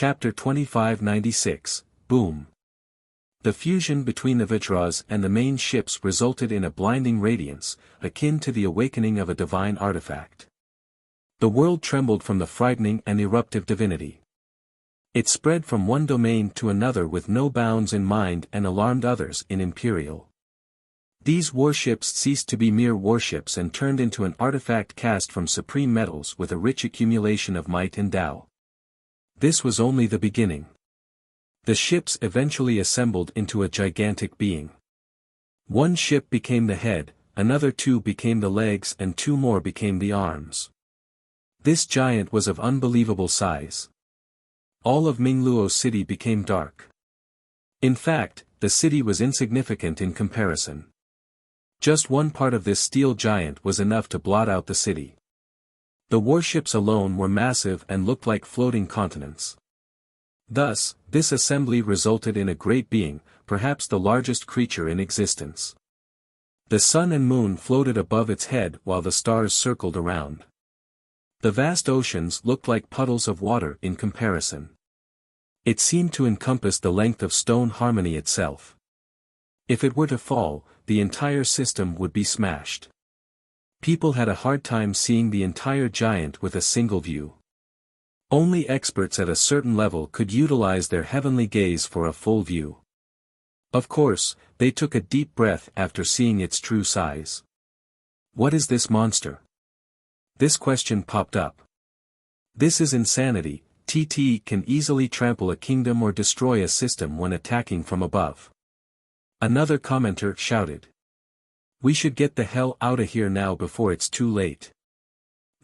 Chapter 2596, Boom. The fusion between the Vitras and the main ships resulted in a blinding radiance, akin to the awakening of a divine artifact. The world trembled from the frightening and eruptive divinity. It spread from one domain to another with no bounds in mind and alarmed others in Imperial. These warships ceased to be mere warships and turned into an artifact cast from supreme metals with a rich accumulation of might and Tao. This was only the beginning. The ships eventually assembled into a gigantic being. One ship became the head, another two became the legs and two more became the arms. This giant was of unbelievable size. All of Mingluo City became dark. In fact, the city was insignificant in comparison. Just one part of this steel giant was enough to blot out the city. The warships alone were massive and looked like floating continents. Thus, this assembly resulted in a great being, perhaps the largest creature in existence. The sun and moon floated above its head while the stars circled around. The vast oceans looked like puddles of water in comparison. It seemed to encompass the length of stone harmony itself. If it were to fall, the entire system would be smashed. People had a hard time seeing the entire giant with a single view. Only experts at a certain level could utilize their heavenly gaze for a full view. Of course, they took a deep breath after seeing its true size. What is this monster? This question popped up. This is insanity. TT can easily trample a kingdom or destroy a system when attacking from above. Another commenter shouted. We should get the hell out of here now before it's too late.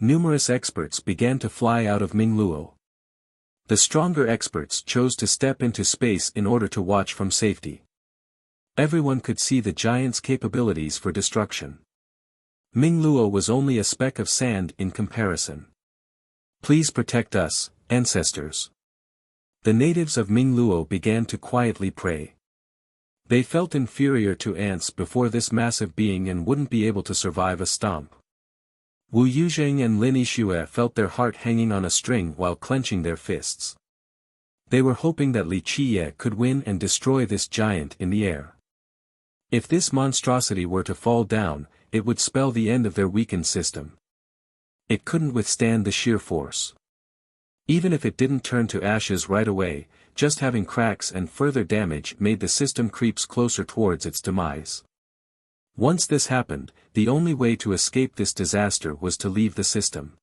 Numerous experts began to fly out of Mingluo. The stronger experts chose to step into space in order to watch from safety. Everyone could see the giant's capabilities for destruction. Mingluo was only a speck of sand in comparison. Please protect us, ancestors. The natives of Mingluo began to quietly pray. They felt inferior to ants before this massive being and wouldn't be able to survive a stomp. Wu Yuzheng and Lin Yixue felt their heart hanging on a string while clenching their fists. They were hoping that Li Qiye could win and destroy this giant in the air. If this monstrosity were to fall down, it would spell the end of their weakened system. It couldn't withstand the sheer force. Even if it didn't turn to ashes right away, just having cracks and further damage made the system creeps closer towards its demise. Once this happened, the only way to escape this disaster was to leave the system.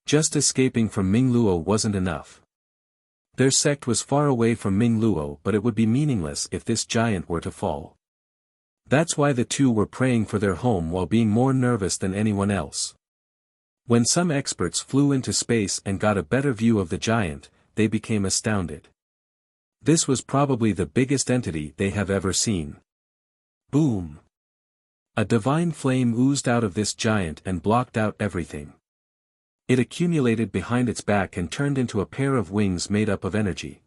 Just escaping from Mingluo wasn't enough. Their sect was far away from Mingluo, but it would be meaningless if this giant were to fall. That's why the two were praying for their home while being more nervous than anyone else. When some experts flew into space and got a better view of the giant, they became astounded. This was probably the biggest entity they have ever seen. Boom! A divine flame oozed out of this giant and blocked out everything. It accumulated behind its back and turned into a pair of wings made up of energy.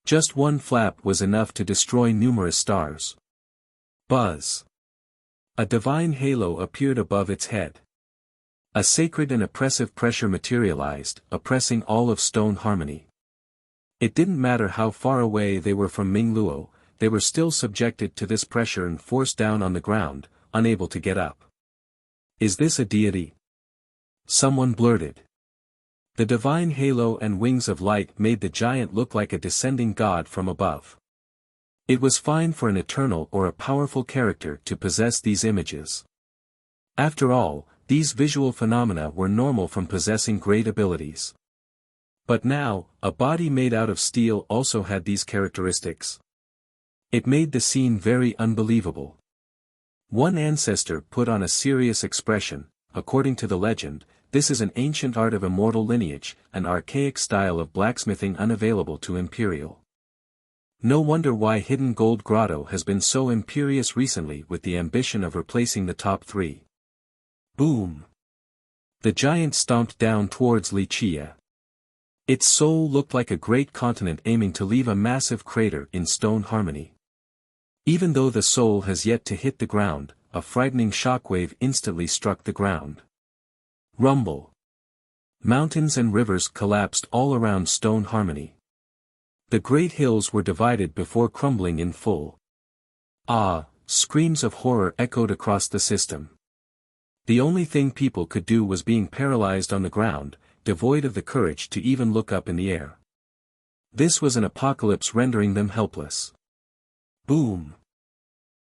Just one flap was enough to destroy numerous stars. Buzz! A divine halo appeared above its head. A sacred and oppressive pressure materialized, oppressing all of stone harmony. It didn't matter how far away they were from Mingluo, they were still subjected to this pressure and forced down on the ground, unable to get up. Is this a deity? Someone blurted. The divine halo and wings of light made the giant look like a descending god from above. It was fine for an eternal or a powerful character to possess these images. After all, these visual phenomena were normal from possessing great abilities. But now, a body made out of steel also had these characteristics. It made the scene very unbelievable. One ancestor put on a serious expression. According to the legend, this is an ancient art of immortal lineage, an archaic style of blacksmithing unavailable to Imperial. No wonder why Hidden Gold Grotto has been so imperious recently with the ambition of replacing the top 3. Boom! The giant stomped down towards Li Qiye. Its soul looked like a great continent aiming to leave a massive crater in stone harmony. Even though the soul has yet to hit the ground, a frightening shockwave instantly struck the ground. Rumble! Mountains and rivers collapsed all around Stone Harmony. The great hills were divided before crumbling in full. Ah! Screams of horror echoed across the system. The only thing people could do was being paralyzed on the ground, devoid of the courage to even look up in the air. This was an apocalypse rendering them helpless. Boom!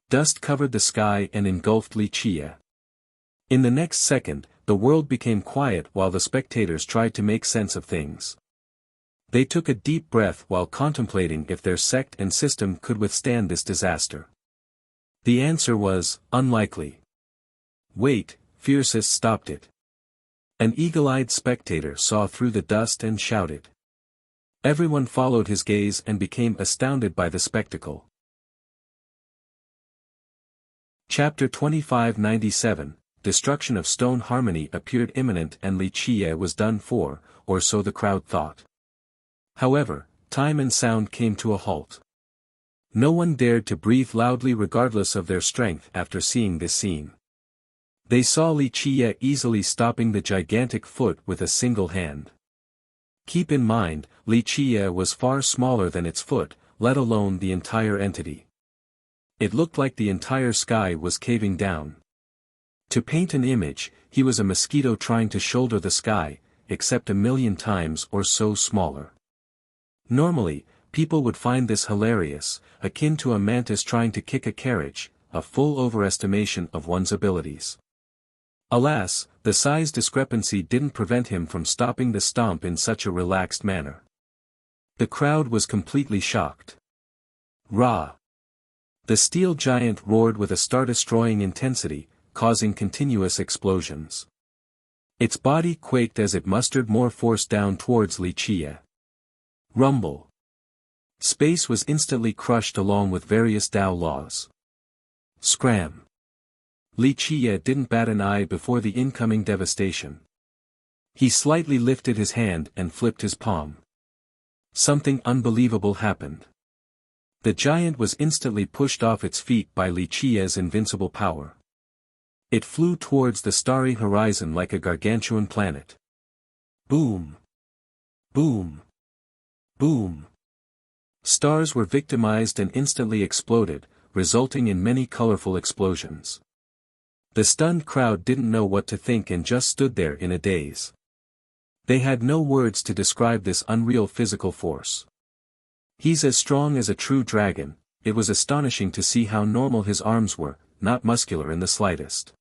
Dust covered the sky and engulfed Wuxia. In the next second, the world became quiet while the spectators tried to make sense of things. They took a deep breath while contemplating if their sect and system could withstand this disaster. The answer was, unlikely. Wait, Fiercest stopped it. An eagle-eyed spectator saw through the dust and shouted. Everyone followed his gaze and became astounded by the spectacle. Chapter 2597, Destruction of Stone Harmony appeared imminent and Wuxia was done for, or so the crowd thought. However, time and sound came to a halt. No one dared to breathe loudly regardless of their strength after seeing this scene. They saw Wuxia easily stopping the gigantic foot with a single hand. Keep in mind, Wuxia was far smaller than its foot, let alone the entire entity. It looked like the entire sky was caving down. To paint an image, he was a mosquito trying to shoulder the sky, except 1,000,000 times or so smaller. Normally, people would find this hilarious, akin to a mantis trying to kick a carriage, a full overestimation of one's abilities. Alas, the size discrepancy didn't prevent him from stopping the stomp in such a relaxed manner. The crowd was completely shocked. Rah! The steel giant roared with a star-destroying intensity, causing continuous explosions. Its body quaked as it mustered more force down towards Wuxia. Rumble. Space was instantly crushed along with various Tao laws. Scram. Wuxia didn't bat an eye before the incoming devastation. He slightly lifted his hand and flipped his palm. Something unbelievable happened. The giant was instantly pushed off its feet by Wuxia's invincible power. It flew towards the starry horizon like a gargantuan planet. Boom! Boom! Boom! Stars were victimized and instantly exploded, resulting in many colorful explosions. The stunned crowd didn't know what to think and just stood there in a daze. They had no words to describe this unreal physical force. He's as strong as a true dragon. It was astonishing to see how normal his arms were, not muscular in the slightest.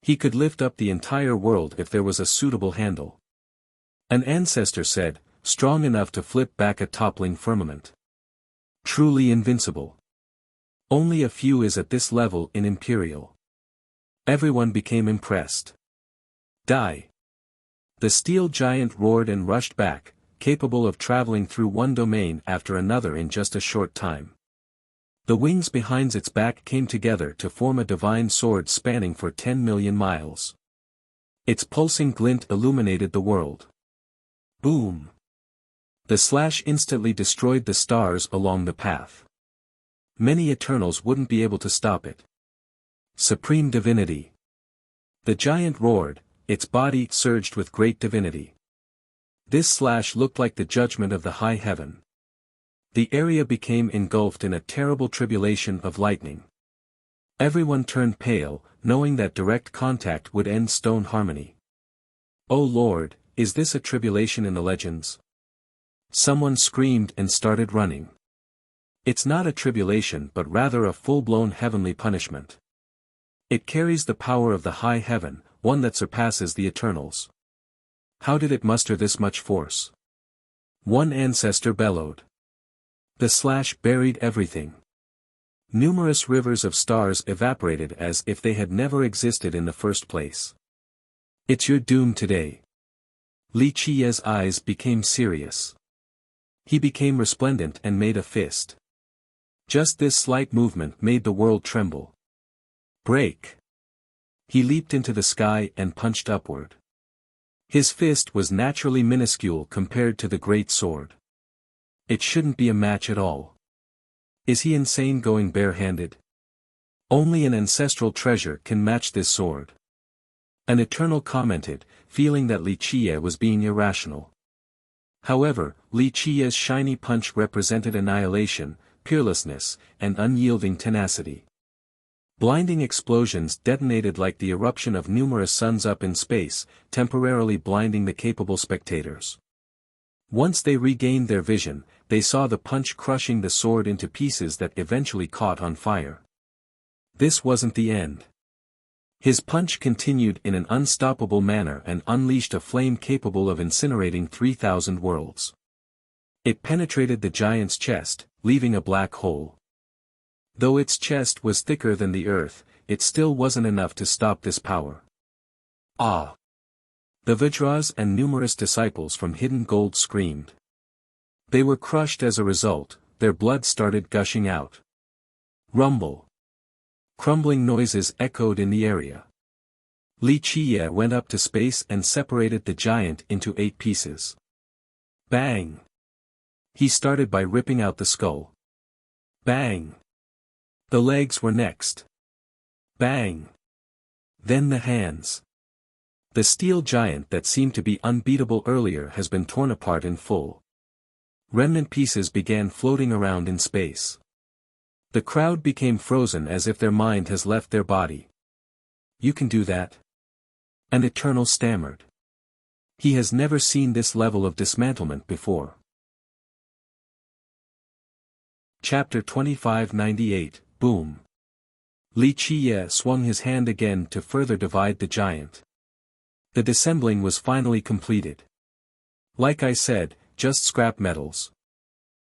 He could lift up the entire world if there was a suitable handle. An ancestor said, strong enough to flip back a toppling firmament. Truly invincible. Only a few is at this level in Imperial. Everyone became impressed. Die! The steel giant roared and rushed back, capable of traveling through one domain after another in just a short time. The wings behind its back came together to form a divine sword spanning for 10 million miles. Its pulsing glint illuminated the world. Boom! The slash instantly destroyed the stars along the path. Many Eternals wouldn't be able to stop it. Supreme divinity. The giant roared, its body surged with great divinity. This slash looked like the judgment of the high heaven. The area became engulfed in a terrible tribulation of lightning. Everyone turned pale, knowing that direct contact would end Stone Harmony. Oh Lord, is this a tribulation in the legends? Someone screamed and started running. It's not a tribulation but rather a full-blown heavenly punishment. It carries the power of the high heaven, one that surpasses the Eternals. How did it muster this much force? One ancestor bellowed. The slash buried everything. Numerous rivers of stars evaporated as if they had never existed in the first place. It's your doom today. Wuxia's eyes became serious. He became resplendent and made a fist. Just this slight movement made the world tremble. Break! He leaped into the sky and punched upward. His fist was naturally minuscule compared to the great sword. It shouldn't be a match at all. Is he insane going barehanded? Only an ancestral treasure can match this sword. An Eternal commented, feeling that Li Qie was being irrational. However, Li Qie's shiny punch represented annihilation, peerlessness, and unyielding tenacity. Blinding explosions detonated like the eruption of numerous suns up in space, temporarily blinding the capable spectators. Once they regained their vision, they saw the punch crushing the sword into pieces that eventually caught on fire. This wasn't the end. His punch continued in an unstoppable manner and unleashed a flame capable of incinerating 3,000 worlds. It penetrated the giant's chest, leaving a black hole. Though its chest was thicker than the earth, it still wasn't enough to stop this power. Ah! The Vajras and numerous disciples from Hidden Gold screamed. They were crushed as a result, their blood started gushing out. Rumble. Crumbling noises echoed in the area. Li Qie went up to space and separated the giant into 8 pieces. Bang! He started by ripping out the skull. Bang! The legs were next. Bang! Then the hands. The steel giant that seemed to be unbeatable earlier has been torn apart in full. Remnant pieces began floating around in space. The crowd became frozen as if their mind has left their body. You can do that? An Eternal stammered. He has never seen this level of dismantlement before. Chapter 2598, Boom. Li Qie swung his hand again to further divide the giant. The dissembling was finally completed. Like I said, just scrap metals.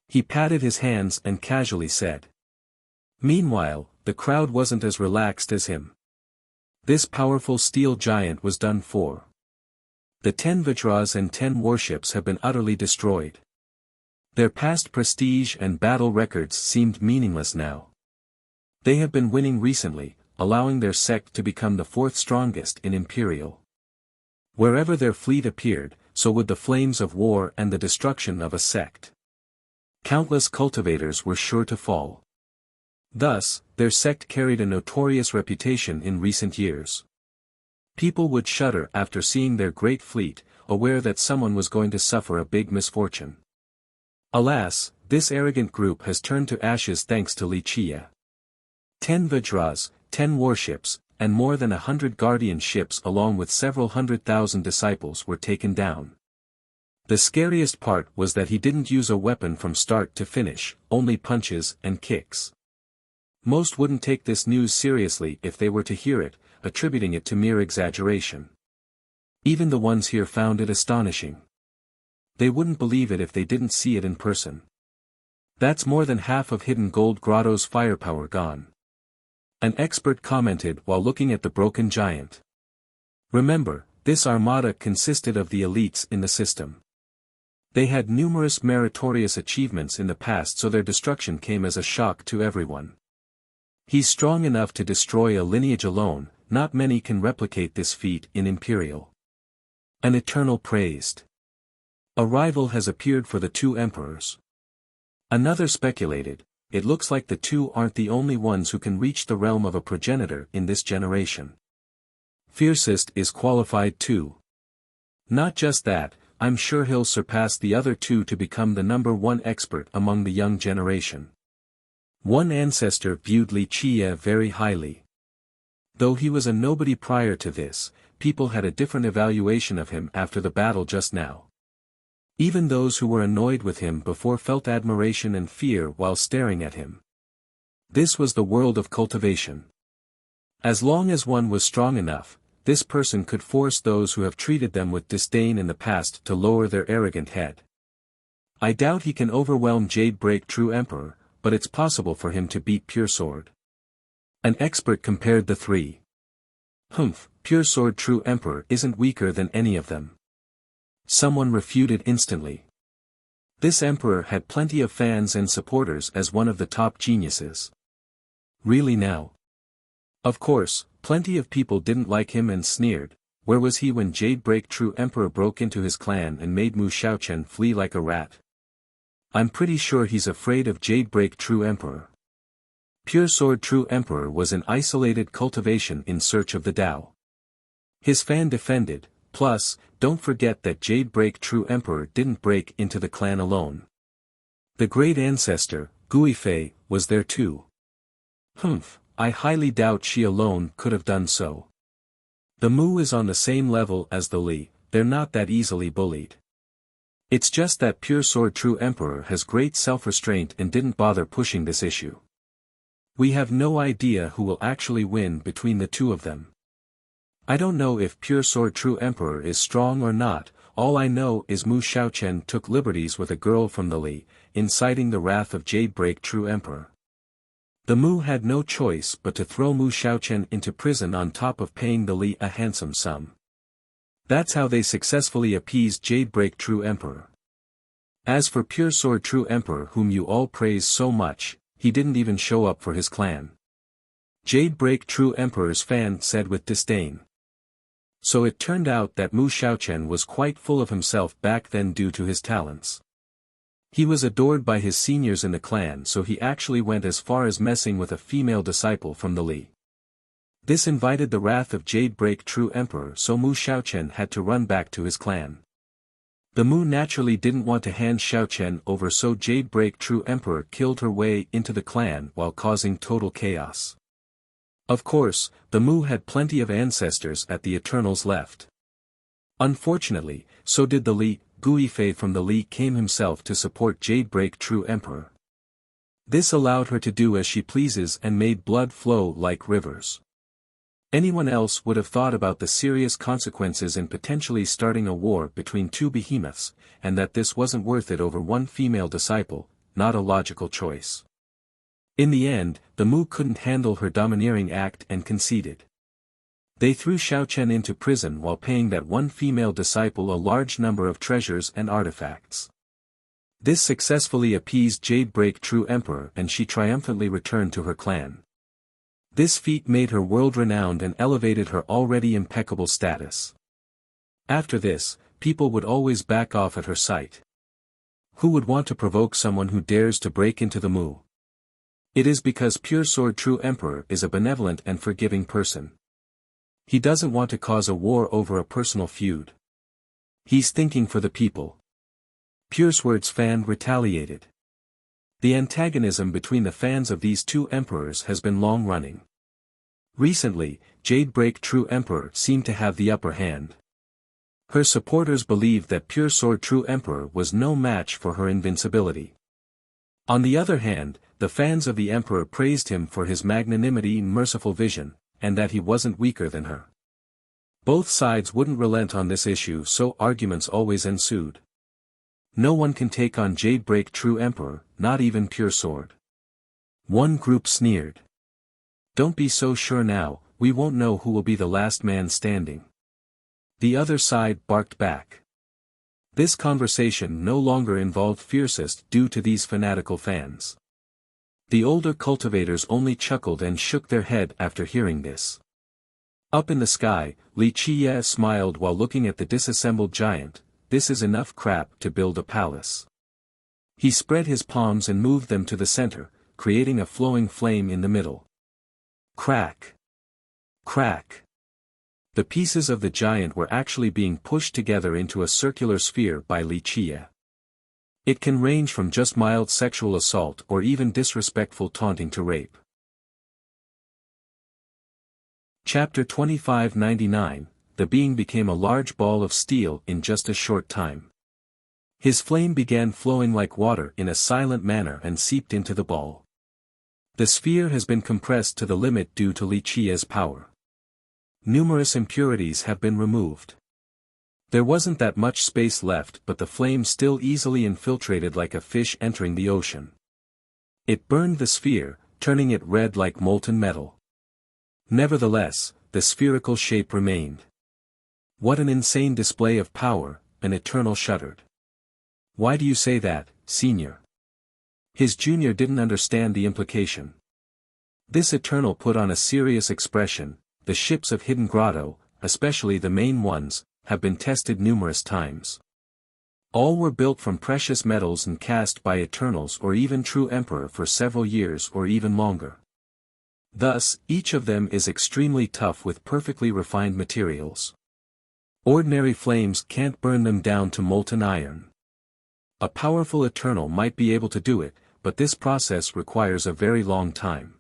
He patted his hands and casually said. Meanwhile, the crowd wasn't as relaxed as him. This powerful steel giant was done for. The 10 Vajras and 10 warships have been utterly destroyed. Their past prestige and battle records seemed meaningless now. They have been winning recently, allowing their sect to become the 4th strongest in Imperial. Wherever their fleet appeared, so would the flames of war and the destruction of a sect. Countless cultivators were sure to fall. Thus, their sect carried a notorious reputation in recent years. People would shudder after seeing their great fleet, aware that someone was going to suffer a big misfortune. Alas, this arrogant group has turned to ashes thanks to Li Qie. 10 Vajras, 10 warships, and more than 100 guardian ships along with several 100,000 disciples were taken down. The scariest part was that he didn't use a weapon from start to finish, only punches and kicks. Most wouldn't take this news seriously if they were to hear it, attributing it to mere exaggeration. Even the ones here found it astonishing. They wouldn't believe it if they didn't see it in person. That's more than half of Hidden Gold Grotto's firepower gone. An expert commented while looking at the broken giant. Remember, this armada consisted of the elites in the system. They had numerous meritorious achievements in the past, so their destruction came as a shock to everyone. He's strong enough to destroy a lineage alone, not many can replicate this feat in Imperial. An Eternal praised. A rival has appeared for the 2 emperors. Another speculated, it looks like the 2 aren't the only ones who can reach the realm of a progenitor in this generation. Fiercest is qualified too. Not just that, I'm sure he'll surpass the other 2 to become the #1 expert among the young generation. One ancestor viewed Li Qie very highly. Though he was a nobody prior to this, people had a different evaluation of him after the battle just now. Even those who were annoyed with him before felt admiration and fear while staring at him. This was the world of cultivation. As long as one was strong enough, this person could force those who have treated them with disdain in the past to lower their arrogant head. I doubt he can overwhelm Jade Break True Emperor, but it's possible for him to beat Pure Sword. An expert compared the 3. Pure Sword True Emperor isn't weaker than any of them. Someone refuted instantly. This emperor had plenty of fans and supporters as one of the top geniuses. Really now? Of course, plenty of people didn't like him and sneered. Where was he when Jade Break True Emperor broke into his clan and made Mu Shaochen flee like a rat? I'm pretty sure he's afraid of Jade Break True Emperor. Pure Sword True Emperor was an isolated cultivation in search of the Tao. His fan defended, plus, don't forget that Jade Break True Emperor didn't break into the clan alone. The great ancestor, Guifei, was there too. I highly doubt she alone could have done so. The Mu is on the same level as the Li, they're not that easily bullied. It's just that Pure Sword True Emperor has great self-restraint and didn't bother pushing this issue. We have no idea who will actually win between the two of them. I don't know if Pure Sword True Emperor is strong or not, all I know is Mu Xiaoqian took liberties with a girl from the Li, inciting the wrath of Jade Break True Emperor. The Mu had no choice but to throw Mu Xiaoqian into prison on top of paying the Li a handsome sum. That's how they successfully appeased Jade Break True Emperor. As for Pure Sword True Emperor whom you all praise so much, he didn't even show up for his clan. Jade Break True Emperor's fan said with disdain. So it turned out that Mu Xiaoqian was quite full of himself back then due to his talents. He was adored by his seniors in the clan, so he actually went as far as messing with a female disciple from the Li. This invited the wrath of Jade Break True Emperor, so Mu Xiaoqian had to run back to his clan. The Mu naturally didn't want to hand Xiaoqian over, so Jade Break True Emperor killed her way into the clan while causing total chaos. Of course, the Mu had plenty of ancestors at the Eternals left. Unfortunately, so did the Li. Guifei from the Li came himself to support Jade Break True Emperor. This allowed her to do as she pleases and made blood flow like rivers. Anyone else would have thought about the serious consequences in potentially starting a war between two behemoths, and that this wasn't worth it over one female disciple, not a logical choice. In the end, the Mu couldn't handle her domineering act and conceded. They threw Xiaoqian into prison while paying that one female disciple a large number of treasures and artifacts. This successfully appeased Jade Break True Emperor and she triumphantly returned to her clan. This feat made her world-renowned and elevated her already impeccable status. After this, people would always back off at her sight. Who would want to provoke someone who dares to break into the Mu? It is because Pure Sword True Emperor is a benevolent and forgiving person. He doesn't want to cause a war over a personal feud. He's thinking for the people. Pure Sword's fan retaliated. The antagonism between the fans of these two emperors has been long-running. Recently, Jade Break True Emperor seemed to have the upper hand. Her supporters believed that Pure Sword True Emperor was no match for her invincibility. On the other hand, the fans of the Emperor praised him for his magnanimity and merciful vision, and that he wasn't weaker than her. Both sides wouldn't relent on this issue, so arguments always ensued. No one can take on Jade Break True Emperor, not even Pure Sword. One group sneered. Don't be so sure now, we won't know who will be the last man standing. The other side barked back. This conversation no longer involved fiercest due to these fanatical fans. The older cultivators only chuckled and shook their head after hearing this. Up in the sky, Li Qiye smiled while looking at the disassembled giant. This is enough crap to build a palace. He spread his palms and moved them to the center, creating a flowing flame in the middle. Crack! Crack! The pieces of the giant were actually being pushed together into a circular sphere by Li Qiye. It can range from just mild sexual assault or even disrespectful taunting to rape. Chapter 2599, The being became a large ball of steel in just a short time. His flame began flowing like water in a silent manner and seeped into the ball. The sphere has been compressed to the limit due to Li Qiye's power. Numerous impurities have been removed. There wasn't that much space left, but the flame still easily infiltrated like a fish entering the ocean. It burned the sphere, turning it red like molten metal. Nevertheless, the spherical shape remained. What an insane display of power, an Eternal shuddered. Why do you say that, Senior? His junior didn't understand the implication. This Eternal put on a serious expression. The ships of Hidden Grotto, especially the main ones, have been tested numerous times. All were built from precious metals and cast by Eternals or even True Emperor for several years or even longer. Thus, each of them is extremely tough with perfectly refined materials. Ordinary flames can't burn them down to molten iron. A powerful Eternal might be able to do it, but this process requires a very long time.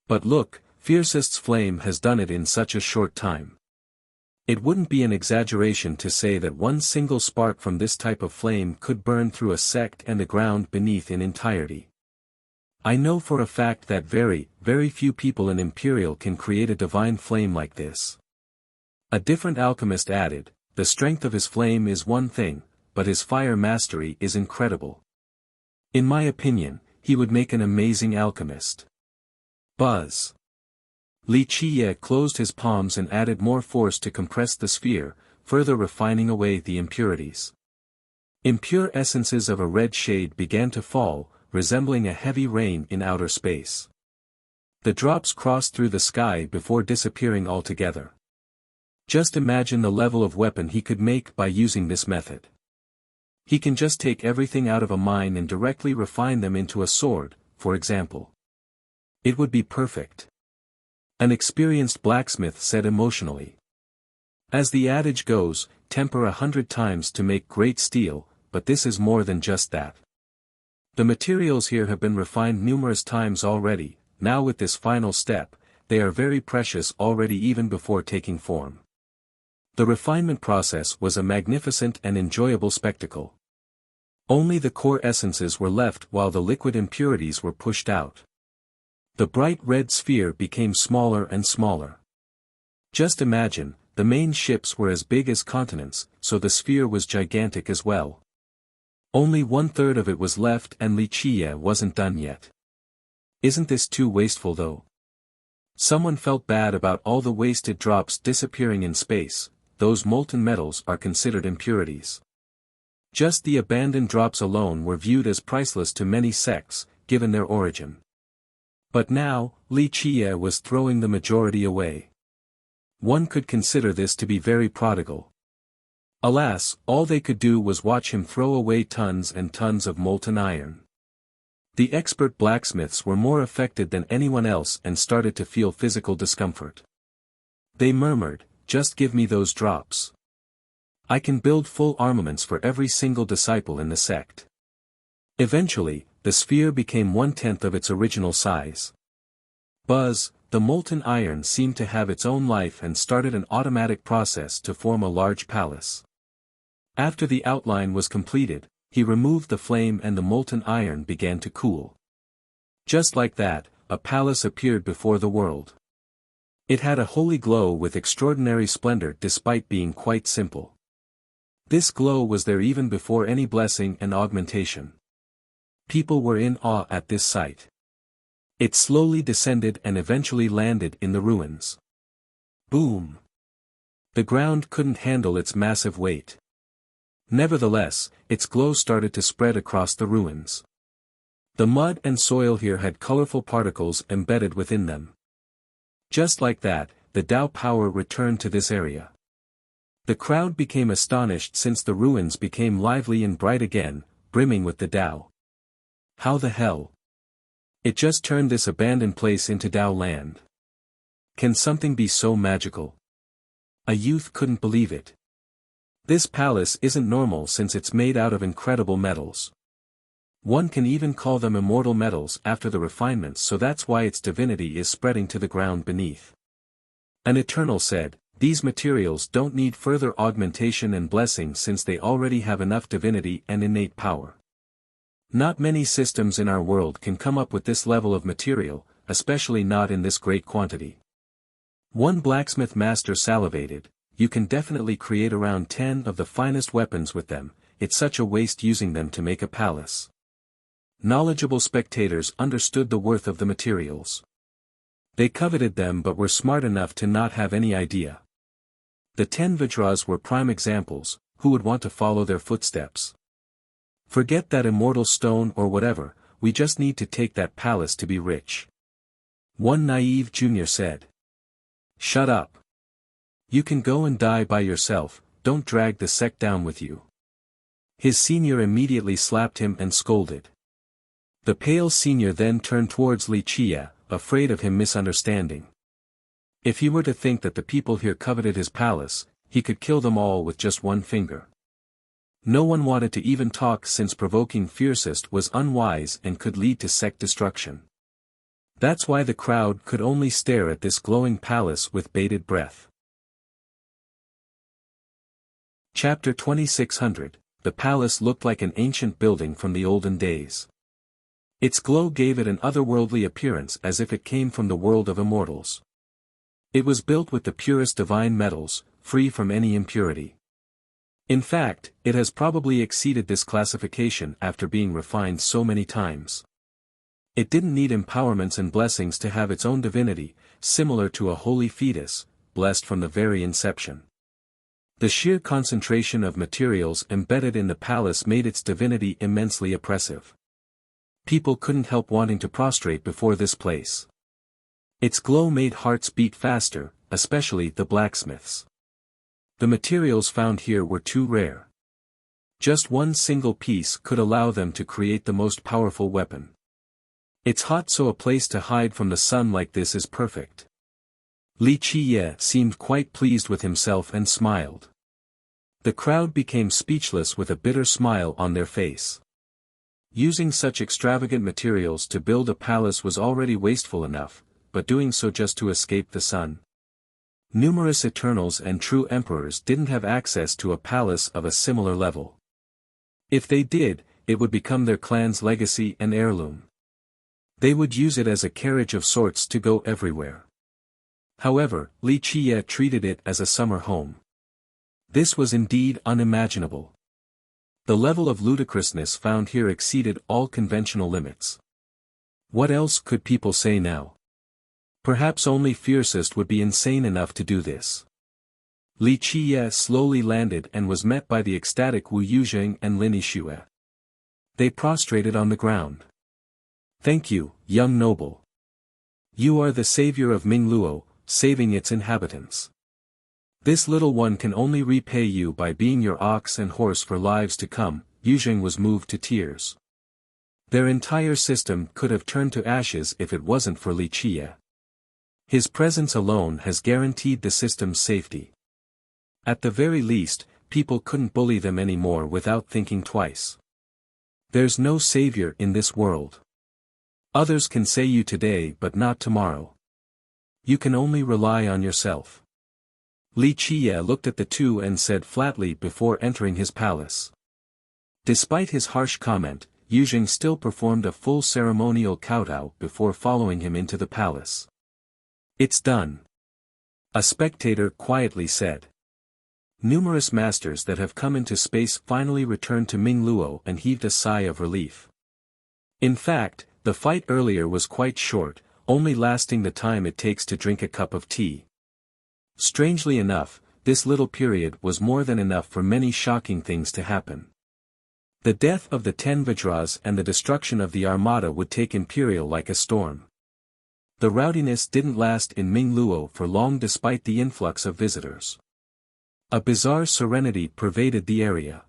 But look, Fiercest's flame has done it in such a short time. It wouldn't be an exaggeration to say that one single spark from this type of flame could burn through a sect and the ground beneath in entirety. I know for a fact that very, very few people in Imperial can create a divine flame like this. A different alchemist added, the strength of his flame is one thing, but his fire mastery is incredible. In my opinion, he would make an amazing alchemist. Buzz. Li Qiye closed his palms and added more force to compress the sphere, further refining away the impurities. Impure essences of a red shade began to fall, resembling a heavy rain in outer space. The drops crossed through the sky before disappearing altogether. Just imagine the level of weapon he could make by using this method. He can just take everything out of a mine and directly refine them into a sword, for example. It would be perfect. An experienced blacksmith said emotionally. As the adage goes, temper 100 times to make great steel, but this is more than just that. The materials here have been refined numerous times already, now with this final step, they are very precious already even before taking form. The refinement process was a magnificent and enjoyable spectacle. Only the core essences were left while the liquid impurities were pushed out. The bright red sphere became smaller and smaller. Just imagine, the main ships were as big as continents, so the sphere was gigantic as well. Only 1/3 of it was left and Li Qiye wasn't done yet. Isn't this too wasteful though? Someone felt bad about all the wasted drops disappearing in space. Those molten metals are considered impurities. Just the abandoned drops alone were viewed as priceless to many sects, given their origin. But now, Li Qiye was throwing the majority away. One could consider this to be very prodigal. Alas, all they could do was watch him throw away tons and tons of molten iron. The expert blacksmiths were more affected than anyone else and started to feel physical discomfort. They murmured, just give me those drops. I can build full armaments for every single disciple in the sect. Eventually, the sphere became 1/10 of its original size. Buzz, the molten iron seemed to have its own life and started an automatic process to form a large palace. After the outline was completed, he removed the flame and the molten iron began to cool. Just like that, a palace appeared before the world. It had a holy glow with extraordinary splendor despite being quite simple. This glow was there even before any blessing and augmentation. People were in awe at this sight. It slowly descended and eventually landed in the ruins. Boom! The ground couldn't handle its massive weight. Nevertheless, its glow started to spread across the ruins. The mud and soil here had colorful particles embedded within them. Just like that, the Tao power returned to this area. The crowd became astonished since the ruins became lively and bright again, brimming with the Tao. How the hell? It just turned this abandoned place into Tao land. Can something be so magical? A youth couldn't believe it. This palace isn't normal since it's made out of incredible metals. One can even call them immortal metals after the refinements, so that's why its divinity is spreading to the ground beneath. An Eternal said, these materials don't need further augmentation and blessing since they already have enough divinity and innate power. Not many systems in our world can come up with this level of material, especially not in this great quantity. One blacksmith master salivated, you can definitely create around 10 of the finest weapons with them, it's such a waste using them to make a palace. Knowledgeable spectators understood the worth of the materials. They coveted them but were smart enough to not have any idea. The 10 Vajras were prime examples, who would want to follow their footsteps? Forget that immortal stone or whatever, we just need to take that palace to be rich. One naive junior said. Shut up. You can go and die by yourself, don't drag the sect down with you. His senior immediately slapped him and scolded. The pale senior then turned towards Li Qiye, afraid of him misunderstanding. If he were to think that the people here coveted his palace, he could kill them all with just one finger. No one wanted to even talk since provoking fiercest was unwise and could lead to sect destruction. That's why the crowd could only stare at this glowing palace with bated breath. Chapter 2600. The palace looked like an ancient building from the olden days. Its glow gave it an otherworldly appearance as if it came from the world of immortals. It was built with the purest divine metals, free from any impurity. In fact, it has probably exceeded this classification after being refined so many times. It didn't need empowerments and blessings to have its own divinity, similar to a holy fetus, blessed from the very inception. The sheer concentration of materials embedded in the palace made its divinity immensely oppressive. People couldn't help wanting to prostrate before this place. Its glow made hearts beat faster, especially the blacksmiths. The materials found here were too rare. Just one single piece could allow them to create the most powerful weapon. It's hot, so a place to hide from the sun like this is perfect. Li Qiye seemed quite pleased with himself and smiled. The crowd became speechless with a bitter smile on their face. Using such extravagant materials to build a palace was already wasteful enough, but doing so just to escape the sun. Numerous Eternals and true Emperors didn't have access to a palace of a similar level. If they did, it would become their clan's legacy and heirloom. They would use it as a carriage of sorts to go everywhere. However, Li Qiye treated it as a summer home. This was indeed unimaginable. The level of ludicrousness found here exceeded all conventional limits. What else could people say now? Perhaps only fiercest would be insane enough to do this. Li Qiye slowly landed and was met by the ecstatic Wu Yuzheng and Lin Yixue. They prostrated on the ground. "Thank you, young noble. You are the savior of Mingluo, saving its inhabitants. This little one can only repay you by being your ox and horse for lives to come." Yuzheng was moved to tears. Their entire system could have turned to ashes if it wasn't for Li Qiye. His presence alone has guaranteed the system's safety. At the very least, people couldn't bully them anymore without thinking twice. There's no savior in this world. Others can say you today but not tomorrow. You can only rely on yourself. Li Qiye looked at the two and said flatly before entering his palace. Despite his harsh comment, Yuzheng still performed a full ceremonial kowtow before following him into the palace. "It's done," a spectator quietly said. Numerous masters that have come into space finally returned to Mingluo and heaved a sigh of relief. In fact, the fight earlier was quite short, only lasting the time it takes to drink a cup of tea. Strangely enough, this little period was more than enough for many shocking things to happen. The death of the 10 Vajras and the destruction of the Armada would take Imperial like a storm. The rowdiness didn't last in Mingluo for long despite the influx of visitors. A bizarre serenity pervaded the area.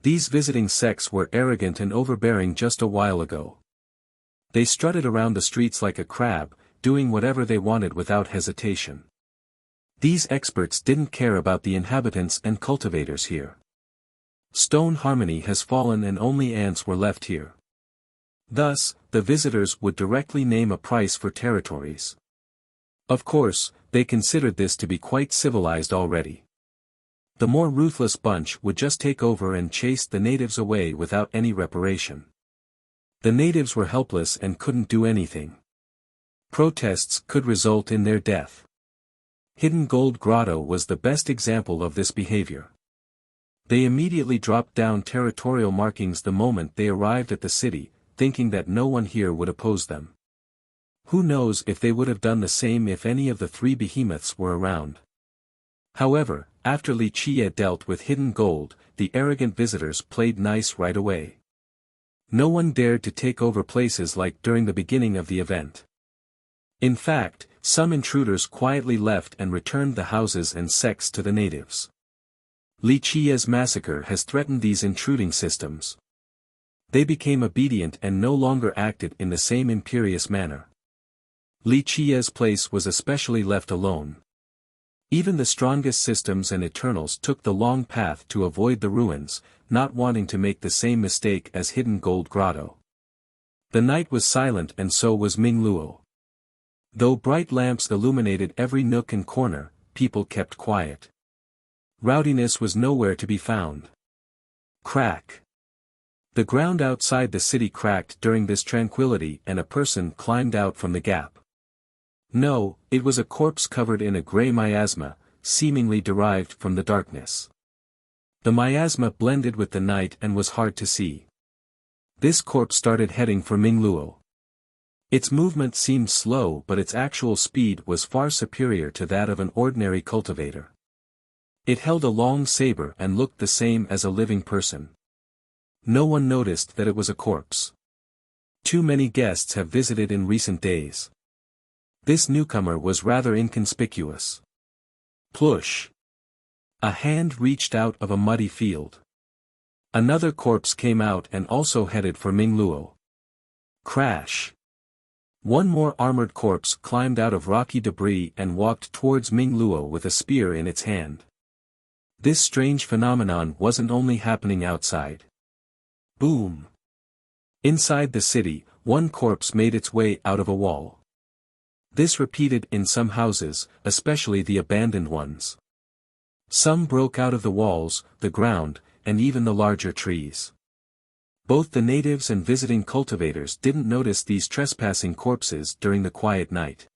These visiting sects were arrogant and overbearing just a while ago. They strutted around the streets like a crab, doing whatever they wanted without hesitation. These experts didn't care about the inhabitants and cultivators here. Stone harmony has fallen and only ants were left here. Thus, the visitors would directly name a price for territories. Of course, they considered this to be quite civilized already. The more ruthless bunch would just take over and chase the natives away without any reparation. The natives were helpless and couldn't do anything. Protests could result in their death. Hidden Gold Grotto was the best example of this behavior. They immediately dropped down territorial markings the moment they arrived at the city, thinking that no one here would oppose them. Who knows if they would have done the same if any of the 3 behemoths were around. However, after Li Qiye dealt with Hidden Gold, the arrogant visitors played nice right away. No one dared to take over places like during the beginning of the event. In fact, some intruders quietly left and returned the houses and sects to the natives. Li Qiye's massacre has threatened these intruding systems. They became obedient and no longer acted in the same imperious manner. Li Qiye's place was especially left alone. Even the strongest systems and Eternals took the long path to avoid the ruins, not wanting to make the same mistake as Hidden Gold Grotto. The night was silent and so was Mingluo. Though bright lamps illuminated every nook and corner, people kept quiet. Rowdiness was nowhere to be found. Crack. The ground outside the city cracked during this tranquility and a person climbed out from the gap. No, it was a corpse covered in a grey miasma, seemingly derived from the darkness. The miasma blended with the night and was hard to see. This corpse started heading for Mingluo. Its movement seemed slow but its actual speed was far superior to that of an ordinary cultivator. It held a long saber and looked the same as a living person. No one noticed that it was a corpse. Too many guests have visited in recent days. This newcomer was rather inconspicuous. Plush. A hand reached out of a muddy field. Another corpse came out and also headed for Mingluo. Crash. One more armored corpse climbed out of rocky debris and walked towards Mingluo with a spear in its hand. This strange phenomenon wasn't only happening outside. Boom. Inside the city, one corpse made its way out of a wall. This repeated in some houses, especially the abandoned ones. Some broke out of the walls, the ground, and even the larger trees. Both the natives and visiting cultivators didn't notice these trespassing corpses during the quiet night.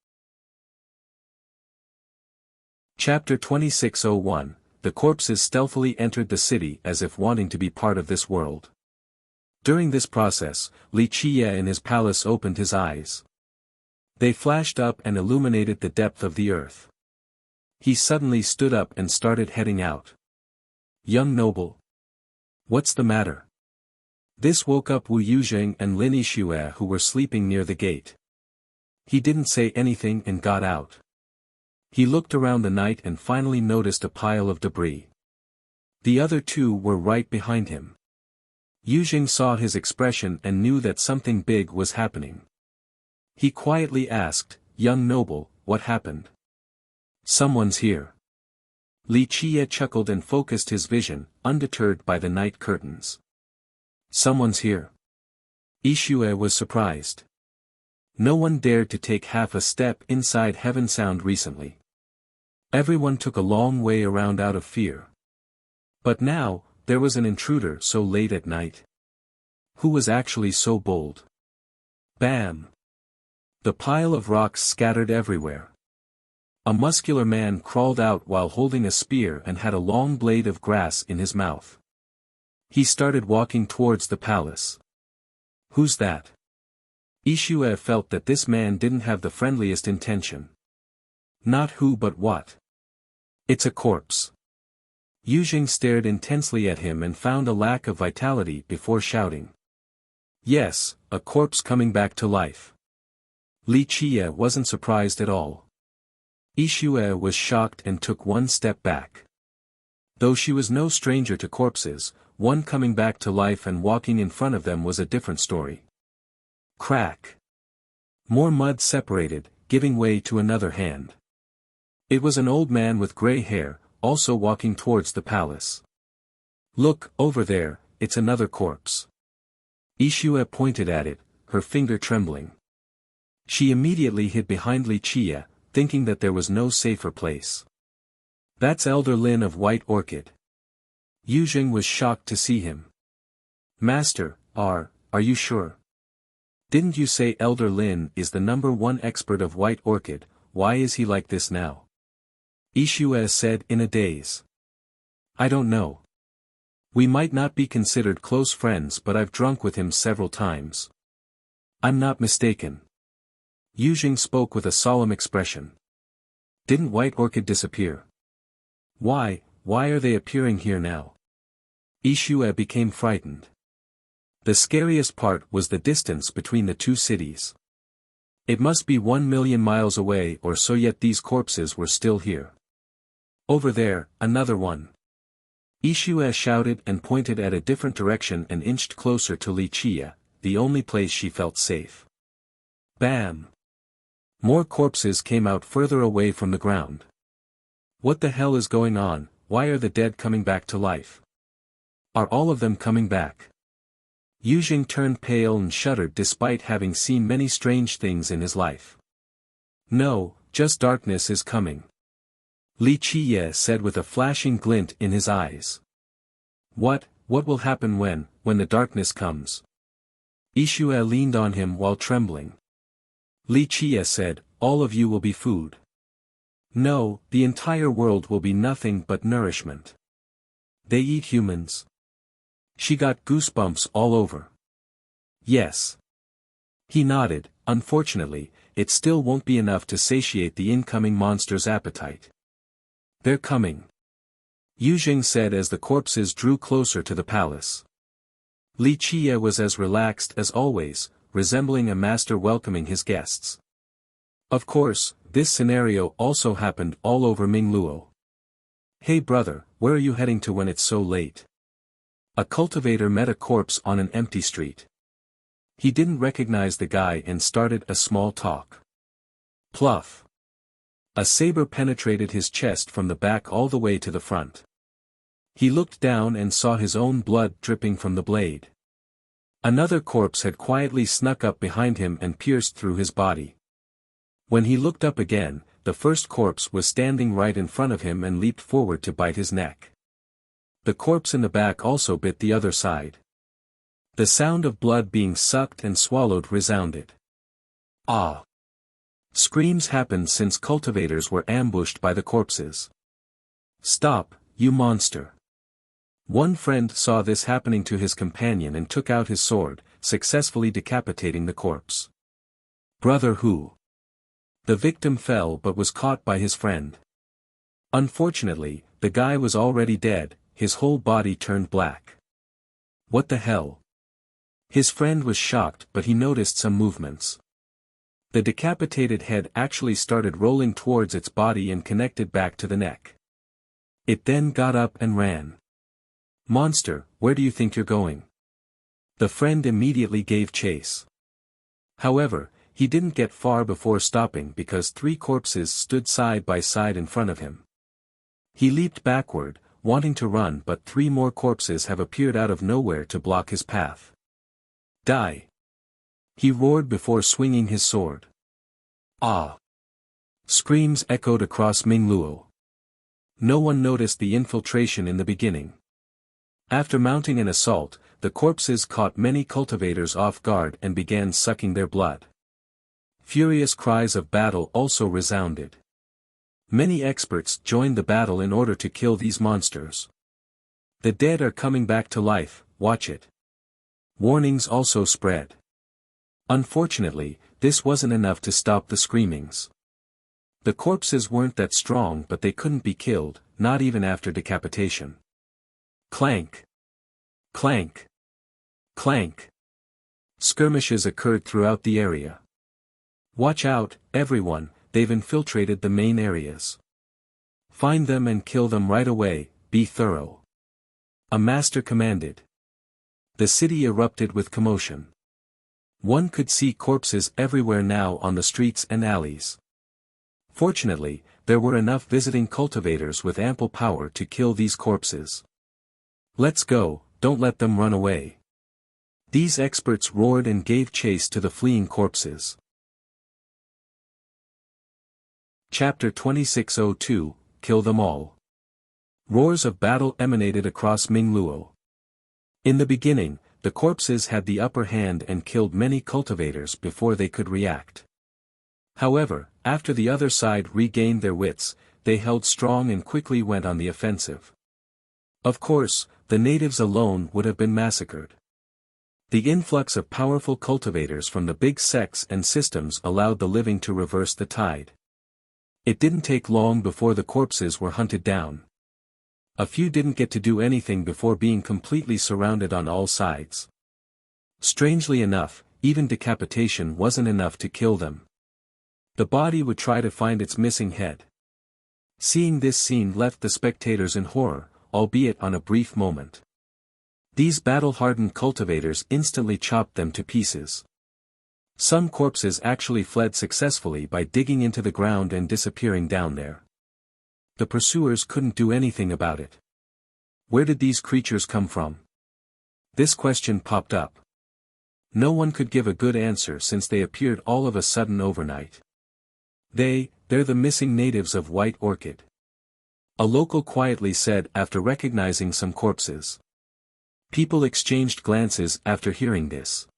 Chapter 2601, The corpses stealthily entered the city as if wanting to be part of this world. During this process, Li Qiye in his palace opened his eyes. They flashed up and illuminated the depth of the earth. He suddenly stood up and started heading out. Young noble. What's the matter? This woke up Wu Yuzheng and Lin Yixue who were sleeping near the gate. He didn't say anything and got out. He looked around the night and finally noticed a pile of debris. The other two were right behind him. Yuzheng saw his expression and knew that something big was happening. He quietly asked, "Young noble, what happened?" "Someone's here." Li Qiye chuckled and focused his vision, undeterred by the night curtains. "Someone's here." Yixue was surprised. No one dared to take half a step inside Heaven Sound recently. Everyone took a long way around out of fear. But now, there was an intruder so late at night. Who was actually so bold? Bam! The pile of rocks scattered everywhere. A muscular man crawled out while holding a spear and had a long blade of grass in his mouth. He started walking towards the palace. Who's that? Yixue felt that this man didn't have the friendliest intention. Not who but what. It's a corpse. Yuzheng stared intensely at him and found a lack of vitality before shouting. Yes, a corpse coming back to life. Li Qiye wasn't surprised at all. Yixue was shocked and took one step back. Though she was no stranger to corpses, one coming back to life and walking in front of them was a different story. Crack. More mud separated, giving way to another hand. It was an old man with grey hair, also walking towards the palace. Look, over there, it's another corpse. Yixue pointed at it, her finger trembling. She immediately hid behind Li Qiye, thinking that there was no safer place. That's Elder Lin of White Orchid. Yuzheng was shocked to see him. Master, are you sure? Didn't you say Elder Lin is the #1 expert of White Orchid? Why is he like this now? Yixue said in a daze. I don't know. We might not be considered close friends but I've drunk with him several times. I'm not mistaken. Yuzheng spoke with a solemn expression. Didn't White Orchid disappear? Why are they appearing here now? Yixue became frightened. The scariest part was the distance between the two cities. It must be 1 million miles away or so, yet these corpses were still here. Over there, another one. Yixue shouted and pointed at a different direction and inched closer to Li Qiye, the only place she felt safe. Bam! More corpses came out further away from the ground. What the hell is going on? Why are the dead coming back to life? Are all of them coming back? Yujing turned pale and shuddered despite having seen many strange things in his life. No, just darkness is coming. Li Qiye said with a flashing glint in his eyes. What will happen when the darkness comes? Yishue leaned on him while trembling. Li Qiye said, all of you will be food. No, the entire world will be nothing but nourishment. They eat humans. She got goosebumps all over. Yes. He nodded. Unfortunately, it still won't be enough to satiate the incoming monster's appetite. They're coming. Yujing said as the corpses drew closer to the palace. Li Qiye was as relaxed as always, resembling a master welcoming his guests. Of course, this scenario also happened all over Mingluo. Hey brother, where are you heading to when it's so late? A cultivator met a corpse on an empty street. He didn't recognize the guy and started a small talk. Pluff. A saber penetrated his chest from the back all the way to the front. He looked down and saw his own blood dripping from the blade. Another corpse had quietly snuck up behind him and pierced through his body. When he looked up again, the first corpse was standing right in front of him and leaped forward to bite his neck. The corpse in the back also bit the other side. The sound of blood being sucked and swallowed resounded. Ah! Screams happened since cultivators were ambushed by the corpses. Stop, you monster! One friend saw this happening to his companion and took out his sword, successfully decapitating the corpse. Brother who? The victim fell but was caught by his friend. Unfortunately, the guy was already dead, his whole body turned black. What the hell? His friend was shocked but he noticed some movements. The decapitated head actually started rolling towards its body and connected back to the neck. It then got up and ran. Monster, where do you think you're going? The friend immediately gave chase. However, he didn't get far before stopping because 3 corpses stood side by side in front of him. He leaped backward, wanting to run but 3 more corpses have appeared out of nowhere to block his path. Die! He roared before swinging his sword. Ah! Screams echoed across Mingluo. No one noticed the infiltration in the beginning. After mounting an assault, the corpses caught many cultivators off guard and began sucking their blood. Furious cries of battle also resounded. Many experts joined the battle in order to kill these monsters. The dead are coming back to life, watch it. Warnings also spread. Unfortunately, this wasn't enough to stop the screamings. The corpses weren't that strong but they couldn't be killed, not even after decapitation. Clank! Clank! Clank! Skirmishes occurred throughout the area. Watch out, everyone, they've infiltrated the main areas. Find them and kill them right away, be thorough. A master commanded. The city erupted with commotion. One could see corpses everywhere now on the streets and alleys. Fortunately, there were enough visiting cultivators with ample power to kill these corpses. Let's go, don't let them run away. These experts roared and gave chase to the fleeing corpses. Chapter 2602, Kill Them All. Roars of battle emanated across Mingluo. In the beginning, the corpses had the upper hand and killed many cultivators before they could react. However, after the other side regained their wits, they held strong and quickly went on the offensive. Of course, the natives alone would have been massacred. The influx of powerful cultivators from the big sects and systems allowed the living to reverse the tide. It didn't take long before the corpses were hunted down. A few didn't get to do anything before being completely surrounded on all sides. Strangely enough, even decapitation wasn't enough to kill them. The body would try to find its missing head. Seeing this scene left the spectators in horror, albeit on a brief moment. These battle-hardened cultivators instantly chopped them to pieces. Some corpses actually fled successfully by digging into the ground and disappearing down there. The pursuers couldn't do anything about it. Where did these creatures come from? This question popped up. No one could give a good answer since they appeared all of a sudden overnight. They're the missing natives of White Orchid. A local quietly said after recognizing some corpses. People exchanged glances after hearing this.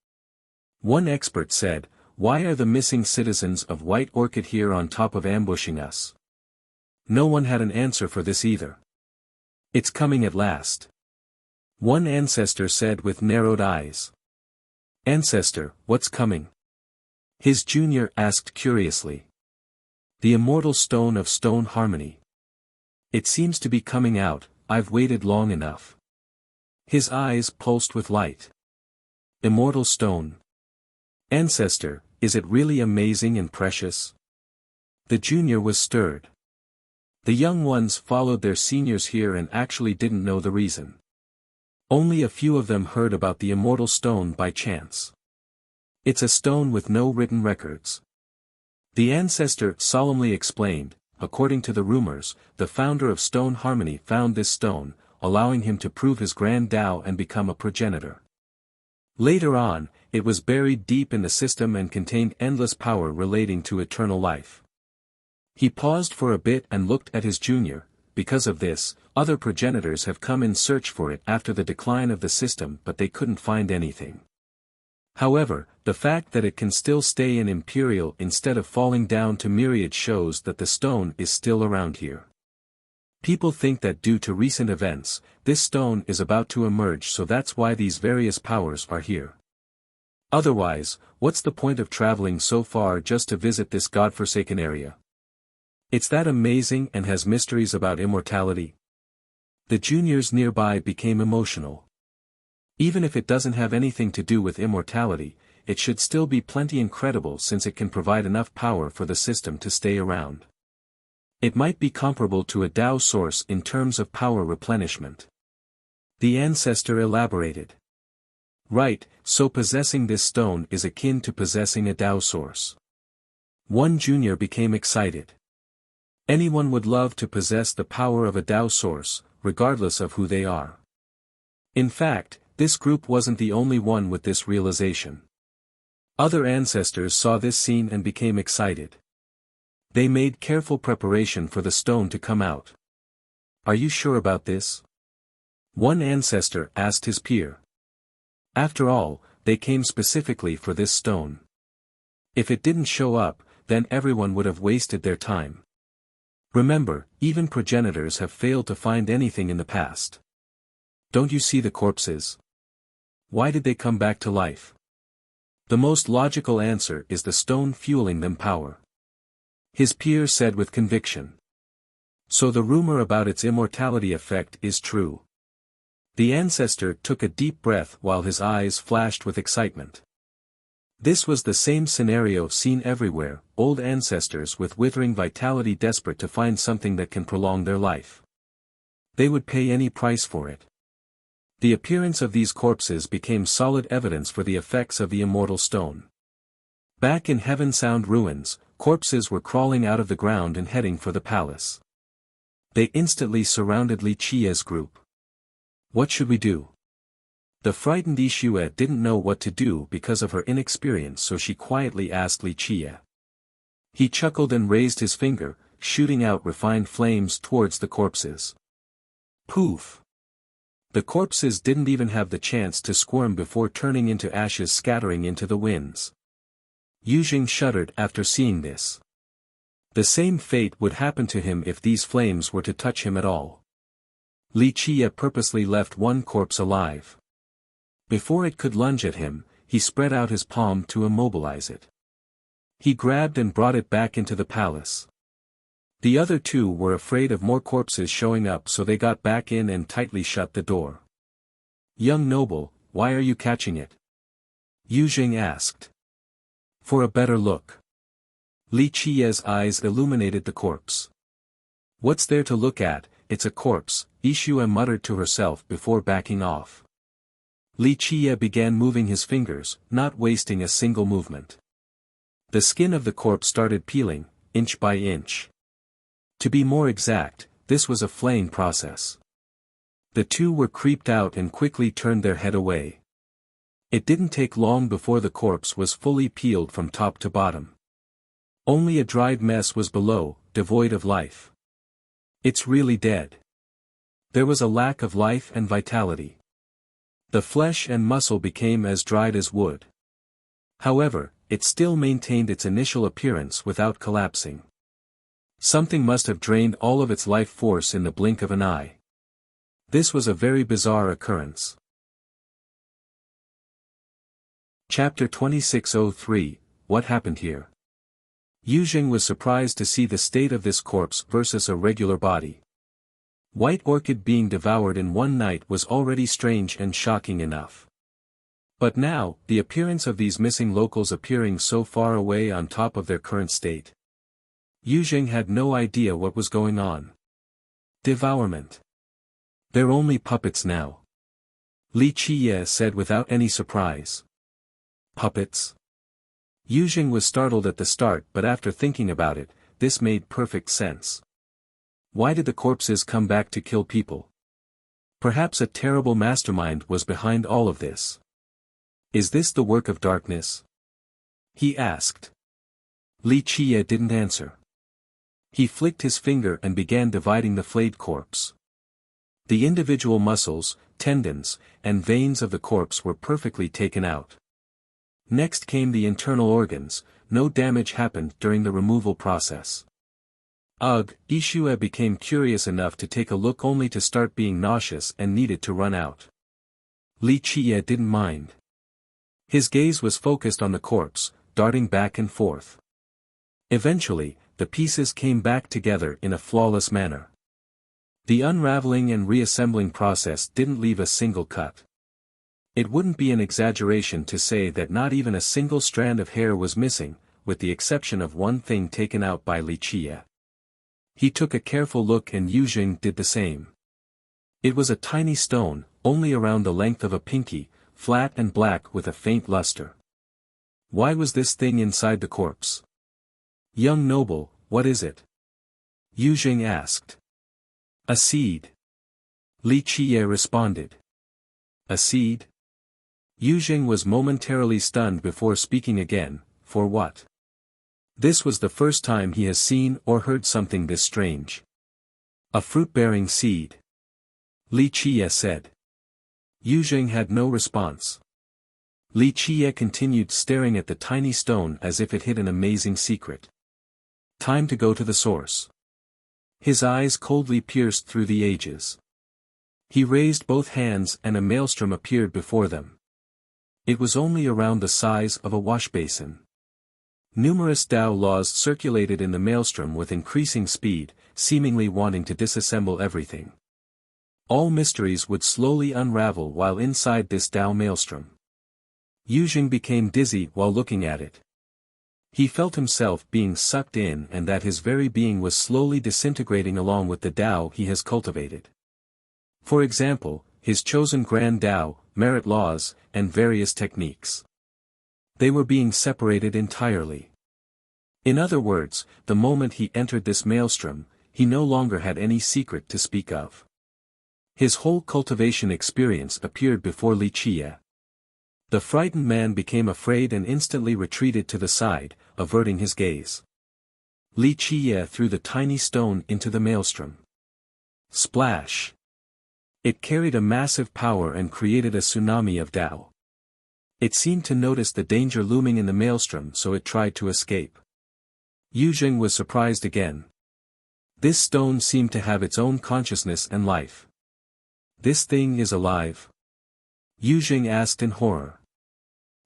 One expert said, "Why are the missing citizens of White Orchid here on top of ambushing us?" No one had an answer for this either. "It's coming at last," one ancestor said with narrowed eyes. "Ancestor, what's coming?" His junior asked curiously. "The immortal stone of stone harmony. It seems to be coming out, I've waited long enough." His eyes pulsed with light. Immortal stone. Ancestor, is it really amazing and precious? The junior was stirred. The young ones followed their seniors here and actually didn't know the reason. Only a few of them heard about the immortal stone by chance. It's a stone with no written records. The ancestor solemnly explained, according to the rumors, the founder of Stone Harmony found this stone, allowing him to prove his grand Tao and become a progenitor. Later on, it was buried deep in the system and contained endless power relating to eternal life. He paused for a bit and looked at his junior. Because of this, other progenitors have come in search for it after the decline of the system, but they couldn't find anything. However, the fact that it can still stay in Imperial instead of falling down to Myriad shows that the stone is still around here. People think that due to recent events, this stone is about to emerge, so that's why these various powers are here. Otherwise, what's the point of traveling so far just to visit this godforsaken area? It's that amazing and has mysteries about immortality. The juniors nearby became emotional. Even if it doesn't have anything to do with immortality, it should still be plenty incredible since it can provide enough power for the system to stay around. It might be comparable to a Tao source in terms of power replenishment. The ancestor elaborated. Right, so possessing this stone is akin to possessing a Tao source. One junior became excited. Anyone would love to possess the power of a Tao source, regardless of who they are. In fact, this group wasn't the only one with this realization. Other ancestors saw this scene and became excited. They made careful preparation for the stone to come out. "Are you sure about this?" one ancestor asked his peer. After all, they came specifically for this stone. If it didn't show up, then everyone would have wasted their time. Remember, even progenitors have failed to find anything in the past. Don't you see the corpses? Why did they come back to life? The most logical answer is the stone fueling them power. His peer said with conviction. So the rumor about its immortality effect is true. The ancestor took a deep breath while his eyes flashed with excitement. This was the same scenario seen everywhere, old ancestors with withering vitality desperate to find something that can prolong their life. They would pay any price for it. The appearance of these corpses became solid evidence for the effects of the immortal stone. Back in Heaven Sound ruins, corpses were crawling out of the ground and heading for the palace. They instantly surrounded Li Qia's group. What should we do? The frightened Yixue didn't know what to do because of her inexperience, so she quietly asked Li Qia. He chuckled and raised his finger, shooting out refined flames towards the corpses. Poof! The corpses didn't even have the chance to squirm before turning into ashes scattering into the winds. Yujing shuddered after seeing this. The same fate would happen to him if these flames were to touch him at all. Li Qia purposely left one corpse alive. Before it could lunge at him, he spread out his palm to immobilize it. He grabbed and brought it back into the palace. The other two were afraid of more corpses showing up, so they got back in and tightly shut the door. "Young noble, why are you catching it?" Yujing asked. "For a better look." Li Qia's eyes illuminated the corpse. "What's there to look at, it's a corpse," Yixue muttered to herself before backing off. Li Qia began moving his fingers, not wasting a single movement. The skin of the corpse started peeling, inch by inch. To be more exact, this was a flaying process. The two were creeped out and quickly turned their head away. It didn't take long before the corpse was fully peeled from top to bottom. Only a dried mess was below, devoid of life. It's really dead. There was a lack of life and vitality. The flesh and muscle became as dried as wood. However, it still maintained its initial appearance without collapsing. Something must have drained all of its life force in the blink of an eye. This was a very bizarre occurrence. Chapter 2603, What Happened Here? Yujing was surprised to see the state of this corpse versus a regular body. White orchid being devoured in one night was already strange and shocking enough. But now, the appearance of these missing locals appearing so far away on top of their current state. Yujing had no idea what was going on. Devourment. They're only puppets now. Li Qiye said without any surprise. Puppets? Yujing was startled at the start, but after thinking about it, this made perfect sense. Why did the corpses come back to kill people? Perhaps a terrible mastermind was behind all of this. Is this the work of darkness? He asked. Li Qiye didn't answer. He flicked his finger and began dividing the flayed corpse. The individual muscles, tendons, and veins of the corpse were perfectly taken out. Next came the internal organs. No damage happened during the removal process. Ugh, Ishue became curious enough to take a look only to start being nauseous and needed to run out. Li Qiye didn't mind. His gaze was focused on the corpse, darting back and forth. Eventually, the pieces came back together in a flawless manner. The unraveling and reassembling process didn't leave a single cut. It wouldn't be an exaggeration to say that not even a single strand of hair was missing, with the exception of one thing taken out by Li Qiye. He took a careful look and Yujing did the same. It was a tiny stone, only around the length of a pinky, flat and black with a faint luster. Why was this thing inside the corpse? Young noble, what is it? Yujing asked. A seed. Li Qiye responded. A seed? Yujing was momentarily stunned before speaking again. For what? This was the first time he has seen or heard something this strange. A fruit-bearing seed. Li Qiye said. Yujing had no response. Li Qiye continued staring at the tiny stone as if it hid an amazing secret. Time to go to the source. His eyes coldly pierced through the ages. He raised both hands and a maelstrom appeared before them. It was only around the size of a washbasin. Numerous Tao laws circulated in the maelstrom with increasing speed, seemingly wanting to disassemble everything. All mysteries would slowly unravel while inside this Tao maelstrom. Yujing became dizzy while looking at it. He felt himself being sucked in and that his very being was slowly disintegrating along with the Tao he has cultivated. For example, his chosen grand Tao, merit laws, and various techniques. They were being separated entirely. In other words, the moment he entered this maelstrom, he no longer had any secret to speak of. His whole cultivation experience appeared before Li Qiye. The frightened man became afraid and instantly retreated to the side, averting his gaze. Li Qiye threw the tiny stone into the maelstrom. Splash! It carried a massive power and created a tsunami of Tao. It seemed to notice the danger looming in the maelstrom, so it tried to escape. Yujing was surprised again. This stone seemed to have its own consciousness and life. This thing is alive? Yujing asked in horror.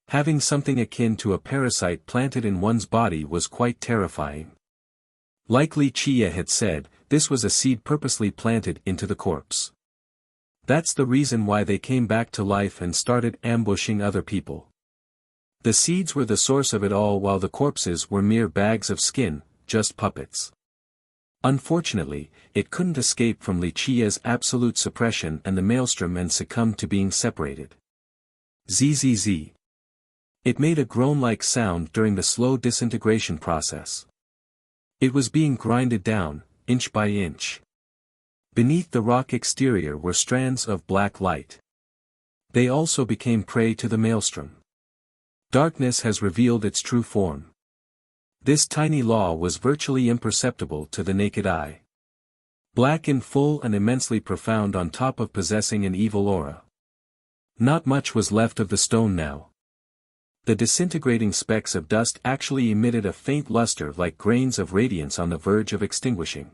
Having something akin to a parasite planted in one's body was quite terrifying. Like Li Qiye had said, this was a seed purposely planted into the corpse. That's the reason why they came back to life and started ambushing other people. The seeds were the source of it all while the corpses were mere bags of skin, just puppets. Unfortunately, it couldn't escape from Li Qiye's absolute suppression and the maelstrom and succumb to being separated. ZZZ. It made a groan-like sound during the slow disintegration process. It was being grinded down, inch by inch. Beneath the rock exterior were strands of black light. They also became prey to the maelstrom. Darkness has revealed its true form. This tiny law was virtually imperceptible to the naked eye. Black in full and immensely profound on top of possessing an evil aura. Not much was left of the stone now. The disintegrating specks of dust actually emitted a faint luster like grains of radiance on the verge of extinguishing.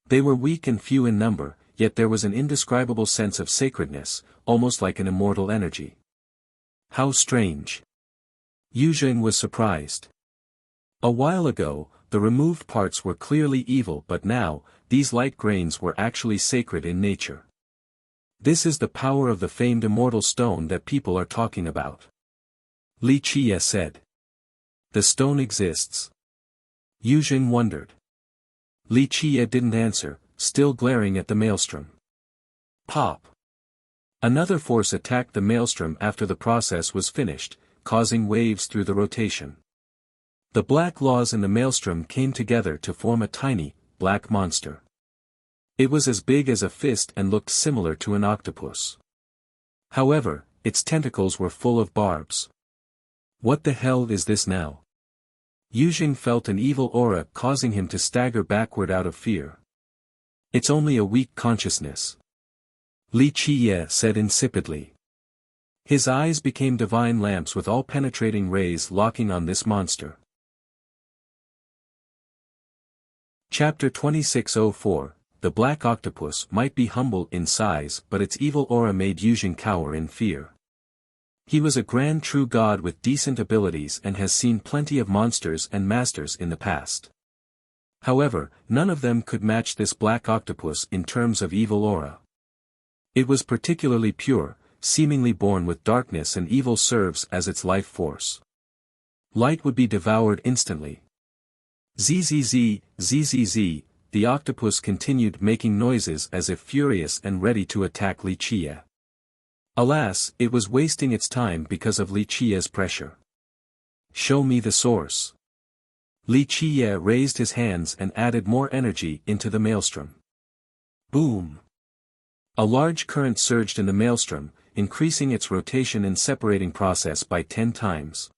They were weak and few in number, yet there was an indescribable sense of sacredness, almost like an immortal energy. How strange! Yuzheng was surprised. A while ago, the removed parts were clearly evil, but now, these light grains were actually sacred in nature. This is the power of the famed immortal stone that people are talking about. Li Qie said. The stone exists. Yuzheng wondered. Li Qie didn't answer, still glaring at the maelstrom. Pop! Another force attacked the maelstrom after the process was finished, causing waves through the rotation. The black laws in the maelstrom came together to form a tiny, black monster. It was as big as a fist and looked similar to an octopus. However, its tentacles were full of barbs. What the hell is this now? Yuzheng felt an evil aura causing him to stagger backward out of fear. It's only a weak consciousness. Li Qie said insipidly. His eyes became divine lamps with all-penetrating rays locking on this monster. Chapter 2604, The Black Octopus might be humble in size, but its evil aura made Yuzheng cower in fear. He was a grand true god with decent abilities and has seen plenty of monsters and masters in the past. However, none of them could match this black octopus in terms of evil aura. It was particularly pure, seemingly born with darkness, and evil serves as its life force. Light would be devoured instantly. Zzz, zzz, the octopus continued making noises as if furious and ready to attack Li Qie. Alas, it was wasting its time because of Li Qie's pressure. Show me the source. Li Qie raised his hands and added more energy into the maelstrom. Boom! A large current surged in the maelstrom, increasing its rotation and separating process by 10 times.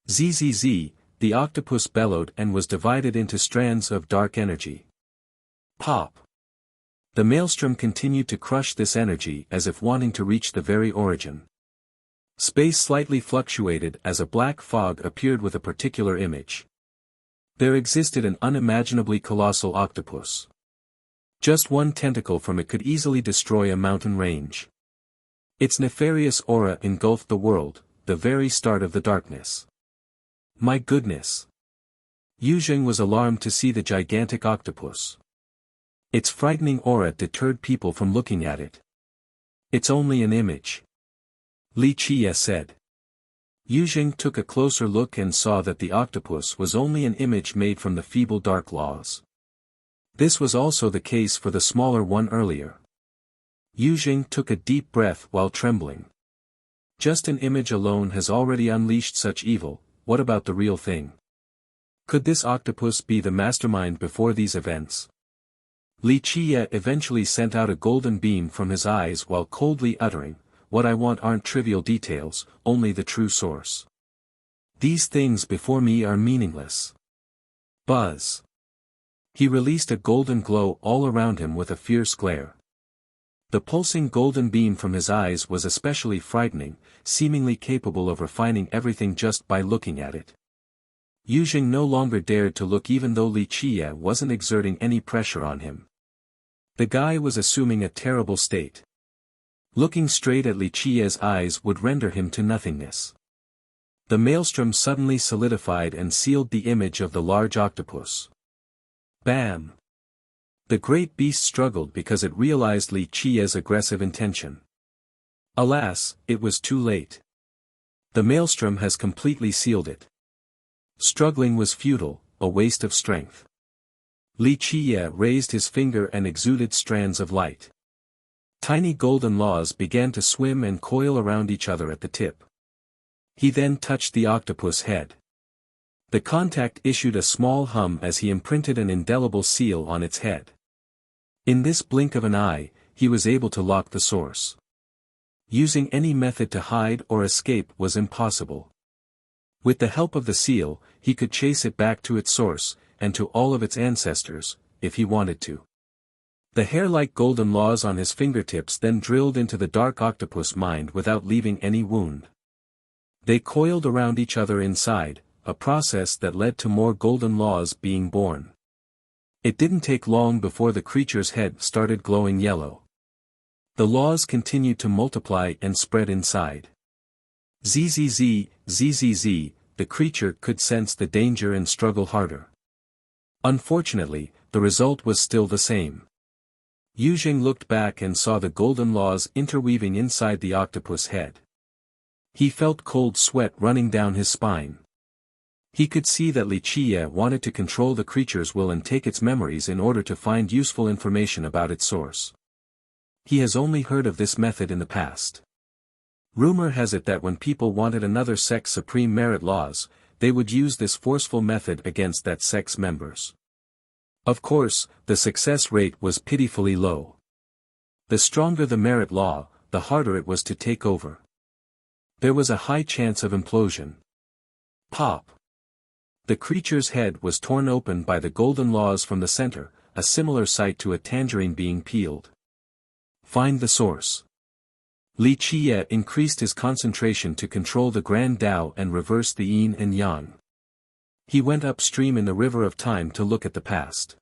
Zzz, the octopus bellowed and was divided into strands of dark energy. Pop! The maelstrom continued to crush this energy as if wanting to reach the very origin. Space slightly fluctuated as a black fog appeared with a particular image. There existed an unimaginably colossal octopus. Just one tentacle from it could easily destroy a mountain range. Its nefarious aura engulfed the world, the very start of the darkness. My goodness! Yuzheng was alarmed to see the gigantic octopus. Its frightening aura deterred people from looking at it. It's only an image. Li Qie said. Yuzheng took a closer look and saw that the octopus was only an image made from the feeble dark laws. This was also the case for the smaller one earlier. Yuzheng took a deep breath while trembling. Just an image alone has already unleashed such evil, what about the real thing? Could this octopus be the mastermind before these events? Li Qie eventually sent out a golden beam from his eyes while coldly uttering, "What I want aren't trivial details, only the true source. These things before me are meaningless." Buzz! He released a golden glow all around him with a fierce glare. The pulsing golden beam from his eyes was especially frightening, seemingly capable of refining everything just by looking at it. Yuzheng no longer dared to look even though Li Qie wasn't exerting any pressure on him. The guy was assuming a terrible state. Looking straight at Li Qie's eyes would render him to nothingness. The maelstrom suddenly solidified and sealed the image of the large octopus. Bam! The great beast struggled because it realized Li Qie's aggressive intention. Alas, it was too late. The maelstrom has completely sealed it. Struggling was futile, a waste of strength. Li Qie raised his finger and exuded strands of light. Tiny golden laws began to swim and coil around each other at the tip. He then touched the octopus head. The contact issued a small hum as he imprinted an indelible seal on its head. In this blink of an eye, he was able to lock the source. Using any method to hide or escape was impossible. With the help of the seal, he could chase it back to its source, and to all of its ancestors, if he wanted to. The hair-like golden laws on his fingertips then drilled into the dark octopus mind without leaving any wound. They coiled around each other inside, a process that led to more golden laws being born. It didn't take long before the creature's head started glowing yellow. The laws continued to multiply and spread inside. Zzz, zzz, the creature could sense the danger and struggle harder. Unfortunately, the result was still the same. Yuzheng looked back and saw the golden laws interweaving inside the octopus head. He felt cold sweat running down his spine. He could see that Li Qiye wanted to control the creature's will and take its memories in order to find useful information about its source. He has only heard of this method in the past. Rumor has it that when people wanted another sect's supreme merit laws, they would use this forceful method against that sect's members. Of course, the success rate was pitifully low. The stronger the merit law, the harder it was to take over. There was a high chance of implosion. Pop! The creature's head was torn open by the golden laws from the center, a similar sight to a tangerine being peeled. Find the source. Li Qiye increased his concentration to control the Grand Tao and reverse the yin and yang. He went upstream in the river of time to look at the past.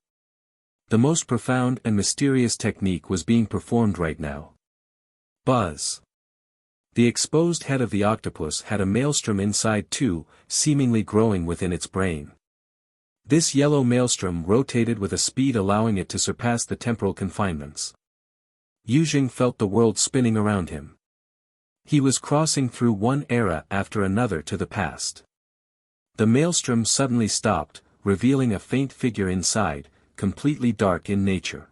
The most profound and mysterious technique was being performed right now. Buzz. The exposed head of the octopus had a maelstrom inside too, seemingly growing within its brain. This yellow maelstrom rotated with a speed allowing it to surpass the temporal confinements. Yuzheng felt the world spinning around him. He was crossing through one era after another to the past. The maelstrom suddenly stopped, revealing a faint figure inside, completely dark in nature.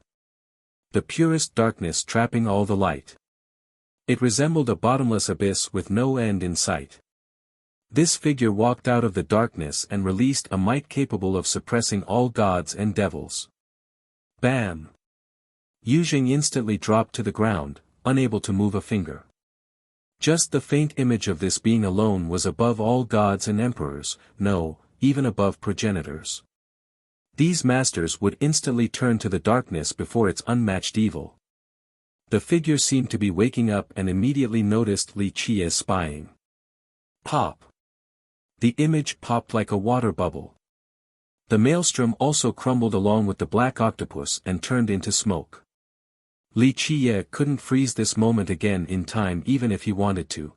The purest darkness trapping all the light. It resembled a bottomless abyss with no end in sight. This figure walked out of the darkness and released a might capable of suppressing all gods and devils. Bam! Yuzheng instantly dropped to the ground, unable to move a finger. Just the faint image of this being alone was above all gods and emperors, no, even above progenitors. These masters would instantly turn to the darkness before its unmatched evil. The figure seemed to be waking up and immediately noticed Li Qiye's spying. Pop! The image popped like a water bubble. The maelstrom also crumbled along with the black octopus and turned into smoke. Li Qiye couldn't freeze this moment again in time even if he wanted to.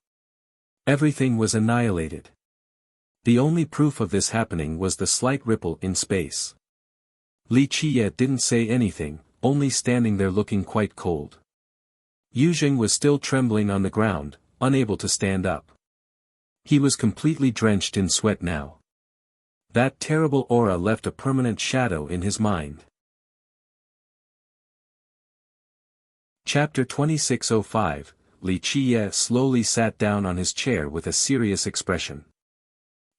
Everything was annihilated. The only proof of this happening was the slight ripple in space. Li Qiye didn't say anything, only standing there looking quite cold. Yuzheng was still trembling on the ground, unable to stand up. He was completely drenched in sweat now. That terrible aura left a permanent shadow in his mind. Chapter 2605, Li Qiye slowly sat down on his chair with a serious expression.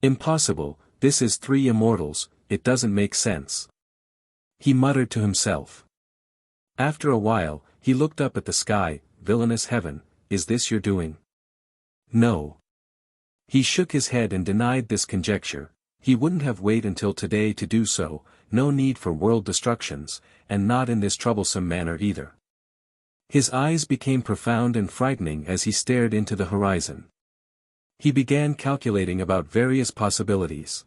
Impossible, this is 3 immortals, it doesn't make sense. He muttered to himself. After a while, he looked up at the sky. Villainous heaven, is this your doing? No. He shook his head and denied this conjecture. He wouldn't have waited until today to do so, no need for world destructions, and not in this troublesome manner either. His eyes became profound and frightening as he stared into the horizon. He began calculating about various possibilities.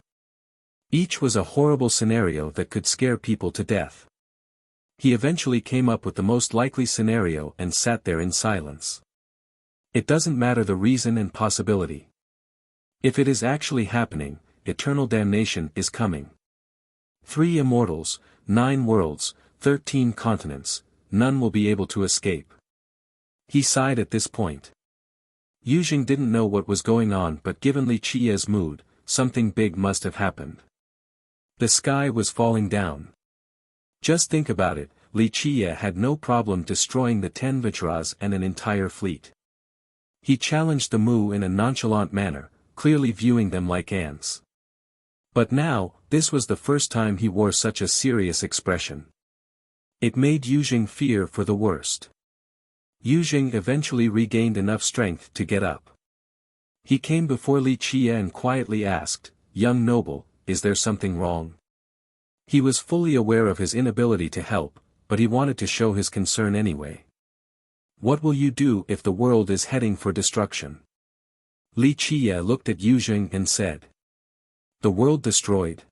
Each was a horrible scenario that could scare people to death. He eventually came up with the most likely scenario and sat there in silence. It doesn't matter the reason and possibility. If it is actually happening, eternal damnation is coming. 3 immortals, 9 worlds, 13 continents, none will be able to escape. He sighed at this point. Yuzheng didn't know what was going on, but given Li Qiye's mood, something big must have happened. The sky was falling down. Just think about it, Li Qiye had no problem destroying the 10 Vajras and an entire fleet. He challenged the Mu in a nonchalant manner, clearly viewing them like ants. But now, this was the first time he wore such a serious expression. It made Yujing fear for the worst. Yujing eventually regained enough strength to get up. He came before Li Qie and quietly asked, "Young noble, is there something wrong?" He was fully aware of his inability to help, but he wanted to show his concern anyway. "What will you do if the world is heading for destruction?" Li Qie looked at Yujing and said. "The world destroyed?"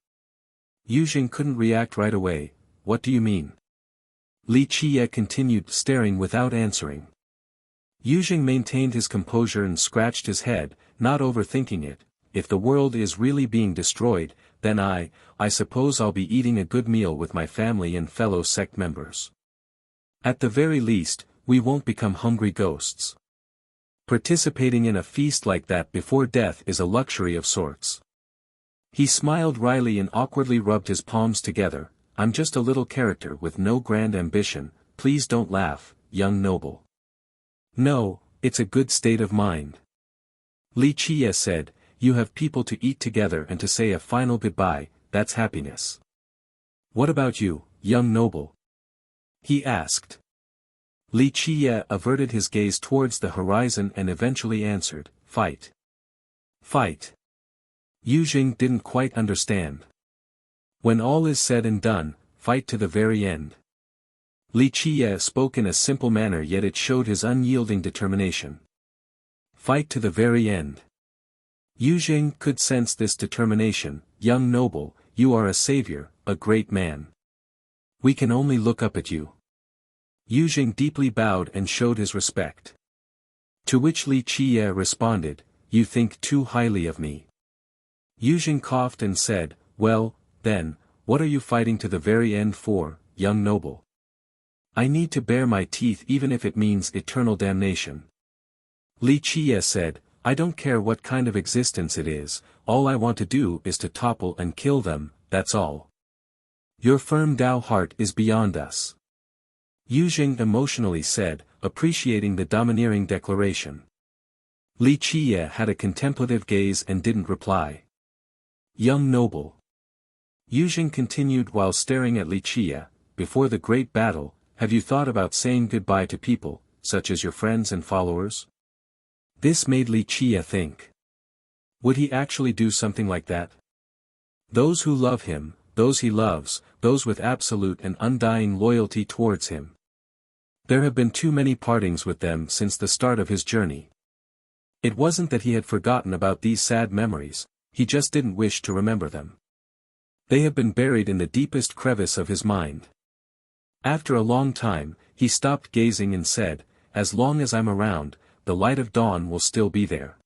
Yujing couldn't react right away. "What do you mean?" Li Qie continued staring without answering. Yujing maintained his composure and scratched his head, not overthinking it. "If the world is really being destroyed, then I suppose I'll be eating a good meal with my family and fellow sect members. At the very least, we won't become hungry ghosts. Participating in a feast like that before death is a luxury of sorts." He smiled wryly and awkwardly rubbed his palms together. "I'm just a little character with no grand ambition, please don't laugh, young noble." "No, it's a good state of mind." Li Qie said, "You have people to eat together and to say a final goodbye, that's happiness." "What about you, young noble?" he asked. Li Qie averted his gaze towards the horizon and eventually answered, "Fight." "Fight." Yujing didn't quite understand. "When all is said and done, fight to the very end." Li Qie spoke in a simple manner, yet it showed his unyielding determination. Fight to the very end. Yujing could sense this determination. "Young noble, you are a savior, a great man. We can only look up at you." Yujing deeply bowed and showed his respect. To which Li Qie responded, "You think too highly of me." Yujing coughed and said, "Well, then, what are you fighting to the very end for, young noble?" "I need to bare my teeth even if it means eternal damnation." Li Qie said, "I don't care what kind of existence it is, all I want to do is to topple and kill them, that's all. Your firm Tao heart is beyond us." Yujing emotionally said, appreciating the domineering declaration. Li Qie had a contemplative gaze and didn't reply. "Young noble." Yujing continued while staring at Li Qie, "Before the great battle, have you thought about saying goodbye to people, such as your friends and followers?" This made Li Qie think. Would he actually do something like that? Those who love him, those he loves, those with absolute and undying loyalty towards him. There have been too many partings with them since the start of his journey. It wasn't that he had forgotten about these sad memories, he just didn't wish to remember them. They have been buried in the deepest crevice of his mind. After a long time, he stopped gazing and said, "As long as I'm around, the light of dawn will still be there.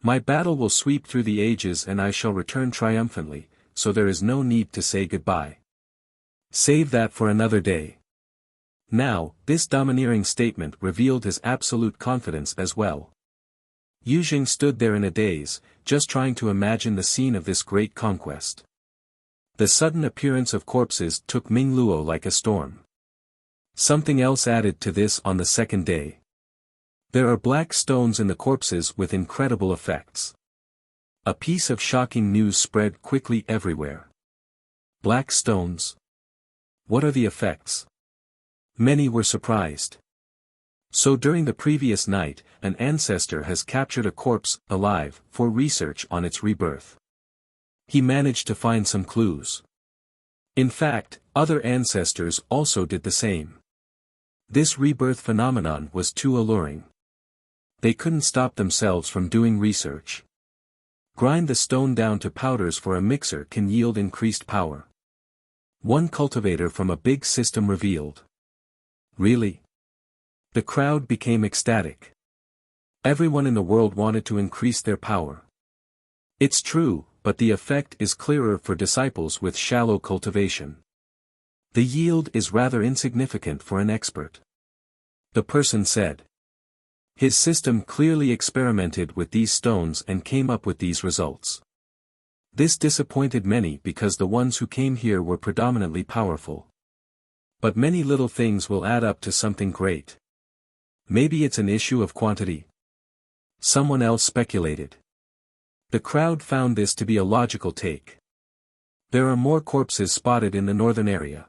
My battle will sweep through the ages and I shall return triumphantly, so there is no need to say goodbye. Save that for another day." Now, this domineering statement revealed his absolute confidence as well. Yujing stood there in a daze, just trying to imagine the scene of this great conquest. The sudden appearance of corpses took Ming Luo like a storm. Something else added to this on the second day. There are black stones in the corpses with incredible effects. A piece of shocking news spread quickly everywhere. Black stones? What are the effects? Many were surprised. So during the previous night, an ancestor has captured a corpse, alive, for research on its rebirth. He managed to find some clues. In fact, other ancestors also did the same. This rebirth phenomenon was too alluring. They couldn't stop themselves from doing research. Grind the stone down to powders for a mixer can yield increased power. One cultivator from a big system revealed. Really? The crowd became ecstatic. Everyone in the world wanted to increase their power. It's true, but the effect is clearer for disciples with shallow cultivation. The yield is rather insignificant for an expert. The person said. His system clearly experimented with these stones and came up with these results. This disappointed many because the ones who came here were predominantly powerful. But many little things will add up to something great. Maybe it's an issue of quantity. Someone else speculated. The crowd found this to be a logical take. There are more corpses spotted in the northern area.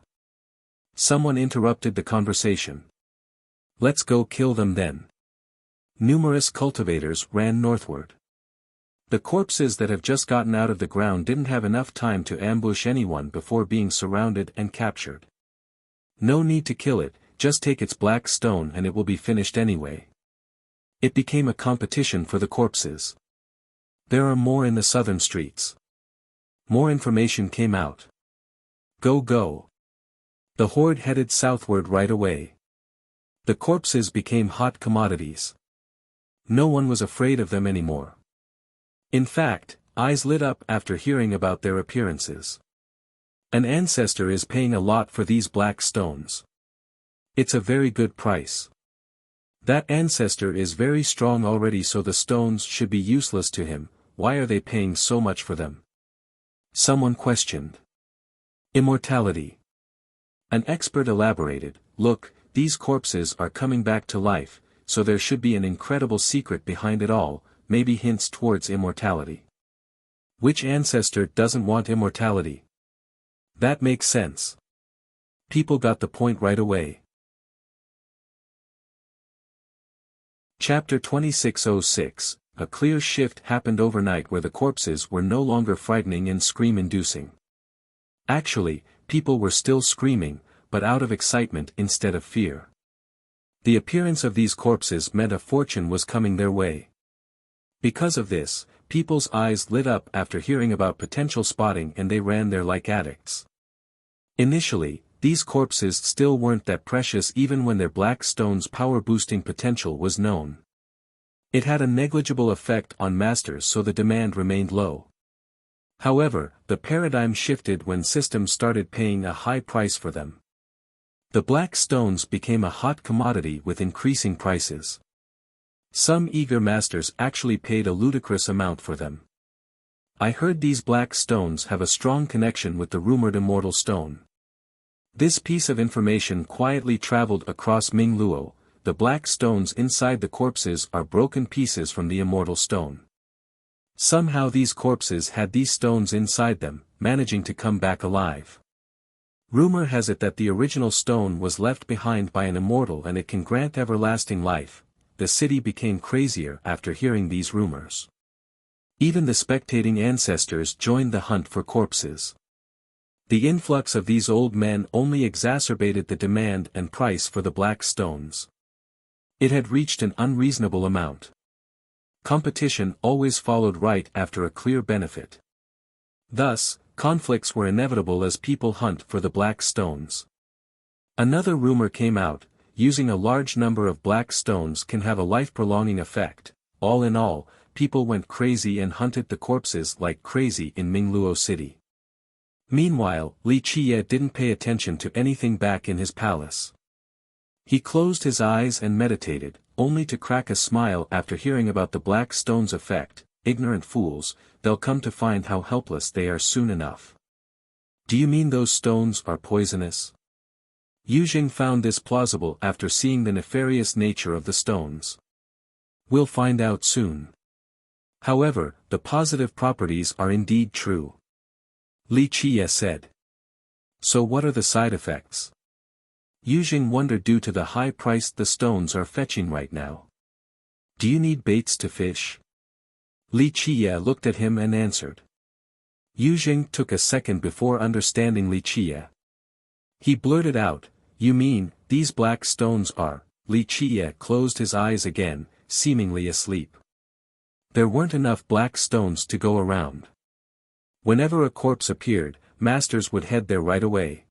Someone interrupted the conversation. Let's go kill them then. Numerous cultivators ran northward. The corpses that have just gotten out of the ground didn't have enough time to ambush anyone before being surrounded and captured. No need to kill it, just take its black stone and it will be finished anyway. It became a competition for the corpses. There are more in the southern streets. More information came out. Go go. The horde headed southward right away. The corpses became hot commodities. No one was afraid of them anymore. In fact, eyes lit up after hearing about their appearances. An ancestor is paying a lot for these black stones. It's a very good price. That ancestor is very strong already, so the stones should be useless to him. Why are they paying so much for them? Someone questioned. Immortality. An expert elaborated, look, these corpses are coming back to life, so there should be an incredible secret behind it all, maybe hints towards immortality. Which ancestor doesn't want immortality? That makes sense. People got the point right away. Chapter 2606, a clear shift happened overnight where the corpses were no longer frightening and scream-inducing. Actually, people were still screaming, but out of excitement instead of fear. The appearance of these corpses meant a fortune was coming their way. Because of this, people's eyes lit up after hearing about potential spotting and they ran there like addicts. Initially, these corpses still weren't that precious even when their black stone's power-boosting potential was known. It had a negligible effect on masters, so the demand remained low. However, the paradigm shifted when systems started paying a high price for them. The black stones became a hot commodity with increasing prices. Some eager masters actually paid a ludicrous amount for them. I heard these black stones have a strong connection with the rumored immortal stone. This piece of information quietly traveled across Mingluo. The black stones inside the corpses are broken pieces from the immortal stone. Somehow these corpses had these stones inside them, managing to come back alive. Rumor has it that the original stone was left behind by an immortal and it can grant everlasting life. The city became crazier after hearing these rumors. Even the spectating ancestors joined the hunt for corpses. The influx of these old men only exacerbated the demand and price for the black stones. It had reached an unreasonable amount. Competition always followed right after a clear benefit. Thus, conflicts were inevitable as people hunt for the black stones. Another rumor came out, using a large number of black stones can have a life-prolonging effect. All in all, people went crazy and hunted the corpses like crazy in Mingluo City. Meanwhile, Li Qiye didn't pay attention to anything back in his palace. He closed his eyes and meditated, only to crack a smile after hearing about the black stone's effect. Ignorant fools, they'll come to find how helpless they are soon enough. Do you mean those stones are poisonous? Yujing found this plausible after seeing the nefarious nature of the stones. We'll find out soon. However, the positive properties are indeed true. Li Qiye said. So what are the side effects? Yujing wondered due to the high price the stones are fetching right now. Do you need baits to fish? Li Qiye looked at him and answered. Yujing took a second before understanding Li Qiye. He blurted out, you mean, these black stones are. Li Qiye closed his eyes again, seemingly asleep. There weren't enough black stones to go around. Whenever a corpse appeared, masters would head there right away.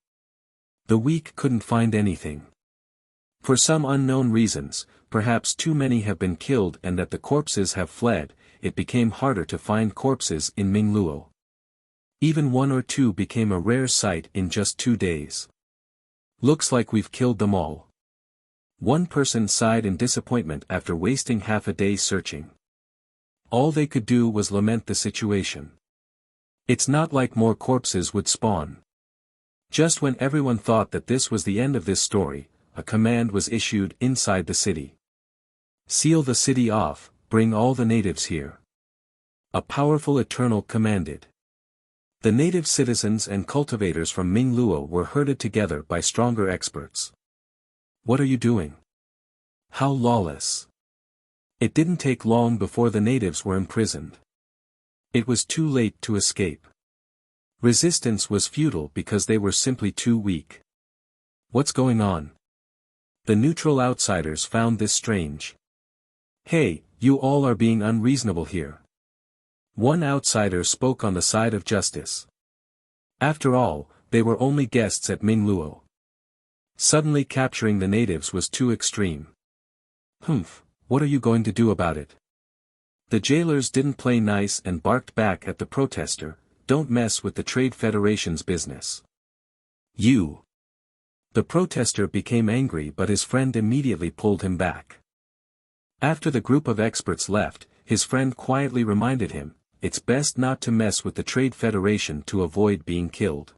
The weak couldn't find anything. For some unknown reasons, perhaps too many have been killed and that the corpses have fled, it became harder to find corpses in Mingluo. Even one or two became a rare sight in just 2 days. Looks like we've killed them all. One person sighed in disappointment after wasting half a day searching. All they could do was lament the situation. It's not like more corpses would spawn. Just when everyone thought that this was the end of this story, a command was issued inside the city. Seal the city off, bring all the natives here. A powerful Eternal commanded. The native citizens and cultivators from Mingluo were herded together by stronger experts. What are you doing? How lawless! It didn't take long before the natives were imprisoned. It was too late to escape. Resistance was futile because they were simply too weak. What's going on? The neutral outsiders found this strange. Hey, you all are being unreasonable here. One outsider spoke on the side of justice. After all, they were only guests at Mingluo. Suddenly capturing the natives was too extreme. Humph, what are you going to do about it? The jailers didn't play nice and barked back at the protester, don't mess with the Trade Federation's business. You. The protester became angry but his friend immediately pulled him back. After the group of experts left, his friend quietly reminded him, it's best not to mess with the Trade Federation to avoid being killed.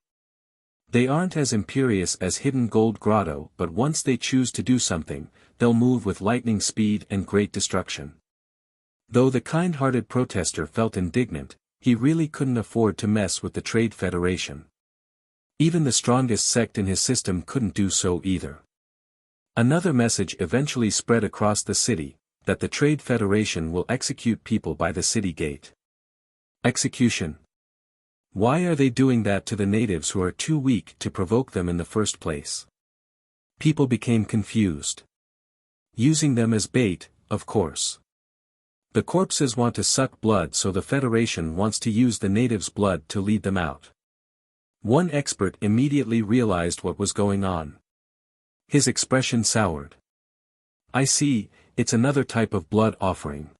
They aren't as imperious as Hidden Gold Grotto, but once they choose to do something, they'll move with lightning speed and great destruction. Though the kind-hearted protester felt indignant, he really couldn't afford to mess with the Trade Federation. Even the strongest sect in his system couldn't do so either. Another message eventually spread across the city, that the Trade Federation will execute people by the city gate. Execution. Why are they doing that to the natives who are too weak to provoke them in the first place? People became confused. Using them as bait, of course. The corpses want to suck blood, so the Federation wants to use the natives' blood to lead them out. One expert immediately realized what was going on. His expression soured. I see, it's another type of blood offering.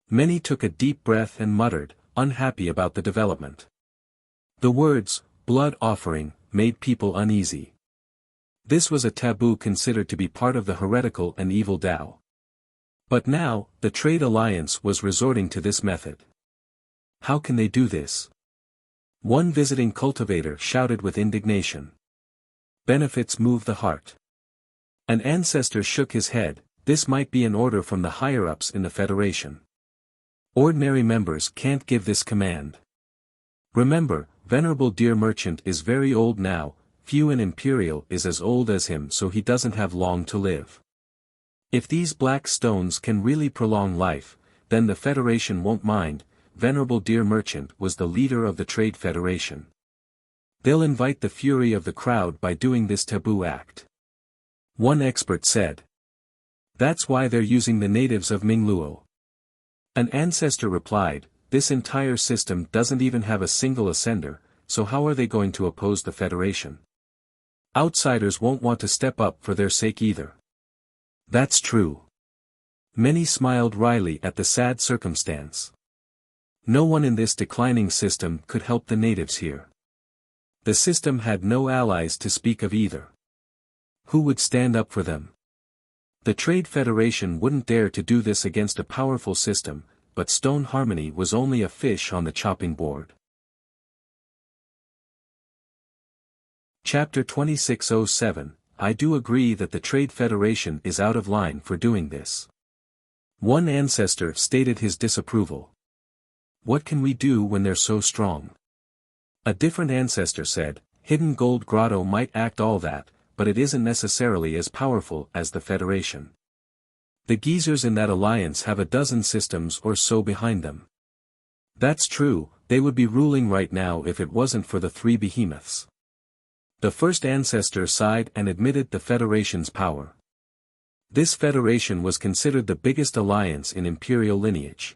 Many took a deep breath and muttered, unhappy about the development. The words, blood offering, made people uneasy. This was a taboo considered to be part of the heretical and evil Tao. But now, the Trade Alliance was resorting to this method. How can they do this? One visiting cultivator shouted with indignation. Benefits move the heart. An ancestor shook his head, this might be an order from the higher-ups in the Federation. Ordinary members can't give this command. Remember, Venerable Deer Merchant is very old now, Few and Imperial is as old as him, so he doesn't have long to live. If these black stones can really prolong life, then the Federation won't mind. Venerable Deer Merchant was the leader of the Trade Federation. They'll invite the fury of the crowd by doing this taboo act. One expert said. That's why they're using the natives of Mingluo. An ancestor replied, this entire system doesn't even have a single ascender, so how are they going to oppose the Federation? Outsiders won't want to step up for their sake either. That's true. Many smiled wryly at the sad circumstance. No one in this declining system could help the natives here. The system had no allies to speak of either. Who would stand up for them? The Trade Federation wouldn't dare to do this against a powerful system, but Stone Harmony was only a fish on the chopping board. Chapter 2607, I do agree that the Trade Federation is out of line for doing this. One ancestor stated his disapproval. What can we do when they're so strong? A different ancestor said, Hidden Gold Grotto might act all that, but it isn't necessarily as powerful as the Federation. The geezers in that alliance have a dozen systems or so behind them. That's true, they would be ruling right now if it wasn't for the three behemoths. The first ancestor sighed and admitted the Federation's power. This Federation was considered the biggest alliance in imperial lineage.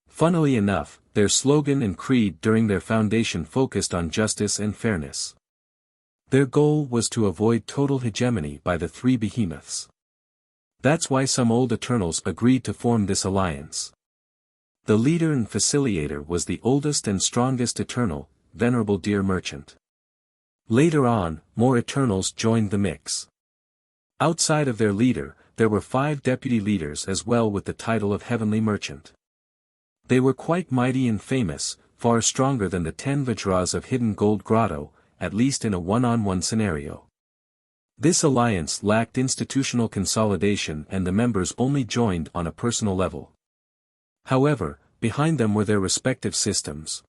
Funnily enough, their slogan and creed during their foundation focused on justice and fairness. Their goal was to avoid total hegemony by the three behemoths. That's why some old Eternals agreed to form this alliance. The leader and facilitator was the oldest and strongest Eternal, Venerable Deer Merchant. Later on, more Eternals joined the mix. Outside of their leader, there were 5 deputy leaders as well with the title of Heavenly Merchant. They were quite mighty and famous, far stronger than the 10 Vajras of Hidden Gold Grotto, at least in a one-on-one scenario. This alliance lacked institutional consolidation and the members only joined on a personal level. However, behind them were their respective systems.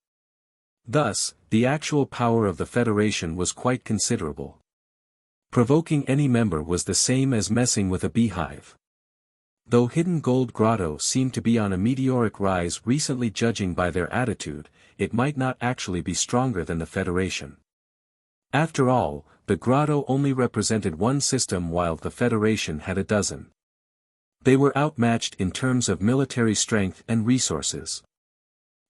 Thus, the actual power of the Federation was quite considerable. Provoking any member was the same as messing with a beehive. Though Hidden Gold Grotto seemed to be on a meteoric rise recently judging by their attitude, it might not actually be stronger than the Federation. After all, the grotto only represented one system while the Federation had a dozen. They were outmatched in terms of military strength and resources.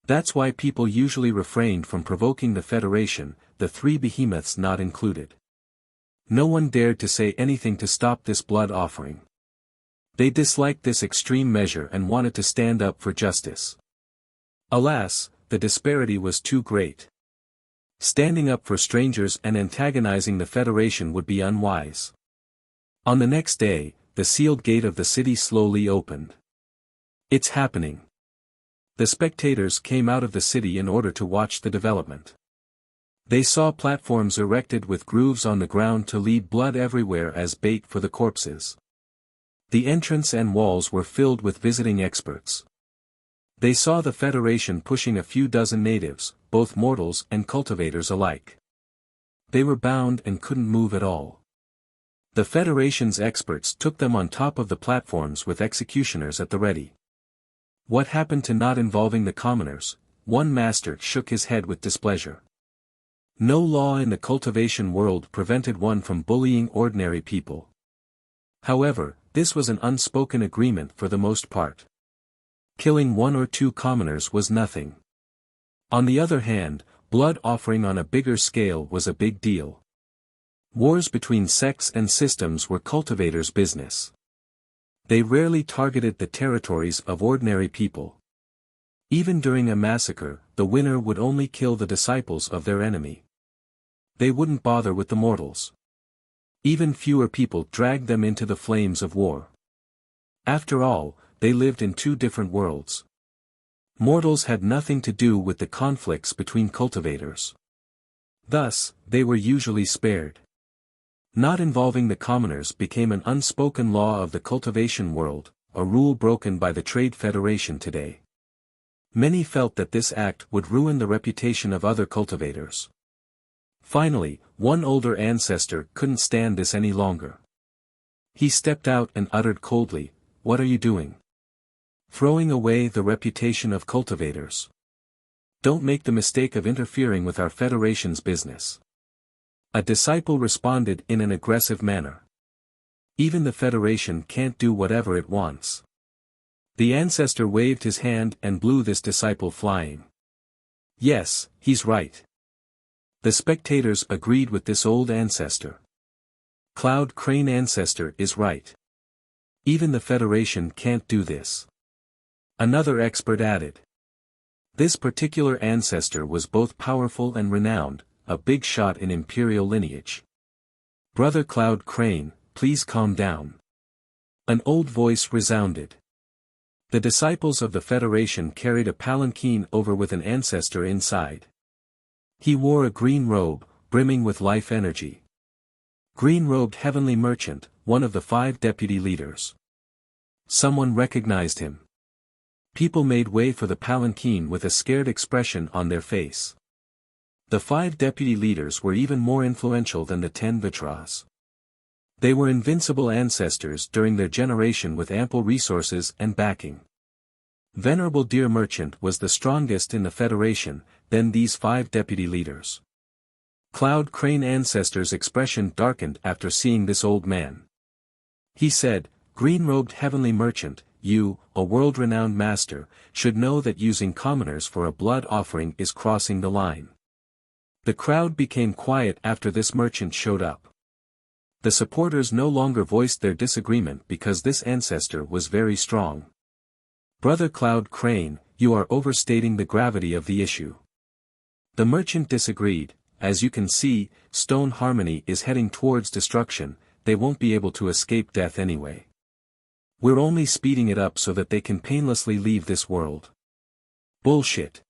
That's why people usually refrained from provoking the Federation, the three behemoths not included. No one dared to say anything to stop this blood offering. They disliked this extreme measure and wanted to stand up for justice. Alas, the disparity was too great. Standing up for strangers and antagonizing the Federation would be unwise. On the next day, the sealed gate of the city slowly opened. It's happening. The spectators came out of the city in order to watch the development. They saw platforms erected with grooves on the ground to lead blood everywhere as bait for the corpses. The entrance and walls were filled with visiting experts. They saw the Federation pushing a few dozen natives, both mortals and cultivators alike. They were bound and couldn't move at all. The Federation's experts took them on top of the platforms with executioners at the ready. What happened to not involving the commoners? One master shook his head with displeasure. No law in the cultivation world prevented one from bullying ordinary people. However, this was an unspoken agreement for the most part. Killing one or two commoners was nothing. On the other hand, blood offering on a bigger scale was a big deal. Wars between sects and systems were cultivators' business. They rarely targeted the territories of ordinary people. Even during a massacre, the winner would only kill the disciples of their enemy. They wouldn't bother with the mortals. Even fewer people dragged them into the flames of war. After all, they lived in two different worlds. Mortals had nothing to do with the conflicts between cultivators. Thus, they were usually spared. Not involving the commoners became an unspoken law of the cultivation world, a rule broken by the Trade Federation today. Many felt that this act would ruin the reputation of other cultivators. Finally, one older ancestor couldn't stand this any longer. He stepped out and uttered coldly, "What are you doing? Throwing away the reputation of cultivators. Don't make the mistake of interfering with our Federation's business." A disciple responded in an aggressive manner. Even the Federation can't do whatever it wants. The ancestor waved his hand and blew this disciple flying. Yes, he's right. The spectators agreed with this old ancestor. Cloud Crane Ancestor is right. Even the Federation can't do this. Another expert added. This particular ancestor was both powerful and renowned, a big shot in imperial lineage. Brother Cloud Crane, please calm down. An old voice resounded. The disciples of the Federation carried a palanquin over with an ancestor inside. He wore a green robe, brimming with life energy. Green-robed heavenly merchant, one of the 5 deputy leaders. Someone recognized him. People made way for the palanquin with a scared expression on their face. The 5 deputy leaders were even more influential than the 10 Vitras. They were invincible ancestors during their generation with ample resources and backing. Venerable Deer Merchant was the strongest in the Federation, then these 5 deputy leaders. Cloud Crane Ancestor's expression darkened after seeing this old man. He said, "Green-robed heavenly merchant, you, a world-renowned master, should know that using commoners for a blood offering is crossing the line." The crowd became quiet after this merchant showed up. The supporters no longer voiced their disagreement because this ancestor was very strong. "Brother Cloud Crane, you are overstating the gravity of the issue." The merchant disagreed. "As you can see, Stone Harmony is heading towards destruction, they won't be able to escape death anyway. We're only speeding it up so that they can painlessly leave this world." "Bullshit."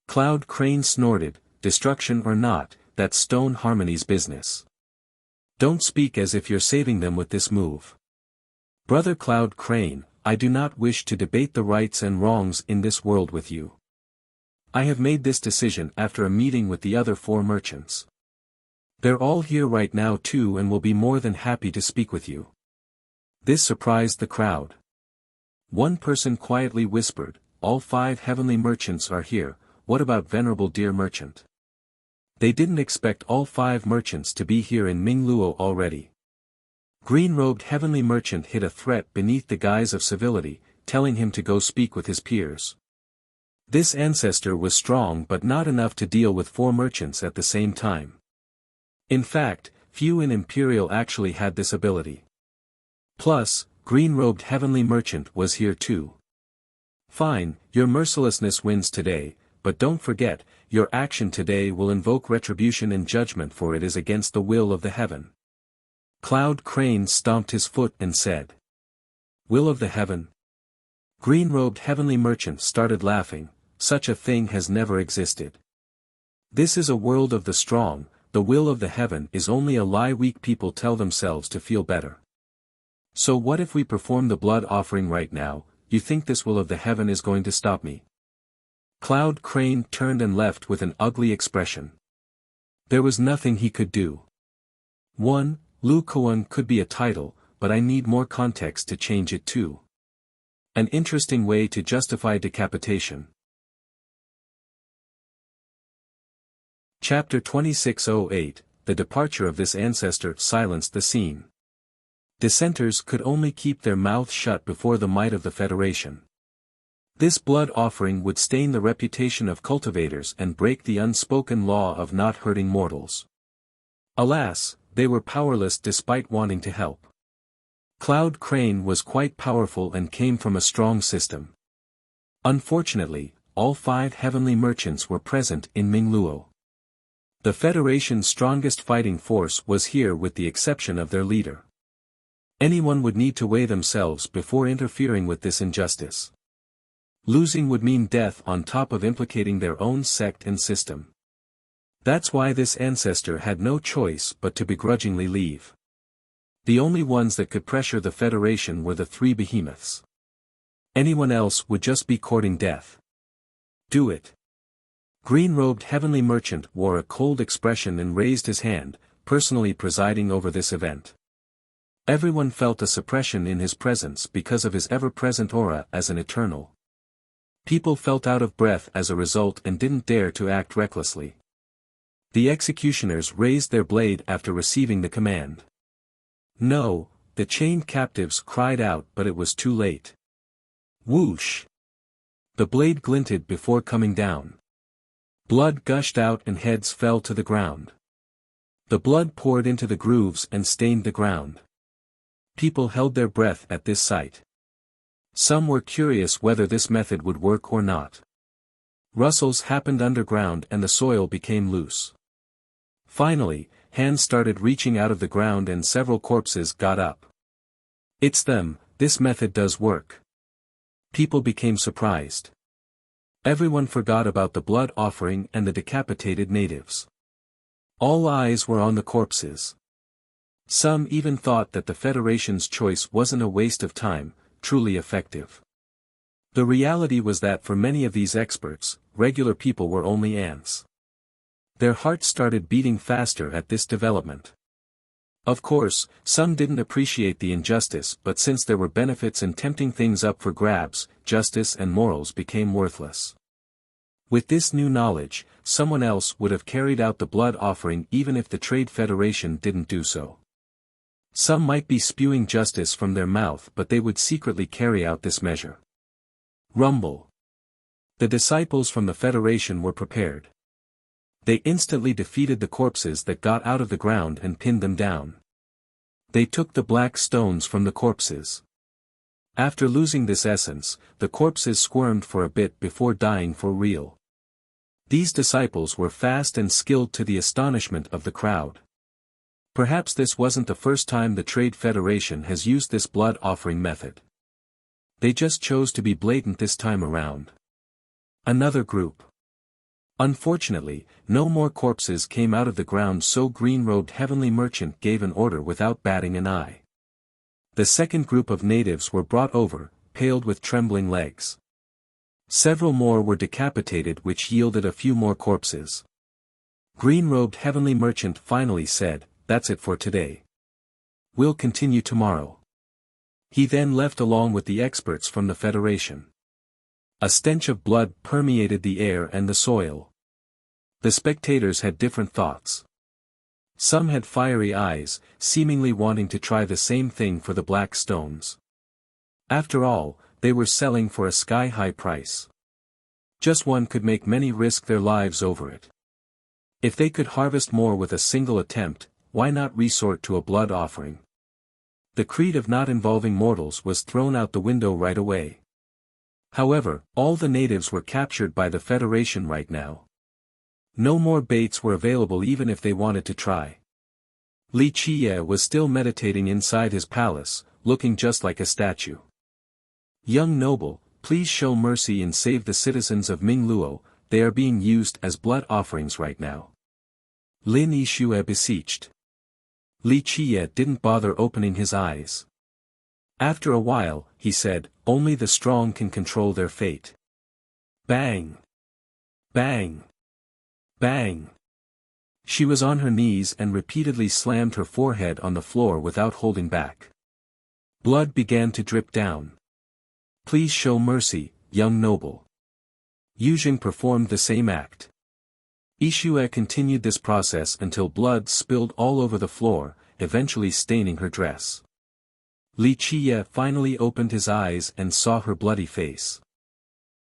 Cloud Crane snorted, "Destruction or not, that's Stone Harmony's business. Don't speak as if you're saving them with this move." Brother Cloud Crane, I do not wish to debate the rights and wrongs in this world with you. I have made this decision after a meeting with the other 4 merchants. They're all here right now too and will be more than happy to speak with you." This surprised the crowd. One person quietly whispered, "All 5 heavenly merchants are here, what about Venerable Dear Merchant?" They didn't expect all 5 merchants to be here in Mingluo already. Green-robed heavenly merchant hid a threat beneath the guise of civility, telling him to go speak with his peers. This ancestor was strong but not enough to deal with 4 merchants at the same time. In fact, few in Imperial actually had this ability. Plus, green-robed heavenly merchant was here too. "Fine, your mercilessness wins today, but don't forget, your action today will invoke retribution and judgment, for it is against the will of the heaven." Cloud Crane stomped his foot and said, "Will of the heaven?" Green-robed heavenly merchant started laughing. "Such a thing has never existed. This is a world of the strong, the will of the heaven is only a lie weak people tell themselves to feel better. So what if we perform the blood offering right now? You think this will of the heaven is going to stop me?" Cloud Crane turned and left with an ugly expression. There was nothing he could do. Lu Kuan could be a title, but I need more context to change it too. An interesting way to justify decapitation. Chapter 2608, The departure of this ancestor silenced the scene. Dissenters could only keep their mouths shut before the might of the Federation. This blood offering would stain the reputation of cultivators and break the unspoken law of not hurting mortals. Alas, they were powerless despite wanting to help. Cloud Crane was quite powerful and came from a strong system. Unfortunately, all 5 heavenly merchants were present in Mingluo. The Federation's strongest fighting force was here with the exception of their leader. Anyone would need to weigh themselves before interfering with this injustice. Losing would mean death on top of implicating their own sect and system. That's why this ancestor had no choice but to begrudgingly leave. The only ones that could pressure the Federation were the 3 behemoths. Anyone else would just be courting death. Do it. Green-robed heavenly merchant wore a cold expression and raised his hand, personally presiding over this event. Everyone felt a suppression in his presence because of his ever-present aura as an eternal. People felt out of breath as a result and didn't dare to act recklessly. The executioners raised their blade after receiving the command. "No," the chained captives cried out, but it was too late. Whoosh! The blade glinted before coming down. Blood gushed out and heads fell to the ground. The blood poured into the grooves and stained the ground. People held their breath at this sight. Some were curious whether this method would work or not. Rustles happened underground and the soil became loose. Finally, hands started reaching out of the ground and several corpses got up. "It's them, this method does work." People became surprised. Everyone forgot about the blood offering and the decapitated natives. All eyes were on the corpses. Some even thought that the Federation's choice wasn't a waste of time, truly effective. The reality was that for many of these experts, regular people were only ants. Their hearts started beating faster at this development. Of course, some didn't appreciate the injustice, but since there were benefits in tempting things up for grabs, justice and morals became worthless. With this new knowledge, someone else would have carried out the blood offering even if the Trade Federation didn't do so. Some might be spewing justice from their mouth, but they would secretly carry out this measure. Rumble. The disciples from the Federation were prepared. They instantly defeated the corpses that got out of the ground and pinned them down. They took the black stones from the corpses. After losing this essence, the corpses squirmed for a bit before dying for real. These disciples were fast and skilled to the astonishment of the crowd. Perhaps this wasn't the first time the Trade Federation has used this blood offering method. They just chose to be blatant this time around. Another group. Unfortunately, no more corpses came out of the ground, so green-robed heavenly merchant gave an order without batting an eye. The second group of natives were brought over, paled with trembling legs. Several more were decapitated, which yielded a few more corpses. Green-robed heavenly merchant finally said, "That's it for today. We'll continue tomorrow." He then left along with the experts from the Federation. A stench of blood permeated the air and the soil. The spectators had different thoughts. Some had fiery eyes, seemingly wanting to try the same thing for the black stones. After all, they were selling for a sky-high price. Just one could make many risk their lives over it. If they could harvest more with a single attempt, why not resort to a blood offering? The creed of not involving mortals was thrown out the window right away. However, all the natives were captured by the Federation right now. No more baits were available even if they wanted to try. Li Qiye was still meditating inside his palace, looking just like a statue. "Young noble, please show mercy and save the citizens of Mingluo, they are being used as blood offerings right now." Lin Yixue beseeched. Li Qiye didn't bother opening his eyes. After a while, he said, "Only the strong can control their fate." Bang! Bang! Bang! She was on her knees and repeatedly slammed her forehead on the floor without holding back. Blood began to drip down. "Please show mercy, young noble." Yuzheng performed the same act. Yixue continued this process until blood spilled all over the floor, eventually staining her dress. Li Qiye finally opened his eyes and saw her bloody face.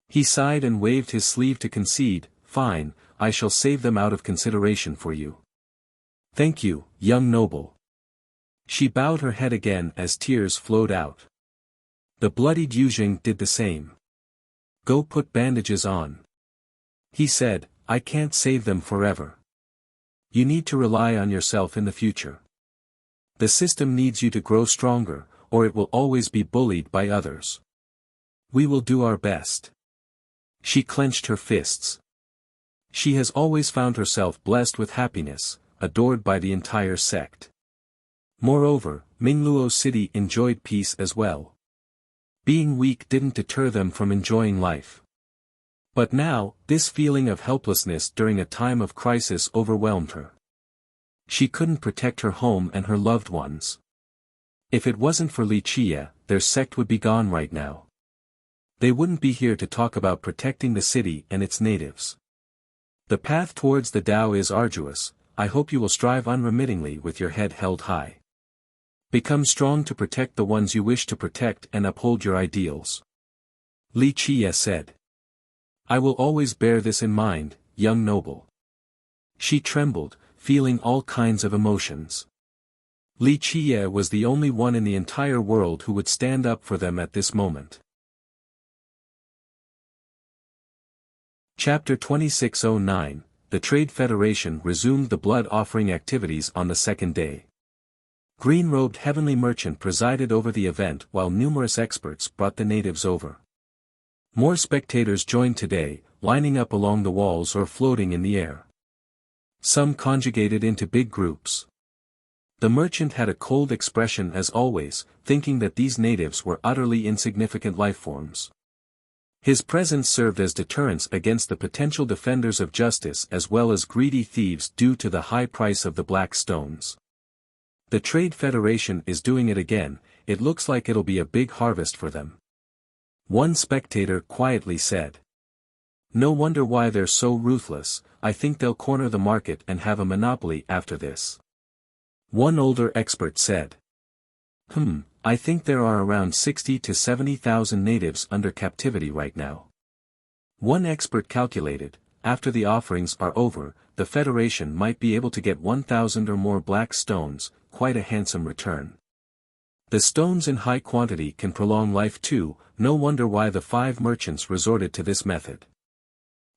He sighed and waved his sleeve to concede, "Fine, I shall save them out of consideration for you." "Thank you, young noble." She bowed her head again as tears flowed out. The bloodied Yuzheng did the same. "Go put bandages on," he said. "I can't save them forever. You need to rely on yourself in the future. The system needs you to grow stronger, or it will always be bullied by others. We will do our best." She clenched her fists. She has always found herself blessed with happiness, adored by the entire sect. Moreover, Mingluo City enjoyed peace as well. Being weak didn't deter them from enjoying life. But now, this feeling of helplessness during a time of crisis overwhelmed her. She couldn't protect her home and her loved ones. If it wasn't for Li Qiye, their sect would be gone right now. They wouldn't be here to talk about protecting the city and its natives. The path towards the Tao is arduous. I hope you will strive unremittingly with your head held high. Become strong to protect the ones you wish to protect and uphold your ideals. Li Qiye said. "I will always bear this in mind, young noble." She trembled, feeling all kinds of emotions. Li Qiye was the only one in the entire world who would stand up for them at this moment. Chapter 2609, The Trade Federation resumed the blood offering activities on the second day. Green-robed heavenly merchant presided over the event while numerous experts brought the natives over. More spectators joined today, lining up along the walls or floating in the air. Some conjugated into big groups. The merchant had a cold expression as always, thinking that these natives were utterly insignificant lifeforms. His presence served as deterrence against the potential defenders of justice as well as greedy thieves due to the high price of the black stones. The Trade Federation is doing it again, it looks like it'll be a big harvest for them. One spectator quietly said. No wonder why they're so ruthless, I think they'll corner the market and have a monopoly after this. One older expert said. I think there are around 60 to 70,000 natives under captivity right now. One expert calculated, after the offerings are over, the Federation might be able to get 1,000 or more black stones, quite a handsome return. The stones in high quantity can prolong life too, no wonder why the 5 merchants resorted to this method.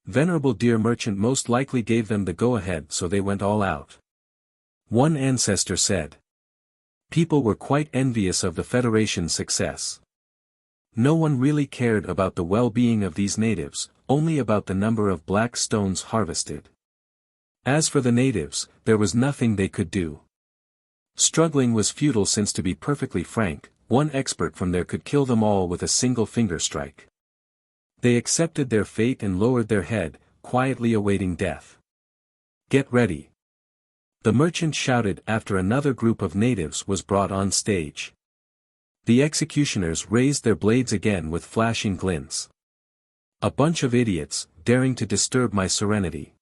Venerable Deer Merchant most likely gave them the go-ahead so they went all out. One ancestor said. People were quite envious of the Federation's success. No one really cared about the well-being of these natives, only about the number of black stones harvested. As for the natives, there was nothing they could do. Struggling was futile since to be perfectly frank, One expert from there could kill them all with a single finger strike. They accepted their fate and lowered their head, quietly awaiting death. "Get ready!" the merchant shouted after another group of natives was brought on stage. The executioners raised their blades again with flashing glints. "A bunch of idiots, daring to disturb my serenity."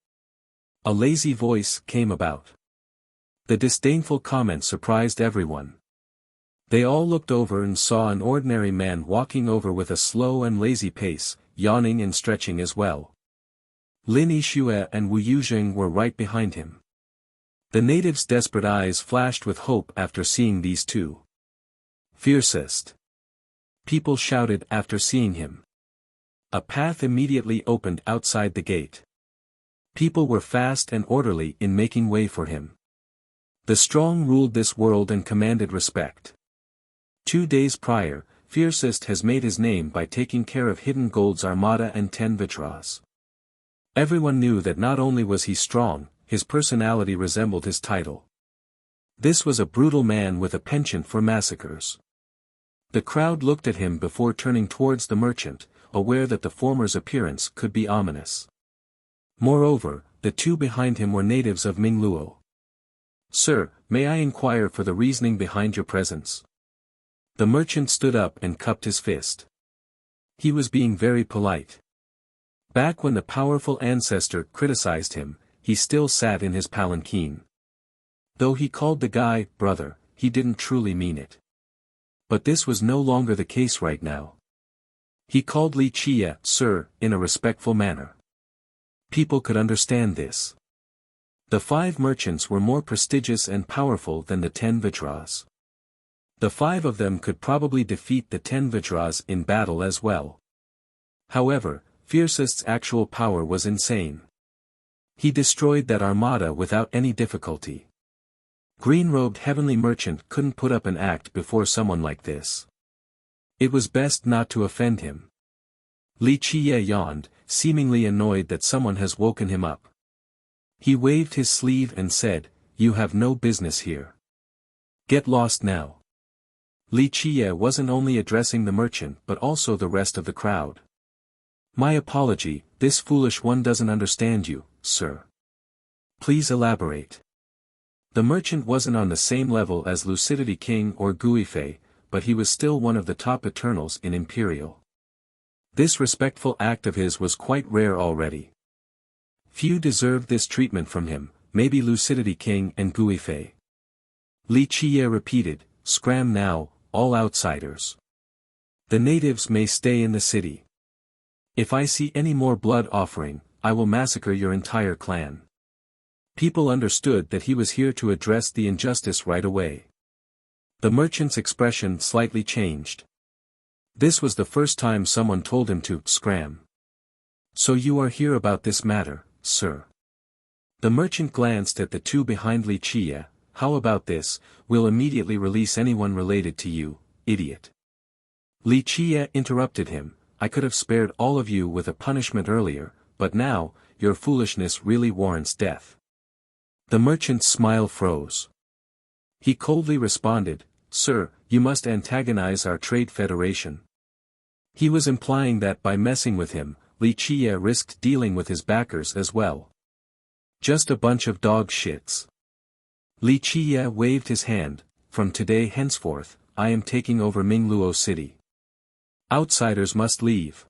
A lazy voice came about. The disdainful comment surprised everyone. They all looked over and saw an ordinary man walking over with a slow and lazy pace, yawning and stretching as well. Lin Yixue and Wu Yuzheng were right behind him. The natives' desperate eyes flashed with hope after seeing these two. "Fiercest!" people shouted after seeing him. A path immediately opened outside the gate. People were fast and orderly in making way for him. The strong ruled this world and commanded respect. 2 days prior, Fiercest has made his name by taking care of Hidden Gold's armada and 10 Vitras. Everyone knew that not only was he strong, his personality resembled his title. This was a brutal man with a penchant for massacres. The crowd looked at him before turning towards the merchant, aware that the former's appearance could be ominous. Moreover, the two behind him were natives of Mingluo. "Sir, may I inquire for the reasoning behind your presence?" The merchant stood up and cupped his fist. He was being very polite. Back when the powerful ancestor criticized him, he still sat in his palanquin. Though he called the guy brother, he didn't truly mean it. But this was no longer the case right now. He called Li Chia sir in a respectful manner. People could understand this. The 5 merchants were more prestigious and powerful than the 10 Vitras. The 5 of them could probably defeat the 10 Vitras in battle as well. However, Fiercest's actual power was insane. He destroyed that armada without any difficulty. Green-robed heavenly merchant couldn't put up an act before someone like this. It was best not to offend him. Li Chia yawned, seemingly annoyed that someone has woken him up. He waved his sleeve and said, "You have no business here. Get lost now." Li Chia wasn't only addressing the merchant but also the rest of the crowd. "My apology, this foolish one doesn't understand you, sir. Please elaborate." The merchant wasn't on the same level as Lucidity King or Guifei, but he was still one of the top Eternals in Imperial. This respectful act of his was quite rare already. Few deserved this treatment from him, maybe Lucidity King and Guifei. Li Chia repeated, "Scram now, all outsiders. The natives may stay in the city. If I see any more blood offering, I will massacre your entire clan." People understood that he was here to address the injustice right away. The merchant's expression slightly changed. This was the first time someone told him to scram. "So you are here about this matter, sir?" The merchant glanced at the two behind Li Chia. "How about this, we'll immediately release anyone related to you, idiot." Li Chia interrupted him, "I could have spared all of you with a punishment earlier, but now, your foolishness really warrants death." The merchant's smile froze. He coldly responded, "Sir, you must antagonize our trade federation." He was implying that by messing with him, Li Chia risked dealing with his backers as well. Just a bunch of dog shits. Li Chia waved his hand, "From today henceforth, I am taking over Mingluo City. Outsiders must leave.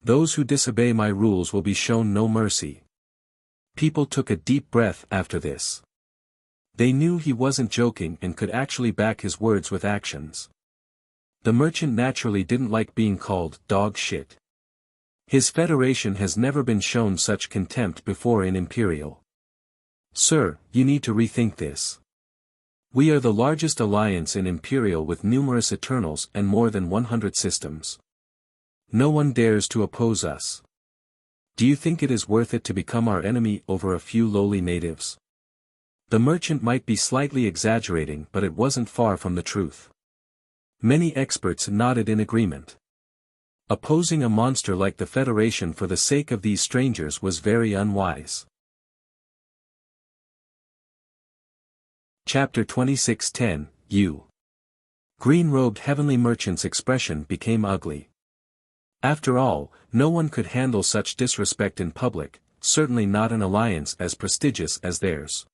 Those who disobey my rules will be shown no mercy." People took a deep breath after this. They knew he wasn't joking and could actually back his words with actions. The merchant naturally didn't like being called dog shit. His federation has never been shown such contempt before in Imperial. "Sir, you need to rethink this. We are the largest alliance in Imperial with numerous Eternals and more than 100 systems. No one dares to oppose us. Do you think it is worth it to become our enemy over a few lowly natives?" The merchant might be slightly exaggerating, but it wasn't far from the truth. Many experts nodded in agreement. Opposing a monster like the Federation for the sake of these strangers was very unwise. Chapter 26:10, U. Green-robed heavenly merchant's expression became ugly. After all, no one could handle such disrespect in public, certainly not an alliance as prestigious as theirs.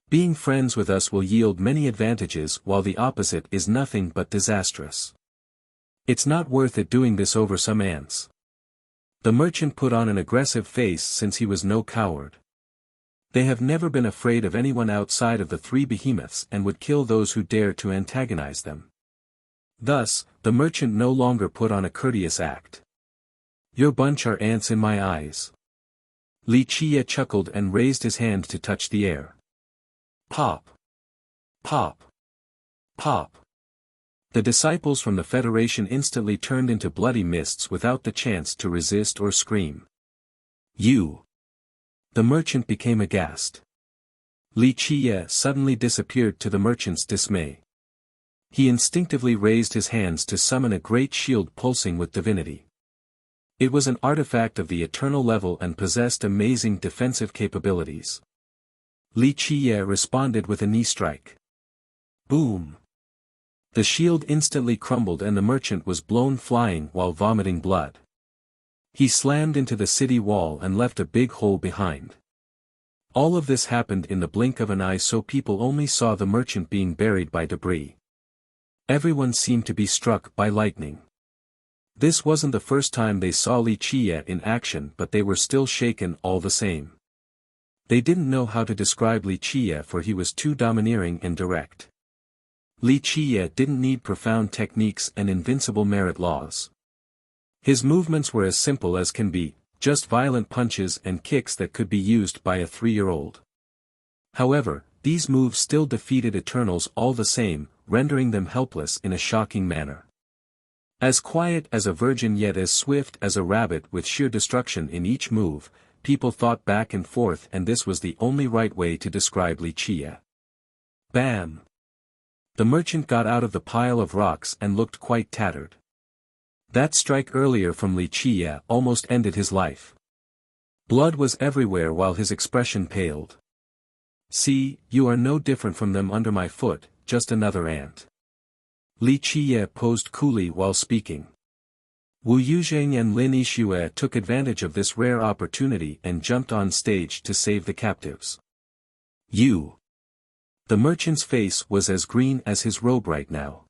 Being friends with us will yield many advantages while the opposite is nothing but disastrous. It's not worth it doing this over some ants. The merchant put on an aggressive face since he was no coward. They have never been afraid of anyone outside of the three behemoths and would kill those who dare to antagonize them. Thus, the merchant no longer put on a courteous act. Your bunch are ants in my eyes. Li Qie chuckled and raised his hand to touch the air. Pop! Pop! Pop! The disciples from the Federation instantly turned into bloody mists without the chance to resist or scream. You! The merchant became aghast. Li Qie suddenly disappeared to the merchant's dismay. He instinctively raised his hands to summon a great shield pulsing with divinity. It was an artifact of the eternal level and possessed amazing defensive capabilities. Li Qie responded with a knee strike. Boom! The shield instantly crumbled and the merchant was blown flying while vomiting blood. He slammed into the city wall and left a big hole behind. All of this happened in the blink of an eye, so people only saw the merchant being buried by debris. Everyone seemed to be struck by lightning. This wasn't the first time they saw Li Qie in action, but they were still shaken all the same. They didn't know how to describe Li Qie, for he was too domineering and direct. Li Qie didn't need profound techniques and invincible merit laws. His movements were as simple as can be, just violent punches and kicks that could be used by a 3-year-old. However, these moves still defeated Eternals all the same, rendering them helpless in a shocking manner. As quiet as a virgin yet as swift as a rabbit with sheer destruction in each move, people thought back and forth, and this was the only right way to describe Li Qie. Bam! The merchant got out of the pile of rocks and looked quite tattered. That strike earlier from Li Qie almost ended his life. Blood was everywhere while his expression paled. See, you are no different from them under my foot, just another ant. Li Qie posed coolly while speaking. Wu Yuzheng and Lin Yixue took advantage of this rare opportunity and jumped on stage to save the captives. You! The merchant's face was as green as his robe right now.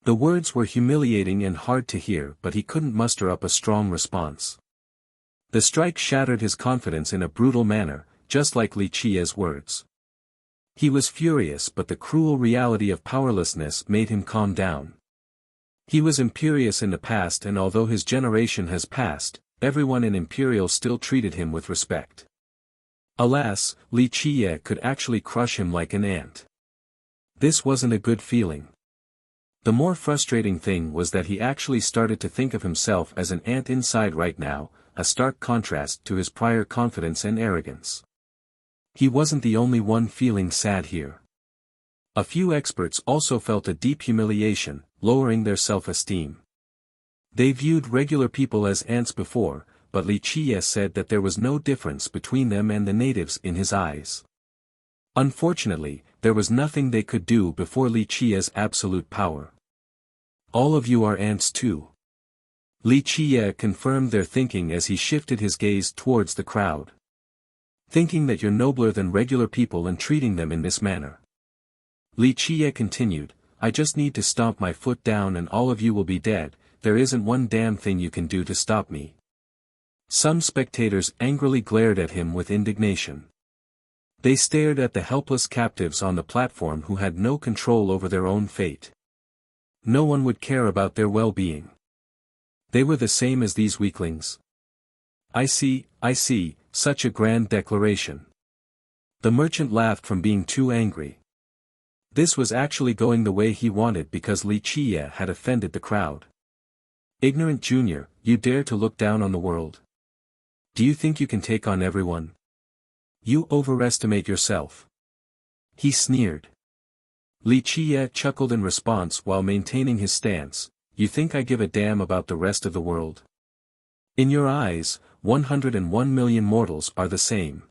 The words were humiliating and hard to hear, but he couldn't muster up a strong response. The strike shattered his confidence in a brutal manner, just like Li Qie's words. He was furious, but the cruel reality of powerlessness made him calm down. He was imperious in the past, and although his generation has passed, everyone in Imperial still treated him with respect. Alas, Li Qie could actually crush him like an ant. This wasn't a good feeling. The more frustrating thing was that he actually started to think of himself as an ant inside right now, a stark contrast to his prior confidence and arrogance. He wasn't the only one feeling sad here. A few experts also felt a deep humiliation, lowering their self-esteem. They viewed regular people as ants before, but Li Qie said that there was no difference between them and the natives in his eyes. Unfortunately, there was nothing they could do before Li Qie's absolute power. All of you are ants too. Li Qie confirmed their thinking as he shifted his gaze towards the crowd. Thinking that you're nobler than regular people and treating them in this manner. Li Qie continued, I just need to stomp my foot down and all of you will be dead, there isn't one damn thing you can do to stop me. Some spectators angrily glared at him with indignation. They stared at the helpless captives on the platform who had no control over their own fate. No one would care about their well-being. They were the same as these weaklings. I see, such a grand declaration. The merchant laughed from being too angry. This was actually going the way he wanted because Li Qie had offended the crowd. Ignorant junior, you dare to look down on the world? Do you think you can take on everyone? You overestimate yourself. He sneered. Li Qie chuckled in response while maintaining his stance, you think I give a damn about the rest of the world? In your eyes, 101 million mortals are the same.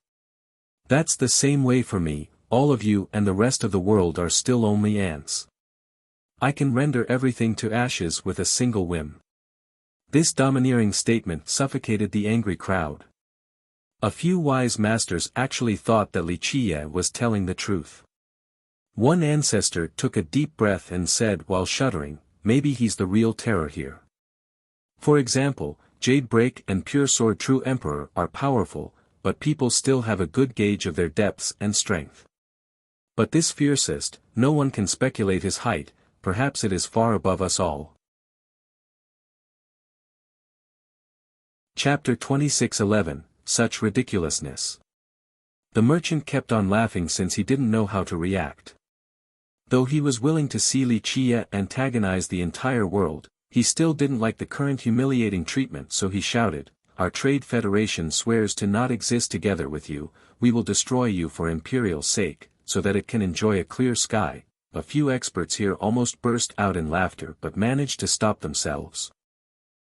That's the same way for me, all of you and the rest of the world are still only ants. I can render everything to ashes with a single whim. This domineering statement suffocated the angry crowd. A few wise masters actually thought that Li Qiye was telling the truth. One ancestor took a deep breath and said while shuddering, maybe he's the real terror here. For example, Jade Break and Pure Sword True Emperor are powerful, but people still have a good gauge of their depths and strength. But this fiercest, no one can speculate his height, perhaps it is far above us all. Chapter 26:11, Such Ridiculousness. The merchant kept on laughing since he didn't know how to react. Though he was willing to see Li Qiye antagonize the entire world, he still didn't like the current humiliating treatment, so he shouted, "Our trade federation swears to not exist together with you, we will destroy you for Imperial's sake, so that it can enjoy a clear sky." A few experts here almost burst out in laughter but managed to stop themselves.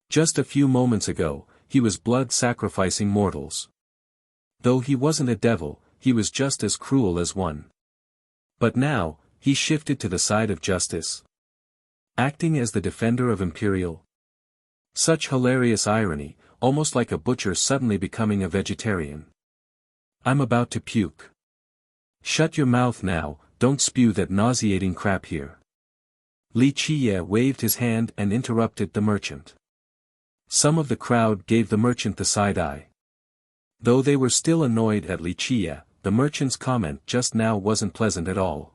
Just a few moments ago, he was blood-sacrificing mortals. Though he wasn't a devil, he was just as cruel as one. But now, he shifted to the side of justice. Acting as the defender of Imperial. Such hilarious irony, almost like a butcher suddenly becoming a vegetarian. I'm about to puke. Shut your mouth now, don't spew that nauseating crap here. Li Qiye waved his hand and interrupted the merchant. Some of the crowd gave the merchant the side-eye. Though they were still annoyed at Li Qiye, the merchant's comment just now wasn't pleasant at all.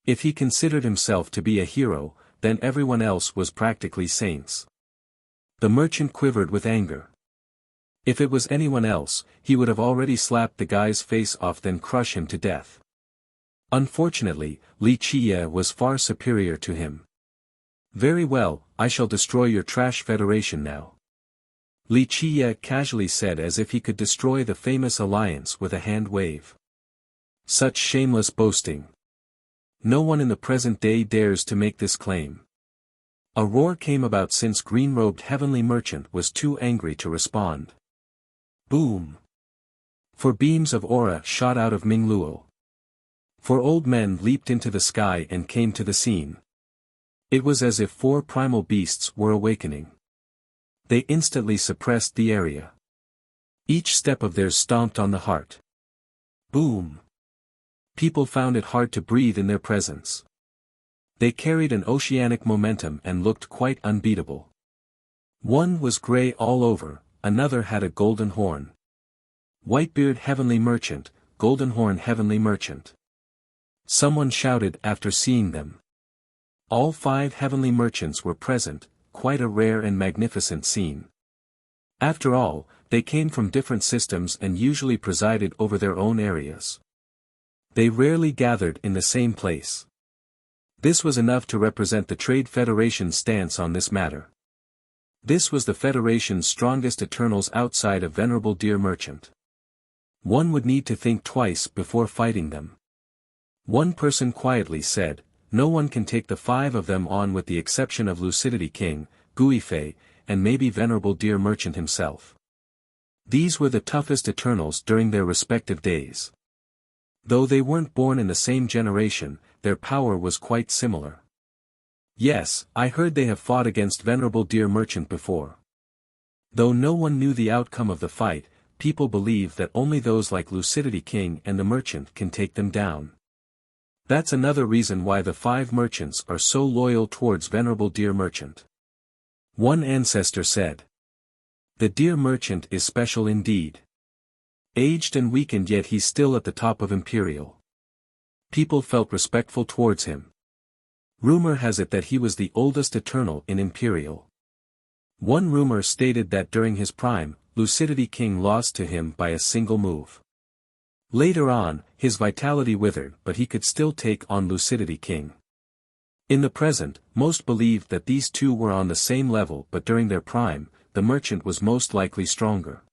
If he considered himself to be a hero, then everyone else was practically saints. The merchant quivered with anger. If it was anyone else, he would have already slapped the guy's face off then crush him to death. Unfortunately, Li Qiye was far superior to him. Very well, I shall destroy your trash federation now. Li Qiye casually said as if he could destroy the famous alliance with a hand wave. Such shameless boasting. No one in the present day dares to make this claim. A roar came about since green-robed heavenly merchant was too angry to respond. Boom! For beams of aura shot out of Mingluo. For old men leaped into the sky and came to the scene. It was as if four primal beasts were awakening. They instantly suppressed the area. Each step of theirs stomped on the heart. Boom! People found it hard to breathe in their presence. They carried an oceanic momentum and looked quite unbeatable. One was gray all over, another had a golden horn. Whitebeard heavenly merchant, golden horn heavenly merchant. Someone shouted after seeing them. All 5 heavenly merchants were present, quite a rare and magnificent scene. After all, they came from different systems and usually presided over their own areas. They rarely gathered in the same place. This was enough to represent the Trade Federation's stance on this matter. This was the Federation's strongest Eternals outside of Venerable Deer Merchant. One would need to think twice before fighting them. One person quietly said, no one can take the 5 of them on with the exception of Lucidity King, Guifei, and maybe Venerable Deer Merchant himself. These were the toughest Eternals during their respective days. Though they weren't born in the same generation, their power was quite similar. Yes, I heard they have fought against Venerable Deer Merchant before. Though no one knew the outcome of the fight, people believe that only those like Lucidity King and the Merchant can take them down. That's another reason why the 5 merchants are so loyal towards Venerable Deer Merchant. One ancestor said. The Deer Merchant is special indeed. Aged and weakened yet he's still at the top of Imperial. People felt respectful towards him. Rumor has it that he was the oldest Eternal in Imperial. One rumor stated that during his prime, Lucidity King lost to him by a single move. Later on, his vitality withered but he could still take on Lucidity King. In the present, most believed that these two were on the same level but during their prime, the merchant was most likely stronger.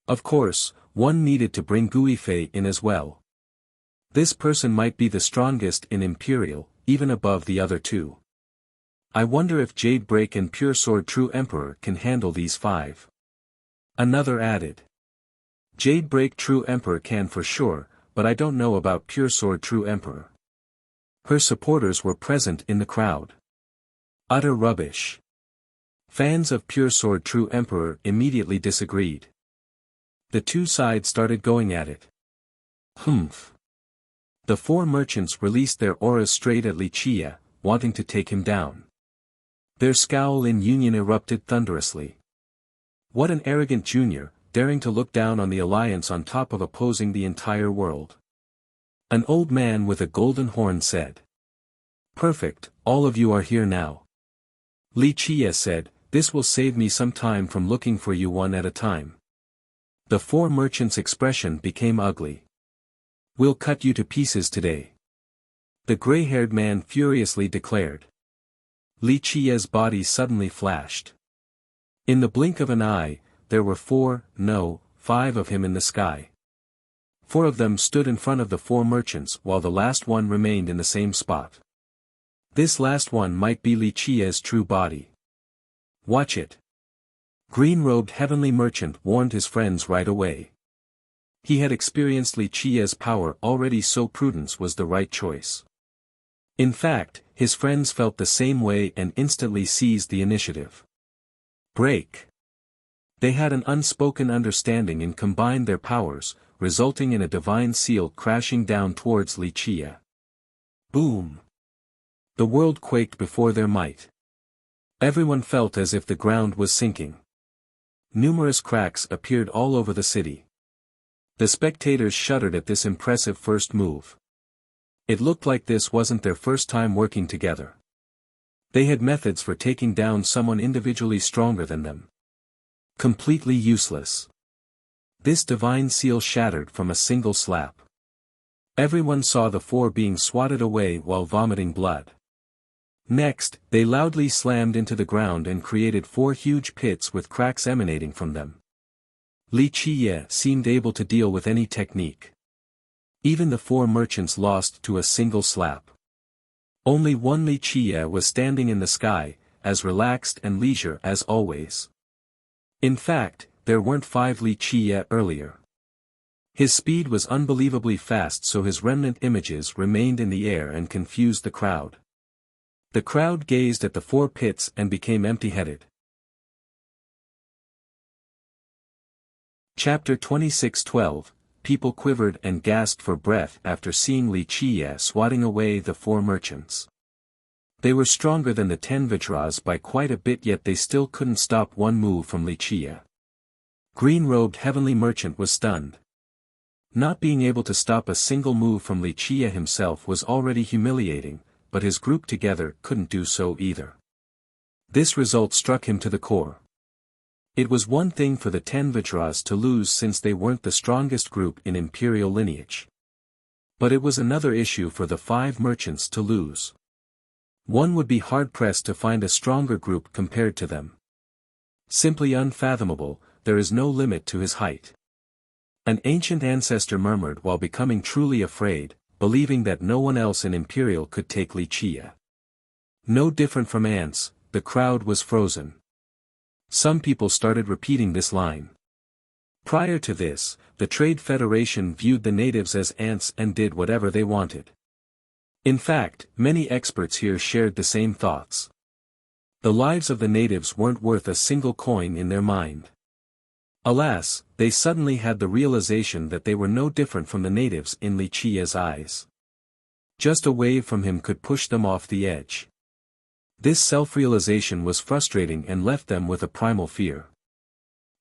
Of course, one needed to bring Guifei in as well. This person might be the strongest in Imperial, even above the other two. I wonder if Jade Break and Pure Sword True Emperor can handle these 5. Another added. Jade Break True Emperor can for sure, but I don't know about Pure Sword True Emperor. Her supporters were present in the crowd. Utter rubbish. Fans of Pure Sword True Emperor immediately disagreed. The two sides started going at it. Humph. The four merchants released their auras straight at Li Chia, wanting to take him down. Their scowl in union erupted thunderously. What an arrogant junior, daring to look down on the alliance on top of opposing the entire world. An old man with a golden horn said. Perfect, all of you are here now. Li Chia said, this will save me some time from looking for you one at a time. The four merchants' expression became ugly. We'll cut you to pieces today. The gray-haired man furiously declared. Li Chia's body suddenly flashed. In the blink of an eye, there were 5 of him in the sky. 4 of them stood in front of the 4 merchants while the last one remained in the same spot. This last one might be Li Chia's true body. Watch it. Green-robed heavenly merchant warned his friends right away. He had experienced Li Chia's power already, so prudence was the right choice. In fact, his friends felt the same way and instantly seized the initiative. Break. They had an unspoken understanding and combined their powers, resulting in a divine seal crashing down towards Li Chia. Boom. The world quaked before their might. Everyone felt as if the ground was sinking. Numerous cracks appeared all over the city. The spectators shuddered at this impressive first move. It looked like this wasn't their first time working together. They had methods for taking down someone individually stronger than them. Completely useless. This divine seal shattered from a single slap. Everyone saw the 4 being swatted away while vomiting blood. Next, they loudly slammed into the ground and created 4 huge pits with cracks emanating from them. Li Chia seemed able to deal with any technique. Even the 4 merchants lost to a single slap. Only one Li Chia was standing in the sky, as relaxed and leisure as always. In fact, there weren't 5 Li Chia earlier. His speed was unbelievably fast, so his remnant images remained in the air and confused the crowd. The crowd gazed at the 4 pits and became empty-headed. Chapter 26:12. People quivered and gasped for breath after seeing Li Chia swatting away the 4 merchants. They were stronger than the 10 Vajras by quite a bit, yet they still couldn't stop one move from Li Chia. Green-robed heavenly merchant was stunned. Not being able to stop a single move from Li Chia himself was already humiliating, but his group together couldn't do so either. This result struck him to the core. It was one thing for the 10 Vajras to lose since they weren't the strongest group in imperial lineage. But it was another issue for the 5 merchants to lose. One would be hard-pressed to find a stronger group compared to them. Simply unfathomable, there is no limit to his height. An ancient ancestor murmured while becoming truly afraid, believing that no one else in Imperial could take Li Chia. No different from ants, the crowd was frozen. Some people started repeating this line. Prior to this, the Trade Federation viewed the natives as ants and did whatever they wanted. In fact, many experts here shared the same thoughts. The lives of the natives weren't worth a single coin in their mind. Alas, they suddenly had the realization that they were no different from the natives in Li Chia's eyes. Just a wave from him could push them off the edge. This self-realization was frustrating and left them with a primal fear.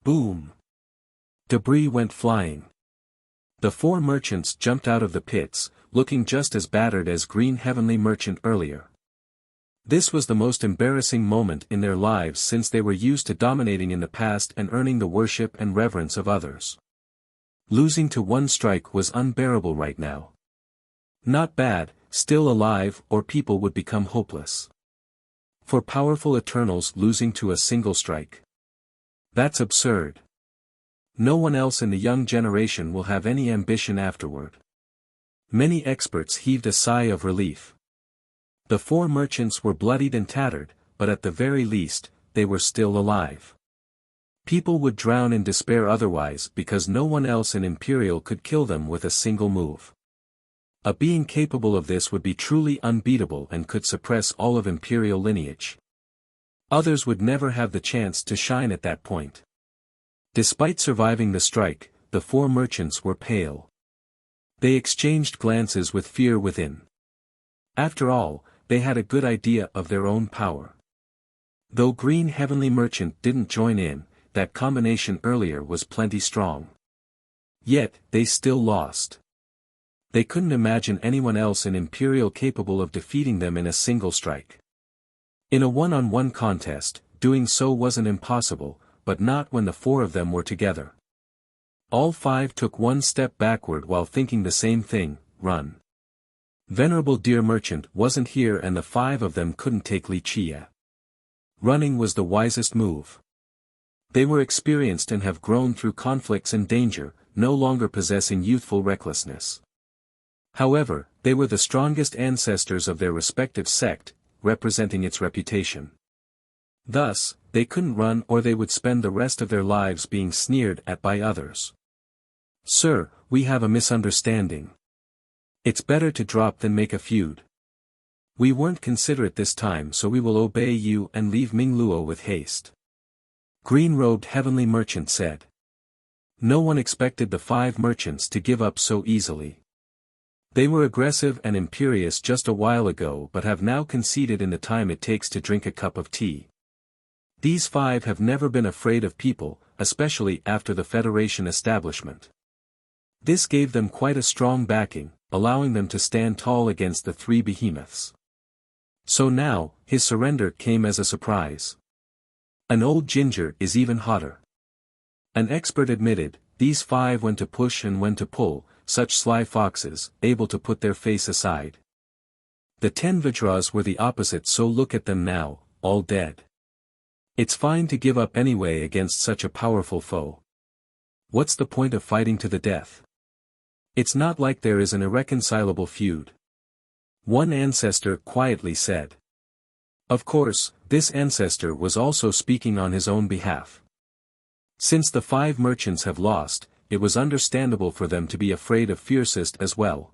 Boom! Debris went flying. The 4 merchants jumped out of the pits, looking just as battered as Green Heavenly Merchant earlier. This was the most embarrassing moment in their lives since they were used to dominating in the past and earning the worship and reverence of others. Losing to one strike was unbearable right now. Not bad, still alive, or people would become hopeless. For powerful Eternals, losing to a single strike. That's absurd. No one else in the young generation will have any ambition afterward. Many experts heaved a sigh of relief. The 4 merchants were bloodied and tattered, but at the very least, they were still alive. People would drown in despair otherwise because no one else in Imperial could kill them with a single move. A being capable of this would be truly unbeatable and could suppress all of imperial lineage. Others would never have the chance to shine at that point. Despite surviving the strike, the 4 merchants were pale. They exchanged glances with fear within. After all, they had a good idea of their own power. Though Green Heavenly Merchant didn't join in, that combination earlier was plenty strong. Yet, they still lost. They couldn't imagine anyone else in Imperial capable of defeating them in a single strike. In a one-on-one contest, doing so wasn't impossible, but not when the 4 of them were together. All 5 took one step backward while thinking the same thing: run. Venerable Deer Merchant wasn't here and the 5 of them couldn't take Wuxia. Running was the wisest move. They were experienced and have grown through conflicts and danger, no longer possessing youthful recklessness. However, they were the strongest ancestors of their respective sect, representing its reputation. Thus, they couldn't run or they would spend the rest of their lives being sneered at by others. "Sir, we have a misunderstanding. It's better to drop than make a feud. We weren't considerate this time, so we will obey you and leave Mingluo with haste," Green-robed Heavenly Merchant said. No one expected the 5 merchants to give up so easily. They were aggressive and imperious just a while ago but have now conceded in the time it takes to drink a cup of tea. These 5 have never been afraid of people, especially after the Federation establishment. This gave them quite a strong backing, allowing them to stand tall against the 3 behemoths. So now, his surrender came as a surprise. An old ginger is even hotter. An expert admitted, these 5 when to push and when to pull, such sly foxes, able to put their face aside. The 10 Vajras were the opposite, so look at them now, all dead. It's fine to give up anyway against such a powerful foe. What's the point of fighting to the death? It's not like there is an irreconcilable feud. One ancestor quietly said. Of course, this ancestor was also speaking on his own behalf. Since the 5 merchants have lost, it was understandable for them to be afraid of Fiercest as well.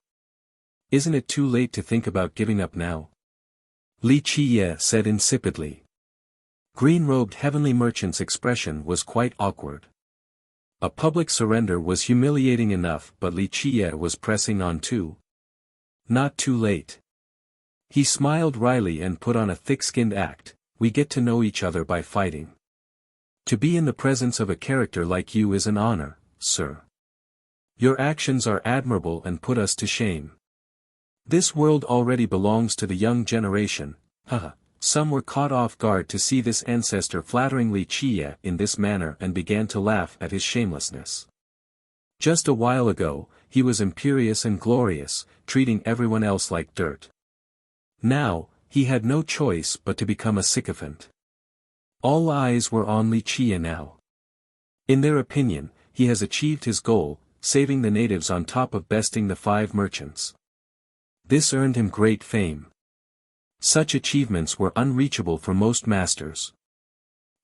Isn't it too late to think about giving up now? Wuxia said insipidly. Green-robed Heavenly Merchant's expression was quite awkward. A public surrender was humiliating enough, but Wuxia was pressing on too. Not too late. He smiled wryly and put on a thick-skinned act. We get to know each other by fighting. To be in the presence of a character like you is an honor, sir. Your actions are admirable and put us to shame. This world already belongs to the young generation, haha. Some were caught off guard to see this ancestor flattering Wuxia in this manner and began to laugh at his shamelessness. Just a while ago, he was imperious and glorious, treating everyone else like dirt. Now, he had no choice but to become a sycophant. All eyes were on Wuxia now. In their opinion, he has achieved his goal, saving the natives on top of besting the 5 merchants. This earned him great fame. Such achievements were unreachable for most masters.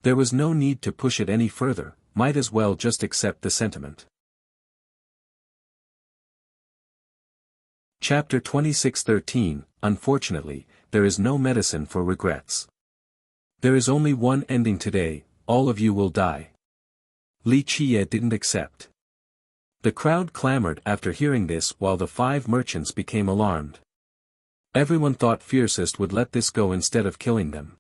There was no need to push it any further, might as well just accept the sentiment. Chapter 26:13. Unfortunately, there is no medicine for regrets. There is only one ending today, all of you will die. Wuxia didn't accept. The crowd clamored after hearing this while the 5 merchants became alarmed. Everyone thought Fiercest would let this go instead of killing them.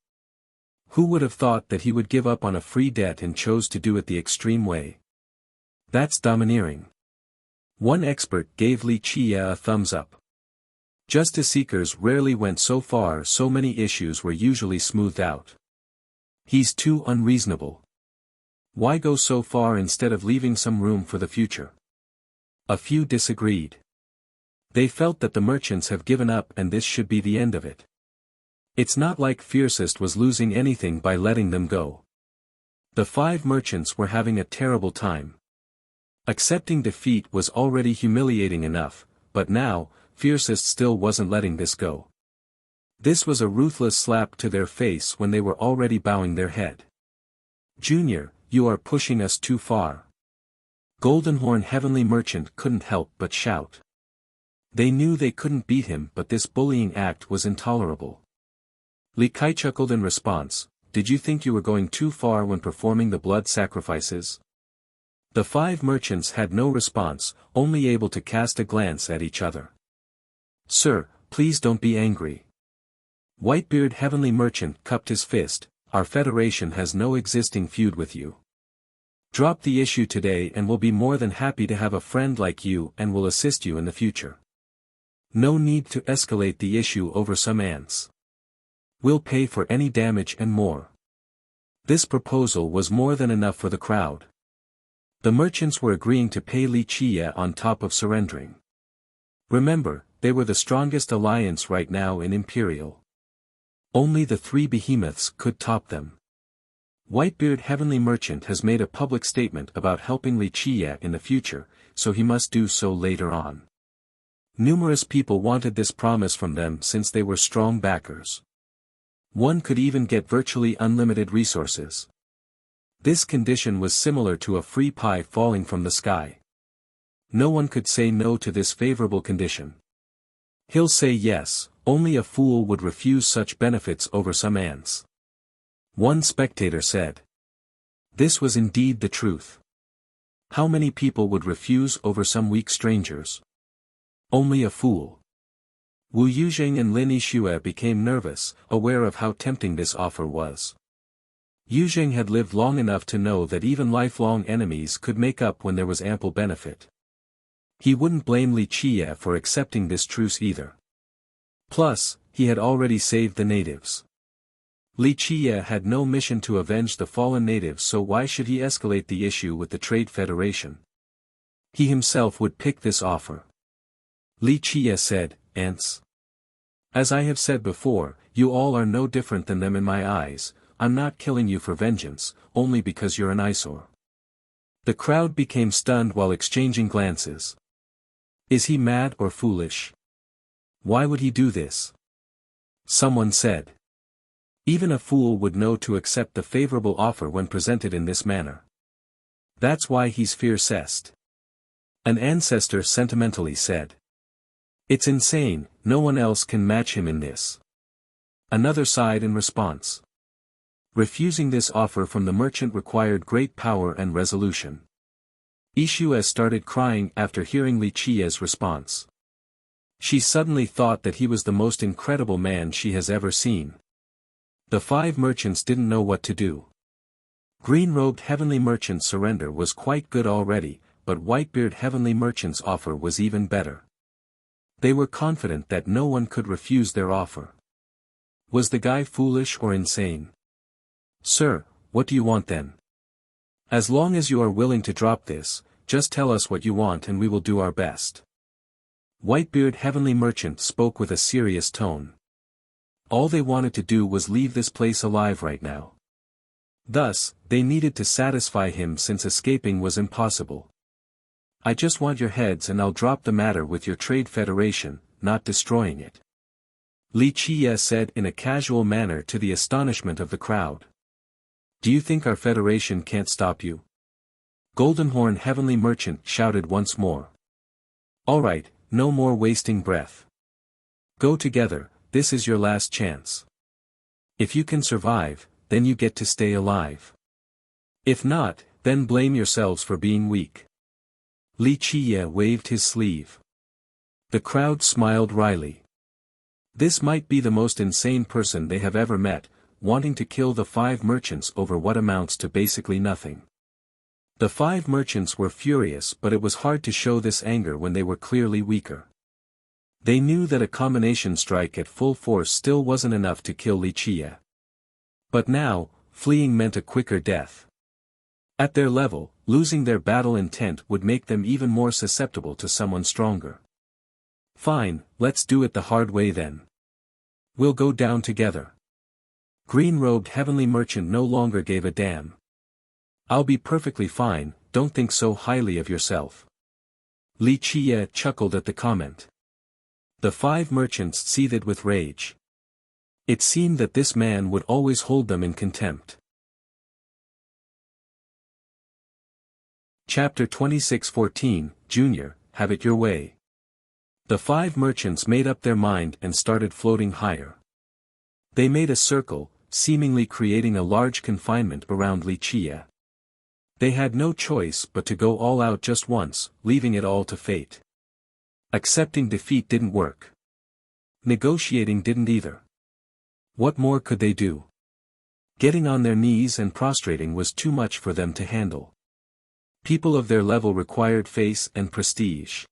Who would have thought that he would give up on a free debt and chose to do it the extreme way? That's domineering. One expert gave Wuxia a thumbs up. Justice seekers rarely went so far, so many issues were usually smoothed out. He's too unreasonable. Why go so far instead of leaving some room for the future? A few disagreed. They felt that the merchants have given up and this should be the end of it. It's not like Fiercest was losing anything by letting them go. The 5 merchants were having a terrible time. Accepting defeat was already humiliating enough, but now, Fiercest still wasn't letting this go. This was a ruthless slap to their face when they were already bowing their head. Junior, you are pushing us too far. Goldenhorn Heavenly Merchant couldn't help but shout. They knew they couldn't beat him, but this bullying act was intolerable. Li Kai chuckled in response, "Did you think you were going too far when performing the blood sacrifices?" The 5 merchants had no response, only able to cast a glance at each other. "Sir, please don't be angry." Whitebeard Heavenly Merchant cupped his fist, "Our federation has no existing feud with you. Drop the issue today and we'll be more than happy to have a friend like you and will assist you in the future. No need to escalate the issue over some ants. We'll pay for any damage and more." This proposal was more than enough for the crowd. The merchants were agreeing to pay Li Qie on top of surrendering. Remember, they were the strongest alliance right now in Imperial. Only the 3 behemoths could top them. Whitebeard Heavenly Merchant has made a public statement about helping Li Qie in the future, so he must do so later on. Numerous people wanted this promise from them since they were strong backers. One could even get virtually unlimited resources. This condition was similar to a free pie falling from the sky. No one could say no to this favorable condition. He'll say yes, only a fool would refuse such benefits over some ants. One spectator said. This was indeed the truth. How many people would refuse over some weak strangers? Only a fool. Wu Yuzheng and Lin Yixue became nervous, aware of how tempting this offer was. Yuzheng had lived long enough to know that even lifelong enemies could make up when there was ample benefit. He wouldn't blame Li Qie for accepting this truce either. Plus, he had already saved the natives. Li Qie had no mission to avenge the fallen natives, so why should he escalate the issue with the Trade Federation? He himself would pick this offer. Li Qie said, "Ants. As I have said before, you all are no different than them in my eyes. I'm not killing you for vengeance, only because you're an eyesore." The crowd became stunned while exchanging glances. Is he mad or foolish? Why would he do this? Someone said. Even a fool would know to accept the favorable offer when presented in this manner. That's why he's fiercest. An ancestor sentimentally said. It's insane, no one else can match him in this. Another sighed in response. Refusing this offer from the merchant required great power and resolution. Yixue started crying after hearing Li Qie's response. She suddenly thought that he was the most incredible man she has ever seen. The 5 merchants didn't know what to do. Green-robed Heavenly Merchant's surrender was quite good already, but Whitebeard Heavenly Merchant's offer was even better. They were confident that no one could refuse their offer. Was the guy foolish or insane? Sir, what do you want then? As long as you are willing to drop this, just tell us what you want and we will do our best. Whitebeard Heavenly Merchant spoke with a serious tone. All they wanted to do was leave this place alive right now. Thus, they needed to satisfy him since escaping was impossible. I just want your heads and I'll drop the matter with your trade federation, not destroying it. Li Qie said in a casual manner to the astonishment of the crowd. Do you think our federation can't stop you? Goldenhorn Heavenly Merchant shouted once more. Alright, no more wasting breath. Go together, this is your last chance. If you can survive, then you get to stay alive. If not, then blame yourselves for being weak. Li Qie waved his sleeve. The crowd smiled wryly. This might be the most insane person they have ever met, wanting to kill the 5 merchants over what amounts to basically nothing. The 5 merchants were furious, but it was hard to show this anger when they were clearly weaker. They knew that a combination strike at full force still wasn't enough to kill Li Qie. But now, fleeing meant a quicker death. At their level, losing their battle intent would make them even more susceptible to someone stronger. Fine, let's do it the hard way then. We'll go down together. Green-robed Heavenly Merchant no longer gave a damn. I'll be perfectly fine, don't think so highly of yourself. Li Qie chuckled at the comment. The 5 merchants seethed with rage. It seemed that this man would always hold them in contempt. Chapter 26:14, Junior, have it your way. The 5 merchants made up their mind and started floating higher. They made a circle, seemingly creating a large confinement around Wuxia. They had no choice but to go all out just once, leaving it all to fate. Accepting defeat didn't work. Negotiating didn't either. What more could they do? Getting on their knees and prostrating was too much for them to handle. People of their level required face and prestige.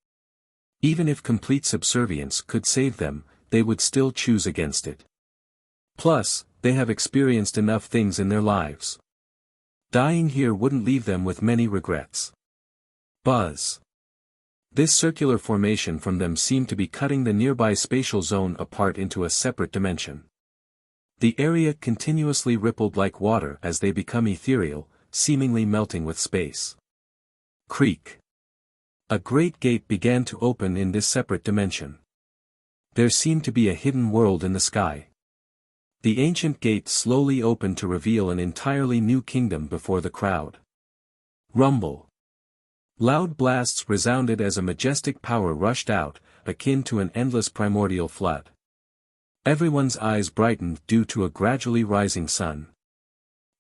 Even if complete subservience could save them, they would still choose against it. Plus, they have experienced enough things in their lives. Dying here wouldn't leave them with many regrets. Buzz. This circular formation from them seemed to be cutting the nearby spatial zone apart into a separate dimension. The area continuously rippled like water as they become ethereal, seemingly melting with space. Creak. A great gate began to open in this separate dimension. There seemed to be a hidden world in the sky. The ancient gate slowly opened to reveal an entirely new kingdom before the crowd. Rumble. Loud blasts resounded as a majestic power rushed out, akin to an endless primordial flood. Everyone's eyes brightened due to a gradually rising sun.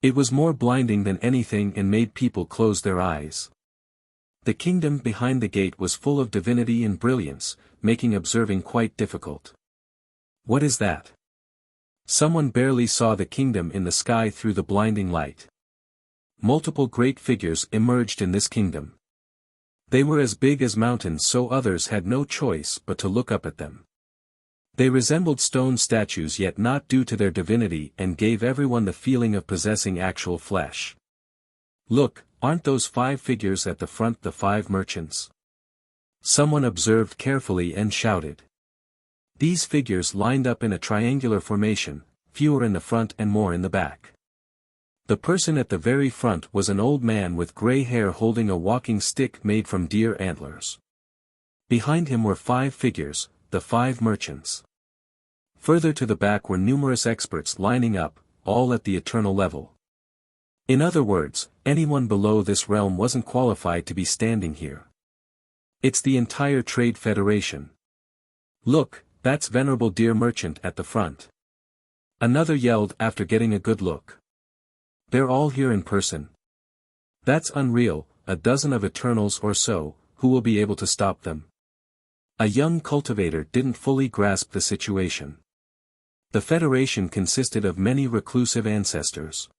It was more blinding than anything and made people close their eyes. The kingdom behind the gate was full of divinity and brilliance, making observing quite difficult. What is that? Someone barely saw the kingdom in the sky through the blinding light. Multiple great figures emerged in this kingdom. They were as big as mountains, so others had no choice but to look up at them. They resembled stone statues, yet not due to their divinity, and gave everyone the feeling of possessing actual flesh. Look, aren't those 5 figures at the front the 5 merchants? Someone observed carefully and shouted. These figures lined up in a triangular formation, fewer in the front and more in the back. The person at the very front was an old man with gray hair holding a walking stick made from deer antlers. Behind him were 5 figures, the 5 merchants. Further to the back were numerous experts lining up, all at the eternal level. In other words, anyone below this realm wasn't qualified to be standing here. It's the entire Trade Federation. Look, that's Venerable Deer Merchant at the front. Another yelled after getting a good look. They're all here in person. That's unreal, a dozen of Eternals or so, who will be able to stop them? A young cultivator didn't fully grasp the situation. The Federation consisted of many reclusive ancestors.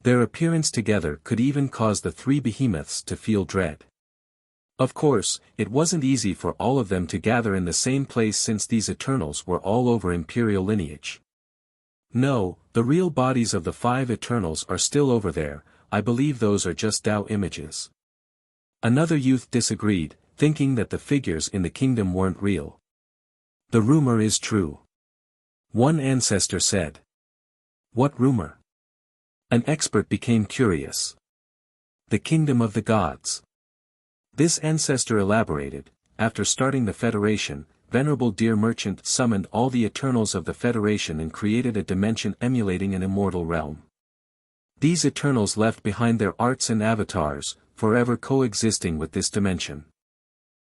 Their appearance together could even cause the 3 behemoths to feel dread. Of course, it wasn't easy for all of them to gather in the same place since these Eternals were all over Imperial lineage. No, the real bodies of the 5 Eternals are still over there, I believe those are just Tao images. Another youth disagreed, thinking that the figures in the kingdom weren't real. The rumor is true. One ancestor said. What rumor? An expert became curious. The kingdom of the gods. This ancestor elaborated. After starting the Federation, Venerable Deer Merchant summoned all the Eternals of the Federation and created a dimension emulating an immortal realm. These Eternals left behind their arts and avatars, forever coexisting with this dimension.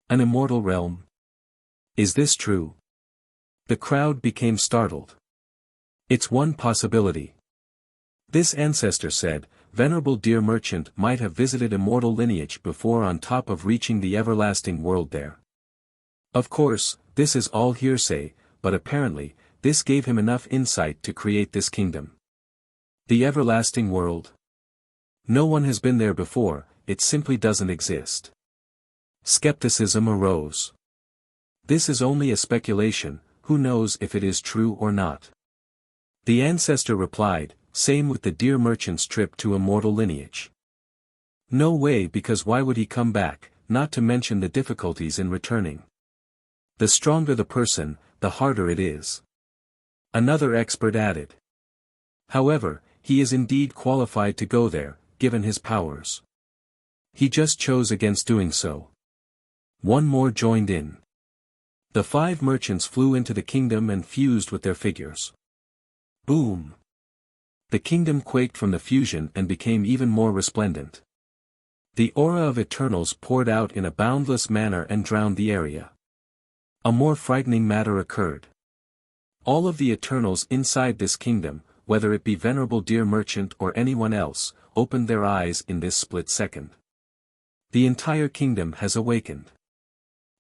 An immortal realm? Is this true? The crowd became startled. It's one possibility. This ancestor said, Venerable Deer Merchant might have visited immortal lineage before on top of reaching the everlasting world there. Of course, this is all hearsay, but apparently, this gave him enough insight to create this kingdom. The everlasting world? No one has been there before, it simply doesn't exist. Skepticism arose. This is only a speculation, who knows if it is true or not. The ancestor replied, same with the Deer Merchant's trip to immortal lineage. No way, because why would he come back, not to mention the difficulties in returning. The stronger the person, the harder it is. Another expert added. However, he is indeed qualified to go there, given his powers. He just chose against doing so. One more joined in. The 5 merchants flew into the kingdom and fused with their figures. Boom! The kingdom quaked from the fusion and became even more resplendent. The aura of Eternals poured out in a boundless manner and drowned the area. A more frightening matter occurred. All of the Eternals inside this kingdom, whether it be Venerable Deer Merchant or anyone else, opened their eyes in this split second. The entire kingdom has awakened.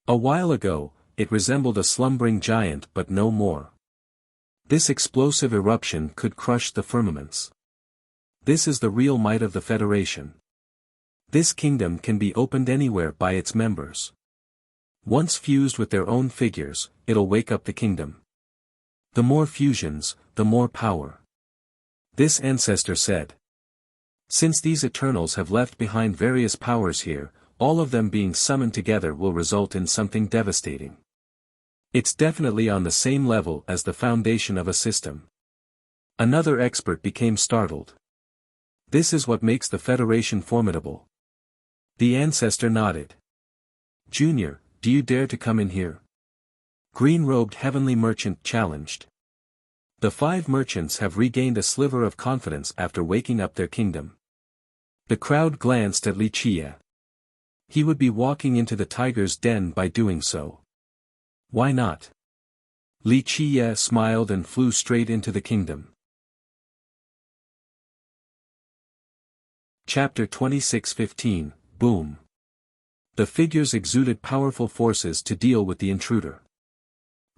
A while ago, it resembled a slumbering giant but no more. This explosive eruption could crush the firmaments. This is the real might of the Federation. This kingdom can be opened anywhere by its members. Once fused with their own figures, it'll wake up the kingdom. The more fusions, the more power. This ancestor said. Since these Eternals have left behind various powers here, all of them being summoned together will result in something devastating. It's definitely on the same level as the foundation of a system. Another expert became startled. This is what makes the Federation formidable. The ancestor nodded. Junior, do you dare to come in here? Green-robed heavenly merchant challenged. The 5 merchants have regained a sliver of confidence after waking up their kingdom. The crowd glanced at Wuxia. He would be walking into the tiger's den by doing so. Why not? Wuxia smiled and flew straight into the kingdom. Chapter 26:15, Boom. The figures exuded powerful forces to deal with the intruder.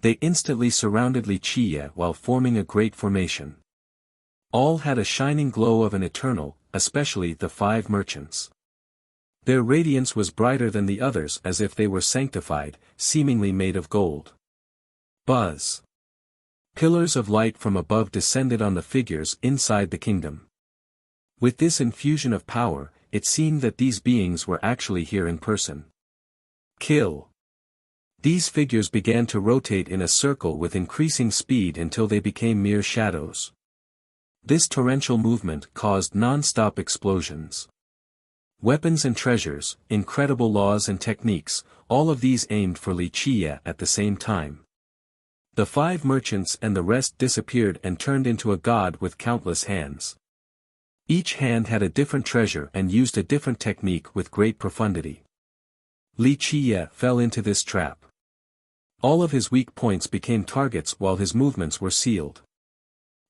They instantly surrounded Wuxia while forming a great formation. All had a shining glow of an eternal, especially the 5 merchants. Their radiance was brighter than the others as if they were sanctified, seemingly made of gold. Buzz. Pillars of light from above descended on the figures inside the kingdom. With this infusion of power, it seemed that these beings were actually here in person. Kill. These figures began to rotate in a circle with increasing speed until they became mere shadows. This torrential movement caused non-stop explosions. Weapons and treasures, incredible laws and techniques, all of these aimed for Wuxia at the same time. The 5 merchants and the rest disappeared and turned into a god with countless hands. Each hand had a different treasure and used a different technique with great profundity. Wuxia fell into this trap. All of his weak points became targets while his movements were sealed.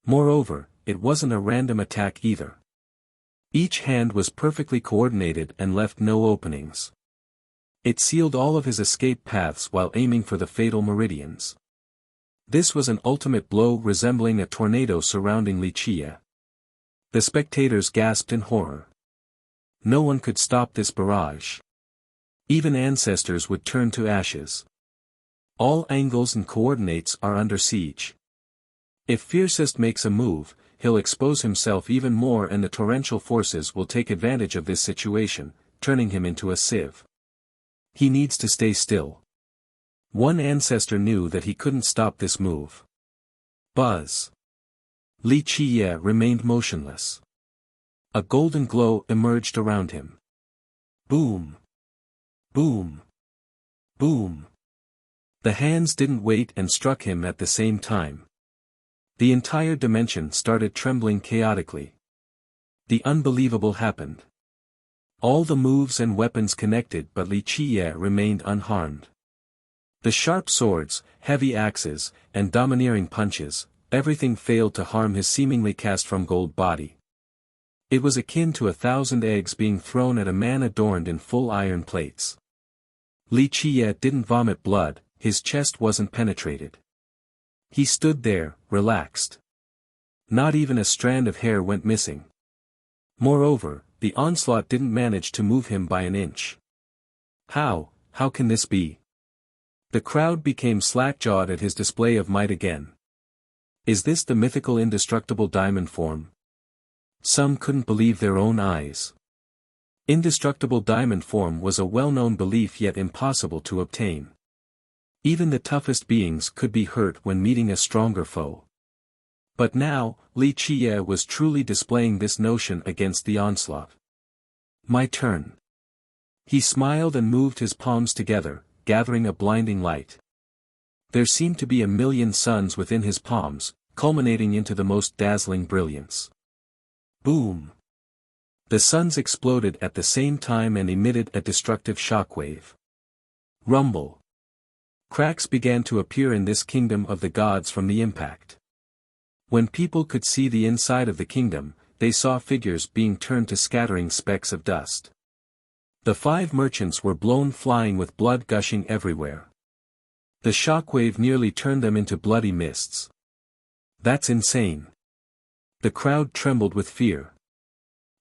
Moreover, it wasn't a random attack either. Each hand was perfectly coordinated and left no openings. It sealed all of his escape paths while aiming for the fatal meridians. This was an ultimate blow resembling a tornado surrounding Wuxia. The spectators gasped in horror. No one could stop this barrage. Even ancestors would turn to ashes. All angles and coordinates are under siege. If Fiercest makes a move, he'll expose himself even more and the torrential forces will take advantage of this situation, turning him into a sieve. He needs to stay still. One ancestor knew that he couldn't stop this move. Buzz. Wuxia remained motionless. A golden glow emerged around him. Boom. Boom. Boom. The hands didn't wait and struck him at the same time. The entire dimension started trembling chaotically. The unbelievable happened. All the moves and weapons connected but Wuxia remained unharmed. The sharp swords, heavy axes, and domineering punches, everything failed to harm his seemingly cast-from-gold body. It was akin to 1,000 eggs being thrown at a man adorned in full iron plates. Wuxia didn't vomit blood, his chest wasn't penetrated. He stood there, relaxed. Not even a strand of hair went missing. Moreover, the onslaught didn't manage to move him by an inch. How can this be? The crowd became slack-jawed at his display of might again. Is this the mythical indestructible diamond form? Some couldn't believe their own eyes. Indestructible diamond form was a well-known belief yet impossible to obtain. Even the toughest beings could be hurt when meeting a stronger foe. But now, Wuxia was truly displaying this notion against the onslaught. My turn. He smiled and moved his palms together, gathering a blinding light. There seemed to be 1,000,000 suns within his palms, culminating into the most dazzling brilliance. Boom! The suns exploded at the same time and emitted a destructive shockwave. Rumble! Cracks began to appear in this kingdom of the gods from the impact. When people could see the inside of the kingdom, they saw figures being turned to scattering specks of dust. The 5 merchants were blown flying with blood gushing everywhere. The shockwave nearly turned them into bloody mists. That's insane. The crowd trembled with fear.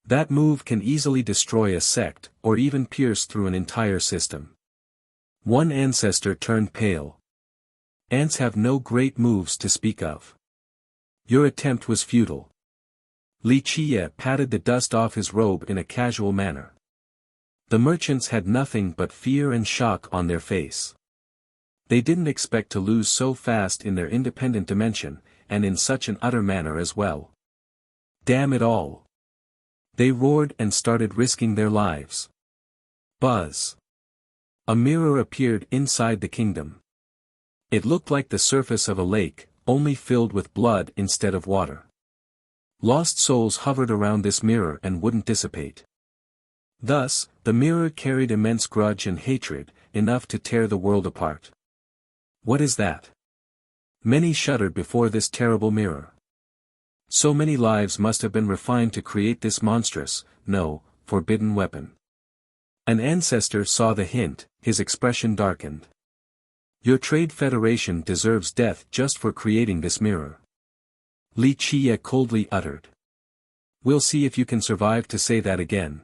That move can easily destroy a sect, or even pierce through an entire system. One ancestor turned pale. Ants have no great moves to speak of. Your attempt was futile. Li Qiye patted the dust off his robe in a casual manner. The merchants had nothing but fear and shock on their face. They didn't expect to lose so fast in their independent dimension, and in such an utter manner as well. Damn it all! They roared and started risking their lives. Buzz! A mirror appeared inside the kingdom. It looked like the surface of a lake, only filled with blood instead of water. Lost souls hovered around this mirror and wouldn't dissipate. Thus, the mirror carried immense grudge and hatred, enough to tear the world apart. What is that? Many shuddered before this terrible mirror. So many lives must have been refined to create this monstrous, no, forbidden weapon. An ancestor saw the hint, his expression darkened. Your trade federation deserves death just for creating this mirror. Li Qiye coldly uttered. We'll see if you can survive to say that again.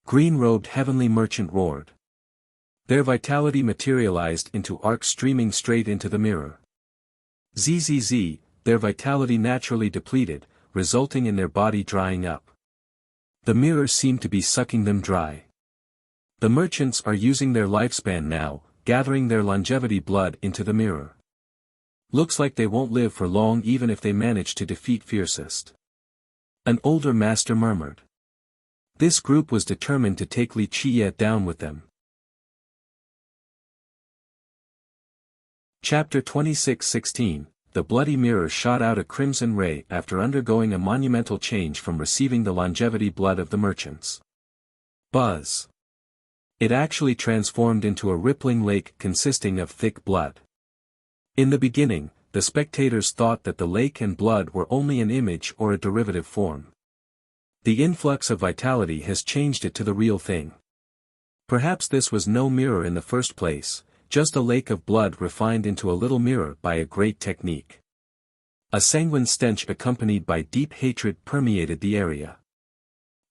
Green-robed heavenly merchant roared. Their vitality materialized into arcs streaming straight into the mirror. Zzz, their vitality naturally depleted, resulting in their body drying up. The mirror seemed to be sucking them dry. The merchants are using their lifespan now, gathering their longevity blood into the mirror. Looks like they won't live for long even if they manage to defeat Fiercest. An older master murmured. This group was determined to take Li Qiye down with them. Chapter 26:16. The bloody mirror shot out a crimson ray after undergoing a monumental change from receiving the longevity blood of the merchants. Buzz! It actually transformed into a rippling lake consisting of thick blood. In the beginning, the spectators thought that the lake and blood were only an image or a derivative form. The influx of vitality has changed it to the real thing. Perhaps this was no mirror in the first place, just a lake of blood refined into a little mirror by a great technique. A sanguine stench accompanied by deep hatred permeated the area.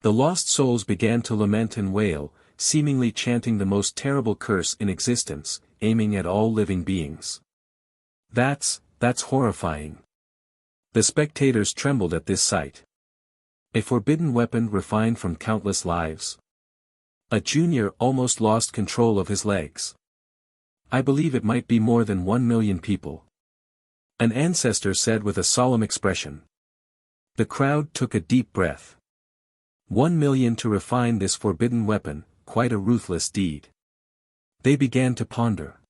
The lost souls began to lament and wail, seemingly chanting the most terrible curse in existence, aiming at all living beings. That's horrifying. The spectators trembled at this sight. A forbidden weapon refined from countless lives. A junior almost lost control of his legs. I believe it might be more than 1 million people. An ancestor said with a solemn expression. The crowd took a deep breath. 1 million to refine this forbidden weapon, quite a ruthless deed. They began to ponder.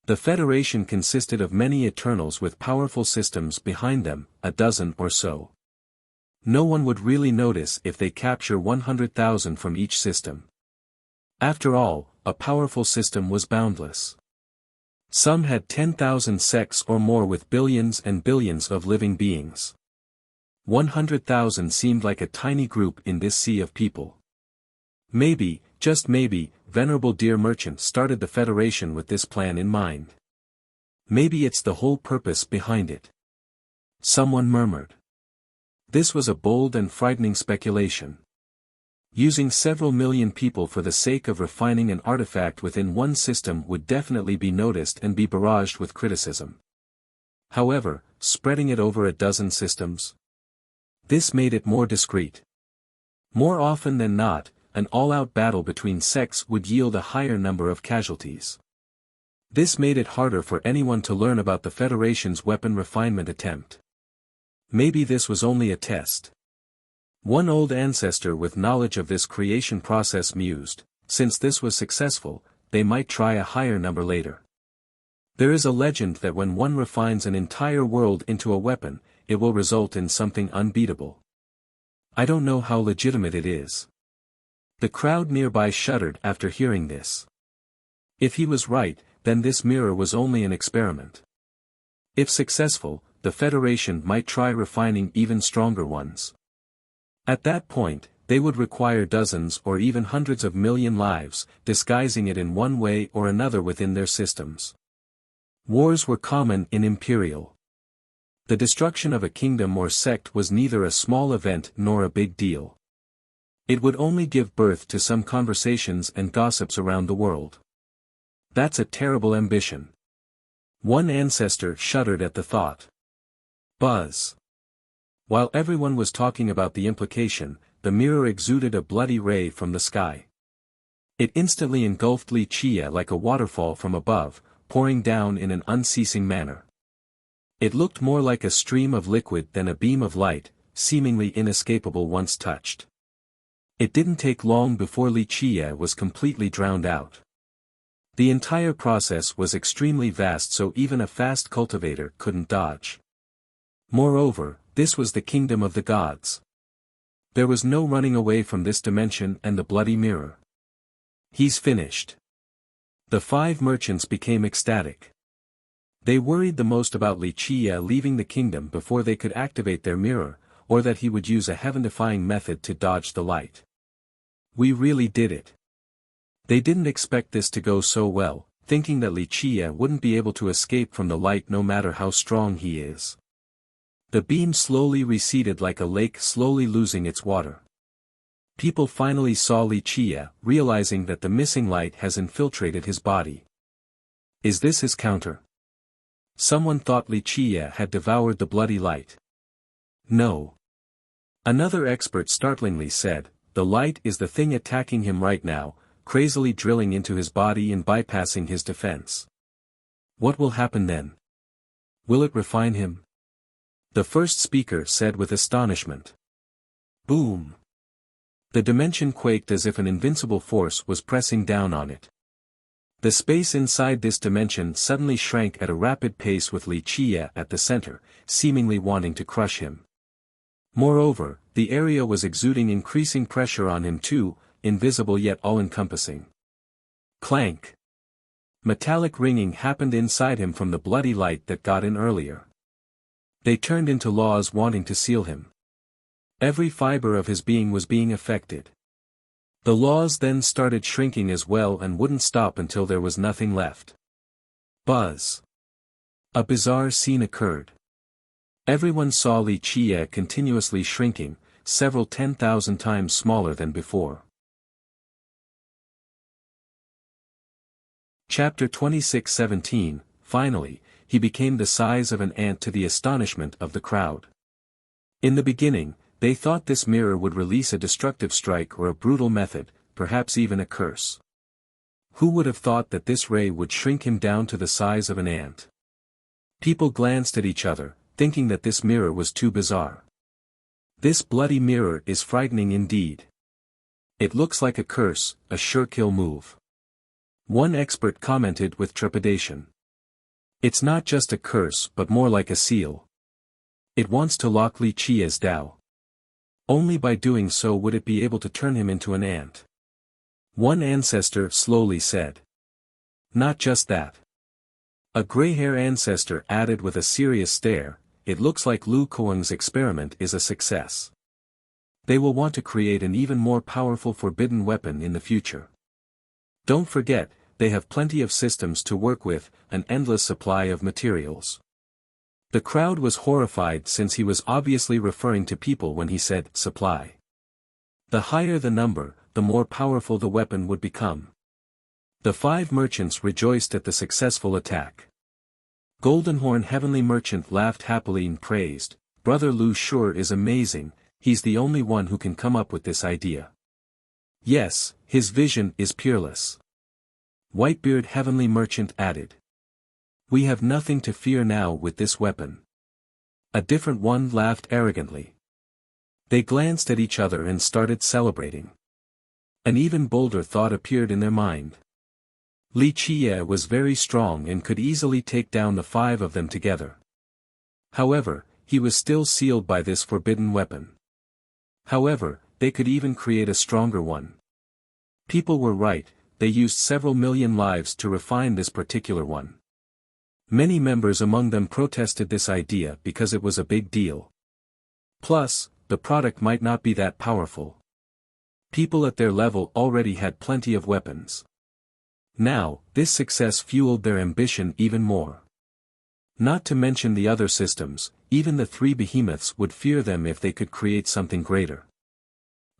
The Federation consisted of many Eternals with powerful systems behind them, a dozen or so. No one would really notice if they capture 100,000 from each system. After all, a powerful system was boundless. Some had 10,000 sects or more with billions and billions of living beings. 100,000 seemed like a tiny group in this sea of people. Maybe, just maybe, Venerable Deer Merchant started the Federation with this plan in mind. Maybe it's the whole purpose behind it. Someone murmured. This was a bold and frightening speculation. Using several million people for the sake of refining an artifact within one system would definitely be noticed and be barraged with criticism. However, spreading it over a dozen systems? This made it more discreet. More often than not, an all-out battle between sects would yield a higher number of casualties. This made it harder for anyone to learn about the Federation's weapon refinement attempt. Maybe this was only a test. One old ancestor with knowledge of this creation process mused, since this was successful, they might try a higher number later. There is a legend that when one refines an entire world into a weapon, it will result in something unbeatable. I don't know how legitimate it is. The crowd nearby shuddered after hearing this. If he was right, then this mirror was only an experiment. If successful, the Federation might try refining even stronger ones. At that point, they would require dozens or even hundreds of million lives, disguising it in one way or another within their systems. Wars were common in Imperial. The destruction of a kingdom or sect was neither a small event nor a big deal. It would only give birth to some conversations and gossips around the world. That's a terrible ambition. One ancestor shuddered at the thought. Buzz. While everyone was talking about the implication, the mirror exuded a bloody ray from the sky. It instantly engulfed Li Chia like a waterfall from above, pouring down in an unceasing manner. It looked more like a stream of liquid than a beam of light, seemingly inescapable once touched. It didn't take long before Li Chia was completely drowned out. The entire process was extremely vast, so even a fast cultivator couldn't dodge. Moreover, this was the kingdom of the gods. There was no running away from this dimension and the bloody mirror. He's finished. The 5 merchants became ecstatic. They worried the most about Li Chia leaving the kingdom before they could activate their mirror, or that he would use a heaven-defying method to dodge the light. We really did it. They didn't expect this to go so well, thinking that Li Chia wouldn't be able to escape from the light no matter how strong he is. The beam slowly receded like a lake slowly losing its water. People finally saw Li Chia, realizing that the missing light has infiltrated his body. Is this his counter? Someone thought Li Chia had devoured the bloody light. No. Another expert startlingly said, the light is the thing attacking him right now, crazily drilling into his body and bypassing his defense. What will happen then? Will it refine him? The first speaker said with astonishment. Boom! The dimension quaked as if an invincible force was pressing down on it. The space inside this dimension suddenly shrank at a rapid pace with Li Chia at the center, seemingly wanting to crush him. Moreover, the area was exuding increasing pressure on him too, invisible yet all-encompassing. Clank! Metallic ringing happened inside him from the bloody light that got in earlier. They turned into laws wanting to seal him. Every fiber of his being was being affected. The laws then started shrinking as well and wouldn't stop until there was nothing left. Buzz! A bizarre scene occurred. Everyone saw Li Chia continuously shrinking, several 10,000 times smaller than before. Chapter 26:17. Finally, he became the size of an ant to the astonishment of the crowd. In the beginning, they thought this mirror would release a destructive strike or a brutal method, perhaps even a curse. Who would have thought that this ray would shrink him down to the size of an ant? People glanced at each other, thinking that this mirror was too bizarre. This bloody mirror is frightening indeed. It looks like a curse, a sure kill move. One expert commented with trepidation. It's not just a curse but more like a seal. It wants to lock Li Chia's Tao. Only by doing so would it be able to turn him into an ant. One ancestor slowly said. Not just that. A gray-hair ancestor added with a serious stare, it looks like Lu Kuang's experiment is a success. They will want to create an even more powerful forbidden weapon in the future. Don't forget, they have plenty of systems to work with, an endless supply of materials. The crowd was horrified since he was obviously referring to people when he said supply. The higher the number, the more powerful the weapon would become. The 5 merchants rejoiced at the successful attack. Goldenhorn Heavenly Merchant laughed happily and praised, Brother Lu sure is amazing, he's the only one who can come up with this idea. Yes, his vision is peerless. Whitebeard Heavenly Merchant added. We have nothing to fear now with this weapon. A different one laughed arrogantly. They glanced at each other and started celebrating. An even bolder thought appeared in their mind. Li Chia was very strong and could easily take down the 5 of them together. However, he was still sealed by this forbidden weapon. However, they could even create a stronger one. People were right, they used several million lives to refine this particular one. Many members among them protested this idea because it was a big deal. Plus, the product might not be that powerful. People at their level already had plenty of weapons. Now, this success fueled their ambition even more. Not to mention the other systems, even the three behemoths would fear them if they could create something greater.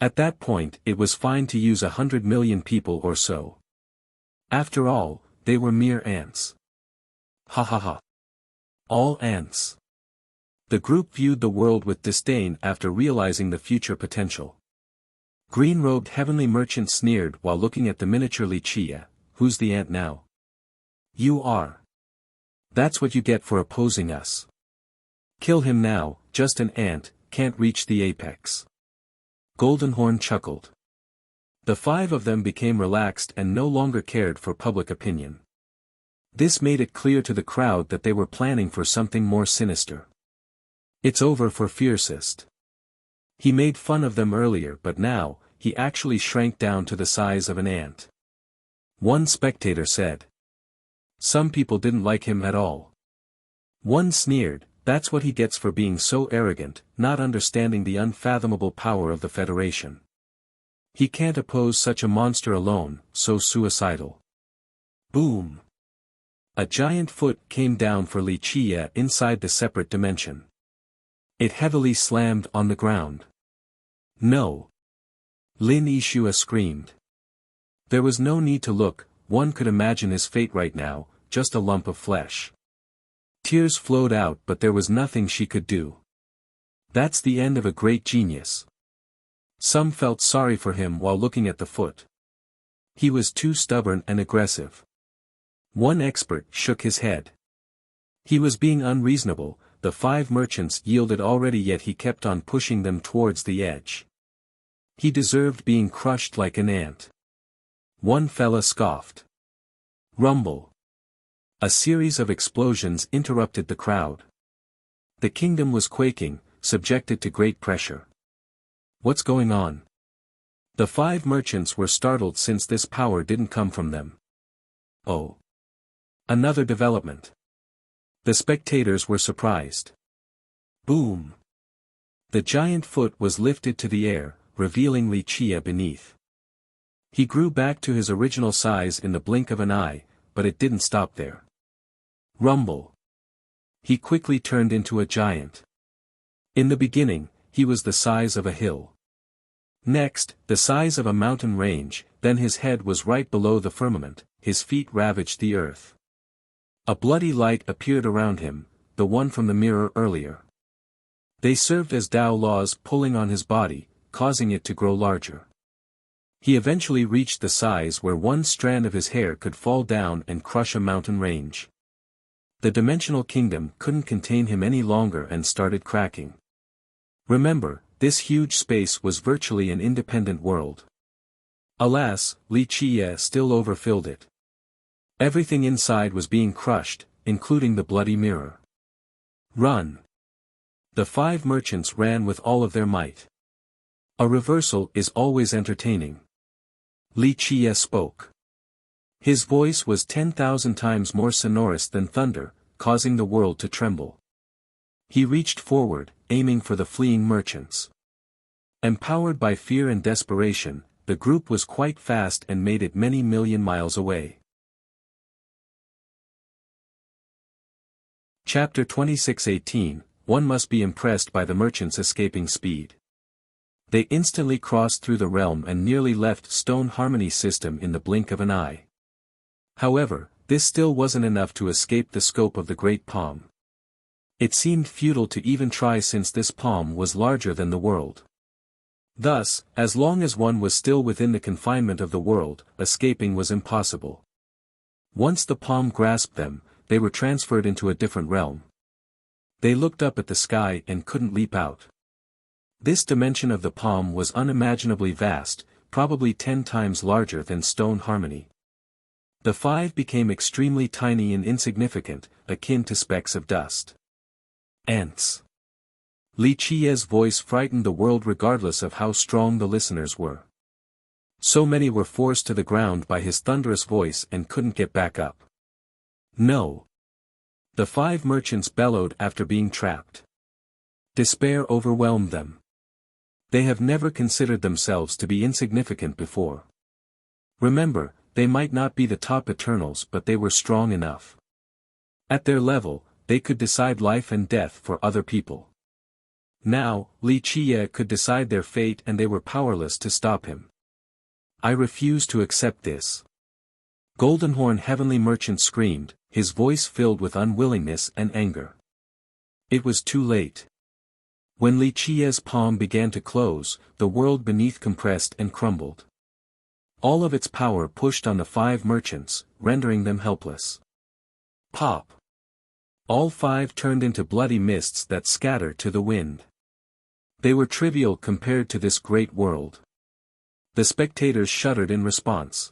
At that point it was fine to use 100 million people or so. After all, they were mere ants. Ha ha ha. All ants. The group viewed the world with disdain after realizing the future potential. Green-robed heavenly merchant sneered while looking at the miniature Wuxia. Who's the ant now? You are. That's what you get for opposing us. Kill him now, just an ant, can't reach the apex. Goldenhorn chuckled. The five of them became relaxed and no longer cared for public opinion. This made it clear to the crowd that they were planning for something more sinister. It's over for Fiercest. He made fun of them earlier but now, he actually shrank down to the size of an ant. One spectator said. Some people didn't like him at all. One sneered, that's what he gets for being so arrogant, not understanding the unfathomable power of the Federation. He can't oppose such a monster alone, so suicidal. Boom! A giant foot came down for Wuxia inside the separate dimension. It heavily slammed on the ground. No! Lin Yishua screamed. There was no need to look, one could imagine his fate right now, just a lump of flesh. Tears flowed out but there was nothing she could do. That's the end of a great genius. Some felt sorry for him while looking at the foot. He was too stubborn and aggressive. One expert shook his head. He was being unreasonable, the five merchants yielded already yet he kept on pushing them towards the edge. He deserved being crushed like an ant. One fella scoffed. Rumble. A series of explosions interrupted the crowd. The kingdom was quaking, subjected to great pressure. What's going on? The five merchants were startled since this power didn't come from them. Oh. Another development. The spectators were surprised. Boom. The giant foot was lifted to the air, revealing Wuxia beneath. He grew back to his original size in the blink of an eye, but it didn't stop there. Rumble. He quickly turned into a giant. In the beginning, he was the size of a hill. Next, the size of a mountain range, then his head was right below the firmament, his feet ravaged the earth. A bloody light appeared around him, the one from the mirror earlier. They served as Tao laws pulling on his body, causing it to grow larger. He eventually reached the size where one strand of his hair could fall down and crush a mountain range. The dimensional kingdom couldn't contain him any longer and started cracking. Remember, this huge space was virtually an independent world. Alas, Wuxia still overfilled it. Everything inside was being crushed, including the bloody mirror. Run! The five merchants ran with all of their might. A reversal is always entertaining. Wuxia spoke. His voice was 10,000 times more sonorous than thunder, causing the world to tremble. He reached forward, aiming for the fleeing merchants. Empowered by fear and desperation, the group was quite fast and made it many million miles away. Chapter 26:18, One must be impressed by the merchants' escaping speed. They instantly crossed through the realm and nearly left Stone Harmony system in the blink of an eye. However, this still wasn't enough to escape the scope of the Great Palm. It seemed futile to even try since this palm was larger than the world. Thus, as long as one was still within the confinement of the world, escaping was impossible. Once the palm grasped them, they were transferred into a different realm. They looked up at the sky and couldn't leap out. This dimension of the palm was unimaginably vast, probably 10 times larger than Stone Harmony. The five became extremely tiny and insignificant, akin to specks of dust. Ants. Wuxia's voice frightened the world regardless of how strong the listeners were. So many were forced to the ground by his thunderous voice and couldn't get back up. No. The 5 merchants bellowed after being trapped. Despair overwhelmed them. They have never considered themselves to be insignificant before. Remember, they might not be the top Eternals, but they were strong enough. At their level, they could decide life and death for other people. Now, Li Qiye could decide their fate and they were powerless to stop him. I refuse to accept this. Goldenhorn Heavenly Merchant screamed, his voice filled with unwillingness and anger. It was too late. When Li Qiye's palm began to close, the world beneath compressed and crumbled. All of its power pushed on the 5 merchants, rendering them helpless. Pop! All 5 turned into bloody mists that scattered to the wind. They were trivial compared to this great world. The spectators shuddered in response.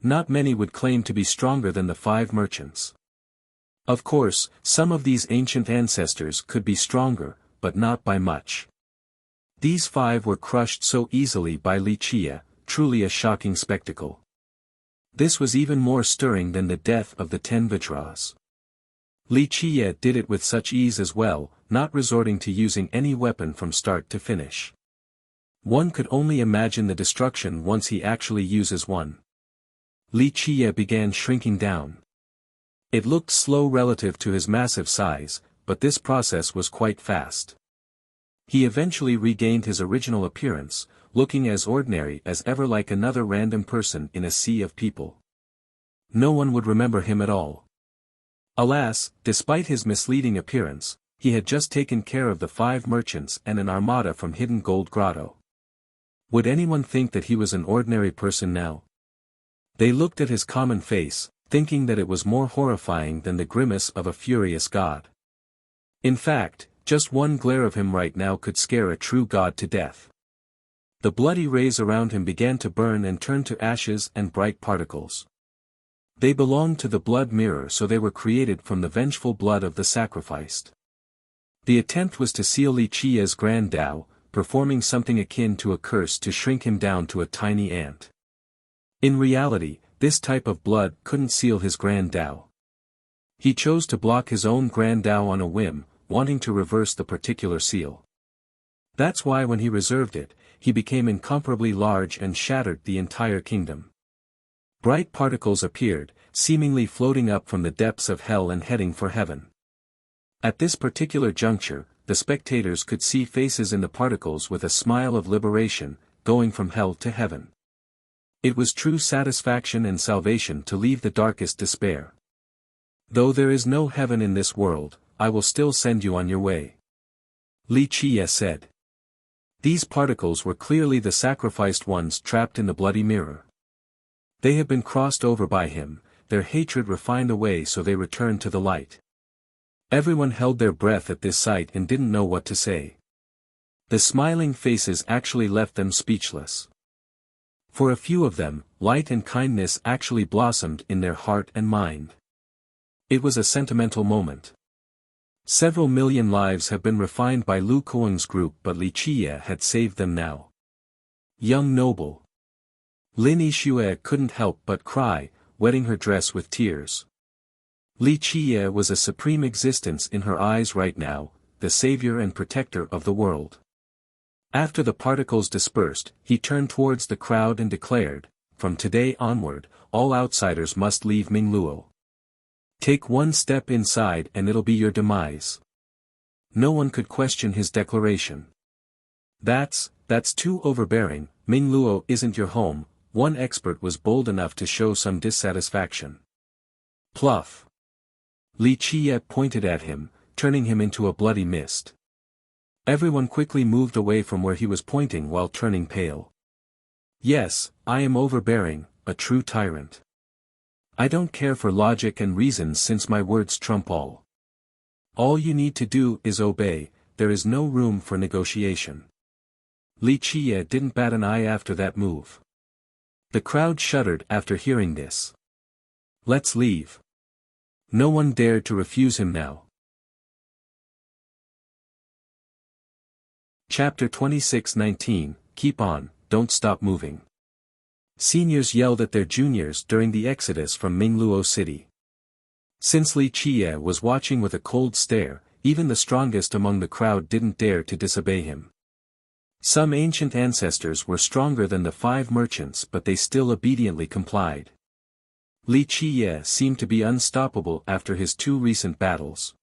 Not many would claim to be stronger than the 5 merchants. Of course, some of these ancient ancestors could be stronger, but not by much. These 5 were crushed so easily by Li Qiye, truly a shocking spectacle. This was even more stirring than the death of the 10 Vitras. Li Qiye did it with such ease as well, not resorting to using any weapon from start to finish. One could only imagine the destruction once he actually uses one. Li Qiye began shrinking down. It looked slow relative to his massive size, but this process was quite fast. He eventually regained his original appearance, looking as ordinary as ever, like another random person in a sea of people. No one would remember him at all. Alas, despite his misleading appearance, he had just taken care of the 5 merchants and an armada from Hidden Gold Grotto. Would anyone think that he was an ordinary person now? They looked at his common face, thinking that it was more horrifying than the grimace of a furious god. In fact, just one glare of him right now could scare a true god to death. The bloody rays around him began to burn and turn to ashes and bright particles. They belonged to the blood mirror, so they were created from the vengeful blood of the sacrificed. The attempt was to seal Li Qiye's grand Tao, performing something akin to a curse to shrink him down to a tiny ant. In reality, this type of blood couldn't seal his grand Tao. He chose to block his own grand Tao on a whim, wanting to reverse the particular seal. That's why when he reserved it, he became incomparably large and shattered the entire kingdom. Bright particles appeared, seemingly floating up from the depths of hell and heading for heaven. At this particular juncture, the spectators could see faces in the particles with a smile of liberation, going from hell to heaven. It was true satisfaction and salvation to leave the darkest despair. Though there is no heaven in this world, I will still send you on your way. Li Qiye said. These particles were clearly the sacrificed ones trapped in the bloody mirror. They had been crossed over by him, their hatred refined away, so they returned to the light. Everyone held their breath at this sight and didn't know what to say. The smiling faces actually left them speechless. For a few of them, light and kindness actually blossomed in their heart and mind. It was a sentimental moment. Several million lives have been refined by Lu Kuang's group, but Li Qiye had saved them now. Young noble. Lin Yixue couldn't help but cry, wetting her dress with tears. Li Qiye was a supreme existence in her eyes right now, the savior and protector of the world. After the particles dispersed, he turned towards the crowd and declared, "From today onward, all outsiders must leave Mingluo. Take one step inside and it'll be your demise." No one could question his declaration. That's too overbearing. Mingluo isn't your home," one expert was bold enough to show some dissatisfaction. Pluff. Li Qiye pointed at him, turning him into a bloody mist. Everyone quickly moved away from where he was pointing while turning pale. "Yes, I am overbearing, a true tyrant. I don't care for logic and reason since my words trump all. All you need to do is obey, there is no room for negotiation." Li Qiye didn't bat an eye after that move. The crowd shuddered after hearing this. "Let's leave." No one dared to refuse him now. Chapter 26:19, Keep on, don't stop moving. Seniors yelled at their juniors during the exodus from Mingluo City. Since Li Qiye was watching with a cold stare, even the strongest among the crowd didn't dare to disobey him. Some ancient ancestors were stronger than the 5 merchants, but they still obediently complied. Li Qiye seemed to be unstoppable after his 2 recent battles.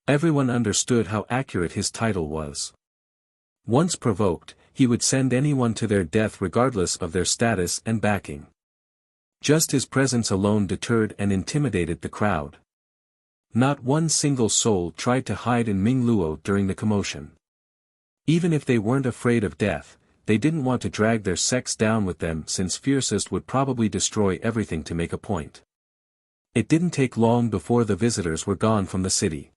Everyone understood how accurate his title was. Once provoked, he would send anyone to their death regardless of their status and backing. Just his presence alone deterred and intimidated the crowd. Not one single soul tried to hide in Mingluo during the commotion. Even if they weren't afraid of death, they didn't want to drag their sex down with them, since fiercest would probably destroy everything to make a point. It didn't take long before the visitors were gone from the city.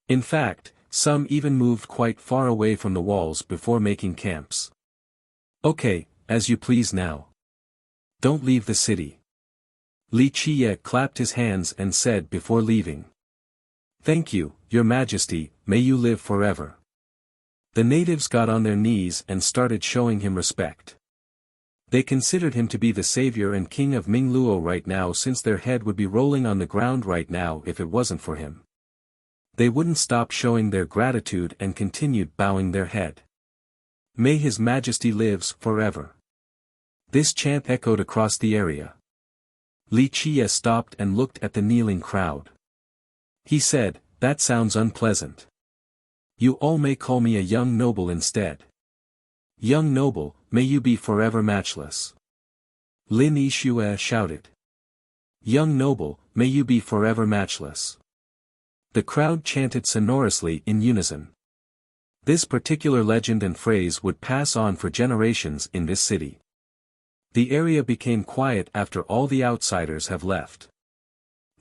In fact, some even moved quite far away from the walls before making camps. Okay, as you please now. Don't leave the city. Li Qiye clapped his hands and said before leaving. Thank you, Your Majesty, may you live forever. The natives got on their knees and started showing him respect. They considered him to be the savior and king of Mingluo right now, since their head would be rolling on the ground right now if it wasn't for him. They wouldn't stop showing their gratitude and continued bowing their head. May His Majesty lives forever. This chant echoed across the area. Li Qiye stopped and looked at the kneeling crowd. He said, that sounds unpleasant. You all may call me a young noble instead. Young noble, may you be forever matchless. Lin Yixue shouted. Young noble, may you be forever matchless. The crowd chanted sonorously in unison. This particular legend and phrase would pass on for generations in this city. The area became quiet after all the outsiders have left.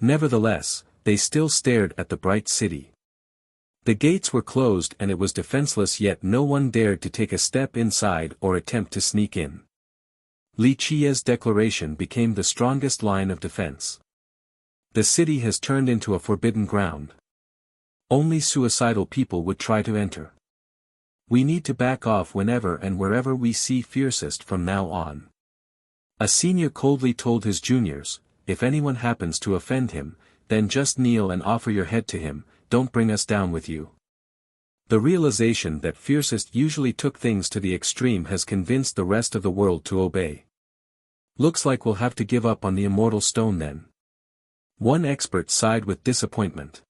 Nevertheless, they still stared at the bright city. The gates were closed and it was defenseless, yet no one dared to take a step inside or attempt to sneak in. Li Qiye's declaration became the strongest line of defense. The city has turned into a forbidden ground. Only suicidal people would try to enter. We need to back off whenever and wherever we see fiercest from now on. A senior coldly told his juniors, if anyone happens to offend him, then just kneel and offer your head to him, don't bring us down with you. The realization that fiercest usually took things to the extreme has convinced the rest of the world to obey. Looks like we'll have to give up on the immortal stone then. One expert sighed with disappointment.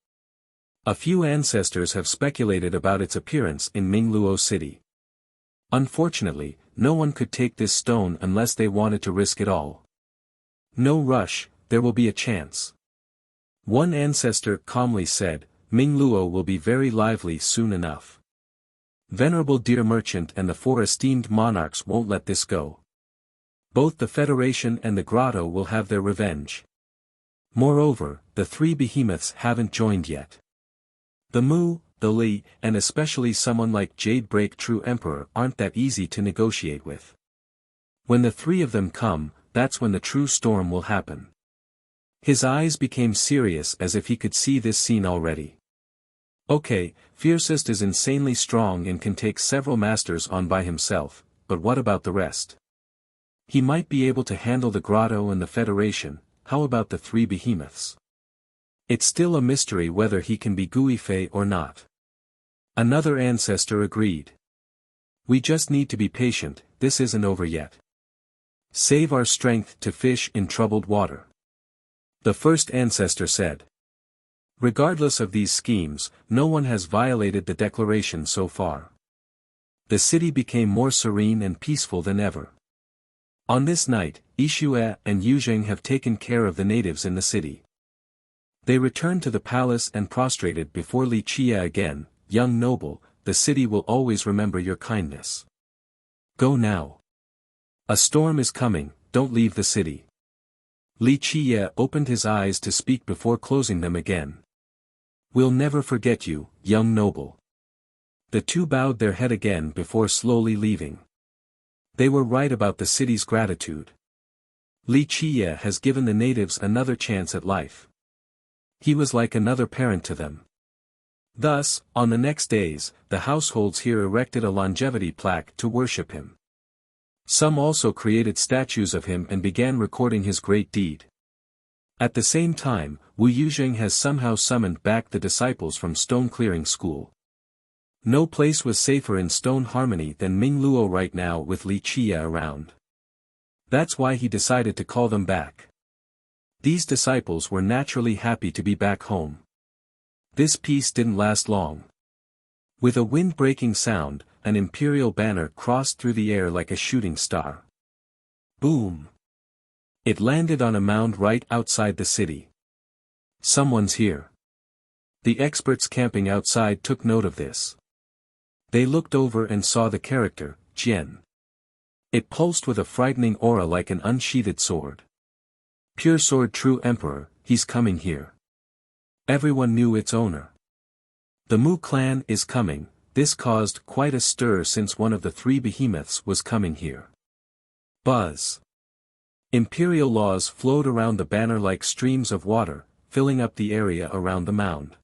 A few ancestors have speculated about its appearance in Mingluo City. Unfortunately, no one could take this stone unless they wanted to risk it all. No rush, there will be a chance. One ancestor calmly said, Mingluo will be very lively soon enough. Venerable Deer Merchant and the 4 esteemed monarchs won't let this go. Both the Federation and the Grotto will have their revenge. Moreover, the 3 behemoths haven't joined yet. The Mu, the Li, and especially someone like Jade Break True Emperor aren't that easy to negotiate with. When the 3 of them come, that's when the true storm will happen. His eyes became serious as if he could see this scene already. Okay, Fiercest is insanely strong and can take several masters on by himself, but what about the rest? He might be able to handle the Grotto and the Federation, how about the 3 behemoths? It's still a mystery whether he can be Guifei or not. Another ancestor agreed. We just need to be patient, this isn't over yet. Save our strength to fish in troubled water. The first ancestor said. Regardless of these schemes, no one has violated the declaration so far. The city became more serene and peaceful than ever. On this night, Yixue and Yuzheng have taken care of the natives in the city. They returned to the palace and prostrated before Li Qiye again, young noble, the city will always remember your kindness. Go now. A storm is coming, don't leave the city. Li Qiye opened his eyes to speak before closing them again. We'll never forget you, young noble. The 2 bowed their head again before slowly leaving. They were right about the city's gratitude. Li Qiye has given the natives another chance at life. He was like another parent to them. Thus, on the next days, the households here erected a longevity plaque to worship him. Some also created statues of him and began recording his great deed. At the same time, Wu Yuzheng has somehow summoned back the disciples from Stone Clearing School. No place was safer in Stone Harmony than Mingluo right now with Li Qia around. That's why he decided to call them back. These disciples were naturally happy to be back home. This peace didn't last long. With a wind-breaking sound, an imperial banner crossed through the air like a shooting star. Boom! It landed on a mound right outside the city. Someone's here. The experts camping outside took note of this. They looked over and saw the character, Jian. It pulsed with a frightening aura like an unsheathed sword. Pure sword, true emperor, he's coming here. Everyone knew its owner. The Mu clan is coming. This caused quite a stir since one of the three behemoths was coming here. Buzz. Imperial laws flowed around the banner like streams of water, filling up the area around the mound.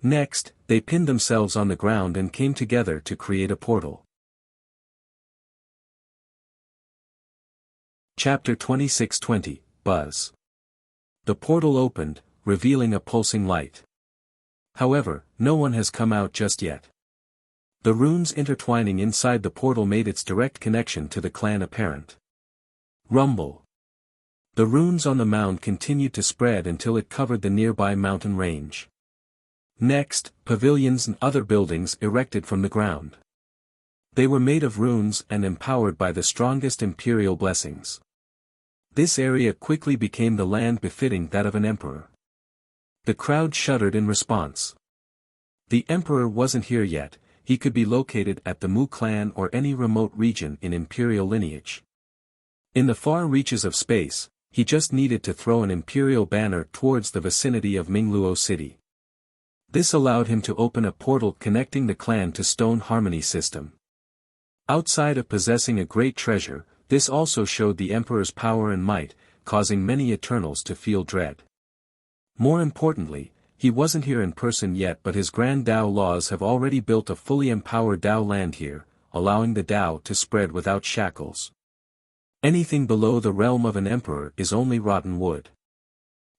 Next, they pinned themselves on the ground and came together to create a portal. Chapter 2620, Buzz. The portal opened, revealing a pulsing light. However, no one has come out just yet. The runes intertwining inside the portal made its direct connection to the clan apparent. Rumble. The runes on the mound continued to spread until it covered the nearby mountain range. Next, pavilions and other buildings erected from the ground. They were made of runes and empowered by the strongest imperial blessings. This area quickly became the land befitting that of an emperor. The crowd shuddered in response. The emperor wasn't here yet. He could be located at the Mu clan or any remote region in imperial lineage. In the far reaches of space, he just needed to throw an imperial banner towards the vicinity of Mingluo City. This allowed him to open a portal connecting the clan to Stone Harmony system. Outside of possessing a great treasure, this also showed the emperor's power and might, causing many Eternals to feel dread. More importantly, he wasn't here in person yet, but his Grand Dao laws have already built a fully empowered Dao land here, allowing the Dao to spread without shackles. Anything below the realm of an emperor is only rotten wood.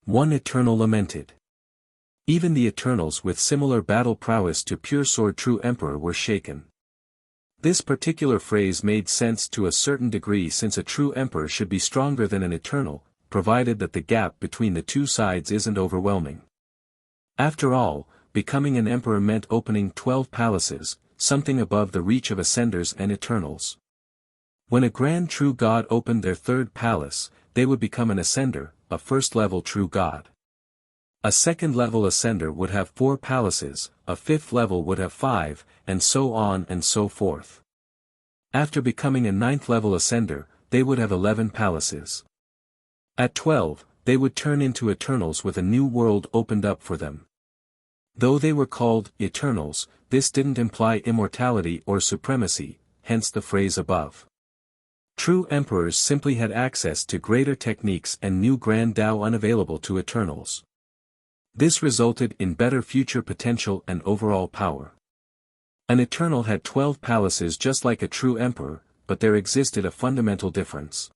One Eternal lamented. Even the Eternals with similar battle prowess to Pure Sword True Emperor were shaken. This particular phrase made sense to a certain degree, since a true emperor should be stronger than an Eternal, provided that the gap between the two sides isn't overwhelming. After all, becoming an emperor meant opening 12 palaces, something above the reach of Ascenders and Eternals. When a Grand True God opened their third palace, they would become an Ascender, a first-level True God. A second-level Ascender would have 4 palaces, a fifth level would have 5, and so on and so forth. After becoming a ninth-level Ascender, they would have 11 palaces. At 12, they would turn into Eternals with a new world opened up for them. Though they were called Eternals, this didn't imply immortality or supremacy, hence the phrase above. True emperors simply had access to greater techniques and new Grand Dao unavailable to Eternals. This resulted in better future potential and overall power. An Eternal had 12 palaces just like a true emperor, but there existed a fundamental difference.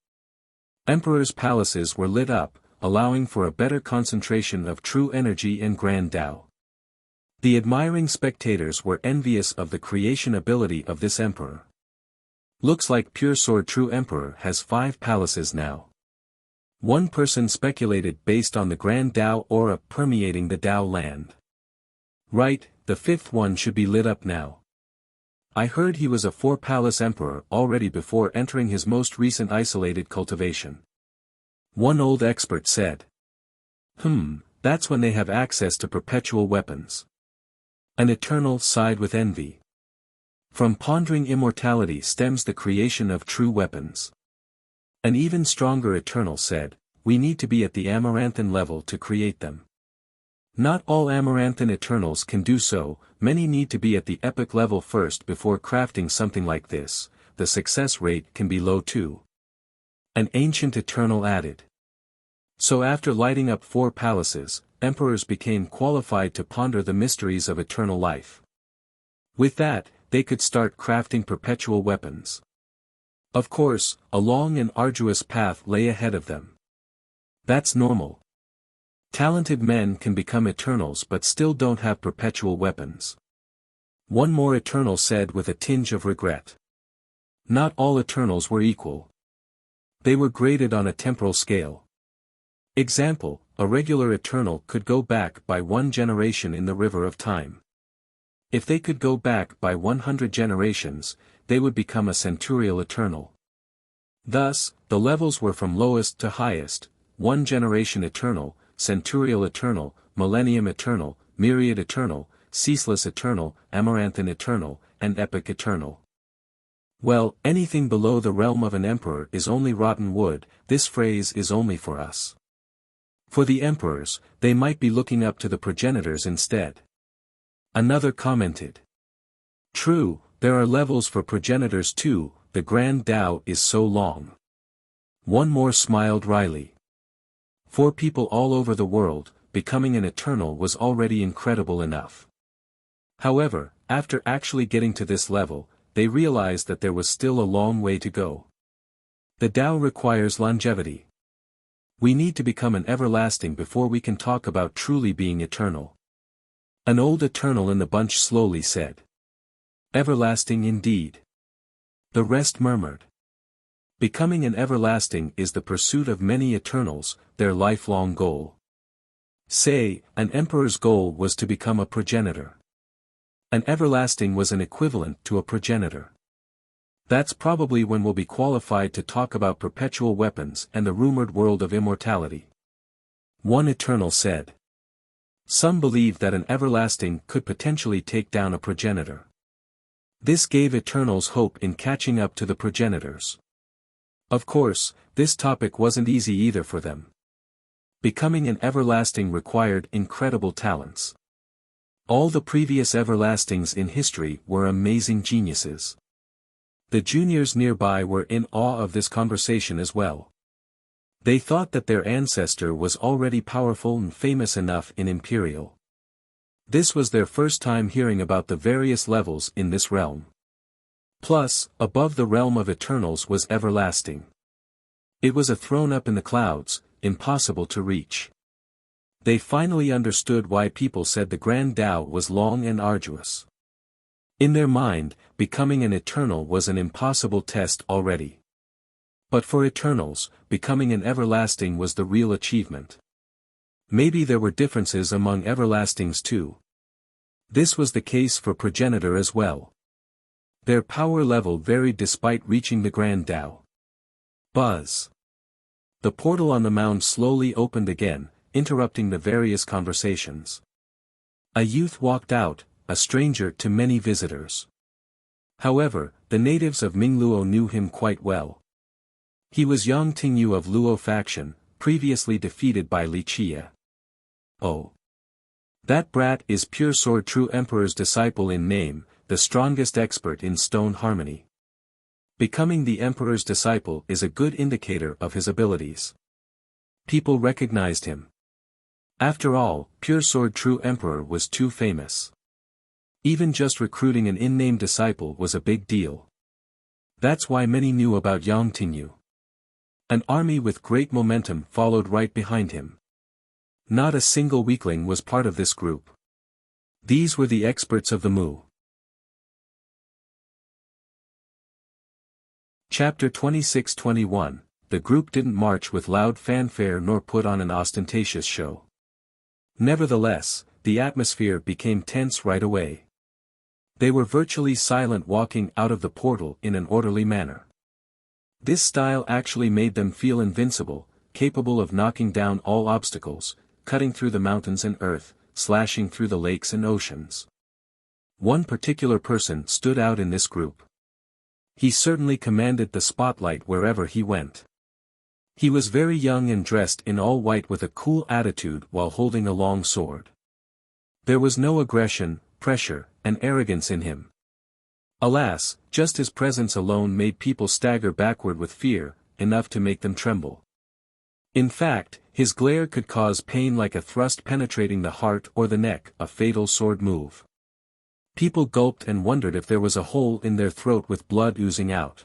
Emperors' palaces were lit up, allowing for a better concentration of true energy and Grand Dao. The admiring spectators were envious of the creation ability of this emperor. Looks like Pure Sword True Emperor has 5 palaces now. One person speculated based on the Grand Dao aura permeating the Dao land. Right, the 5th one should be lit up now. I heard he was a 4-palace emperor already before entering his most recent isolated cultivation. One old expert said. That's when they have access to perpetual weapons. An Eternal sighed with envy. From pondering immortality stems the creation of true weapons. An even stronger Eternal said, we need to be at the Amaranthan level to create them. Not all Amaranthan Eternals can do so, many need to be at the epic level first before crafting something like this. The success rate can be low too. An ancient Eternal added. So after lighting up 4 palaces, emperors became qualified to ponder the mysteries of eternal life. With that, they could start crafting perpetual weapons. Of course, a long and arduous path lay ahead of them. That's normal. Talented men can become Eternals but still don't have perpetual weapons. One more Eternal said with a tinge of regret. Not all Eternals were equal. They were graded on a temporal scale. Example, a regular Eternal could go back by 1 generation in the river of time. If they could go back by 100 generations, they would become a Centurial Eternal. Thus, the levels were from lowest to highest: 1 generation Eternal, Centurial Eternal, Millennium Eternal, Myriad Eternal, Ceaseless Eternal, Amaranthan Eternal, and Epic Eternal. Well, anything below the realm of an emperor is only rotten wood. This phrase is only for us. For the emperors, they might be looking up to the progenitors instead. Another commented. True, there are levels for progenitors too, the Grand Tao is so long. One more smiled wryly. For people all over the world, becoming an Eternal was already incredible enough. However, after actually getting to this level, they realized that there was still a long way to go. The Tao requires longevity. We need to become an everlasting before we can talk about truly being eternal. An old Eternal in the bunch slowly said. Everlasting indeed. The rest murmured. Becoming an everlasting is the pursuit of many Eternals, their lifelong goal. Say, an emperor's goal was to become a progenitor. An everlasting was an equivalent to a progenitor. That's probably when we'll be qualified to talk about perpetual weapons and the rumored world of immortality. One Eternal said. Some believe that an everlasting could potentially take down a progenitor. This gave Eternals hope in catching up to the progenitors. Of course, this topic wasn't easy either for them. Becoming an everlasting required incredible talents. All the previous everlastings in history were amazing geniuses. The juniors nearby were in awe of this conversation as well. They thought that their ancestor was already powerful and famous enough in Imperial. This was their first time hearing about the various levels in this realm. Plus, above the realm of Eternals was everlasting. It was a throne up in the clouds, impossible to reach. They finally understood why people said the Grand Tao was long and arduous. In their mind, becoming an Eternal was an impossible test already. But for Eternals, becoming an everlasting was the real achievement. Maybe there were differences among everlastings too. This was the case for progenitor as well. Their power level varied despite reaching the Grand Tao. Buzz. The portal on the mound slowly opened again, interrupting the various conversations. A youth walked out, a stranger to many visitors. However, the natives of Mingluo knew him quite well. He was Yang Tingyu of Luo faction, previously defeated by Li Chia. Oh. That brat is Pure Sword True Emperor's disciple in name, the strongest expert in stone harmony. Becoming the Emperor's disciple is a good indicator of his abilities. People recognized him. After all, Pure Sword True Emperor was too famous. Even just recruiting an in-name disciple was a big deal. That's why many knew about Yang Tingyu. An army with great momentum followed right behind him. Not a single weakling was part of this group. These were the experts of the Mu. Chapter 26-21, The group didn't march with loud fanfare nor put on an ostentatious show. Nevertheless, the atmosphere became tense right away. They were virtually silent, walking out of the portal in an orderly manner. This style actually made them feel invincible, capable of knocking down all obstacles, cutting through the mountains and earth, slashing through the lakes and oceans. One particular person stood out in this group. He certainly commanded the spotlight wherever he went. He was very young and dressed in all white with a cool attitude while holding a long sword. There was no aggression, pressure, and arrogance in him. Alas, just his presence alone made people stagger backward with fear, enough to make them tremble. In fact, his glare could cause pain like a thrust penetrating the heart or the neck, a fatal sword move. People gulped and wondered if there was a hole in their throat with blood oozing out.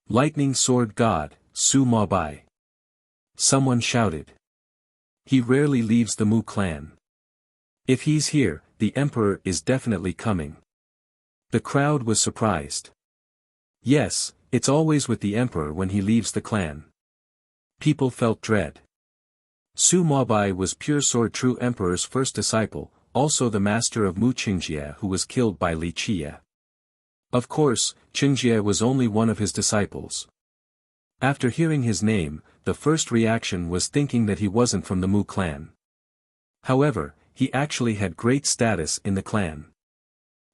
Lightning Sword God, Su Maobai. Someone shouted. He rarely leaves the Mu clan. If he's here, the Emperor is definitely coming. The crowd was surprised. Yes, it's always with the Emperor when he leaves the clan. People felt dread. Su Maobai was Pure Sword True Emperor's first disciple, also the master of Mu Qingjie who was killed by Li Qie. Of course, Qingjie was only one of his disciples. After hearing his name, the first reaction was thinking that he wasn't from the Mu clan. However, he actually had great status in the clan.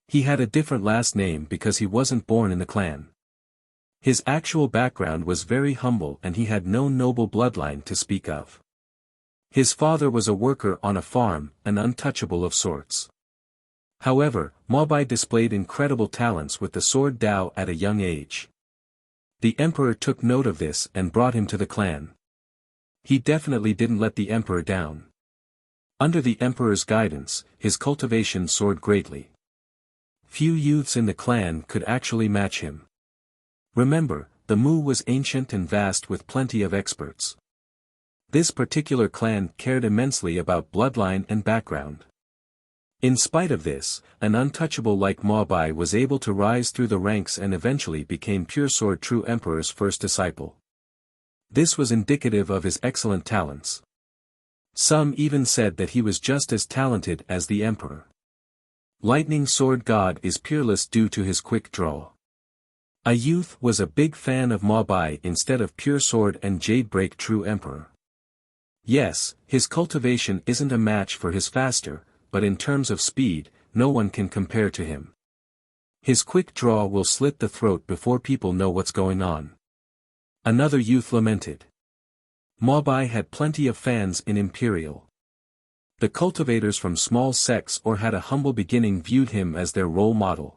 He had a different last name because he wasn't born in the clan. His actual background was very humble and he had no noble bloodline to speak of. His father was a worker on a farm, an untouchable of sorts. However, Maobai displayed incredible talents with the sword Dao at a young age. The Emperor took note of this and brought him to the clan. He definitely didn't let the Emperor down. Under the Emperor's guidance, his cultivation soared greatly. Few youths in the clan could actually match him. Remember, the Mu was ancient and vast with plenty of experts. This particular clan cared immensely about bloodline and background. In spite of this, an untouchable like Maobai was able to rise through the ranks and eventually became Pure Sword True Emperor's first disciple. This was indicative of his excellent talents. Some even said that he was just as talented as the Emperor. Lightning Sword God is peerless due to his quick draw. A youth was a big fan of Maobai instead of Pure Sword and Jade Break True Emperor. Yes, his cultivation isn't a match for his faster, but in terms of speed, no one can compare to him. His quick draw will slit the throat before people know what's going on. Another youth lamented. Maobai had plenty of fans in Imperial. The cultivators from small sects or had a humble beginning viewed him as their role model.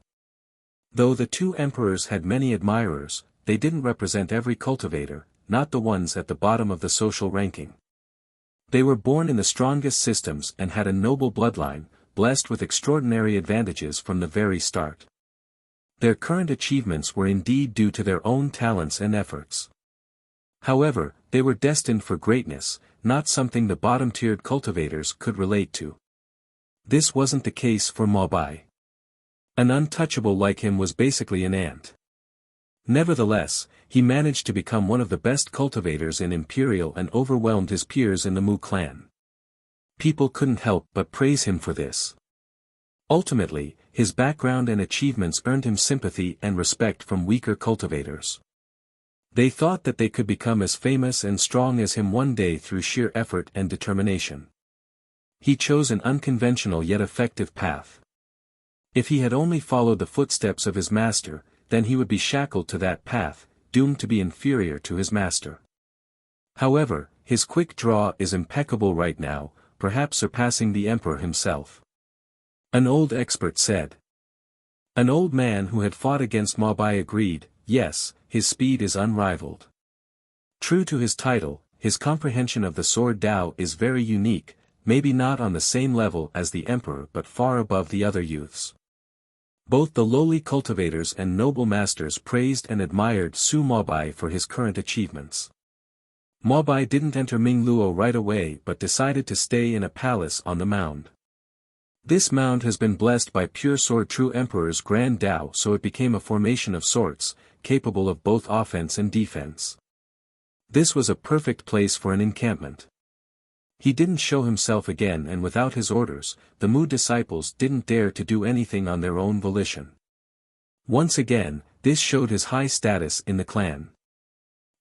Though the two emperors had many admirers, they didn't represent every cultivator, not the ones at the bottom of the social ranking. They were born in the strongest systems and had a noble bloodline, blessed with extraordinary advantages from the very start. Their current achievements were indeed due to their own talents and efforts. However, they were destined for greatness, not something the bottom-tiered cultivators could relate to. This wasn't the case for Maobai. An untouchable like him was basically an ant. Nevertheless, he managed to become one of the best cultivators in Imperial and overwhelmed his peers in the Mu clan. People couldn't help but praise him for this. Ultimately, his background and achievements earned him sympathy and respect from weaker cultivators. They thought that they could become as famous and strong as him one day through sheer effort and determination. He chose an unconventional yet effective path. If he had only followed the footsteps of his master, then he would be shackled to that path, doomed to be inferior to his master. However, his quick draw is impeccable right now, perhaps surpassing the Emperor himself. An old expert said. An old man who had fought against Maobai agreed, yes, his speed is unrivaled. True to his title, his comprehension of the sword Dao is very unique, maybe not on the same level as the Emperor but far above the other youths. Both the lowly cultivators and noble masters praised and admired Su Maobai for his current achievements. Maobai didn't enter Mingluo right away but decided to stay in a palace on the mound. This mound has been blessed by Pure Sword True Emperor's Grand Dao, so it became a formation of sorts, capable of both offense and defense. This was a perfect place for an encampment. He didn't show himself again, and without his orders, the Mu disciples didn't dare to do anything on their own volition. Once again, this showed his high status in the clan.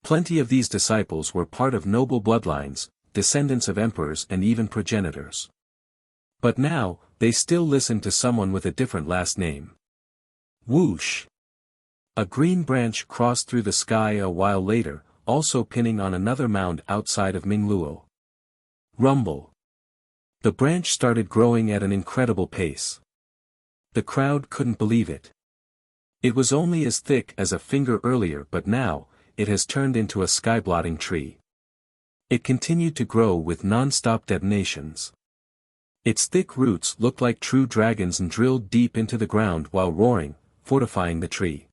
Plenty of these disciples were part of noble bloodlines, descendants of emperors and even progenitors. But now, they still listened to someone with a different last name. Whoosh! A green branch crossed through the sky a while later, also pinning on another mound outside of Mingluo. Rumble. The branch started growing at an incredible pace. The crowd couldn't believe it. It was only as thick as a finger earlier, but now, it has turned into a sky-blotting tree. It continued to grow with non-stop detonations. Its thick roots looked like true dragons and drilled deep into the ground while roaring, fortifying the tree.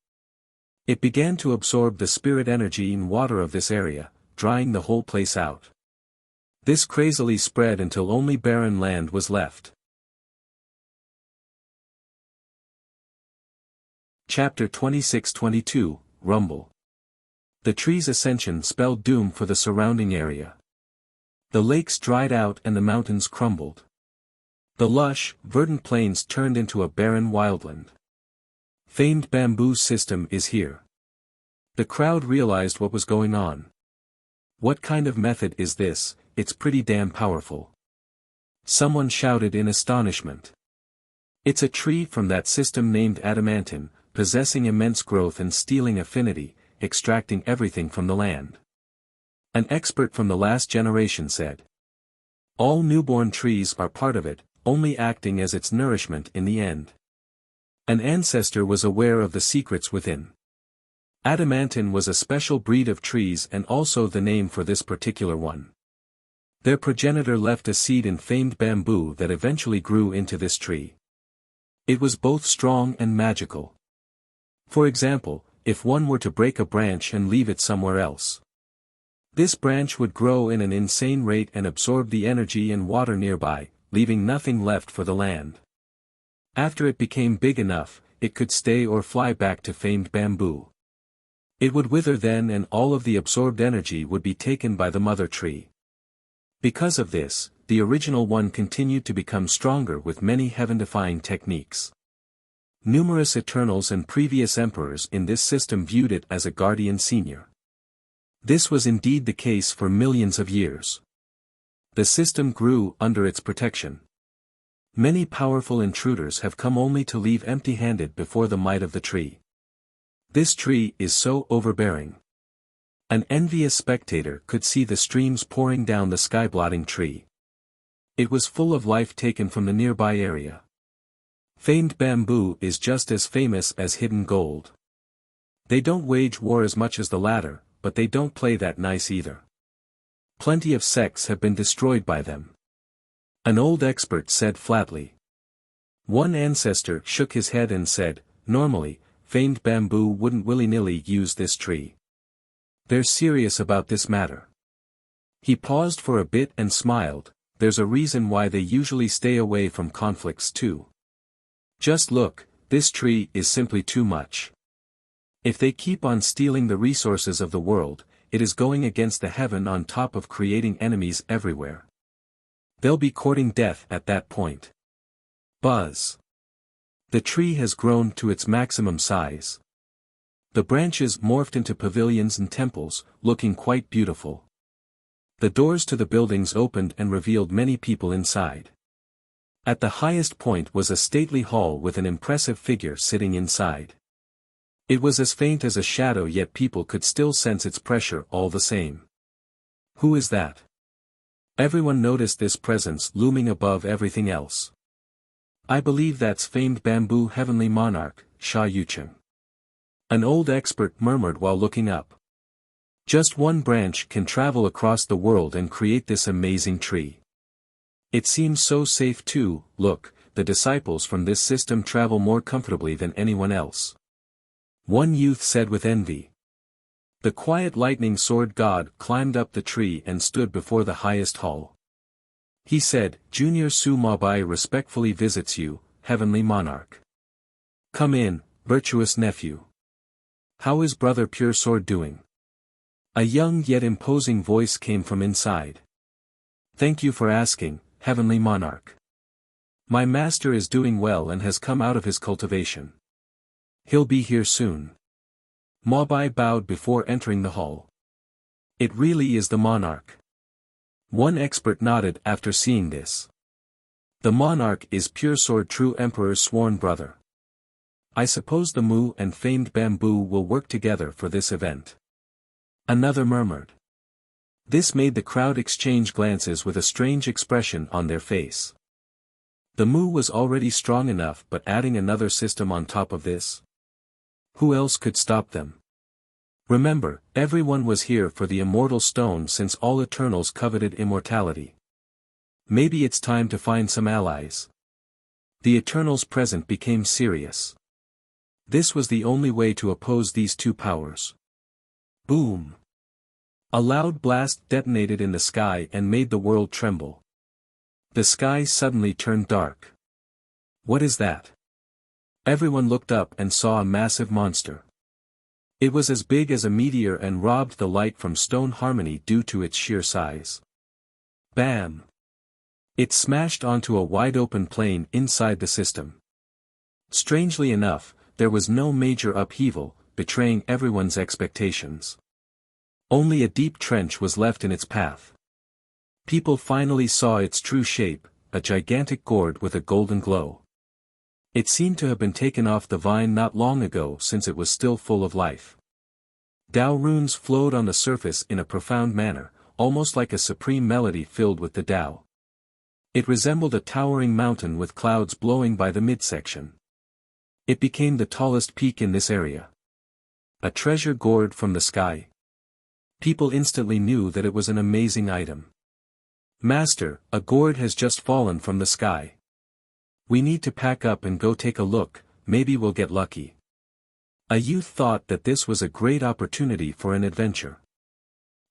It began to absorb the spirit energy and water of this area, drying the whole place out. This crazily spread until only barren land was left. Chapter 26-22, Rumble. The tree's ascension spelled doom for the surrounding area. The lakes dried out and the mountains crumbled. The lush, verdant plains turned into a barren wildland. Famed bamboo system is here. The crowd realized what was going on. What kind of method is this? It's pretty damn powerful. Someone shouted in astonishment. It's a tree from that system named adamantine, possessing immense growth and stealing affinity, extracting everything from the land. An expert from the last generation said. All newborn trees are part of it, only acting as its nourishment in the end. An ancestor was aware of the secrets within. Adamantine was a special breed of trees and also the name for this particular one. Their progenitor left a seed in famed bamboo that eventually grew into this tree. It was both strong and magical. For example, if one were to break a branch and leave it somewhere else, this branch would grow in an insane rate and absorb the energy and water nearby, leaving nothing left for the land. After it became big enough, it could stay or fly back to famed bamboo. It would wither then and all of the absorbed energy would be taken by the mother tree. Because of this, the original one continued to become stronger with many heaven-defying techniques. Numerous Eternals and previous emperors in this system viewed it as a guardian senior. This was indeed the case for millions of years. The system grew under its protection. Many powerful intruders have come only to leave empty-handed before the might of the tree. This tree is so overbearing. An envious spectator could see the streams pouring down the sky-blotting tree. It was full of life taken from the nearby area. Famed bamboo is just as famous as hidden gold. They don't wage war as much as the latter, but they don't play that nice either. Plenty of sects have been destroyed by them. An old expert said flatly. One ancestor shook his head and said, normally, famed bamboo wouldn't willy-nilly use this tree. They're serious about this matter. He paused for a bit and smiled. There's a reason why they usually stay away from conflicts too. Just look, this tree is simply too much. If they keep on stealing the resources of the world, it is going against the heaven on top of creating enemies everywhere. They'll be courting death at that point. Buzz. The tree has grown to its maximum size. The branches morphed into pavilions and temples, looking quite beautiful. The doors to the buildings opened and revealed many people inside. At the highest point was a stately hall with an impressive figure sitting inside. It was as faint as a shadow, yet people could still sense its pressure all the same. Who is that? Everyone noticed this presence looming above everything else. I believe that's famed bamboo heavenly monarch, Sha Yucheng. An old expert murmured while looking up. Just one branch can travel across the world and create this amazing tree. It seems so safe too. Look, the disciples from this system travel more comfortably than anyone else. One youth said with envy. The quiet lightning sword god climbed up the tree and stood before the highest hall. He said, Junior Su Mabai respectfully visits you, heavenly monarch. Come in, virtuous nephew. How is brother Pure Sword doing? A young yet imposing voice came from inside. Thank you for asking, heavenly monarch. My master is doing well and has come out of his cultivation. He'll be here soon. Mabai bowed before entering the hall. It really is the monarch. One expert nodded after seeing this. The monarch is Pure Sword True Emperor's sworn brother. I suppose the Mu and famed bamboo will work together for this event. Another murmured. This made the crowd exchange glances with a strange expression on their face. The Mu was already strong enough, but adding another system on top of this? Who else could stop them? Remember, everyone was here for the immortal stone since all Eternals coveted immortality. Maybe it's time to find some allies. The Eternals present became serious. This was the only way to oppose these two powers. Boom! A loud blast detonated in the sky and made the world tremble. The sky suddenly turned dark. What is that? Everyone looked up and saw a massive monster. It was as big as a meteor and robbed the light from stone harmony due to its sheer size. Bam! It smashed onto a wide-open plain inside the system. Strangely enough, there was no major upheaval, betraying everyone's expectations. Only a deep trench was left in its path. People finally saw its true shape, a gigantic gourd with a golden glow. It seemed to have been taken off the vine not long ago since it was still full of life. Tao runes flowed on the surface in a profound manner, almost like a supreme melody filled with the Tao. It resembled a towering mountain with clouds blowing by the midsection. It became the tallest peak in this area. A treasure gourd from the sky. People instantly knew that it was an amazing item. Master, a gourd has just fallen from the sky. We need to pack up and go take a look, maybe we'll get lucky. A youth thought that this was a great opportunity for an adventure.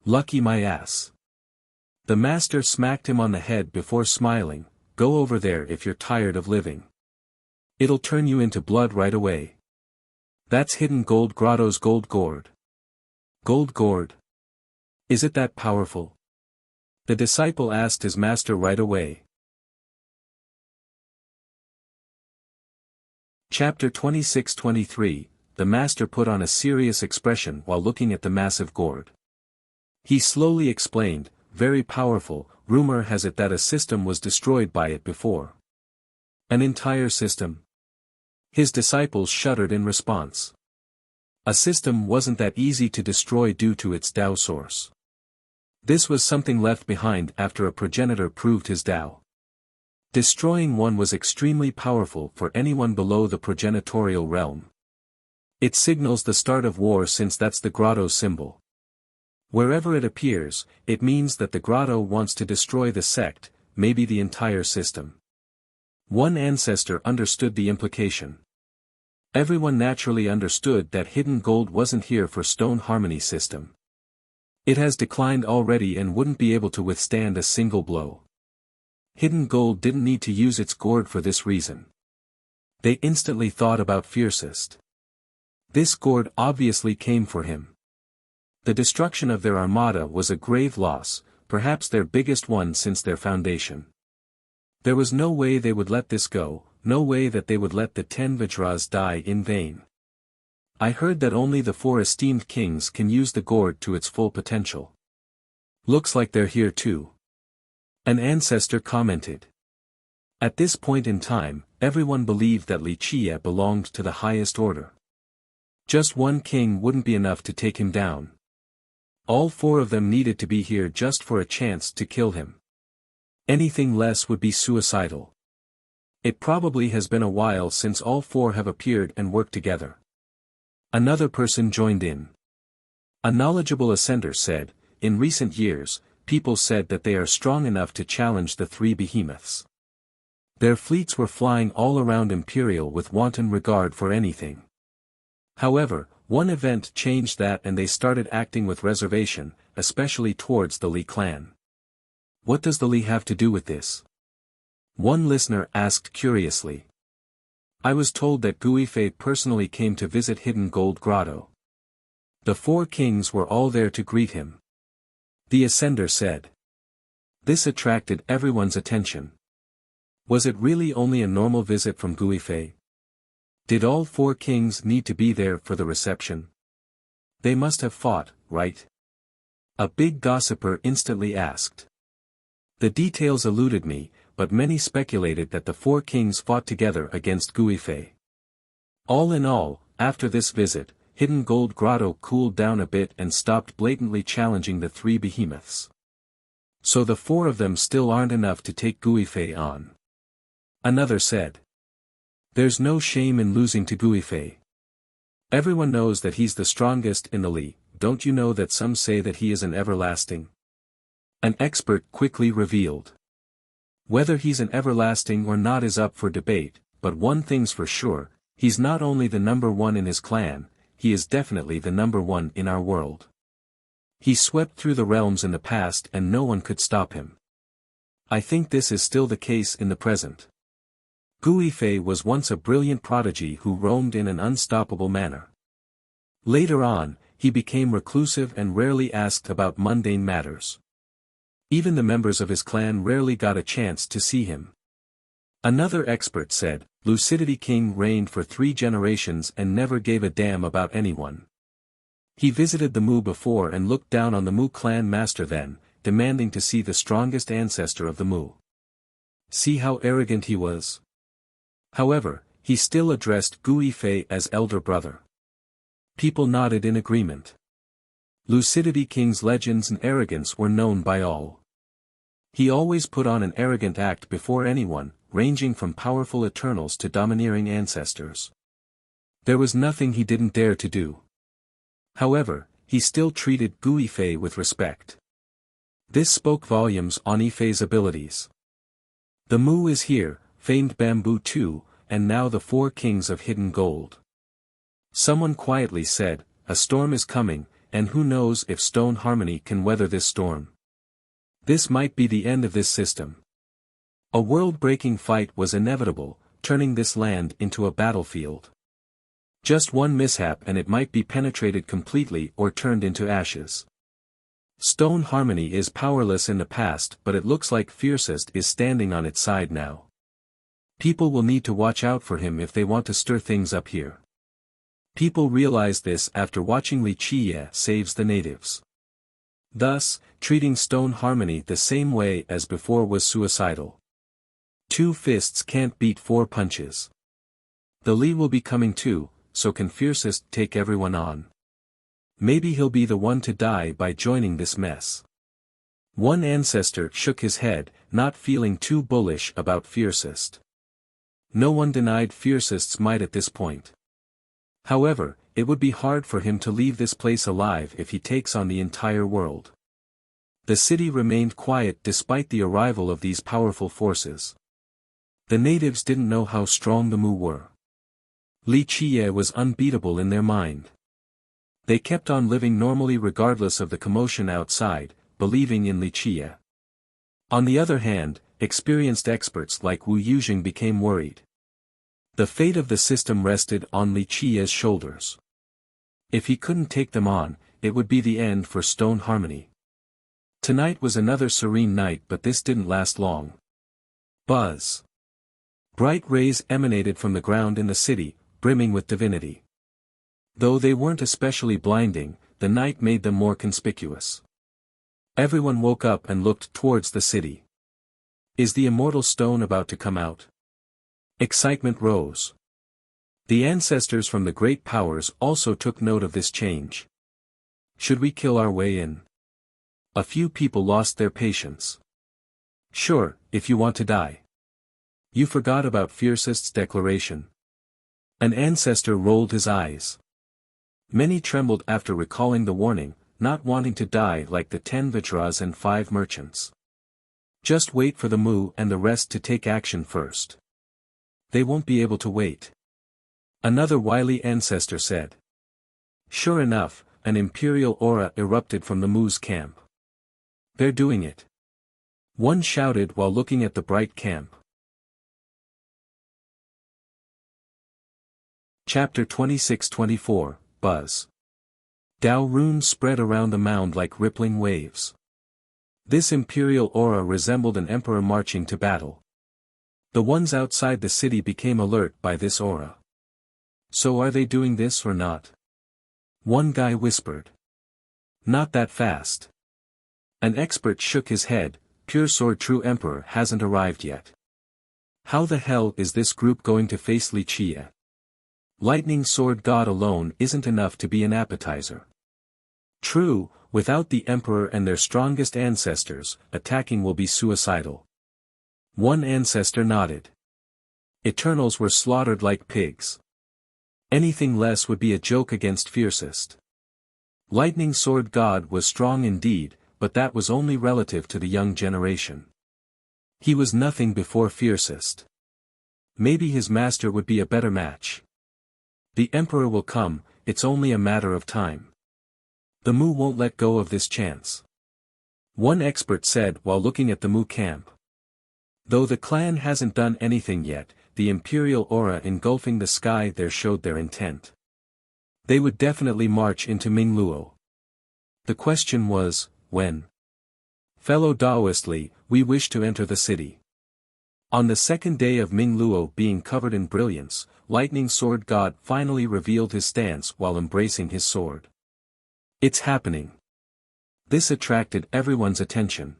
Lucky my ass. The master smacked him on the head before smiling, go over there if you're tired of living. It'll turn you into blood right away. That's Hidden Gold Grotto's gold gourd. Gold gourd? Is it that powerful? The disciple asked his master right away. Chapter 26-23, the master put on a serious expression while looking at the massive gourd. He slowly explained, very powerful, rumor has it that a system was destroyed by it before. An entire system? His disciples shuddered in response. A system wasn't that easy to destroy due to its Tao source. This was something left behind after a progenitor proved his Tao. Destroying one was extremely powerful for anyone below the progenitorial realm. It signals the start of war since that's the grotto's symbol. Wherever it appears, it means that the grotto wants to destroy the sect, maybe the entire system. One ancestor understood the implication. Everyone naturally understood that hidden gold wasn't here for stone harmony system. It has declined already and wouldn't be able to withstand a single blow. Hidden gold didn't need to use its gourd for this reason. They instantly thought about Fiercest. This gourd obviously came for him. The destruction of their armada was a grave loss, perhaps their biggest one since their foundation. There was no way they would let this go, no way that they would let the 10 Vajras die in vain. I heard that only the 4 esteemed kings can use the gourd to its full potential. Looks like they're here too. An ancestor commented. At this point in time, everyone believed that Li Chia belonged to the highest order. Just one king wouldn't be enough to take him down. All 4 of them needed to be here just for a chance to kill him. Anything less would be suicidal. It probably has been a while since all 4 have appeared and worked together. Another person joined in. A knowledgeable ascender said, in recent years, people said that they are strong enough to challenge the 3 behemoths. Their fleets were flying all around Imperial with wanton regard for anything. However, one event changed that and they started acting with reservation, especially towards the Li clan. What does the Li have to do with this? One listener asked curiously. I was told that Guifei personally came to visit Hidden Gold Grotto. The 4 kings were all there to greet him. The ascender said. This attracted everyone's attention. Was it really only a normal visit from Guifei? Did all 4 kings need to be there for the reception? They must have fought, right? A big gossiper instantly asked. The details eluded me, but many speculated that the 4 kings fought together against Guifei. All in all, after this visit, Hidden Gold Grotto cooled down a bit and stopped blatantly challenging the 3 behemoths. So the 4 of them still aren't enough to take Guifei on. Another said. There's no shame in losing to Guifei. Everyone knows that he's the strongest in the Li, don't you know that some say that he is an everlasting? An expert quickly revealed. Whether he's an everlasting or not is up for debate, but one thing's for sure, He's not only the number one in his clan, he is definitely the number one in our world. He swept through the realms in the past and no one could stop him. I think this is still the case in the present. Gui Fei was once a brilliant prodigy who roamed in an unstoppable manner. Later on, he became reclusive and rarely asked about mundane matters. Even the members of his clan rarely got a chance to see him. Another expert said, Lucidity King reigned for 3 generations and never gave a damn about anyone. He visited the Mu before and looked down on the Mu clan master then, demanding to see the strongest ancestor of the Mu. See how arrogant he was? However, he still addressed Gui Fei as elder brother. People nodded in agreement. Lucidity King's legends and arrogance were known by all. He always put on an arrogant act before anyone, ranging from powerful Eternals to domineering ancestors. There was nothing he didn't dare to do. However, he still treated Gui Fei with respect. This spoke volumes on Ifei's abilities. The Mu is here, famed Bamboo 2, and now the 4 kings of hidden gold. Someone quietly said, a storm is coming, and who knows if Stone Harmony can weather this storm. This might be the end of this system. A world-breaking fight was inevitable, turning this land into a battlefield. Just one mishap and it might be penetrated completely or turned into ashes. Stone Harmony is powerless in the past, but it looks like Fiercest is standing on its side now. People will need to watch out for him if they want to stir things up here. People realize this after watching Li Qiye saves the natives. Thus, treating Stone Harmony the same way as before was suicidal. 2 fists can't beat 4 punches. The Li will be coming too, so can Fiercest take everyone on? Maybe he'll be the one to die by joining this mess. One ancestor shook his head, not feeling too bullish about Fiercest. No one denied Fiercest's might at this point. However, it would be hard for him to leave this place alive if he takes on the entire world. The city remained quiet despite the arrival of these powerful forces. The natives didn't know how strong the Mu were. Li Qiye was unbeatable in their mind. They kept on living normally regardless of the commotion outside, believing in Li Qiye. On the other hand, experienced experts like Wu Yuzheng became worried. The fate of the system rested on Li Qiye's shoulders. If he couldn't take them on, it would be the end for Stone Harmony. Tonight was another serene night, but this didn't last long. Buzz. Bright rays emanated from the ground in the city, brimming with divinity. Though they weren't especially blinding, the night made them more conspicuous. Everyone woke up and looked towards the city. Is the immortal stone about to come out? Excitement rose. The ancestors from the great powers also took note of this change. Should we kill our way in? A few people lost their patience. Sure, if you want to die. You forgot about Fiercest's declaration. An ancestor rolled his eyes. Many trembled after recalling the warning, not wanting to die like the 10 Vajras and 5 merchants. Just wait for the Mu and the rest to take action first. They won't be able to wait. Another wily ancestor said. Sure enough, an imperial aura erupted from the Mu's camp. They're doing it. One shouted while looking at the bright camp. Chapter 26-24, Buzz. Dao runes spread around the mound like rippling waves. This imperial aura resembled an emperor marching to battle. The ones outside the city became alert by this aura. So are they doing this or not? One guy whispered. Not that fast. An expert shook his head, Pure Sword True Emperor hasn't arrived yet. How the hell is this group going to face Li Qiye? Lightning Sword God alone isn't enough to be an appetizer. True, without the Emperor and their strongest ancestors, attacking will be suicidal. One ancestor nodded. Eternals were slaughtered like pigs. Anything less would be a joke against Fiercest. Lightning Sword God was strong indeed, but that was only relative to the young generation. He was nothing before Fiercest. Maybe his master would be a better match. The emperor will come, it's only a matter of time. The Mu won't let go of this chance. One expert said while looking at the Mu camp. Though the clan hasn't done anything yet, the imperial aura engulfing the sky there showed their intent. They would definitely march into Mingluo. The question was, when? Fellow Daoist Li, we wish to enter the city. On the second day of Mingluo being covered in brilliance, Lightning Sword God finally revealed his stance while embracing his sword. It's happening. This attracted everyone's attention.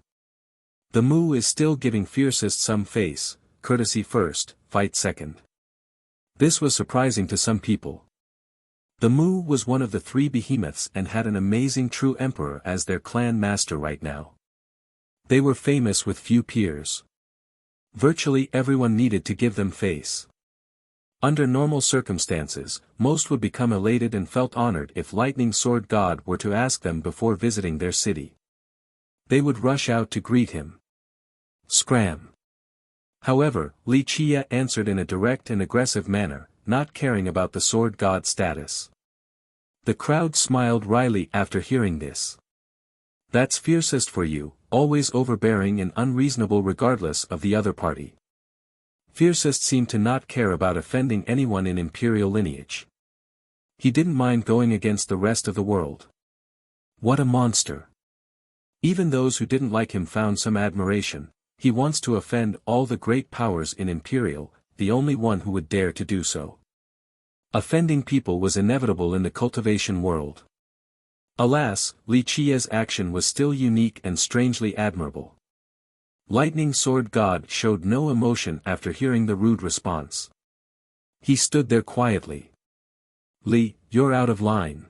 The Mu is still giving fiercest some face, courtesy first, fight second. This was surprising to some people. The Mu was one of the three behemoths and had an amazing true emperor as their clan master right now. They were famous with few peers. Virtually everyone needed to give them face. Under normal circumstances, most would become elated and felt honored if Lightning Sword God were to ask them before visiting their city. They would rush out to greet him. Scram. However, Li Chia answered in a direct and aggressive manner, not caring about the sword god status. The crowd smiled wryly after hearing this. That's fiercest for you, always overbearing and unreasonable regardless of the other party. Fiercest seemed to not care about offending anyone in imperial lineage. He didn't mind going against the rest of the world. What a monster. Even those who didn't like him found some admiration. He wants to offend all the great powers in Imperial, the only one who would dare to do so. Offending people was inevitable in the cultivation world. Alas, Li Chia's action was still unique and strangely admirable. Lightning Sword God showed no emotion after hearing the rude response. He stood there quietly. Li, you're out of line.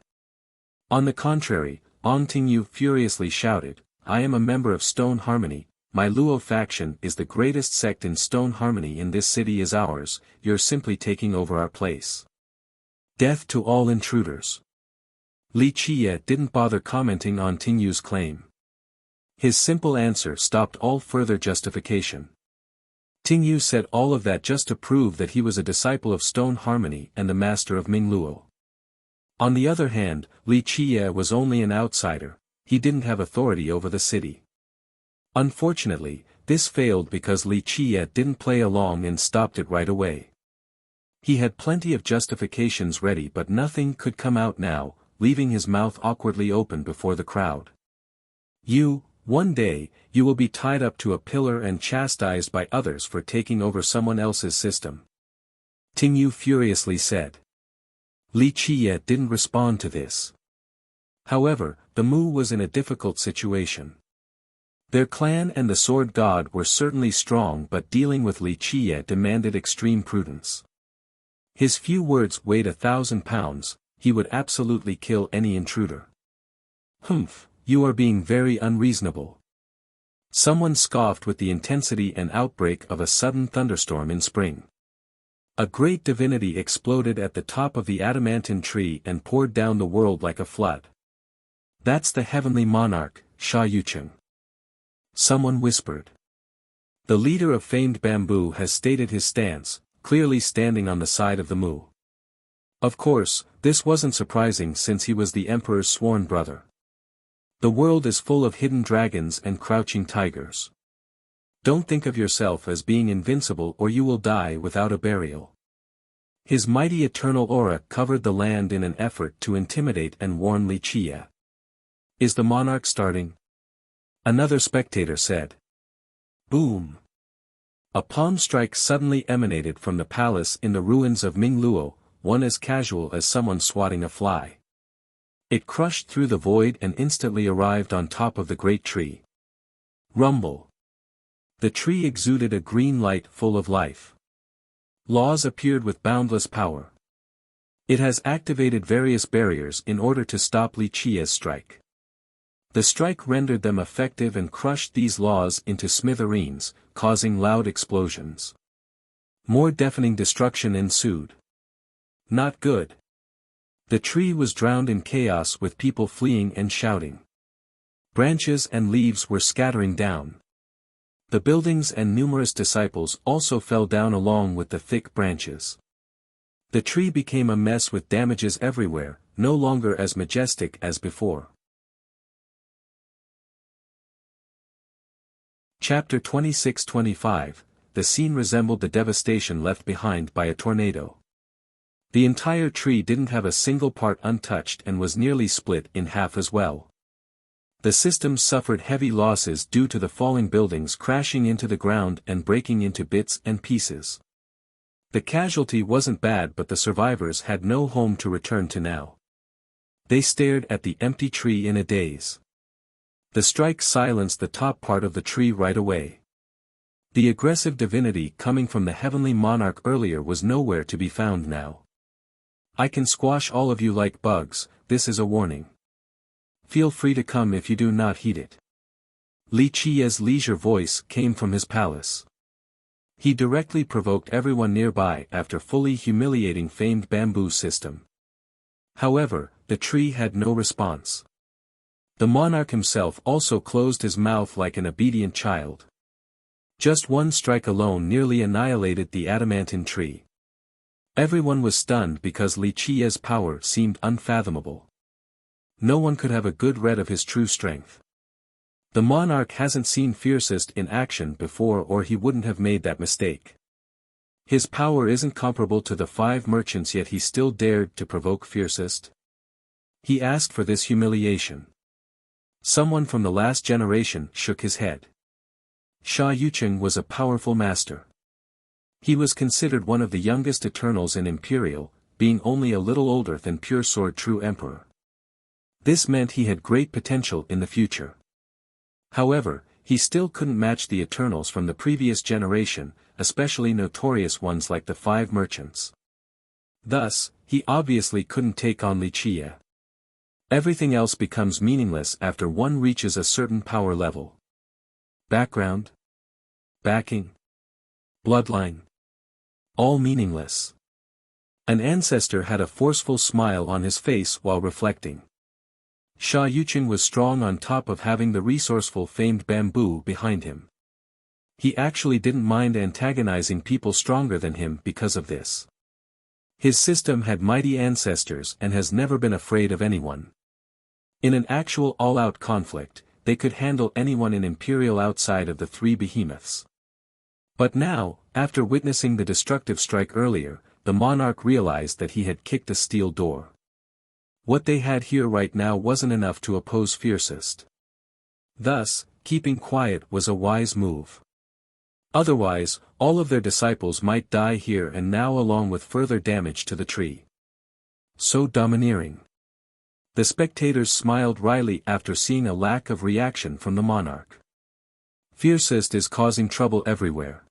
On the contrary, Ong Tingyu furiously shouted, I am a member of Stone Harmony. My Luo faction is the greatest sect in Stone Harmony and this city is ours, you're simply taking over our place. Death to all intruders. Li Chia didn't bother commenting on Tingyu's claim. His simple answer stopped all further justification. Tingyu said all of that just to prove that he was a disciple of Stone Harmony and the master of Mingluo. On the other hand, Li Chia was only an outsider, he didn't have authority over the city. Unfortunately, this failed because Li Chia didn't play along and stopped it right away. He had plenty of justifications ready but nothing could come out now, leaving his mouth awkwardly open before the crowd. One day, you will be tied up to a pillar and chastised by others for taking over someone else's system. Tingyu furiously said. Li Chia didn't respond to this. However, the Mu was in a difficult situation. Their clan and the sword god were certainly strong but dealing with Li Chia demanded extreme prudence. His few words weighed 1,000 pounds, he would absolutely kill any intruder. Humph, you are being very unreasonable. Someone scoffed with the intensity and outbreak of a sudden thunderstorm in spring. A great divinity exploded at the top of the adamantine tree and poured down the world like a flood. That's the heavenly monarch, Sha Yucheng. Someone whispered. The leader of famed bamboo has stated his stance, clearly standing on the side of the Mu. Of course, this wasn't surprising since he was the emperor's sworn brother. The world is full of hidden dragons and crouching tigers. Don't think of yourself as being invincible or you will die without a burial. His mighty eternal aura covered the land in an effort to intimidate and warn Li Chia. Is the monarch starting? Another spectator said. Boom! A palm strike suddenly emanated from the palace in the ruins of Mingluo, one as casual as someone swatting a fly. It crushed through the void and instantly arrived on top of the great tree. Rumble! The tree exuded a green light full of life. Laws appeared with boundless power. It has activated various barriers in order to stop Li Chia's strike. The strike rendered them effective and crushed these laws into smithereens, causing loud explosions. More deafening destruction ensued. Not good. The tree was drowned in chaos with people fleeing and shouting. Branches and leaves were scattering down. The buildings and numerous disciples also fell down along with the thick branches. The tree became a mess with damages everywhere, no longer as majestic as before. Chapter 26-25, the scene resembled the devastation left behind by a tornado. The entire tree didn't have a single part untouched and was nearly split in half as well. The system suffered heavy losses due to the falling buildings crashing into the ground and breaking into bits and pieces. The casualty wasn't bad, but the survivors had no home to return to now. They stared at the empty tree in a daze. The strike silenced the top part of the tree right away. The aggressive divinity coming from the heavenly monarch earlier was nowhere to be found now. "I can squash all of you like bugs, this is a warning. Feel free to come if you do not heed it." Li Qi's leisure voice came from his palace. He directly provoked everyone nearby after fully humiliating famed bamboo system. However, the tree had no response. The monarch himself also closed his mouth like an obedient child. Just one strike alone nearly annihilated the adamantine tree. Everyone was stunned because Li Qi's power seemed unfathomable. No one could have a good read of his true strength. The monarch hasn't seen Fiercest in action before, or he wouldn't have made that mistake. His power isn't comparable to the 5 merchants, yet he still dared to provoke Fiercest. He asked for this humiliation. Someone from the last generation shook his head. Sha Yucheng was a powerful master. He was considered one of the youngest Eternals in Imperial, being only a little older than Pure Sword True Emperor. This meant he had great potential in the future. However, he still couldn't match the Eternals from the previous generation, especially notorious ones like the 5 merchants. Thus, he obviously couldn't take on Li Qi. Everything else becomes meaningless after one reaches a certain power level. Background? Backing? Bloodline? All meaningless. An ancestor had a forceful smile on his face while reflecting. Sha Yucheng was strong on top of having the resourceful famed bamboo behind him. He actually didn't mind antagonizing people stronger than him because of this. His system had mighty ancestors and has never been afraid of anyone. In an actual all-out conflict, they could handle anyone in Imperial outside of the 3 behemoths. But now, after witnessing the destructive strike earlier, the monarch realized that he had kicked a steel door. What they had here right now wasn't enough to oppose Fiercest. Thus, keeping quiet was a wise move. Otherwise, all of their disciples might die here and now, along with further damage to the tree. So domineering. The spectators smiled wryly after seeing a lack of reaction from the monarch. Fiercest is causing trouble everywhere.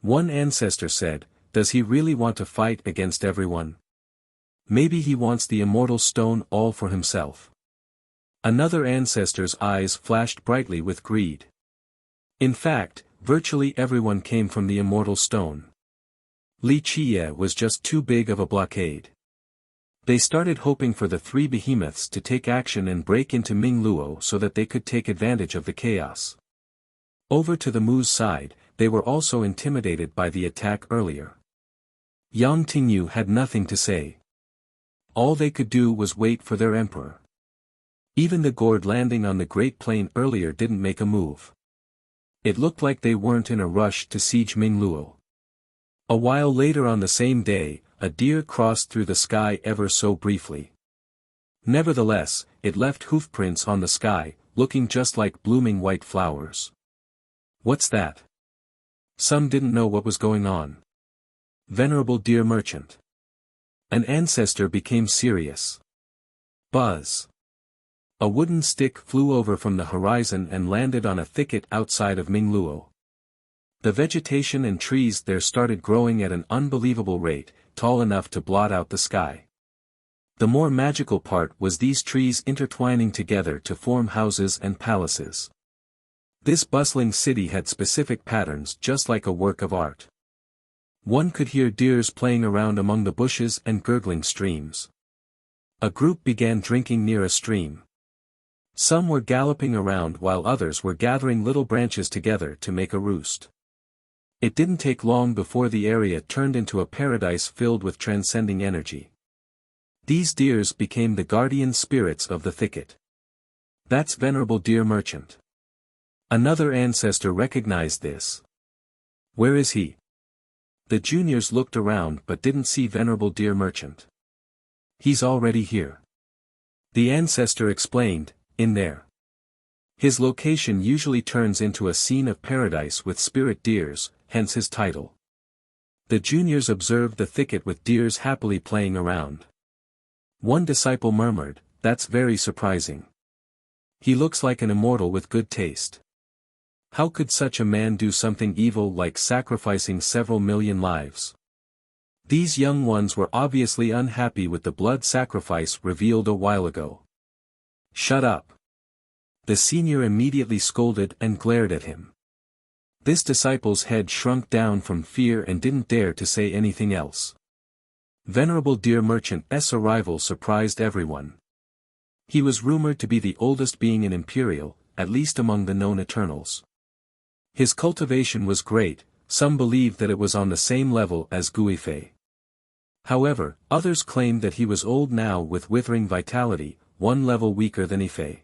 One ancestor said, "Does he really want to fight against everyone? Maybe he wants the immortal stone all for himself." Another ancestor's eyes flashed brightly with greed. In fact, virtually everyone came from the immortal stone. Li Qi was just too big of a blockade. They started hoping for the 3 behemoths to take action and break into Ming Luo so that they could take advantage of the chaos. Over to the Mu's side, they were also intimidated by the attack earlier. Yang Tingyu had nothing to say. All they could do was wait for their emperor. Even the gourd landing on the Great Plain earlier didn't make a move. It looked like they weren't in a rush to siege Ming Luo. A while later on the same day, a deer crossed through the sky ever so briefly. Nevertheless, it left hoofprints on the sky, looking just like blooming white flowers. What's that? Some didn't know what was going on. Venerable deer merchant. An ancestor became serious. Buzz. A wooden stick flew over from the horizon and landed on a thicket outside of Ming Luo. The vegetation and trees there started growing at an unbelievable rate, tall enough to blot out the sky. The more magical part was these trees intertwining together to form houses and palaces. This bustling city had specific patterns just like a work of art. One could hear deers playing around among the bushes and gurgling streams. A group began drinking near a stream. Some were galloping around while others were gathering little branches together to make a roost. It didn't take long before the area turned into a paradise filled with transcending energy. These deers became the guardian spirits of the thicket. That's Venerable Deer Merchant. Another ancestor recognized this. Where is he? The juniors looked around but didn't see Venerable Deer Merchant. He's already here. The ancestor explained, in there. His location usually turns into a scene of paradise with spirit deers, hence his title. The juniors observed the thicket with deers happily playing around. One disciple murmured, "That's very surprising. He looks like an immortal with good taste. How could such a man do something evil like sacrificing several million lives?" These young ones were obviously unhappy with the blood sacrifice revealed a while ago. "Shut up." The senior immediately scolded and glared at him. This disciple's head shrunk down from fear and didn't dare to say anything else. Venerable Deer Merchant's arrival surprised everyone. He was rumored to be the oldest being in Imperial, at least among the known Eternals. His cultivation was great, some believed that it was on the same level as Guifei. However, others claimed that he was old now with withering vitality, one level weaker than Ifei.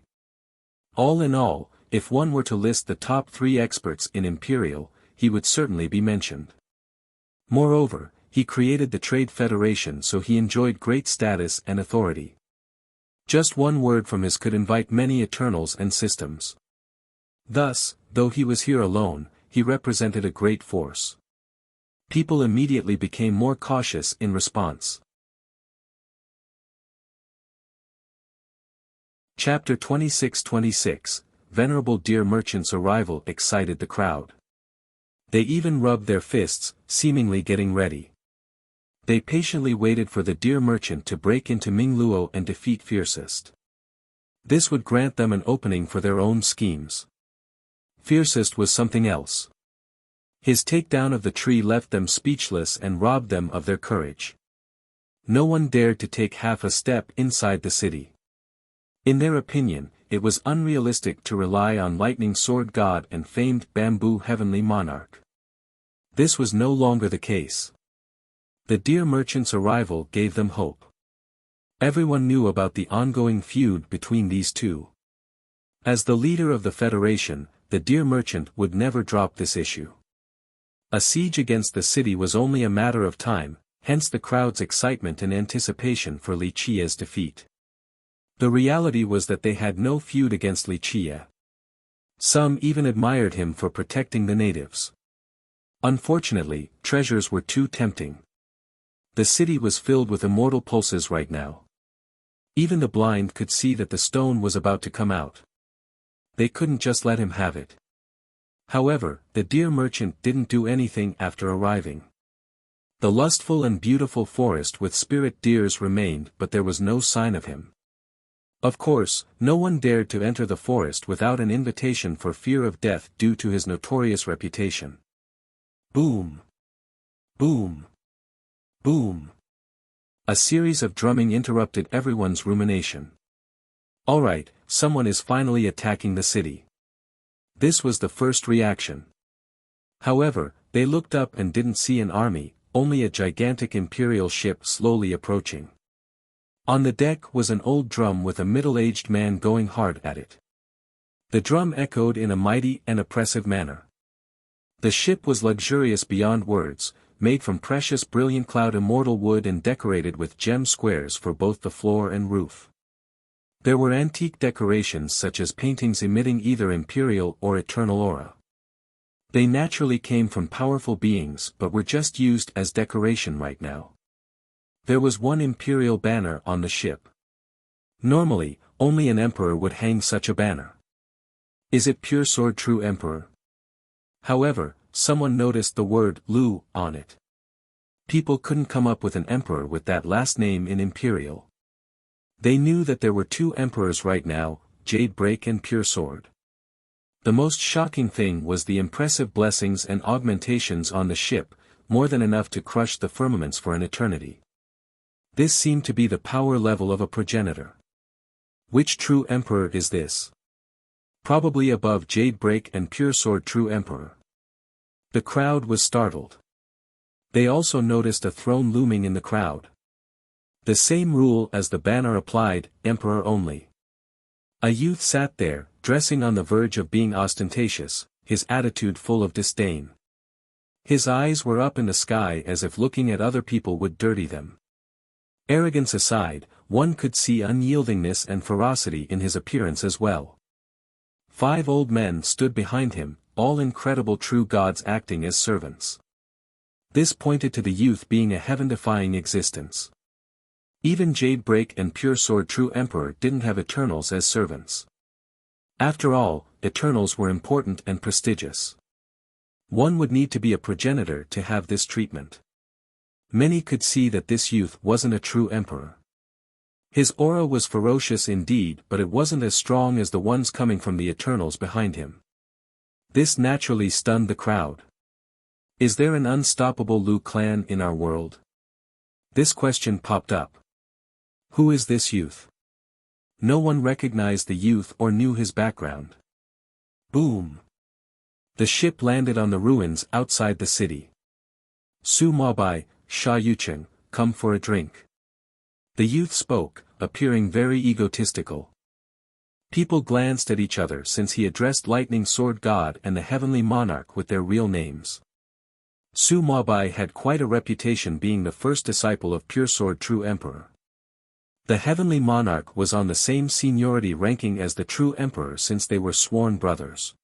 All in all, if one were to list the top 3 experts in Imperial, he would certainly be mentioned. Moreover, he created the Trade Federation, so he enjoyed great status and authority. Just one word from his could invite many Eternals and systems. Thus, though he was here alone, he represented a great force. People immediately became more cautious in response. Chapter 26-26, Venerable Deer Merchant's arrival excited the crowd. They even rubbed their fists, seemingly getting ready. They patiently waited for the Deer Merchant to break into Mingluo and defeat Fiercest. This would grant them an opening for their own schemes. Fiercest was something else. His takedown of the tree left them speechless and robbed them of their courage. No one dared to take half a step inside the city. In their opinion, it was unrealistic to rely on Lightning Sword God and famed Bamboo Heavenly Monarch. This was no longer the case. The Deer Merchant's arrival gave them hope. Everyone knew about the ongoing feud between these two. As the leader of the Federation, the Deer Merchant would never drop this issue. A siege against the city was only a matter of time, hence the crowd's excitement and anticipation for Li Chia's defeat. The reality was that they had no feud against Li Chia. Some even admired him for protecting the natives. Unfortunately, treasures were too tempting. The city was filled with immortal pulses right now. Even the blind could see that the stone was about to come out. They couldn't just let him have it. However, the Deer Merchant didn't do anything after arriving. The lustful and beautiful forest with spirit deers remained, but there was no sign of him. Of course, no one dared to enter the forest without an invitation for fear of death due to his notorious reputation. Boom! Boom! Boom! A series of drumming interrupted everyone's rumination. Alright, someone is finally attacking the city. This was the first reaction. However, they looked up and didn't see an army, only a gigantic imperial ship slowly approaching. On the deck was an old drum with a middle-aged man going hard at it. The drum echoed in a mighty and oppressive manner. The ship was luxurious beyond words, made from precious brilliant cloud immortal wood and decorated with gem squares for both the floor and roof. There were antique decorations such as paintings emitting either imperial or eternal aura. They naturally came from powerful beings but were just used as decoration right now. There was one imperial banner on the ship. Normally, only an emperor would hang such a banner. Is it pure sword true emperor? However, someone noticed the word Lu on it. People couldn't come up with an emperor with that last name in imperial. They knew that there were 2 emperors right now, Jade Break and Pure Sword. The most shocking thing was the impressive blessings and augmentations on the ship, more than enough to crush the firmaments for an eternity. This seemed to be the power level of a progenitor. Which true emperor is this? Probably above Jade Break and Pure Sword true emperor. The crowd was startled. They also noticed a throne looming in the crowd. The same rule as the banner applied, emperor only. A youth sat there, dressing on the verge of being ostentatious, his attitude full of disdain. His eyes were up in the sky as if looking at other people would dirty them. Arrogance aside, one could see unyieldingness and ferocity in his appearance as well. 5 old men stood behind him, all incredible true gods acting as servants. This pointed to the youth being a heaven-defying existence. Even Jadebreak and Pure Sword True Emperor didn't have Eternals as servants. After all, Eternals were important and prestigious. One would need to be a progenitor to have this treatment. Many could see that this youth wasn't a true emperor. His aura was ferocious indeed, but it wasn't as strong as the ones coming from the Eternals behind him. This naturally stunned the crowd. Is there an unstoppable Lu clan in our world? This question popped up. Who is this youth? No one recognized the youth or knew his background. Boom! The ship landed on the ruins outside the city. Su Mabai, Sha Yucheng, come for a drink. The youth spoke, appearing very egotistical. People glanced at each other since he addressed Lightning Sword God and the Heavenly Monarch with their real names. Su Mabai had quite a reputation being the first disciple of Pure Sword True Emperor. The Heavenly Monarch was on the same seniority ranking as the True Emperor since they were sworn brothers.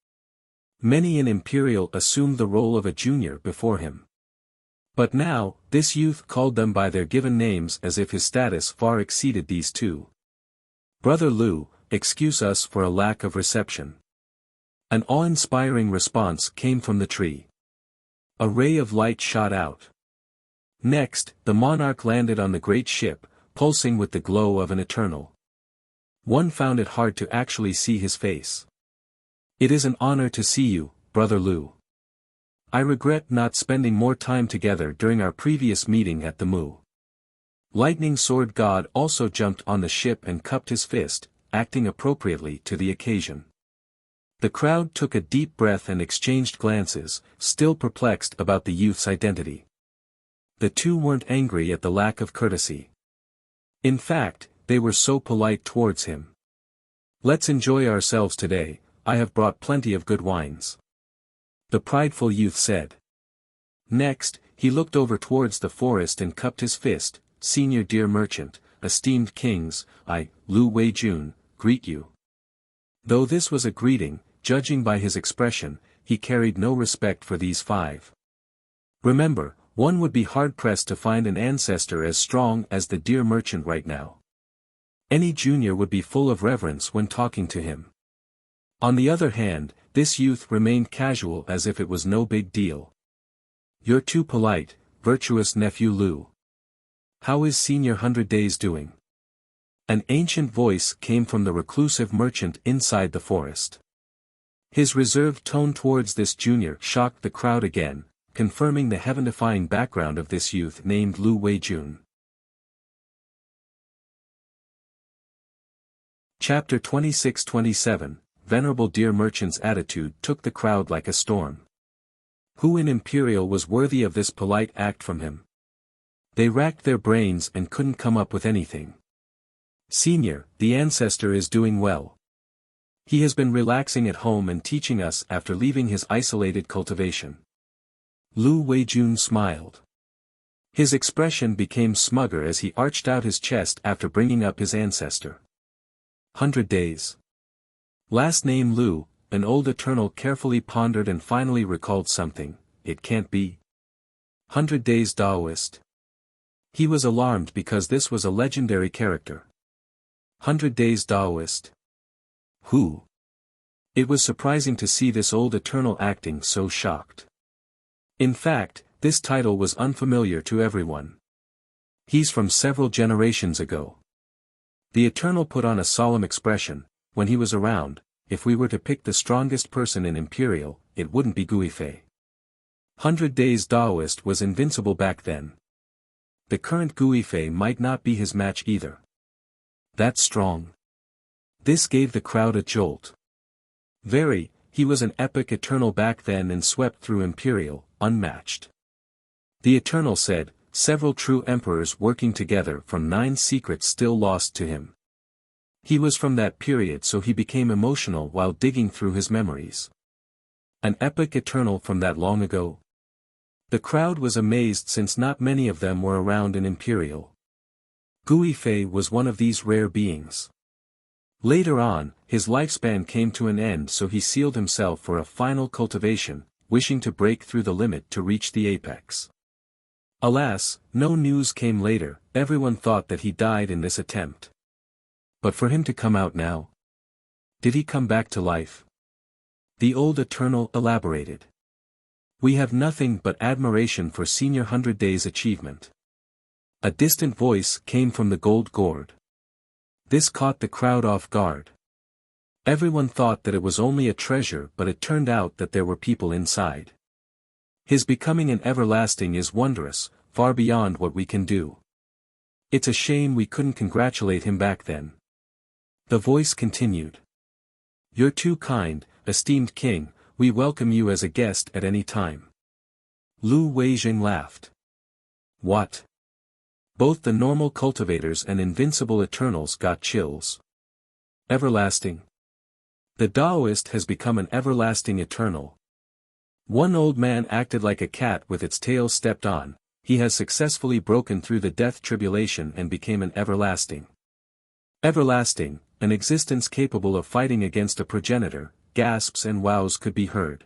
Many in Imperial assumed the role of a junior before him. But now, this youth called them by their given names as if his status far exceeded these two. Brother Lu, excuse us for a lack of reception. An awe-inspiring response came from the tree. A ray of light shot out. Next, the monarch landed on the great ship, pulsing with the glow of an eternal. One found it hard to actually see his face. It is an honor to see you, Brother Lu. I regret not spending more time together during our previous meeting at the Mu. Lightning Sword God also jumped on the ship and cupped his fist, acting appropriately to the occasion. The crowd took a deep breath and exchanged glances, still perplexed about the youth's identity. The two weren't angry at the lack of courtesy. In fact, they were so polite towards him. Let's enjoy ourselves today, I have brought plenty of good wines. The prideful youth said. Next, he looked over towards the forest and cupped his fist, Senior dear merchant, esteemed kings, I, Lu Weijun, greet you. Though this was a greeting, judging by his expression, he carried no respect for these 5. Remember, one would be hard-pressed to find an ancestor as strong as the dear merchant right now. Any junior would be full of reverence when talking to him. On the other hand, this youth remained casual as if it was no big deal. You're too polite, virtuous nephew Lu. How is Senior 100 Days doing? An ancient voice came from the reclusive merchant inside the forest. His reserved tone towards this junior shocked the crowd again, confirming the heaven-defying background of this youth named Lu Weijun. Chapter 26-27, Venerable Dear Merchant's attitude took the crowd like a storm. Who in Imperial was worthy of this polite act from him? They racked their brains and couldn't come up with anything. Senior, the ancestor is doing well. He has been relaxing at home and teaching us after leaving his isolated cultivation. Lu Weijun smiled. His expression became smugger as he arched out his chest after bringing up his ancestor. 100 Days. Last name Lu, an old eternal carefully pondered and finally recalled something, it can't be. 100 Days Daoist. He was alarmed because this was a legendary character. 100 Days Daoist. Who? It was surprising to see this old eternal acting so shocked. In fact, this title was unfamiliar to everyone. He's from several generations ago. The Eternal put on a solemn expression. When he was around, if we were to pick the strongest person in Imperial, it wouldn't be Guifei. 100 Days Daoist was invincible back then. The current Guifei might not be his match either. That's strong. This gave the crowd a jolt. Very, he was an epic eternal back then and swept through Imperial, unmatched. The Eternal said, several true emperors working together from 9 secrets still lost to him. He was from that period, so he became emotional while digging through his memories. An epic eternal from that long ago? The crowd was amazed since not many of them were around in Imperial. Gui Fei was one of these rare beings. Later on, his lifespan came to an end, so he sealed himself for a final cultivation, wishing to break through the limit to reach the apex. Alas, no news came later. Everyone thought that he died in this attempt. But for him to come out now? Did he come back to life? The old Eternal elaborated. We have nothing but admiration for Senior 100 Days achievement. A distant voice came from the gold gourd. This caught the crowd off guard. Everyone thought that it was only a treasure, but it turned out that there were people inside. His becoming an everlasting is wondrous, far beyond what we can do. It's a shame we couldn't congratulate him back then. The voice continued. You're too kind, esteemed king, we welcome you as a guest at any time. Lu Weijing laughed. What? Both the normal cultivators and invincible Eternals got chills. Everlasting. The Taoist has become an everlasting Eternal. One old man acted like a cat with its tail stepped on. He has successfully broken through the death tribulation and became an everlasting. Everlasting, an existence capable of fighting against a progenitor, gasps and wows could be heard.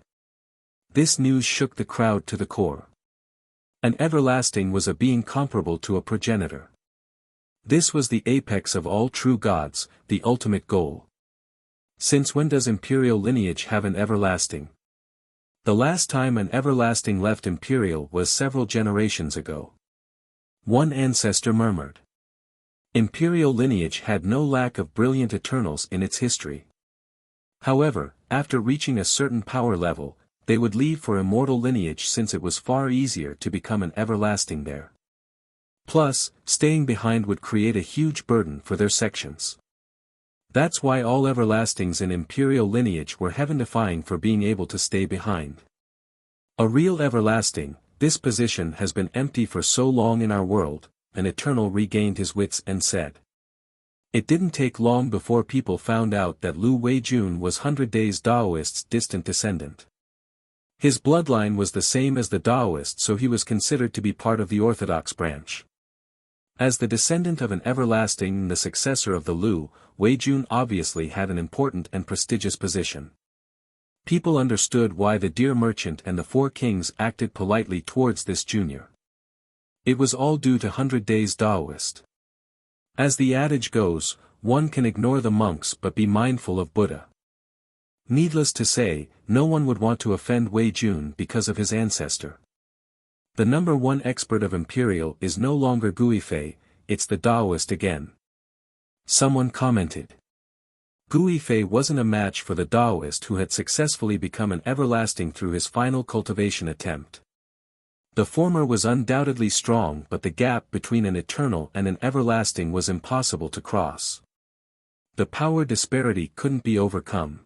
This news shook the crowd to the core. An everlasting was a being comparable to a progenitor. This was the apex of all true gods, the ultimate goal. Since when does Imperial lineage have an everlasting? The last time an everlasting left Imperial was several generations ago. One ancestor murmured. Imperial lineage had no lack of brilliant Eternals in its history. However, after reaching a certain power level, they would leave for immortal lineage since it was far easier to become an everlasting there. Plus, staying behind would create a huge burden for their sections. That's why all everlastings in Imperial lineage were heaven-defying for being able to stay behind. A real everlasting, this position has been empty for so long in our world, an Eternal regained his wits and said. It didn't take long before people found out that Lu Weijun was 100 Days Taoist's distant descendant. His bloodline was the same as the Taoist, so he was considered to be part of the orthodox branch. As the descendant of an everlasting and the successor of the Lu, Weijun obviously had an important and prestigious position. People understood why the deer merchant and the 4 kings acted politely towards this junior. It was all due to 100 Days Taoist. As the adage goes, one can ignore the monks but be mindful of Buddha. Needless to say, no one would want to offend Weijun because of his ancestor. The number 1 expert of Imperial is no longer Gui Fei, it's the Taoist again. Someone commented. Gui Fei wasn't a match for the Taoist who had successfully become an everlasting through his final cultivation attempt. The former was undoubtedly strong, but the gap between an Eternal and an everlasting was impossible to cross. The power disparity couldn't be overcome.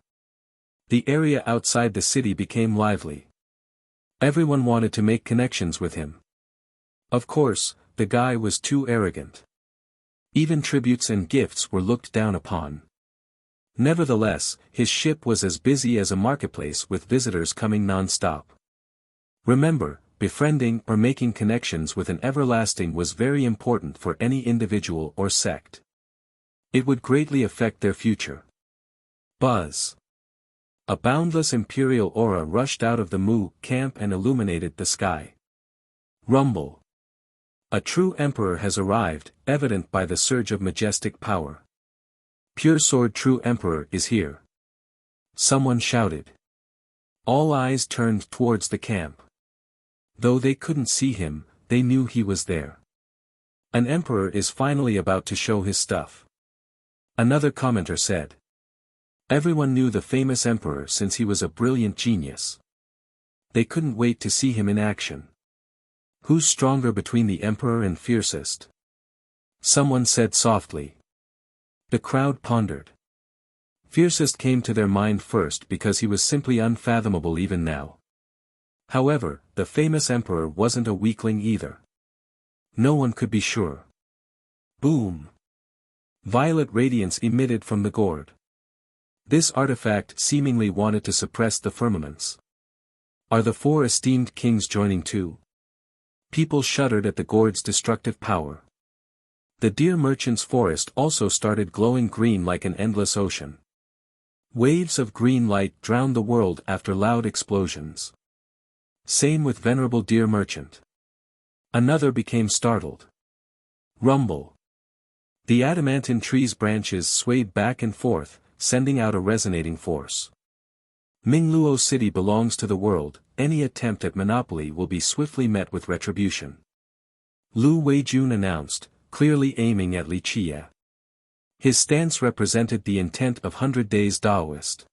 The area outside the city became lively. Everyone wanted to make connections with him. Of course, the guy was too arrogant. Even tributes and gifts were looked down upon. Nevertheless, his ship was as busy as a marketplace with visitors coming non-stop. Remember, befriending or making connections with an everlasting was very important for any individual or sect. It would greatly affect their future. Buzz. A boundless imperial aura rushed out of the Mu camp and illuminated the sky. Rumble. A true emperor has arrived, evident by the surge of majestic power. Pure sword true emperor is here. Someone shouted. All eyes turned towards the camp. Though they couldn't see him, they knew he was there. An emperor is finally about to show his stuff. Another commenter said. Everyone knew the famous emperor since he was a brilliant genius. They couldn't wait to see him in action. Who's stronger between the emperor and fiercest? Someone said softly. The crowd pondered. Fiercest came to their mind first because he was simply unfathomable even now. However, the famous emperor wasn't a weakling either. No one could be sure. Boom! Violet radiance emitted from the gourd. This artifact seemingly wanted to suppress the firmaments. Are the four esteemed kings joining too? People shuddered at the gourd's destructive power. The deer merchant's forest also started glowing green like an endless ocean. Waves of green light drowned the world after loud explosions. Same with venerable deer merchant. Another became startled. Rumble. The adamantine tree's branches swayed back and forth, sending out a resonating force. Mingluo City belongs to the world, any attempt at monopoly will be swiftly met with retribution. Lu Weijun announced, clearly aiming at Li Qie. His stance represented the intent of 100 Days Daoist.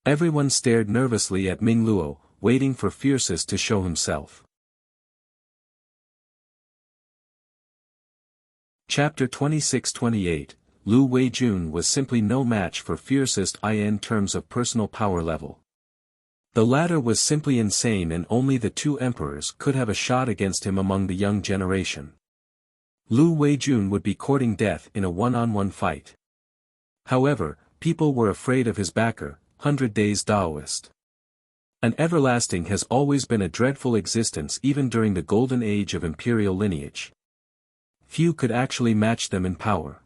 Everyone stared nervously at Mingluo, waiting for Fiercest to show himself. Chapter 26-28, Lu Weijun was simply no match for Fiercest in terms of personal power level. The latter was simply insane and only the two emperors could have a shot against him among the young generation. Lu Weijun would be courting death in a one-on-one fight. However, people were afraid of his backer, 100 Days Daoist. An everlasting has always been a dreadful existence even during the golden age of imperial lineage. Few could actually match them in power.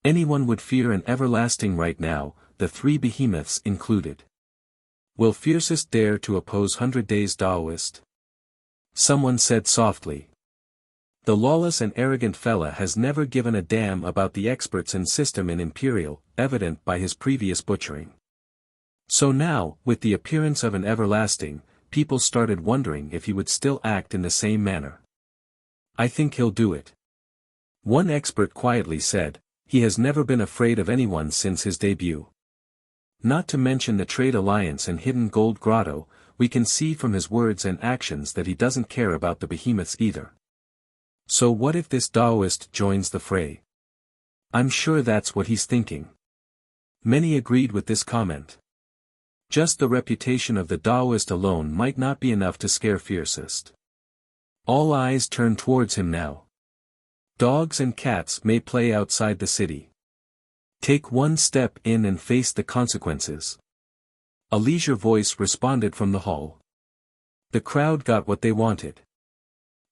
Anyone would fear an everlasting right now, the three behemoths included. Will Fiercest dare to oppose 100 Days Daoist? Someone said softly. The lawless and arrogant fella has never given a damn about the experts and system in Imperial, evident by his previous butchering. So now, with the appearance of an everlasting, people started wondering if he would still act in the same manner. I think he'll do it. One expert quietly said, he has never been afraid of anyone since his debut. Not to mention the trade alliance and hidden gold grotto, we can see from his words and actions that he doesn't care about the behemoths either. So what if this Daoist joins the fray? I'm sure that's what he's thinking. Many agreed with this comment. Just the reputation of the Daoist alone might not be enough to scare Fiercest. All eyes turned towards him now. Dogs and cats may play outside the city. Take one step in and face the consequences. A leisure voice responded from the hall. The crowd got what they wanted.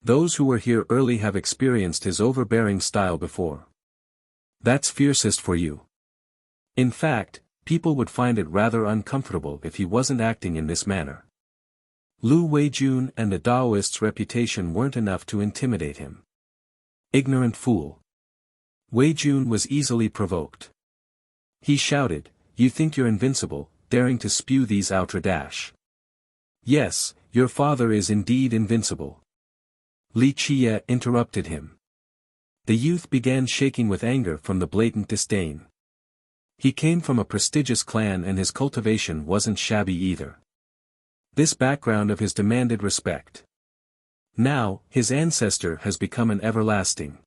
Those who were here early have experienced his overbearing style before. That's Fiercest for you. In fact, people would find it rather uncomfortable if he wasn't acting in this manner. Lu Weijun and the Daoist's reputation weren't enough to intimidate him. Ignorant fool. Weijun was easily provoked. He shouted, you think you're invincible, daring to spew these outradash. Yes, your father is indeed invincible. Li Qie interrupted him. The youth began shaking with anger from the blatant disdain. He came from a prestigious clan and his cultivation wasn't shabby either. This background of his demanded respect. Now, his ancestor has become an everlasting.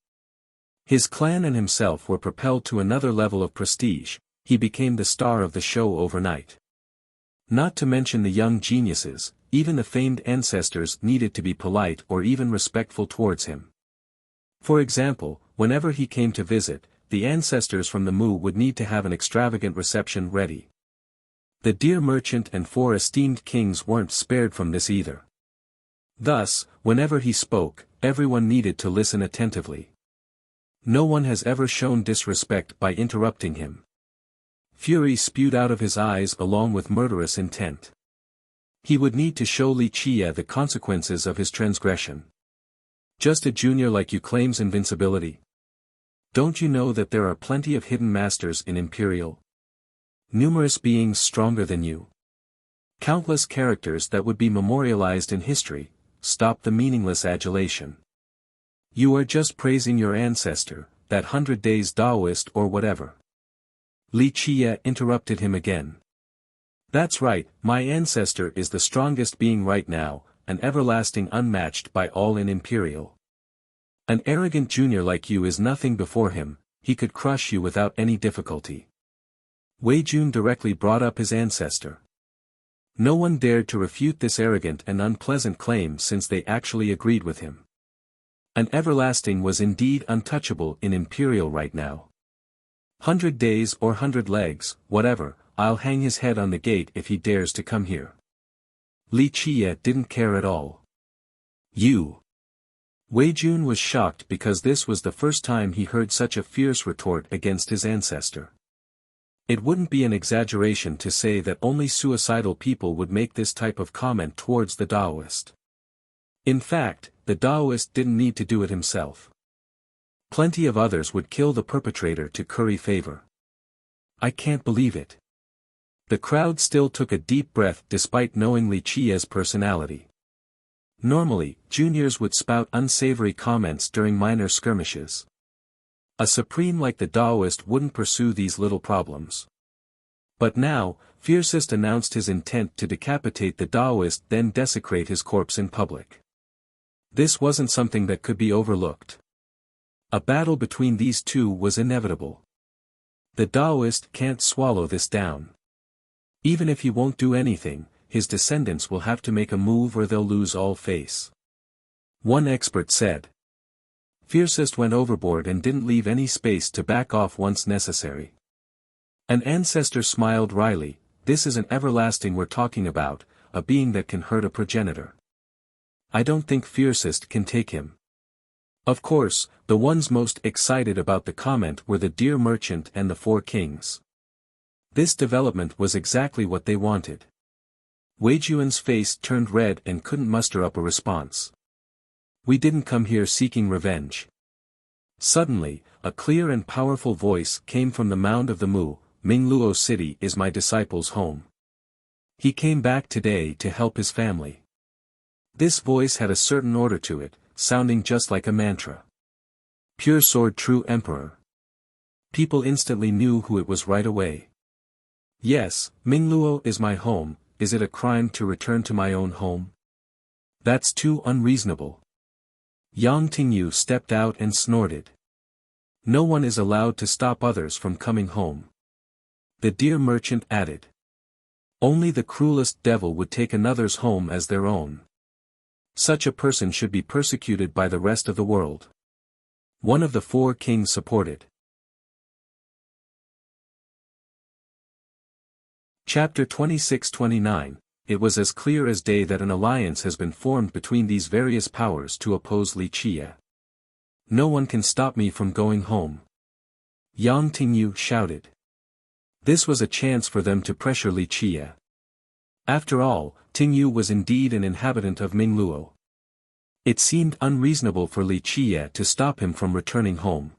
His clan and himself were propelled to another level of prestige, he became the star of the show overnight. Not to mention the young geniuses, even the famed ancestors needed to be polite or even respectful towards him. For example, whenever he came to visit, the ancestors from the Mu would need to have an extravagant reception ready. The deer merchant and four esteemed kings weren't spared from this either. Thus, whenever he spoke, everyone needed to listen attentively. No one has ever shown disrespect by interrupting him. Fury spewed out of his eyes along with murderous intent. He would need to show Li Qie the consequences of his transgression. Just a junior like you claims invincibility? Don't you know that there are plenty of hidden masters in Imperial? Numerous beings stronger than you. Countless characters that would be memorialized in history. Stop the meaningless adulation. You are just praising your ancestor, that 100 Days Daoist or whatever. Li Qie interrupted him again. That's right, my ancestor is the strongest being right now, an everlasting unmatched by all in Imperial. An arrogant junior like you is nothing before him, he could crush you without any difficulty. Wei Jun directly brought up his ancestor. No one dared to refute this arrogant and unpleasant claim since they actually agreed with him. An everlasting was indeed untouchable in Imperial right now. 100 days or 100 legs, whatever, I'll hang his head on the gate if he dares to come here. Li Qie didn't care at all. You. Wei Jun was shocked because this was the first time he heard such a fierce retort against his ancestor. It wouldn't be an exaggeration to say that only suicidal people would make this type of comment towards the Taoist. In fact, the Taoist didn't need to do it himself. Plenty of others would kill the perpetrator to curry favor. I can't believe it. The crowd still took a deep breath despite knowing Li Qie's personality. Normally, juniors would spout unsavory comments during minor skirmishes. A supreme like the Taoist wouldn't pursue these little problems. But now, Fiercest announced his intent to decapitate the Taoist, then desecrate his corpse in public. This wasn't something that could be overlooked. A battle between these two was inevitable. The Taoist can't swallow this down. Even if he won't do anything, his descendants will have to make a move or they'll lose all face. One expert said. Fiercest went overboard and didn't leave any space to back off once necessary. An ancestor smiled wryly. This is an everlasting we're talking about, a being that can hurt a progenitor. I don't think Fiercest can take him. Of course, the ones most excited about the comment were the deer merchant and the 4 kings. This development was exactly what they wanted. Wei Jun's face turned red and couldn't muster up a response. We didn't come here seeking revenge. Suddenly, a clear and powerful voice came from the mound of the Mu. Mingluo City is my disciple's home. He came back today to help his family. This voice had a certain order to it, sounding just like a mantra. Pure sword, true emperor. People instantly knew who it was right away. Yes, Mingluo is my home. Is it a crime to return to my own home? That's too unreasonable. Yang Tingyu stepped out and snorted. No one is allowed to stop others from coming home. The deer merchant added. Only the cruelest devil would take another's home as their own. Such a person should be persecuted by the rest of the world. One of the 4 kings supported. Chapter 26-29. It was as clear as day that an alliance has been formed between these various powers to oppose Li Qie. No one can stop me from going home. Yang Tingyu shouted. This was a chance for them to pressure Li Qie. After all, Tingyu was indeed an inhabitant of Mingluo. It seemed unreasonable for Li Qie to stop him from returning home.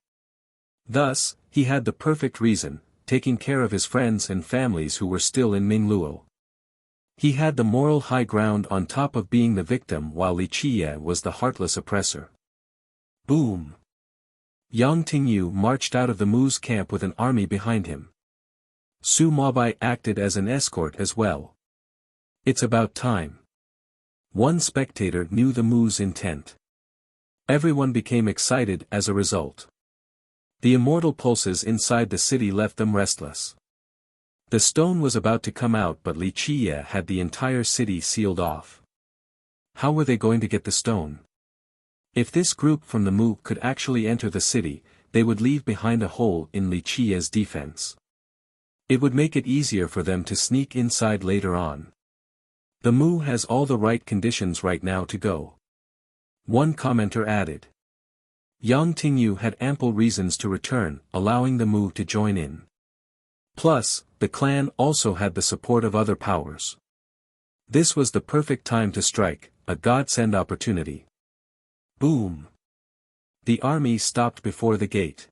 Thus, he had the perfect reason, taking care of his friends and families who were still in Mingluo. He had the moral high ground on top of being the victim while Li Qie was the heartless oppressor. Boom! Yang Tingyu marched out of the Mu's camp with an army behind him. Su Mabai acted as an escort as well. It's about time. One spectator knew the Mu's intent. Everyone became excited as a result. The immortal pulses inside the city left them restless. The stone was about to come out, but Li Qie had the entire city sealed off. How were they going to get the stone? If this group from the Mu could actually enter the city, they would leave behind a hole in Li Qie's defense. It would make it easier for them to sneak inside later on. The Mu has all the right conditions right now to go. One commenter added. Yang Tingyu had ample reasons to return, allowing the Mu to join in. Plus, the clan also had the support of other powers. This was the perfect time to strike, a godsend opportunity. Boom! The army stopped before the gate.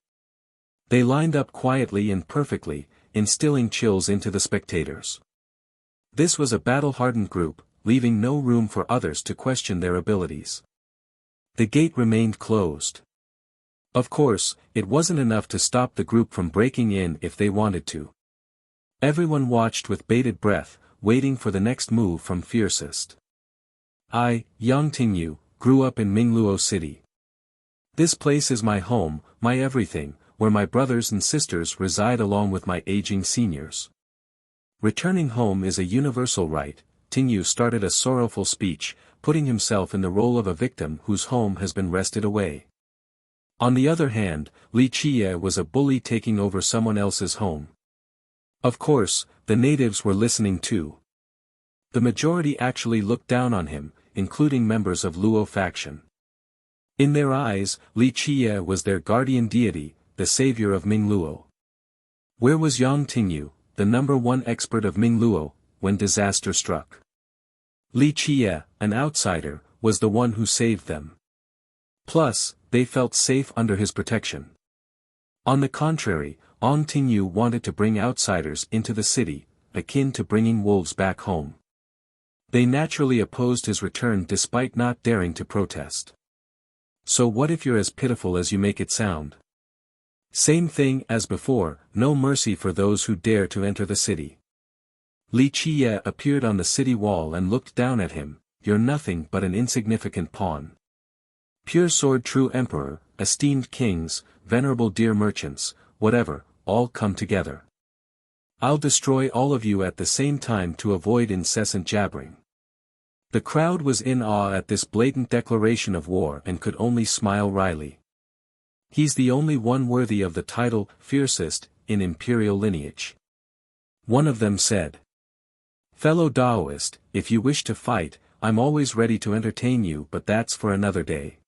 They lined up quietly and perfectly, instilling chills into the spectators. This was a battle-hardened group, leaving no room for others to question their abilities. The gate remained closed. Of course, it wasn't enough to stop the group from breaking in if they wanted to. Everyone watched with bated breath, waiting for the next move from Fiercest. I, Yang Tingyu, grew up in Mingluo City. This place is my home, my everything. where my brothers and sisters reside along with my aging seniors. Returning home is a universal right. Tingyu started a sorrowful speech, putting himself in the role of a victim whose home has been wrested away. On the other hand, Li Qiye was a bully taking over someone else's home. Of course, the natives were listening too. The majority actually looked down on him, including members of Luo faction. In their eyes, Li Qiye was their guardian deity, the savior of Ming Luo. Where was Yang Tingyu, the #1 expert of Ming Luo, when disaster struck? Li Qiye, an outsider, was the one who saved them. Plus, they felt safe under his protection. On the contrary, Yang Tingyu wanted to bring outsiders into the city, akin to bringing wolves back home. They naturally opposed his return despite not daring to protest. So what if you're as pitiful as you make it sound? Same thing as before, no mercy for those who dare to enter the city. Li Qiye appeared on the city wall and looked down at him. You're nothing but an insignificant pawn. Pure sword, true emperor, esteemed kings, venerable dear merchants, whatever, all come together. I'll destroy all of you at the same time to avoid incessant jabbering. The crowd was in awe at this blatant declaration of war and could only smile wryly. He's the only one worthy of the title, fiercest, in imperial lineage. One of them said. Fellow Daoist, if you wish to fight, I'm always ready to entertain you, but that's for another day.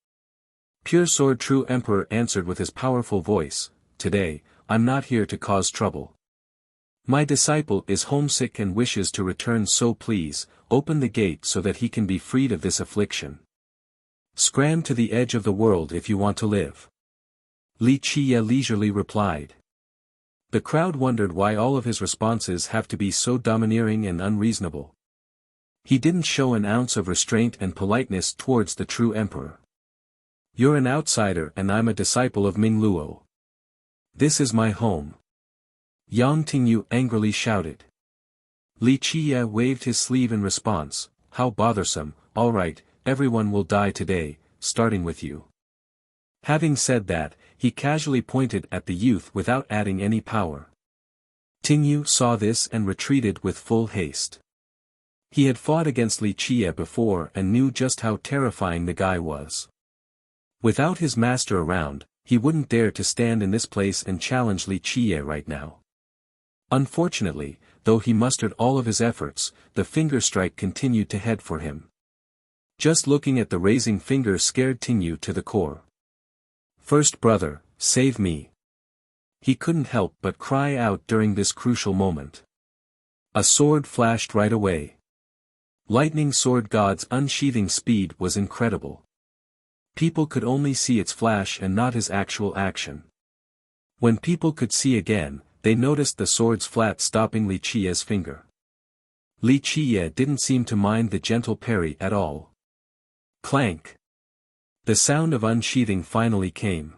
Pure sword, true emperor answered with his powerful voice, today, I'm not here to cause trouble. My disciple is homesick and wishes to return, so please, open the gate so that he can be freed of this affliction. Scram to the edge of the world if you want to live. Li Qiye leisurely replied. The crowd wondered why all of his responses have to be so domineering and unreasonable. He didn't show an ounce of restraint and politeness towards the true emperor. You're an outsider and I'm a disciple of Ming Luo. This is my home. Yang Tingyu angrily shouted. Li Qiye waved his sleeve in response. How bothersome, all right, everyone will die today, starting with you. Having said that, he casually pointed at the youth without adding any power. Tingyu saw this and retreated with full haste. He had fought against Li Qiye before and knew just how terrifying the guy was. Without his master around, he wouldn't dare to stand in this place and challenge Li Qiye right now. Unfortunately, though he mustered all of his efforts, the finger strike continued to head for him. Just looking at the raising finger scared Tingyu to the core. First brother, save me. He couldn't help but cry out during this crucial moment. A sword flashed right away. Lightning Sword God's unsheathing speed was incredible. People could only see its flash and not his actual action. When people could see again, they noticed the sword's flat stopping Li Qiye's finger. Li Qiye didn't seem to mind the gentle parry at all. Clank! The sound of unsheathing finally came.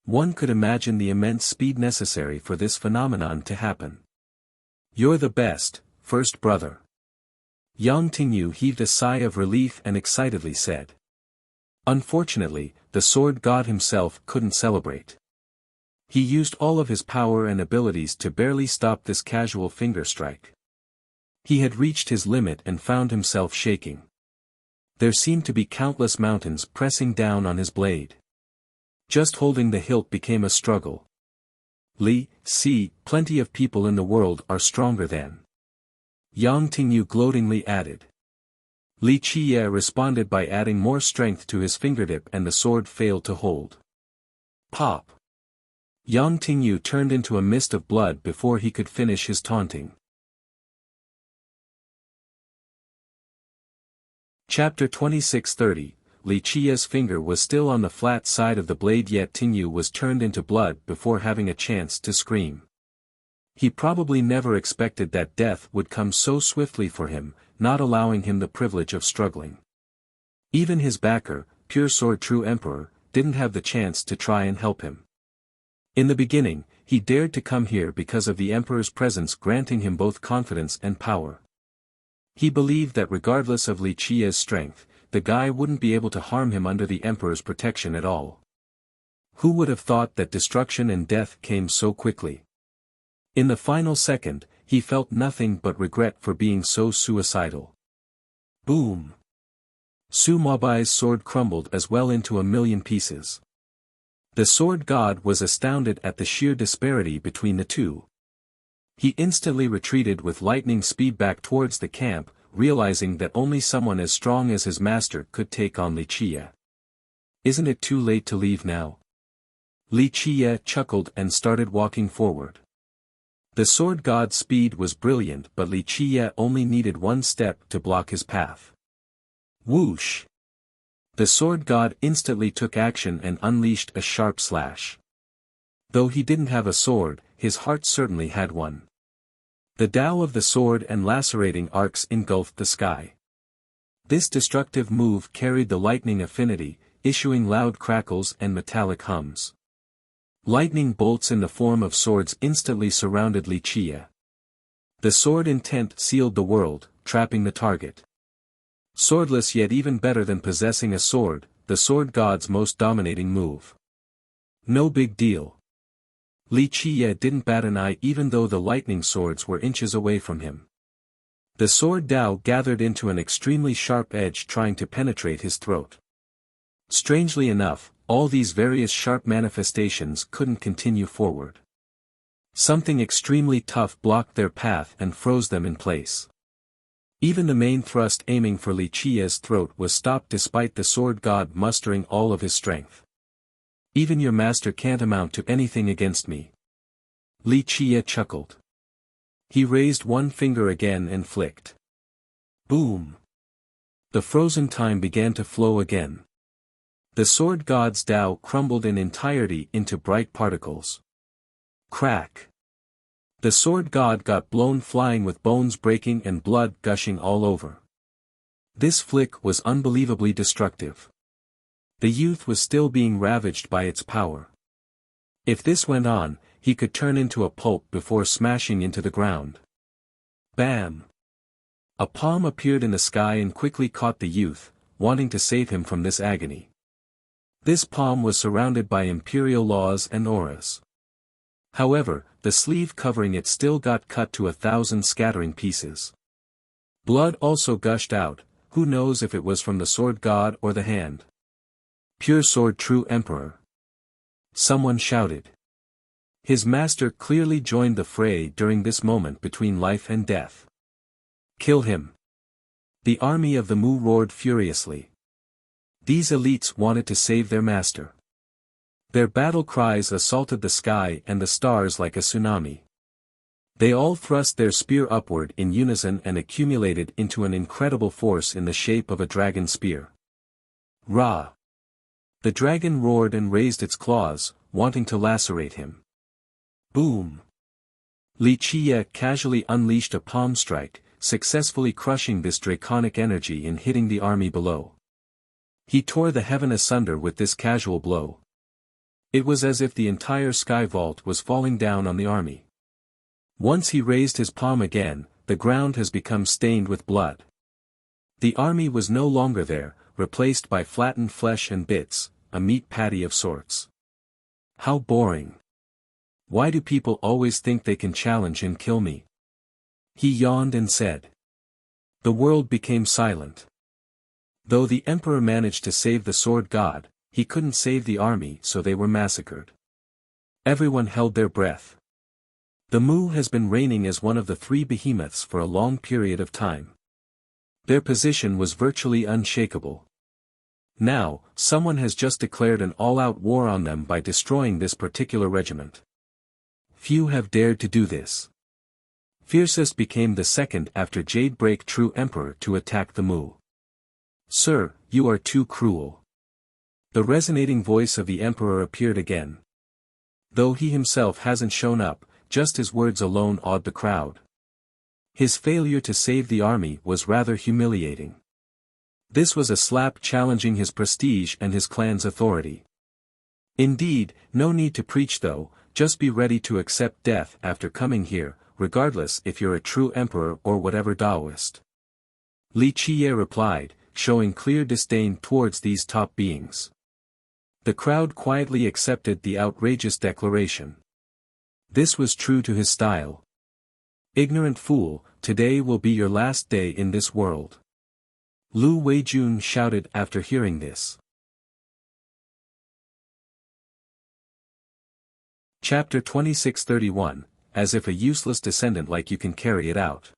One could imagine the immense speed necessary for this phenomenon to happen. You're the best, first brother. Yang Tingyu heaved a sigh of relief and excitedly said. Unfortunately, the sword god himself couldn't celebrate. He used all of his power and abilities to barely stop this casual finger strike. He had reached his limit and found himself shaking. There seemed to be countless mountains pressing down on his blade. Just holding the hilt became a struggle. Li, see, plenty of people in the world are stronger than. Yang Tingyu gloatingly added. Li Qiye responded by adding more strength to his fingertip and the sword failed to hold. Pop! Yang Tingyu turned into a mist of blood before he could finish his taunting. Chapter 2630, Li Qiye's finger was still on the flat side of the blade, yet Tingyu was turned into blood before having a chance to scream. He probably never expected that death would come so swiftly for him, not allowing him the privilege of struggling. Even his backer, Pure Sword True Emperor, didn't have the chance to try and help him. In the beginning, he dared to come here because of the Emperor's presence granting him both confidence and power. He believed that regardless of Li Qiye's strength, the guy wouldn't be able to harm him under the Emperor's protection at all. Who would have thought that destruction and death came so quickly? In the final second, he felt nothing but regret for being so suicidal. Boom! Su Mobai's sword crumbled as well into a million pieces. The sword god was astounded at the sheer disparity between the two. He instantly retreated with lightning speed back towards the camp, realizing that only someone as strong as his master could take on Li Qie. Isn't it too late to leave now? Li Qie chuckled and started walking forward. The sword god's speed was brilliant, but Li Qie only needed one step to block his path. Whoosh! The sword god instantly took action and unleashed a sharp slash. Though he didn't have a sword, his heart certainly had one. The Tao of the sword and lacerating arcs engulfed the sky. This destructive move carried the lightning affinity, issuing loud crackles and metallic hums. Lightning bolts in the form of swords instantly surrounded Li Qie. The sword intent sealed the world, trapping the target. Swordless, yet even better than possessing a sword, the sword god's most dominating move. No big deal. Li Qie didn't bat an eye even though the lightning swords were inches away from him. The sword Tao gathered into an extremely sharp edge trying to penetrate his throat. Strangely enough, all these various sharp manifestations couldn't continue forward. Something extremely tough blocked their path and froze them in place. Even the main thrust aiming for Li Qie's throat was stopped despite the sword god mustering all of his strength. Even your master can't amount to anything against me. Li Qie chuckled. He raised one finger again and flicked. Boom! The frozen time began to flow again. The sword god's Tao crumbled in entirety into bright particles. Crack! The sword god got blown flying with bones breaking and blood gushing all over. This flick was unbelievably destructive. The youth was still being ravaged by its power. If this went on, he could turn into a pulp before smashing into the ground. Bam! A palm appeared in the sky and quickly caught the youth, wanting to save him from this agony. This palm was surrounded by imperial laws and auras. However, the sleeve covering it still got cut to 1,000 scattering pieces. Blood also gushed out, who knows if it was from the sword god or the hand. Pure sword, true emperor! Someone shouted. His master clearly joined the fray during this moment between life and death. Kill him! The army of the Mu roared furiously. These elites wanted to save their master. Their battle cries assaulted the sky and the stars like a tsunami. They all thrust their spear upward in unison and accumulated into an incredible force in the shape of a dragon spear. Ra! The dragon roared and raised its claws, wanting to lacerate him. Boom! Li Qie casually unleashed a palm strike, successfully crushing this draconic energy and hitting the army below. He tore the heaven asunder with this casual blow. It was as if the entire sky vault was falling down on the army. Once he raised his palm again, the ground has become stained with blood. The army was no longer there, replaced by flattened flesh and bits, a meat patty of sorts. How boring. Why do people always think they can challenge and kill me? He yawned and said. The world became silent. Though the emperor managed to save the sword god, he couldn't save the army, so they were massacred. Everyone held their breath. The Mu has been reigning as one of the three behemoths for a long period of time. Their position was virtually unshakable. Now, someone has just declared an all-out war on them by destroying this particular regiment. Few have dared to do this. Fiercest became the second after Jade Break true emperor to attack the Mu. Sir, you are too cruel. The resonating voice of the emperor appeared again. Though he himself hasn't shown up, just his words alone awed the crowd. His failure to save the army was rather humiliating. This was a slap challenging his prestige and his clan's authority. Indeed, no need to preach though, just be ready to accept death after coming here, regardless if you're a true emperor or whatever Taoist. Li Qie replied, showing clear disdain towards these top beings. The crowd quietly accepted the outrageous declaration. This was true to his style. "Ignorant fool, today will be your last day in this world," Lu Weijun shouted after hearing this. Chapter 2631, As if a useless descendant like you can carry it out.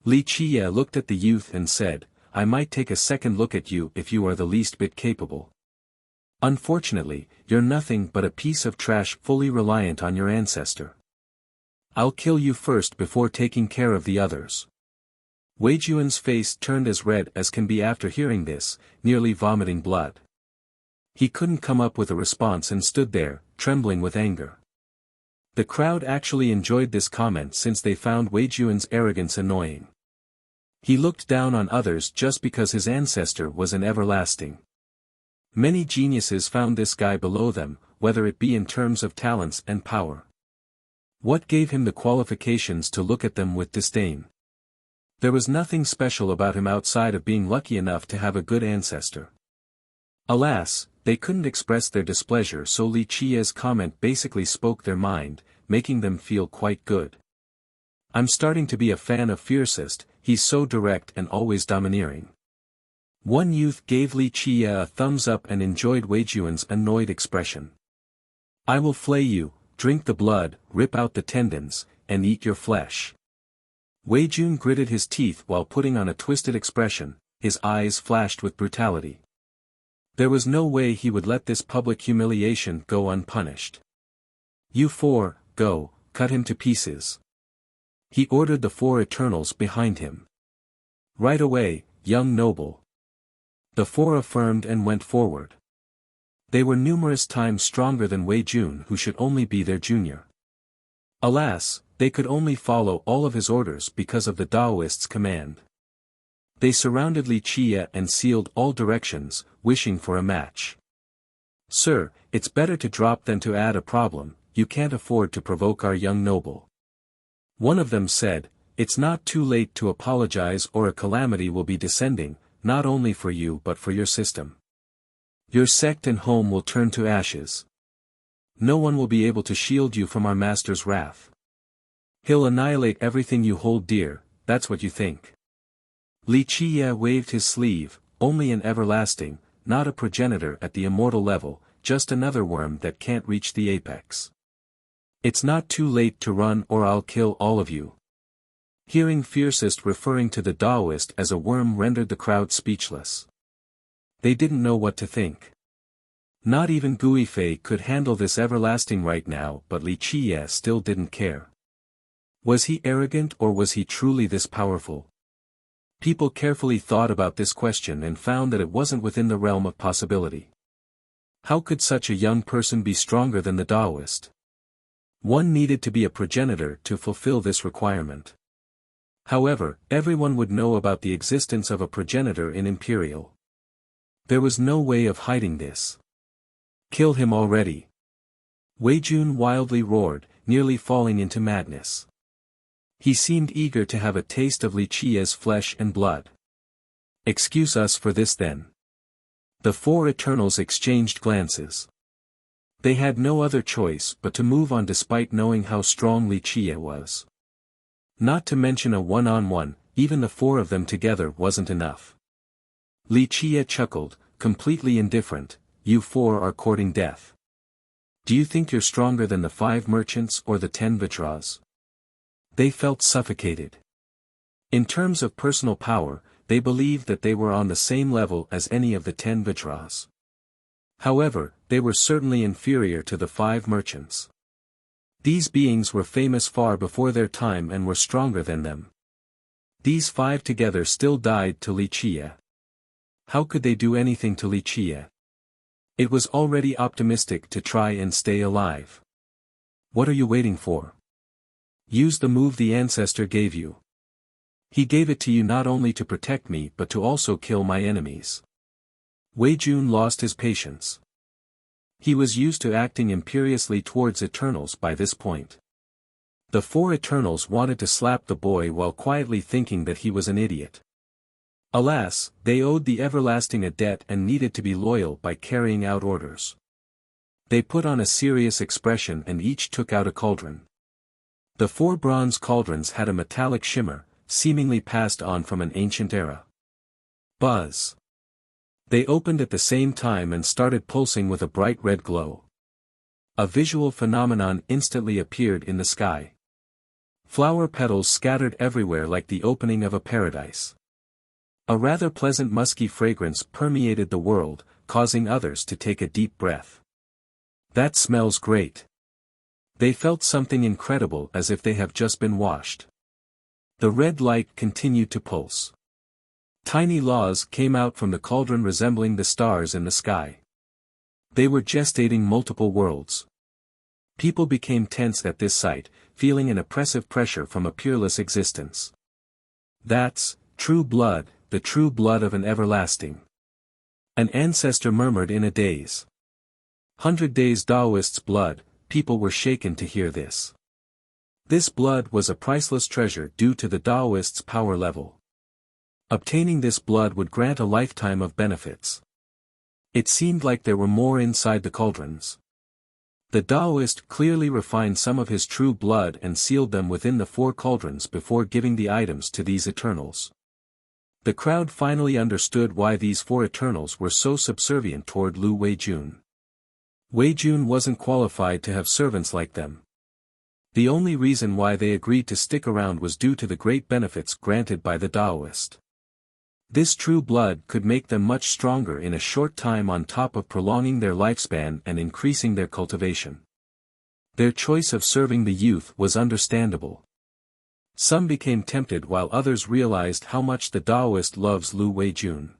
Li Qiye looked at the youth and said, "I might take a second look at you if you are the least bit capable. Unfortunately, you're nothing but a piece of trash fully reliant on your ancestor. I'll kill you first before taking care of the others." Wei Juan's face turned as red as can be after hearing this, nearly vomiting blood. He couldn't come up with a response and stood there, trembling with anger. The crowd actually enjoyed this comment since they found Wei Juan's arrogance annoying. He looked down on others just because his ancestor was an everlasting. Many geniuses found this guy below them, whether it be in terms of talents and power. What gave him the qualifications to look at them with disdain? There was nothing special about him outside of being lucky enough to have a good ancestor. Alas, they couldn't express their displeasure, so Li Qiye's comment basically spoke their mind, making them feel quite good. "I'm starting to be a fan of Fiercest, he's so direct and always domineering." One youth gave Li Qiye a thumbs up and enjoyed Wei Juan's annoyed expression. "I will flay you, drink the blood, rip out the tendons, and eat your flesh." Wei Jun gritted his teeth while putting on a twisted expression, his eyes flashed with brutality. There was no way he would let this public humiliation go unpunished. "You four, go, cut him to pieces," he ordered the four Eternals behind him. "Right away, young noble." The four affirmed and went forward. They were numerous times stronger than Wei Jun, who should only be their junior. Alas, they could only follow all of his orders because of the Daoist's command. They surrounded Li Qiye and sealed all directions, wishing for a match. "Sir, it's better to drop than to add a problem, you can't afford to provoke our young noble." One of them said, "It's not too late to apologize, or a calamity will be descending, not only for you but for your system. Your sect and home will turn to ashes. No one will be able to shield you from our master's wrath. He'll annihilate everything you hold dear, that's what you think." Li Qiye waved his sleeve, "Only an everlasting, not a progenitor at the immortal level, just another worm that can't reach the apex. It's not too late to run or I'll kill all of you." Hearing Fiercest referring to the Daoist as a worm rendered the crowd speechless. They didn't know what to think. Not even Guifei could handle this everlasting right now, but Li Qiye still didn't care. Was he arrogant or was he truly this powerful? People carefully thought about this question and found that it wasn't within the realm of possibility. How could such a young person be stronger than the Daoist? One needed to be a progenitor to fulfill this requirement. However, everyone would know about the existence of a progenitor in Imperial. There was no way of hiding this. "Kill him already!" Wei Jun wildly roared, nearly falling into madness. He seemed eager to have a taste of Li Qiye's flesh and blood. "Excuse us for this then." The four Eternals exchanged glances. They had no other choice but to move on despite knowing how strong Li Qiye was. Not to mention a one-on-one, even the four of them together wasn't enough. Li Qiye chuckled, completely indifferent, "You four are courting death. Do you think you're stronger than the 5 merchants or the 10 Vitras?" They felt suffocated. In terms of personal power, they believed that they were on the same level as any of the 10 Vitras. However, they were certainly inferior to the 5 merchants. These beings were famous far before their time and were stronger than them. These 5 together still died to Li Qiye. How could they do anything to Li Qiye? It was already optimistic to try and stay alive. What are you waiting for? Use the move the ancestor gave you. He gave it to you not only to protect me but to also kill my enemies. Wei Jun lost his patience. He was used to acting imperiously towards Eternals by this point. The 4 Eternals wanted to slap the boy while quietly thinking that he was an idiot. Alas, they owed the everlasting a debt and needed to be loyal by carrying out orders. They put on a serious expression and each took out a cauldron. The 4 bronze cauldrons had a metallic shimmer, seemingly passed on from an ancient era. Buzz. They opened at the same time and started pulsing with a bright red glow. A visual phenomenon instantly appeared in the sky. Flower petals scattered everywhere like the opening of a paradise. A rather pleasant musky fragrance permeated the world, causing others to take a deep breath. That smells great. They felt something incredible as if they have just been washed. The red light continued to pulse. Tiny laws came out from the cauldron resembling the stars in the sky. They were gestating multiple worlds. People became tense at this sight, feeling an oppressive pressure from a peerless existence. That's true blood, the true blood of an everlasting. An ancestor murmured in a daze. 100 Days Taoist's blood, people were shaken to hear this. This blood was a priceless treasure due to the Taoist's power level. Obtaining this blood would grant a lifetime of benefits. It seemed like there were more inside the cauldrons. The Taoist clearly refined some of his true blood and sealed them within the 4 cauldrons before giving the items to these Eternals. The crowd finally understood why these 4 Eternals were so subservient toward Lu Weijun. Weijun wasn't qualified to have servants like them. The only reason why they agreed to stick around was due to the great benefits granted by the Taoist. This true blood could make them much stronger in a short time on top of prolonging their lifespan and increasing their cultivation. Their choice of serving the youth was understandable. Some became tempted while others realized how much the Taoist loves Lu Weijun.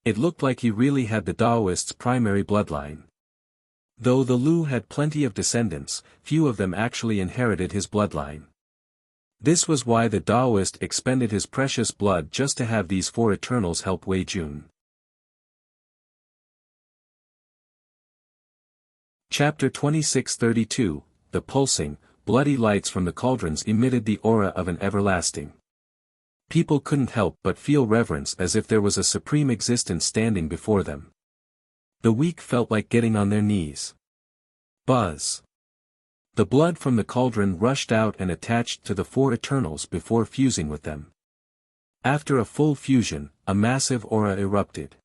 It looked like he really had the Taoist's primary bloodline. Though the Lu had plenty of descendants, few of them actually inherited his bloodline. This was why the Taoist expended his precious blood just to have these 4 Eternals help Weijun. Chapter 2632, The Pulsing, bloody lights from the cauldrons emitted the aura of an everlasting. People couldn't help but feel reverence as if there was a supreme existence standing before them. The weak felt like getting on their knees. Buzz. The blood from the cauldron rushed out and attached to the 4 Eternals before fusing with them. After a full fusion, a massive aura erupted.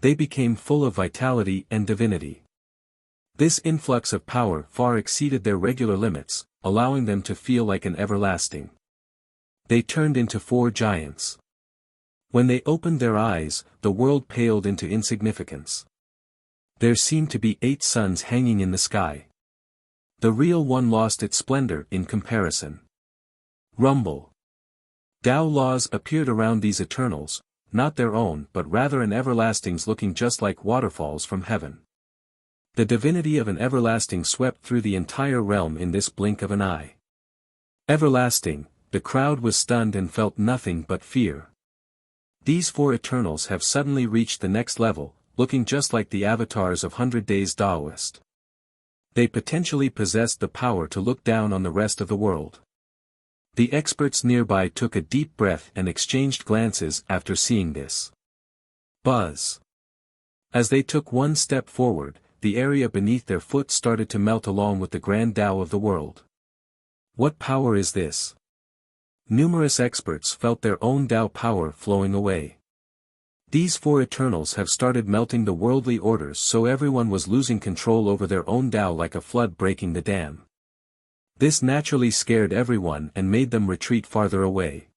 They became full of vitality and divinity. This influx of power far exceeded their regular limits, allowing them to feel like an everlasting. They turned into 4 giants. When they opened their eyes, the world paled into insignificance. There seemed to be 8 suns hanging in the sky. The real one lost its splendor in comparison. Rumble. Tao laws appeared around these Eternals, not their own but rather an everlasting's looking just like waterfalls from heaven. The divinity of an everlasting swept through the entire realm in this blink of an eye. Everlasting, the crowd was stunned and felt nothing but fear. These 4 Eternals have suddenly reached the next level, looking just like the avatars of 100 Days Taoist. They potentially possessed the power to look down on the rest of the world. The experts nearby took a deep breath and exchanged glances after seeing this. Buzz. As they took one step forward, the area beneath their foot started to melt along with the grand Tao of the world. What power is this? Numerous experts felt their own Tao power flowing away. These 4 Eternals have started melting the worldly orders, so everyone was losing control over their own Tao like a flood breaking the dam. This naturally scared everyone and made them retreat farther away.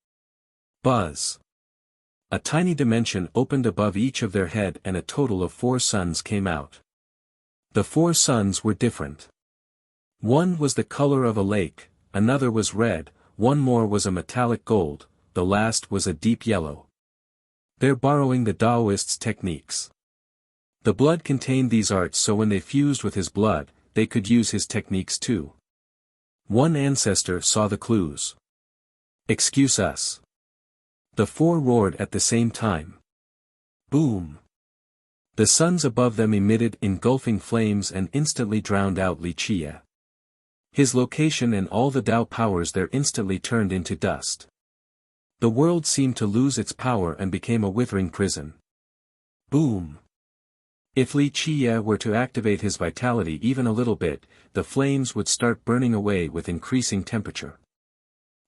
Buzz. A tiny dimension opened above each of their head and a total of 4 suns came out. The 4 suns were different. One was the color of a lake, another was red, one more was a metallic gold, the last was a deep yellow. They're borrowing the Taoist's techniques. The blood contained these arts, so when they fused with his blood, they could use his techniques too. One ancestor saw the clues. Excuse us. The 4 roared at the same time. Boom. The suns above them emitted engulfing flames and instantly drowned out Li Chia. His location and all the Tao powers there instantly turned into dust. The world seemed to lose its power and became a withering prison. Boom! If Li Qie were to activate his vitality even a little bit, the flames would start burning away with increasing temperature.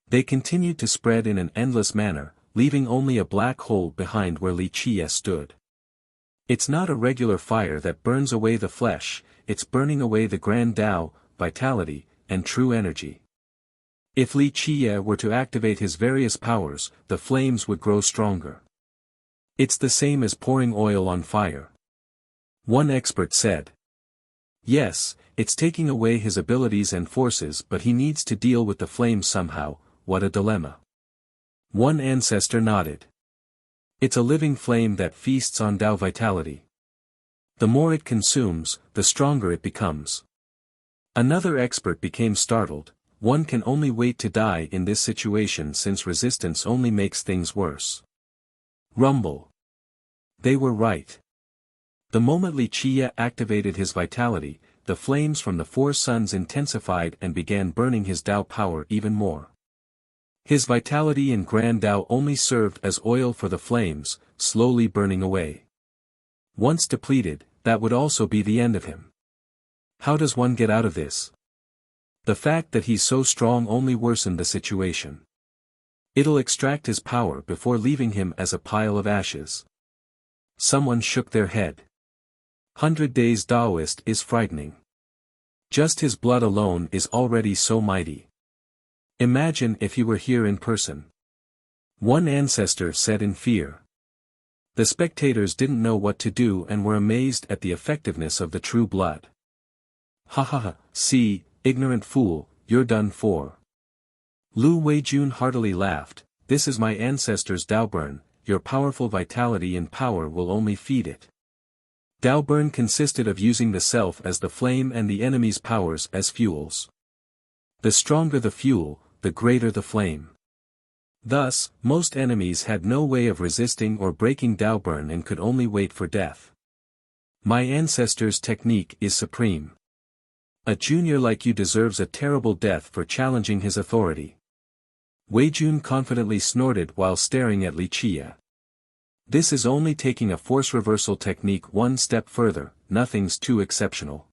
They continued to spread in an endless manner, leaving only a black hole behind where Li Qie stood. It's not a regular fire that burns away the flesh, it's burning away the grand Tao, vitality, and true energy. If Li Qie were to activate his various powers, the flames would grow stronger. It's the same as pouring oil on fire. One expert said. Yes, it's taking away his abilities and forces, but he needs to deal with the flames somehow. What a dilemma. One ancestor nodded. It's a living flame that feasts on Tao vitality. The more it consumes, the stronger it becomes. Another expert became startled. One can only wait to die in this situation since resistance only makes things worse. Rumble. They were right. The moment Li Qie activated his vitality, the flames from the four suns intensified and began burning his Tao power even more. His vitality in Grand Tao only served as oil for the flames, slowly burning away. Once depleted, that would also be the end of him. How does one get out of this? The fact that he's so strong only worsened the situation. It'll extract his power before leaving him as a pile of ashes. Someone shook their head. 100 Days Taoist is frightening. Just his blood alone is already so mighty. Imagine if he were here in person. One ancestor said in fear. The spectators didn't know what to do and were amazed at the effectiveness of the true blood. Ha ha ha, see, ignorant fool, you're done for. Lu Weijun heartily laughed. This is my ancestor's Daoburn, your powerful vitality and power will only feed it. Daoburn consisted of using the self as the flame and the enemy's powers as fuels. The stronger the fuel, the greater the flame. Thus, most enemies had no way of resisting or breaking Daoburn and could only wait for death. My ancestor's technique is supreme. A junior like you deserves a terrible death for challenging his authority. Weijun confidently snorted while staring at Li Qie. This is only taking a force reversal technique one step further, nothing's too exceptional.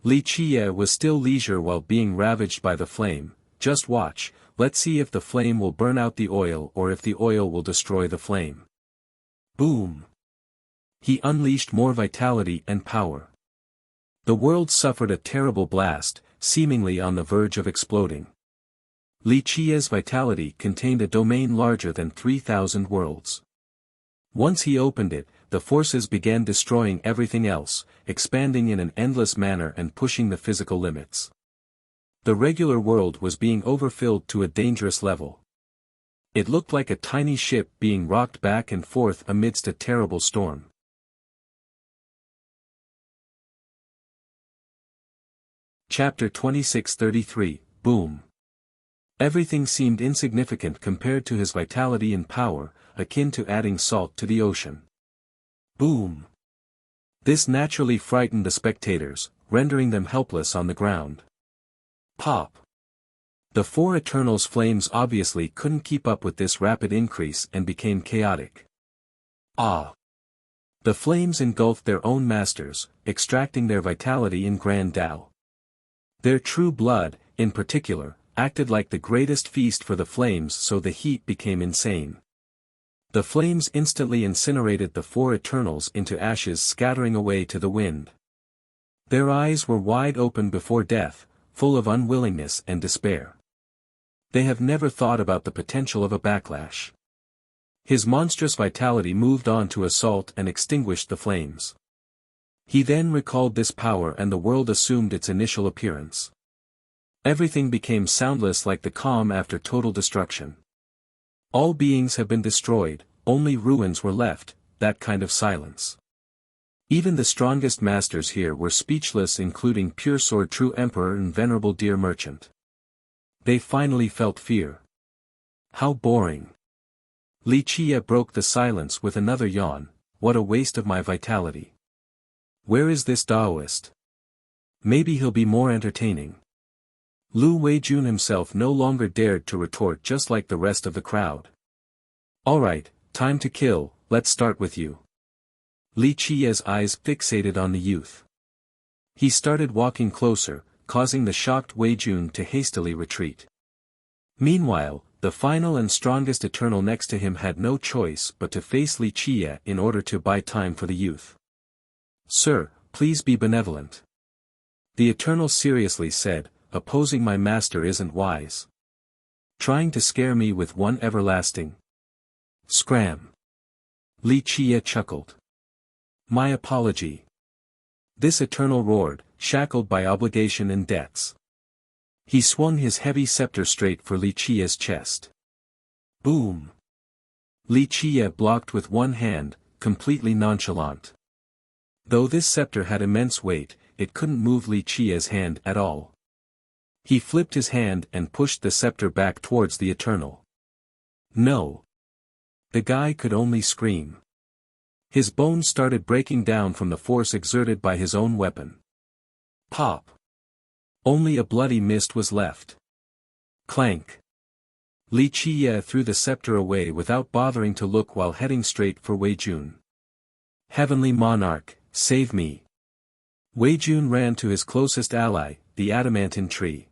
Li Qie was still leisure while being ravaged by the flame. Just watch, let's see if the flame will burn out the oil or if the oil will destroy the flame. Boom! He unleashed more vitality and power. The world suffered a terrible blast, seemingly on the verge of exploding. Li Qie's vitality contained a domain larger than 3,000 worlds. Once he opened it, the forces began destroying everything else, expanding in an endless manner and pushing the physical limits. The regular world was being overfilled to a dangerous level. It looked like a tiny ship being rocked back and forth amidst a terrible storm. Chapter 2633, Boom. Everything seemed insignificant compared to his vitality and power, akin to adding salt to the ocean. Boom. This naturally frightened the spectators, rendering them helpless on the ground. Pop. The four Eternals' flames obviously couldn't keep up with this rapid increase and became chaotic. Ah! The flames engulfed their own masters, extracting their vitality in Grand Tao. Their true blood, in particular, acted like the greatest feast for the flames, so the heat became insane. The flames instantly incinerated the four Eternals into ashes, scattering away to the wind. Their eyes were wide open before death, full of unwillingness and despair. They have never thought about the potential of a backlash. His monstrous vitality moved on to assault and extinguished the flames. He then recalled this power and the world assumed its initial appearance. Everything became soundless like the calm after total destruction. All beings have been destroyed, only ruins were left, that kind of silence. Even the strongest masters here were speechless, including Pure Sword True Emperor and Venerable Deer Merchant. They finally felt fear. How boring. Li Qie broke the silence with another yawn. What a waste of my vitality. Where is this Taoist? Maybe he'll be more entertaining. Lu Weijun himself no longer dared to retort, just like the rest of the crowd. Alright, time to kill, let's start with you. Li Qiye's eyes fixated on the youth. He started walking closer, causing the shocked Wei Jun to hastily retreat. Meanwhile, the final and strongest Eternal next to him had no choice but to face Li Qiye in order to buy time for the youth. Sir, please be benevolent. The Eternal seriously said, opposing my master isn't wise. Trying to scare me with one everlasting. Scram. Li Qiye chuckled. My apology. This Eternal roared, shackled by obligation and debts. He swung his heavy scepter straight for Li Qiye's chest. Boom! Li Qiye blocked with one hand, completely nonchalant. Though this scepter had immense weight, it couldn't move Li Qiye's hand at all. He flipped his hand and pushed the scepter back towards the Eternal. No! The guy could only scream. His bones started breaking down from the force exerted by his own weapon. Pop! Only a bloody mist was left. Clank! Li Qiye threw the scepter away without bothering to look while heading straight for Wei Jun. Heavenly Monarch, save me! Wei Jun ran to his closest ally, the adamantine tree.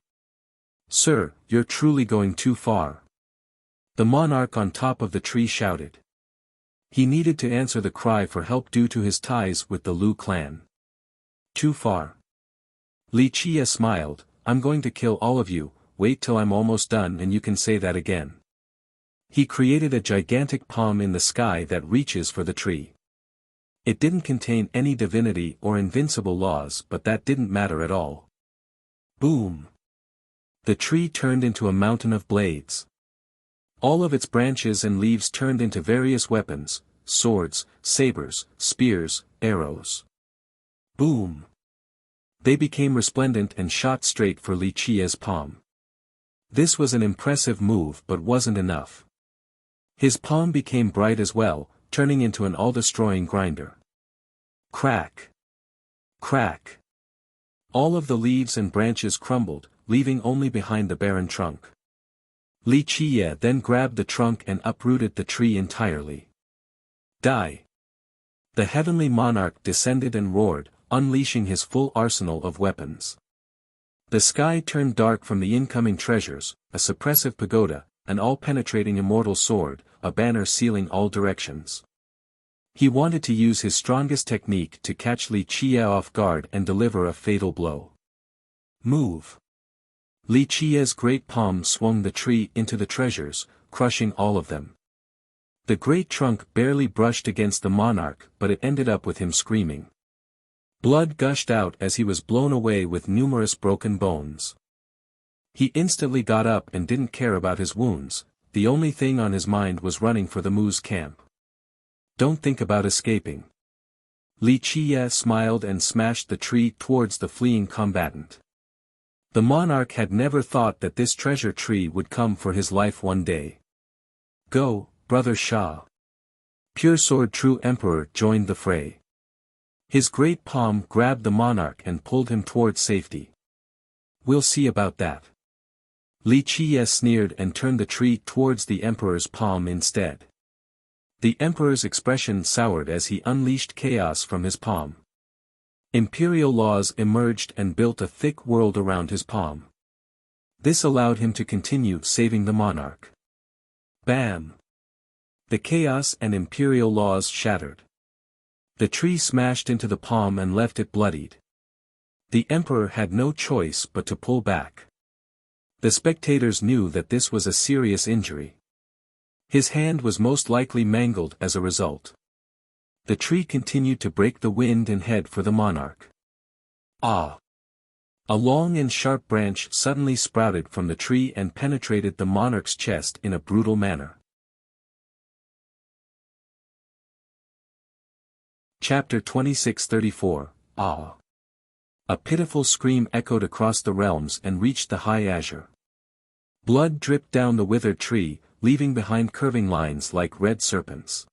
Sir, you're truly going too far. The monarch on top of the tree shouted. He needed to answer the cry for help due to his ties with the Lu clan. Too far. Li Qiye smiled, I'm going to kill all of you, wait till I'm almost done and you can say that again. He created a gigantic palm in the sky that reaches for the tree. It didn't contain any divinity or invincible laws, but that didn't matter at all. Boom! The tree turned into a mountain of blades. All of its branches and leaves turned into various weapons, swords, sabers, spears, arrows. Boom! They became resplendent and shot straight for Li Qiye's palm. This was an impressive move but wasn't enough. His palm became bright as well, turning into an all-destroying grinder. Crack! Crack! All of the leaves and branches crumbled, leaving only behind the barren trunk. Li Qiye then grabbed the trunk and uprooted the tree entirely. Die! The heavenly monarch descended and roared, unleashing his full arsenal of weapons. The sky turned dark from the incoming treasures, a suppressive pagoda, an all-penetrating immortal sword, a banner sealing all directions. He wanted to use his strongest technique to catch Li Qiye off guard and deliver a fatal blow. Move! Li Qiye's great palm swung the tree into the treasures, crushing all of them. The great trunk barely brushed against the monarch, but it ended up with him screaming. Blood gushed out as he was blown away with numerous broken bones. He instantly got up and didn't care about his wounds, the only thing on his mind was running for the Mu's camp. Don't think about escaping. Li Qiye smiled and smashed the tree towards the fleeing combatant. The monarch had never thought that this treasure tree would come for his life one day. Go, brother Shah. Pure Sword True Emperor joined the fray. His great palm grabbed the monarch and pulled him towards safety. We'll see about that. Li Qiye sneered and turned the tree towards the emperor's palm instead. The emperor's expression soured as he unleashed chaos from his palm. Imperial laws emerged and built a thick world around his palm. This allowed him to continue saving the monarch. Bam! The chaos and imperial laws shattered. The tree smashed into the palm and left it bloodied. The emperor had no choice but to pull back. The spectators knew that this was a serious injury. His hand was most likely mangled as a result. The tree continued to break the wind and head for the monarch. Ah! A long and sharp branch suddenly sprouted from the tree and penetrated the monarch's chest in a brutal manner. Chapter 2634, Ah! A pitiful scream echoed across the realms and reached the high azure. Blood dripped down the withered tree, leaving behind curving lines like red serpents.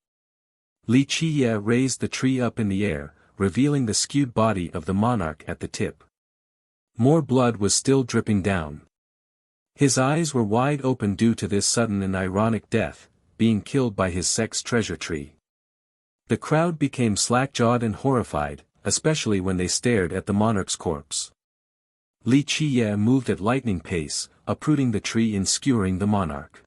Li Qiye raised the tree up in the air, revealing the skewed body of the monarch at the tip. More blood was still dripping down. His eyes were wide open due to this sudden and ironic death, being killed by his sex treasure tree. The crowd became slack-jawed and horrified, especially when they stared at the monarch's corpse. Li Qiye moved at lightning pace, uprooting the tree and skewering the monarch.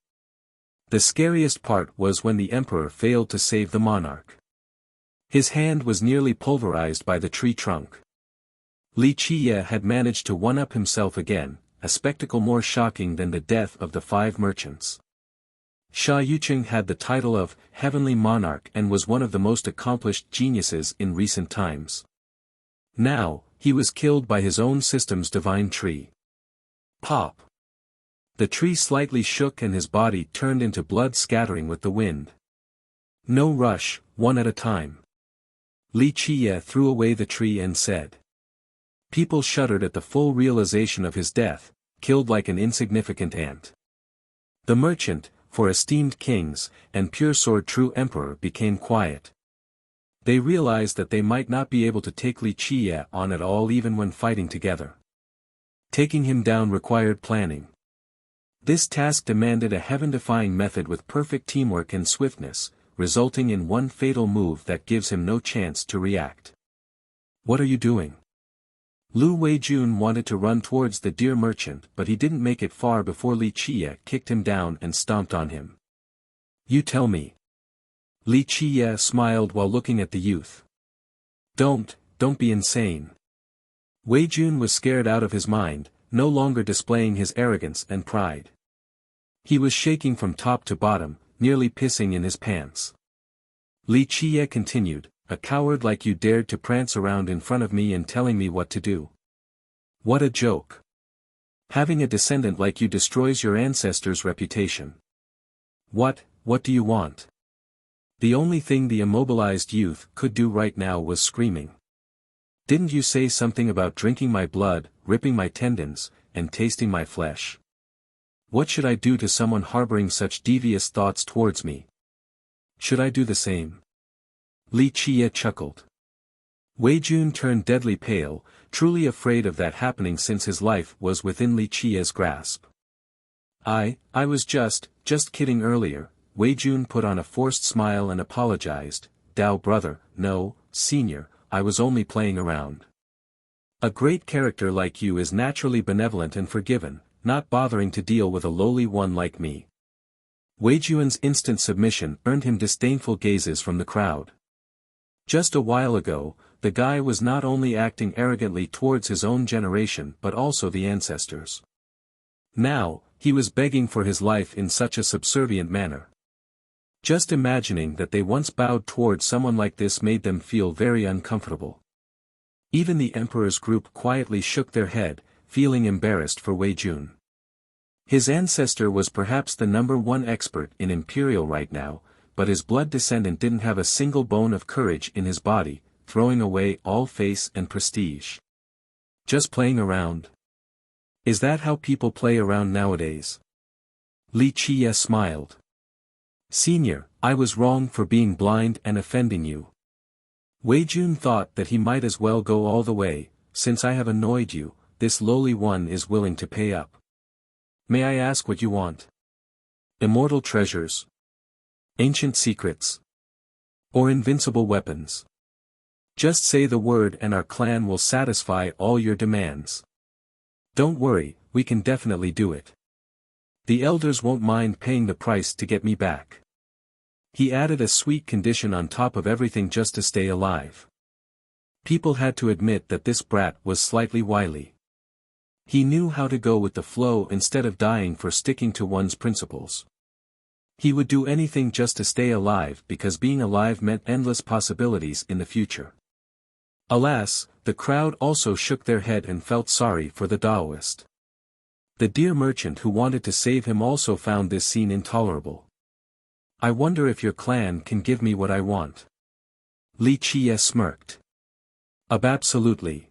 The scariest part was when the emperor failed to save the monarch. His hand was nearly pulverized by the tree trunk. Li Qiye had managed to one-up himself again, a spectacle more shocking than the death of the 5 merchants. Sha Yuqing had the title of Heavenly Monarch and was one of the most accomplished geniuses in recent times. Now, he was killed by his own system's divine tree. Pop! The tree slightly shook and his body turned into blood scattering with the wind. No rush, one at a time. Li Qiye threw away the tree and said. People shuddered at the full realization of his death, killed like an insignificant ant. The merchant, for esteemed kings, and pure sword true emperor became quiet. They realized that they might not be able to take Li Qiye on at all even when fighting together. Taking him down required planning. This task demanded a heaven-defying method with perfect teamwork and swiftness, resulting in one fatal move that gives him no chance to react. What are you doing? Lu Weijun wanted to run towards the deer merchant but he didn't make it far before Li Qiye kicked him down and stomped on him. You tell me. Li Qiye smiled while looking at the youth. Don't be insane. Weijun was scared out of his mind, no longer displaying his arrogance and pride. He was shaking from top to bottom, nearly pissing in his pants. Li Qiye continued, a coward like you dared to prance around in front of me and telling me what to do. What a joke. Having a descendant like you destroys your ancestors' reputation. What do you want? The only thing the immobilized youth could do right now was screaming. Didn't you say something about drinking my blood, ripping my tendons, and tasting my flesh? What should I do to someone harboring such devious thoughts towards me? Should I do the same? Li Qiye chuckled. Weijun turned deadly pale, truly afraid of that happening since his life was within Li Qiye's grasp. I was just kidding earlier. Weijun put on a forced smile and apologized. Dao brother, no, senior, I was only playing around. A great character like you is naturally benevolent and forgiven, not bothering to deal with a lowly one like me. Weijun's instant submission earned him disdainful gazes from the crowd. Just a while ago, the guy was not only acting arrogantly towards his own generation but also the ancestors. Now, he was begging for his life in such a subservient manner. Just imagining that they once bowed towards someone like this made them feel very uncomfortable. Even the emperor's group quietly shook their head, feeling embarrassed for Weijun. His ancestor was perhaps the #1 expert in Imperial right now, but his blood descendant didn't have a single bone of courage in his body, throwing away all face and prestige. Just playing around? Is that how people play around nowadays? Li Qiye smiled. Senior, I was wrong for being blind and offending you. Weijun thought that he might as well go all the way. Since I have annoyed you, this lowly one is willing to pay up. May I ask what you want? Immortal treasures? Ancient secrets? Or invincible weapons? Just say the word and our clan will satisfy all your demands. Don't worry, we can definitely do it. The elders won't mind paying the price to get me back. He added a sweet condition on top of everything just to stay alive. People had to admit that this brat was slightly wily. He knew how to go with the flow instead of dying for sticking to one's principles. He would do anything just to stay alive because being alive meant endless possibilities in the future. Alas, the crowd also shook their head and felt sorry for the Taoist. The deer merchant who wanted to save him also found this scene intolerable. I wonder if your clan can give me what I want. Li Qiye smirked. Absolutely.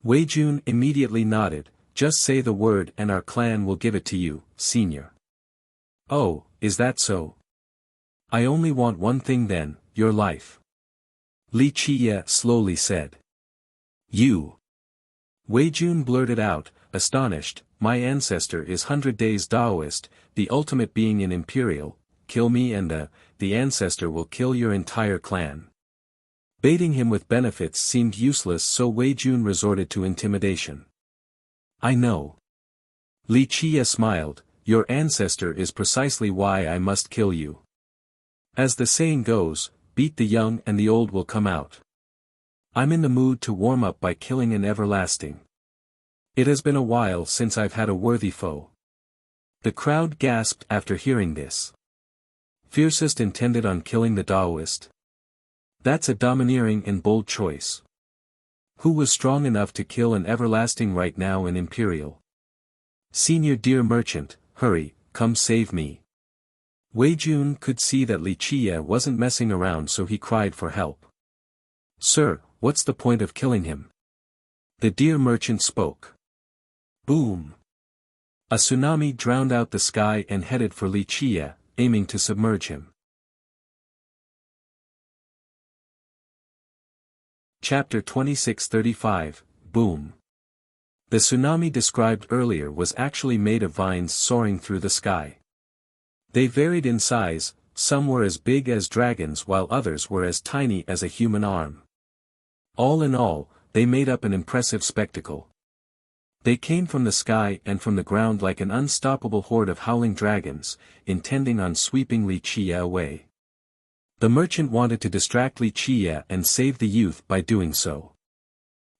Weijun immediately nodded, just say the word and our clan will give it to you, senior. Oh, is that so? I only want one thing then, your life. Li Qiye slowly said. You. Weijun blurted out, astonished, my ancestor is 100 Days Taoist, the ultimate being in Imperial, kill me and the ancestor will kill your entire clan. Baiting him with benefits seemed useless, so Wei Jun resorted to intimidation. I know. Li Qie smiled, your ancestor is precisely why I must kill you. As the saying goes, beat the young and the old will come out. I'm in the mood to warm up by killing an everlasting. It has been a while since I've had a worthy foe. The crowd gasped after hearing this. Fiercest intended on killing the Taoist? That's a domineering and bold choice. Who was strong enough to kill an everlasting right now in Imperial? Senior dear merchant, hurry, come save me. Wei Jun could see that Li Qie wasn't messing around, so he cried for help. Sir, what's the point of killing him? The dear merchant spoke. Boom. A tsunami drowned out the sky and headed for Li Qie, aiming to submerge him. Chapter 26:35, Boom. The tsunami described earlier was actually made of vines soaring through the sky. They varied in size, some were as big as dragons while others were as tiny as a human arm. All in all, they made up an impressive spectacle. They came from the sky and from the ground like an unstoppable horde of howling dragons, intending on sweeping Li Qie away. The merchant wanted to distract Li Qie and save the youth by doing so.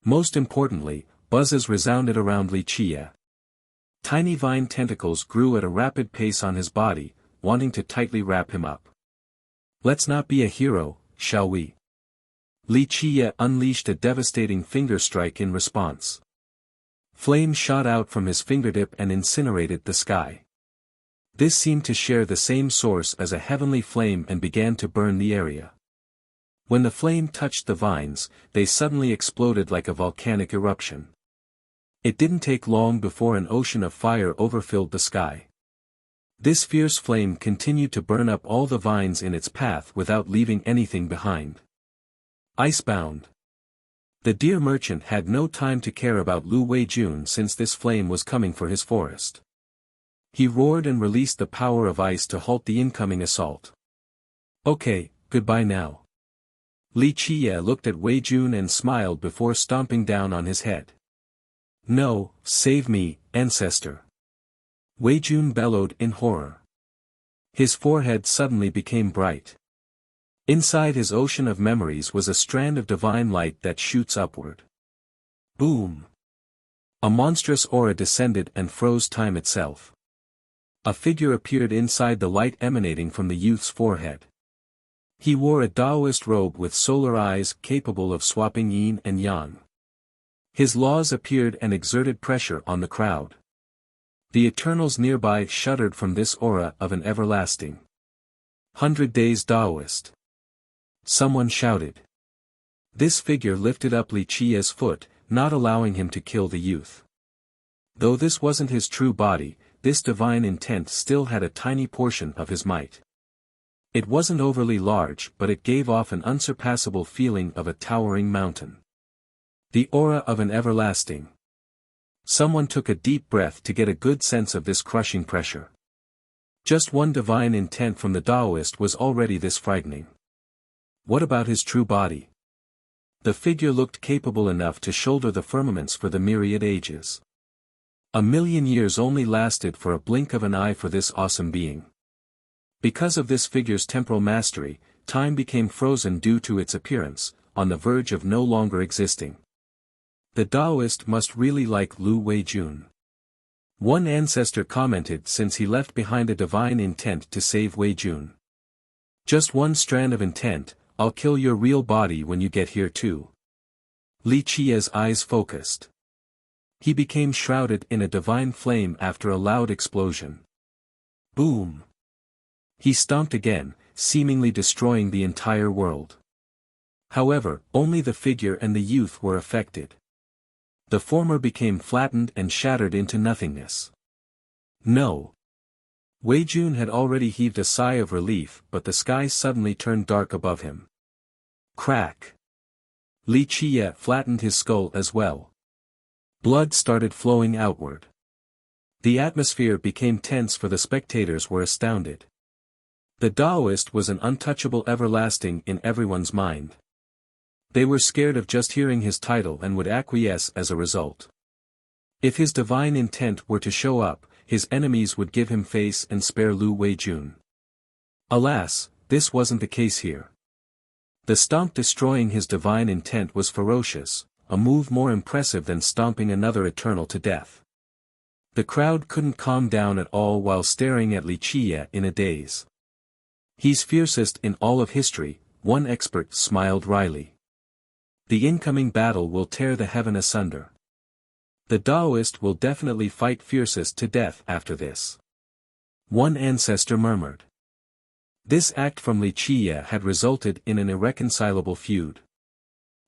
Most importantly, buzzes resounded around Li Qie. Tiny vine tentacles grew at a rapid pace on his body, wanting to tightly wrap him up. Let's not be a hero, shall we? Li Qie unleashed a devastating finger strike in response. Flame shot out from his fingertip and incinerated the sky. This seemed to share the same source as a heavenly flame and began to burn the area. When the flame touched the vines, they suddenly exploded like a volcanic eruption. It didn't take long before an ocean of fire overfilled the sky. This fierce flame continued to burn up all the vines in its path without leaving anything behind. Icebound. The deer merchant had no time to care about Lu Weijun since this flame was coming for his forest. He roared and released the power of ice to halt the incoming assault. Okay, goodbye now. Li Qie looked at Weijun and smiled before stomping down on his head. No, save me, ancestor. Weijun bellowed in horror. His forehead suddenly became bright. Inside his ocean of memories was a strand of divine light that shoots upward. Boom! A monstrous aura descended and froze time itself. A figure appeared inside the light emanating from the youth's forehead. He wore a Taoist robe with solar eyes capable of swapping yin and yang. His laws appeared and exerted pressure on the crowd. The Eternals nearby shuddered from this aura of an everlasting 100 Days Taoist. Someone shouted. This figure lifted up Li Qie's foot, not allowing him to kill the youth. Though this wasn't his true body, this divine intent still had a tiny portion of his might. It wasn't overly large, but it gave off an unsurpassable feeling of a towering mountain. The aura of an everlasting. Someone took a deep breath to get a good sense of this crushing pressure. Just one divine intent from the Taoist was already this frightening. What about his true body? The figure looked capable enough to shoulder the firmaments for the myriad ages. 1,000,000 years only lasted for a blink of an eye for this awesome being. Because of this figure's temporal mastery, time became frozen due to its appearance, on the verge of no longer existing. The Taoist must really like Lu Weijun. One ancestor commented since he left behind a divine intent to save Weijun. Just one strand of intent, I'll kill your real body when you get here too. Li Qie's eyes focused. He became shrouded in a divine flame after a loud explosion. Boom! He stomped again, seemingly destroying the entire world. However, only the figure and the youth were affected. The former became flattened and shattered into nothingness. No! Weijun had already heaved a sigh of relief, but the sky suddenly turned dark above him. Crack! Li Qie flattened his skull as well. Blood started flowing outward. The atmosphere became tense for the spectators were astounded. The Taoist was an untouchable everlasting in everyone's mind. They were scared of just hearing his title and would acquiesce as a result. If his divine intent were to show up, his enemies would give him face and spare Lu Weijun. Alas, this wasn't the case here. The stomp destroying his divine intent was ferocious, a move more impressive than stomping another eternal to death. The crowd couldn't calm down at all while staring at Li Qiye in a daze. He's fiercest in all of history, one expert smiled wryly. The incoming battle will tear the heaven asunder. The Taoist will definitely fight fiercest to death after this. One ancestor murmured. This act from Li Qiye had resulted in an irreconcilable feud.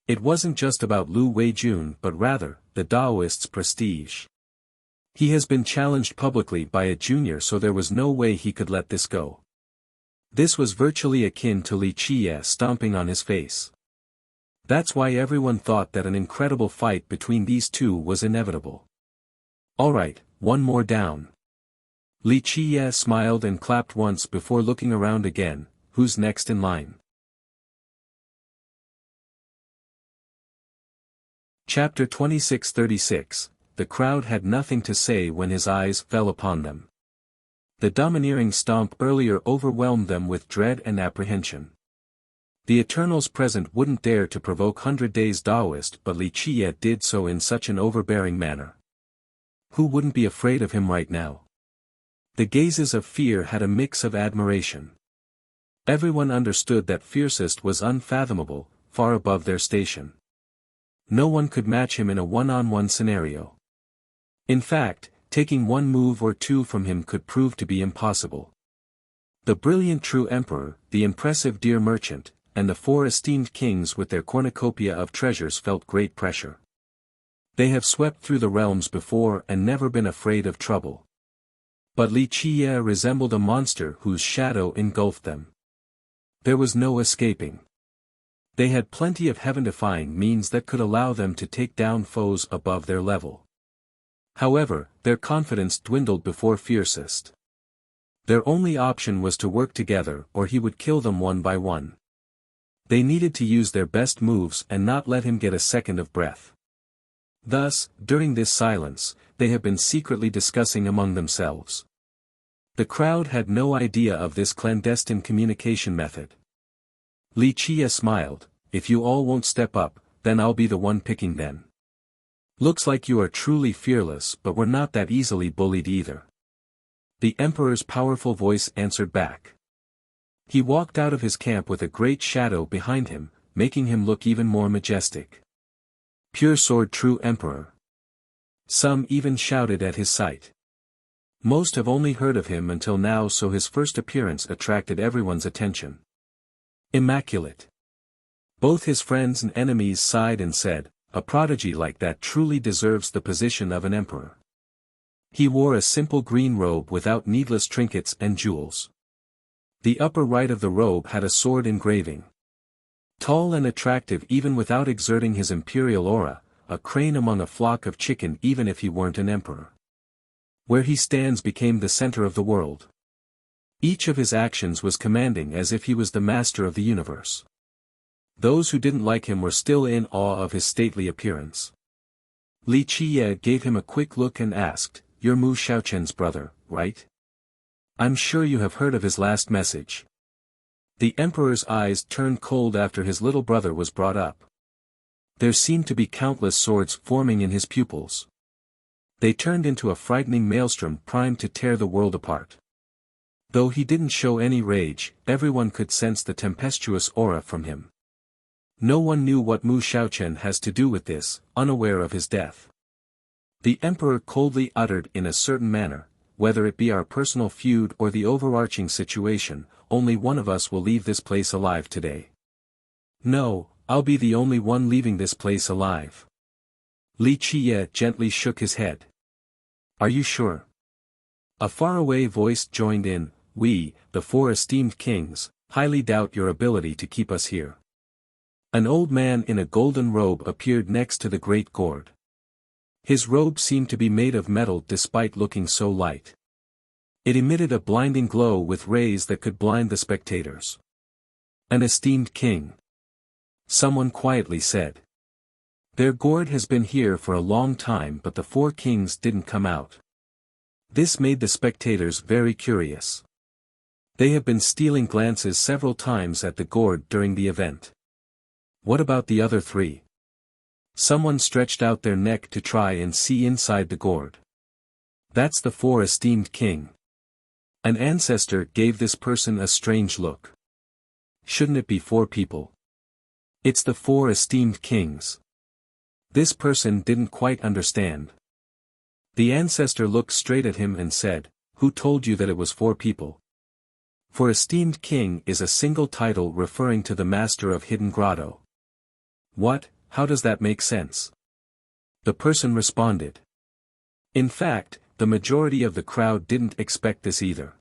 It wasn't just about Lu Weijun but rather, the Taoist's prestige. He has been challenged publicly by a junior, so there was no way he could let this go. This was virtually akin to Li Qiye stomping on his face. That's why everyone thought that an incredible fight between these two was inevitable. Alright, one more down. Li Qiye smiled and clapped once before looking around again. Who's next in line? Chapter 2636. The crowd had nothing to say when his eyes fell upon them. The domineering stomp earlier overwhelmed them with dread and apprehension. The Eternals present wouldn't dare to provoke 100 Days Taoist, but Li Qiye did so in such an overbearing manner. Who wouldn't be afraid of him right now? The gazes of fear had a mix of admiration. Everyone understood that fiercest was unfathomable, far above their station. No one could match him in a one-on-one scenario. In fact, taking one move or two from him could prove to be impossible. The brilliant true emperor, the impressive deer merchant, and the four esteemed kings with their cornucopia of treasures felt great pressure. They have swept through the realms before and never been afraid of trouble. But Li Qiye resembled a monster whose shadow engulfed them. There was no escaping. They had plenty of heaven-defying means that could allow them to take down foes above their level. However, their confidence dwindled before fiercest. Their only option was to work together or he would kill them one by one. They needed to use their best moves and not let him get a second of breath. Thus, during this silence, they have been secretly discussing among themselves. The crowd had no idea of this clandestine communication method. Li Qiye smiled. If you all won't step up, then I'll be the one picking then. Looks like you are truly fearless, but we're not that easily bullied either. The Emperor's powerful voice answered back. He walked out of his camp with a great shadow behind him, making him look even more majestic. Pure sword true Emperor. Some even shouted at his sight. Most have only heard of him until now, so his first appearance attracted everyone's attention. Immaculate. Both his friends and enemies sighed and said, a prodigy like that truly deserves the position of an emperor. He wore a simple green robe without needless trinkets and jewels. The upper right of the robe had a sword engraving. Tall and attractive even without exerting his imperial aura, a crane among a flock of chicken even if he weren't an emperor. Where he stands became the center of the world. Each of his actions was commanding as if he was the master of the universe. Those who didn't like him were still in awe of his stately appearance. Li Qiye gave him a quick look and asked, "You're Mu Xiaochen's brother, right? I'm sure you have heard of his last message." The Emperor's eyes turned cold after his little brother was brought up. There seemed to be countless swords forming in his pupils. They turned into a frightening maelstrom primed to tear the world apart. Though he didn't show any rage, everyone could sense the tempestuous aura from him. No one knew what Mu Xiaochen has to do with this, unaware of his death. The Emperor coldly uttered in a certain manner, whether it be our personal feud or the overarching situation, only one of us will leave this place alive today. No, I'll be the only one leaving this place alive. Li Qiye gently shook his head. Are you sure? A faraway voice joined in, we, the four esteemed kings, highly doubt your ability to keep us here. An old man in a golden robe appeared next to the great gourd. His robe seemed to be made of metal despite looking so light. It emitted a blinding glow with rays that could blind the spectators. An esteemed king. Someone quietly said. Their gourd has been here for a long time, but the 4 kings didn't come out. This made the spectators very curious. They have been stealing glances several times at the gourd during the event. What about the other 3? Someone stretched out their neck to try and see inside the gourd. That's the 4 esteemed king. An ancestor gave this person a strange look. Shouldn't it be 4 people? It's the 4 esteemed kings. This person didn't quite understand. The ancestor looked straight at him and said, Who told you that it was 4 people? For esteemed king is a single title referring to the master of hidden grotto. What, how does that make sense? The person responded. In fact, the majority of the crowd didn't expect this either.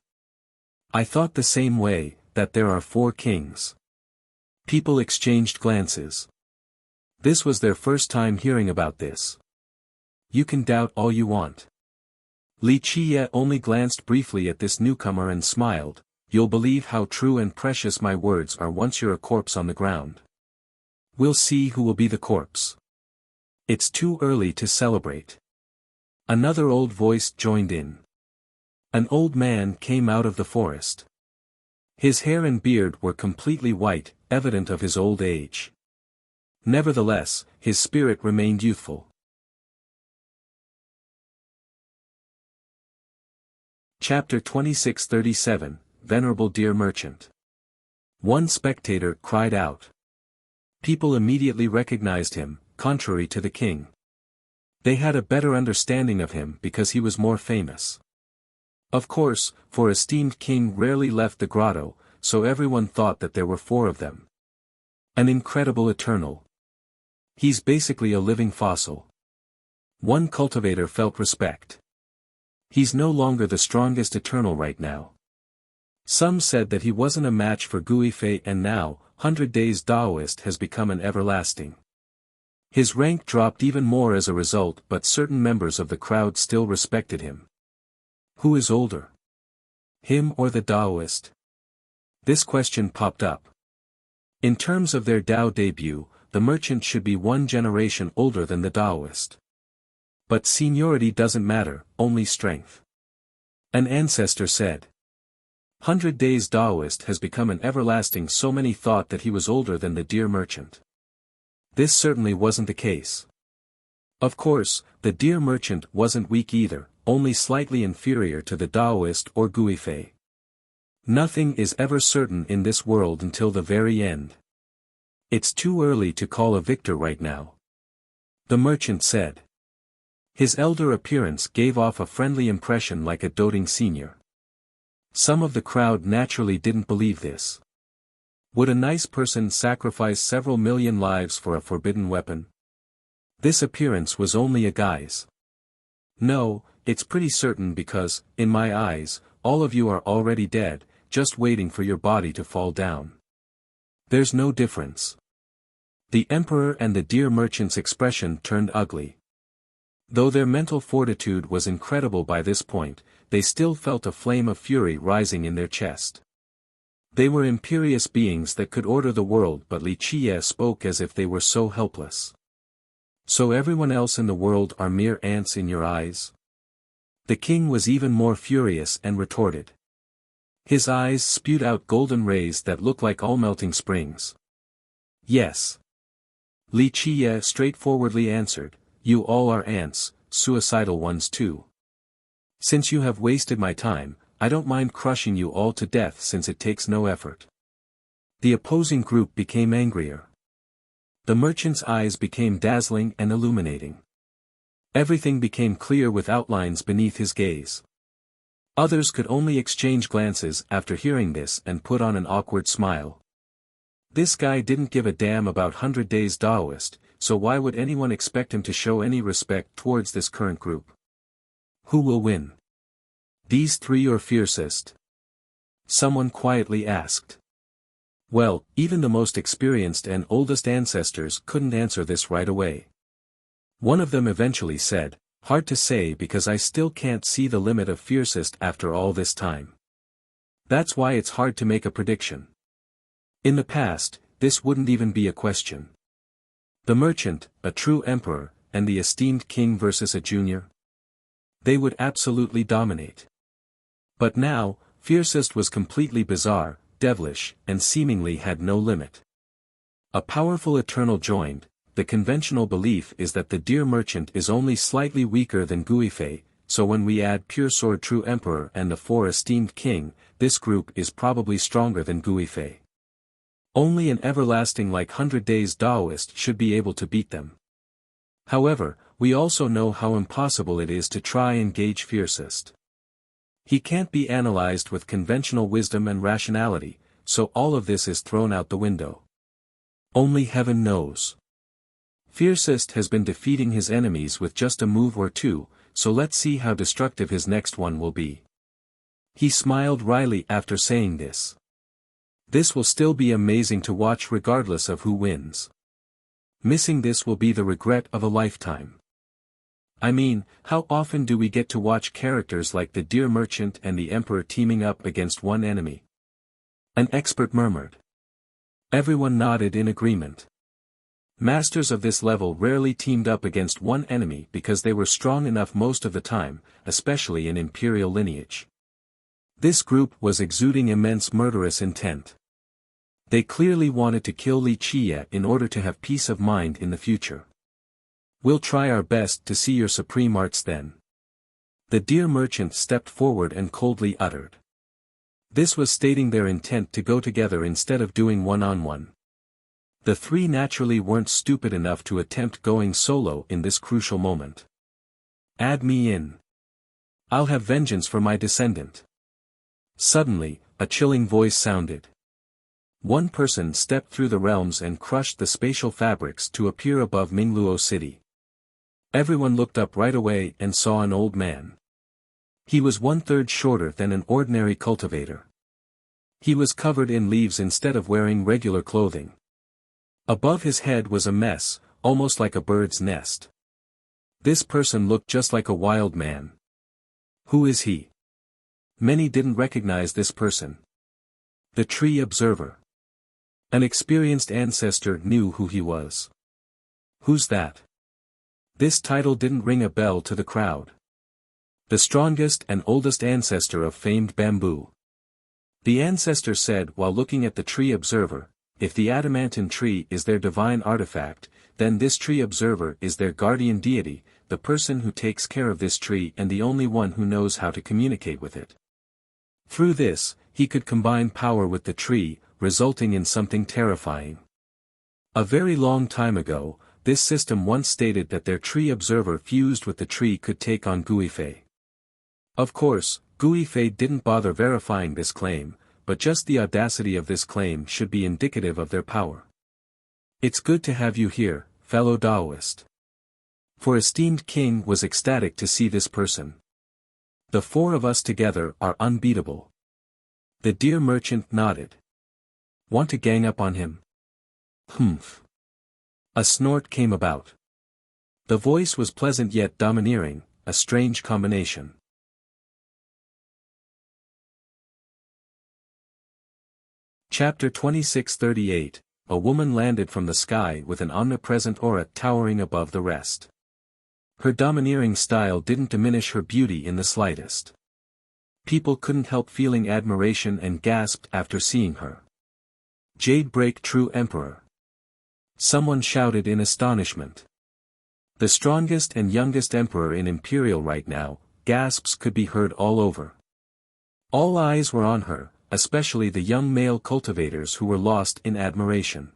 I thought the same way, that there are 4 kings. People exchanged glances. This was their first time hearing about this. You can doubt all you want. Li Qiye only glanced briefly at this newcomer and smiled. You'll believe how true and precious my words are once you're a corpse on the ground. We'll see who will be the corpse. It's too early to celebrate. Another old voice joined in. An old man came out of the forest. His hair and beard were completely white, evident of his old age. Nevertheless, his spirit remained youthful. Chapter 2637, Venerable Deer Merchant. One spectator cried out. People immediately recognized him, contrary to the king. They had a better understanding of him because he was more famous. Of course, for esteemed king rarely left the grotto, so everyone thought that there were 4 of them. An incredible eternal. He's basically a living fossil. One cultivator felt respect. He's no longer the strongest eternal right now. Some said that he wasn't a match for Guifei, and now, 100 Days Daoist has become an everlasting. His rank dropped even more as a result, but certain members of the crowd still respected him. Who is older? Him or the Daoist? This question popped up. In terms of their Dao debut, the merchant should be 1 generation older than the Daoist. But seniority doesn't matter, only strength. An ancestor said. 100 Days Daoist has become an everlasting, so many thought that he was older than the deer merchant. This certainly wasn't the case. Of course, the deer merchant wasn't weak either, only slightly inferior to the Daoist or Guifei. Nothing is ever certain in this world until the very end. It's too early to call a victor right now. The merchant said. His elder appearance gave off a friendly impression like a doting senior. Some of the crowd naturally didn't believe this. Would a nice person sacrifice several million lives for a forbidden weapon? This appearance was only a guise. No, it's pretty certain because, in my eyes, all of you are already dead, just waiting for your body to fall down. There's no difference. The emperor and the deer merchant's expression turned ugly. Though their mental fortitude was incredible by this point, they still felt a flame of fury rising in their chest. They were imperious beings that could order the world, but Li Qiye spoke as if they were so helpless. So everyone else in the world are mere ants in your eyes? The king was even more furious and retorted. His eyes spewed out golden rays that looked like all-melting springs. Yes. Li Qiye straightforwardly answered, you all are ants, suicidal ones too. Since you have wasted my time, I don't mind crushing you all to death since it takes no effort. The opposing group became angrier. The merchant's eyes became dazzling and illuminating. Everything became clear with outlines beneath his gaze. Others could only exchange glances after hearing this and put on an awkward smile. This guy didn't give a damn about 100 Days Daoist, so why would anyone expect him to show any respect towards this current group? Who will win? These 3 or fiercest? Someone quietly asked. Well, even the most experienced and oldest ancestors couldn't answer this right away. One of them eventually said, Hard to say because I still can't see the limit of fiercest after all this time. That's why it's hard to make a prediction. In the past, this wouldn't even be a question. The merchant, a true emperor, and the esteemed king versus a junior? They would absolutely dominate. But now, fiercest was completely bizarre, devilish, and seemingly had no limit. A powerful eternal joined. The conventional belief is that the dear merchant is only slightly weaker than Guifei, so when we add pure sword true emperor and the 4 esteemed king, this group is probably stronger than Guifei. Only an everlasting like 100 days Daoist should be able to beat them. However, we also know how impossible it is to try and gauge fiercest. He can't be analyzed with conventional wisdom and rationality, so all of this is thrown out the window. Only heaven knows. Fiercest has been defeating his enemies with just a move or two, so let's see how destructive his next one will be. He smiled wryly after saying this. This will still be amazing to watch regardless of who wins. Missing this will be the regret of a lifetime. I mean, how often do we get to watch characters like the dear merchant and the emperor teaming up against one enemy? An expert murmured. Everyone nodded in agreement. Masters of this level rarely teamed up against one enemy because they were strong enough most of the time, especially in imperial lineage. This group was exuding immense murderous intent. They clearly wanted to kill Li Qie in order to have peace of mind in the future. We'll try our best to see your supreme arts then. The dear merchant stepped forward and coldly uttered. This was stating their intent to go together instead of doing one-on-one. The 3 naturally weren't stupid enough to attempt going solo in this crucial moment. Add me in. I'll have vengeance for my descendant. Suddenly, a chilling voice sounded. One person stepped through the realms and crushed the spatial fabrics to appear above Mingluo City. Everyone looked up right away and saw an old man. He was 1/3 shorter than an ordinary cultivator. He was covered in leaves instead of wearing regular clothing. Above his head was a mess, almost like a bird's nest. This person looked just like a wild man. Who is he? Many didn't recognize this person. The Tree Observer. An experienced ancestor knew who he was. Who's that? This title didn't ring a bell to the crowd. The strongest and oldest ancestor of famed bamboo. The ancestor said while looking at the Tree Observer, if the adamantine tree is their divine artifact, then this Tree Observer is their guardian deity, the person who takes care of this tree and the only one who knows how to communicate with it. Through this, he could combine power with the tree, resulting in something terrifying. A very long time ago, this system once stated that their Tree Observer fused with the tree could take on Guifei. Of course, Guifei didn't bother verifying this claim, but just the audacity of this claim should be indicative of their power. It's good to have you here, fellow Daoist. For esteemed king was ecstatic to see this person. The 4 of us together are unbeatable. The dear merchant nodded. Want to gang up on him? Humph. A snort came about. The voice was pleasant yet domineering, a strange combination. Chapter 2638, A woman landed from the sky with an omnipresent aura towering above the rest. Her domineering style didn't diminish her beauty in the slightest. People couldn't help feeling admiration and gasped after seeing her. Jade Break True Emperor. Someone shouted in astonishment. The strongest and youngest emperor in Imperial right now, gasps could be heard all over. All eyes were on her, especially the young male cultivators who were lost in admiration.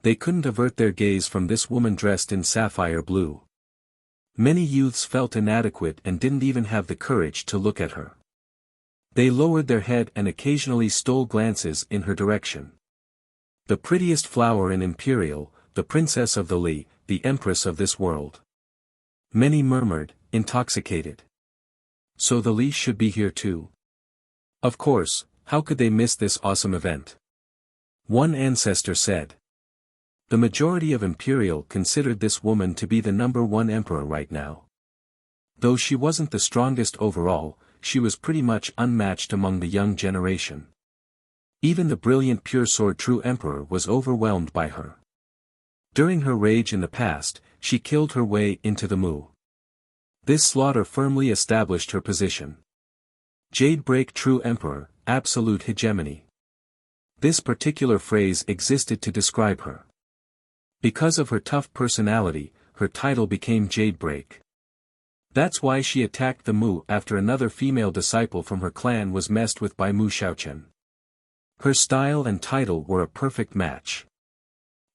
They couldn't avert their gaze from this woman dressed in sapphire blue. Many youths felt inadequate and didn't even have the courage to look at her. They lowered their head and occasionally stole glances in her direction. The prettiest flower in Imperial, the princess of the Li, the empress of this world. Many murmured, intoxicated. So the Li should be here too. Of course, how could they miss this awesome event? One ancestor said. The majority of Imperial considered this woman to be the #1 emperor right now. Though she wasn't the strongest overall, she was pretty much unmatched among the young generation. Even the brilliant pure sword true emperor was overwhelmed by her. During her rage in the past, she killed her way into the Mu. This slaughter firmly established her position. Jade break true emperor, absolute hegemony. This particular phrase existed to describe her. Because of her tough personality, her title became Jade break. That's why she attacked the Mu after another female disciple from her clan was messed with by Mu Xiaochen. Her style and title were a perfect match.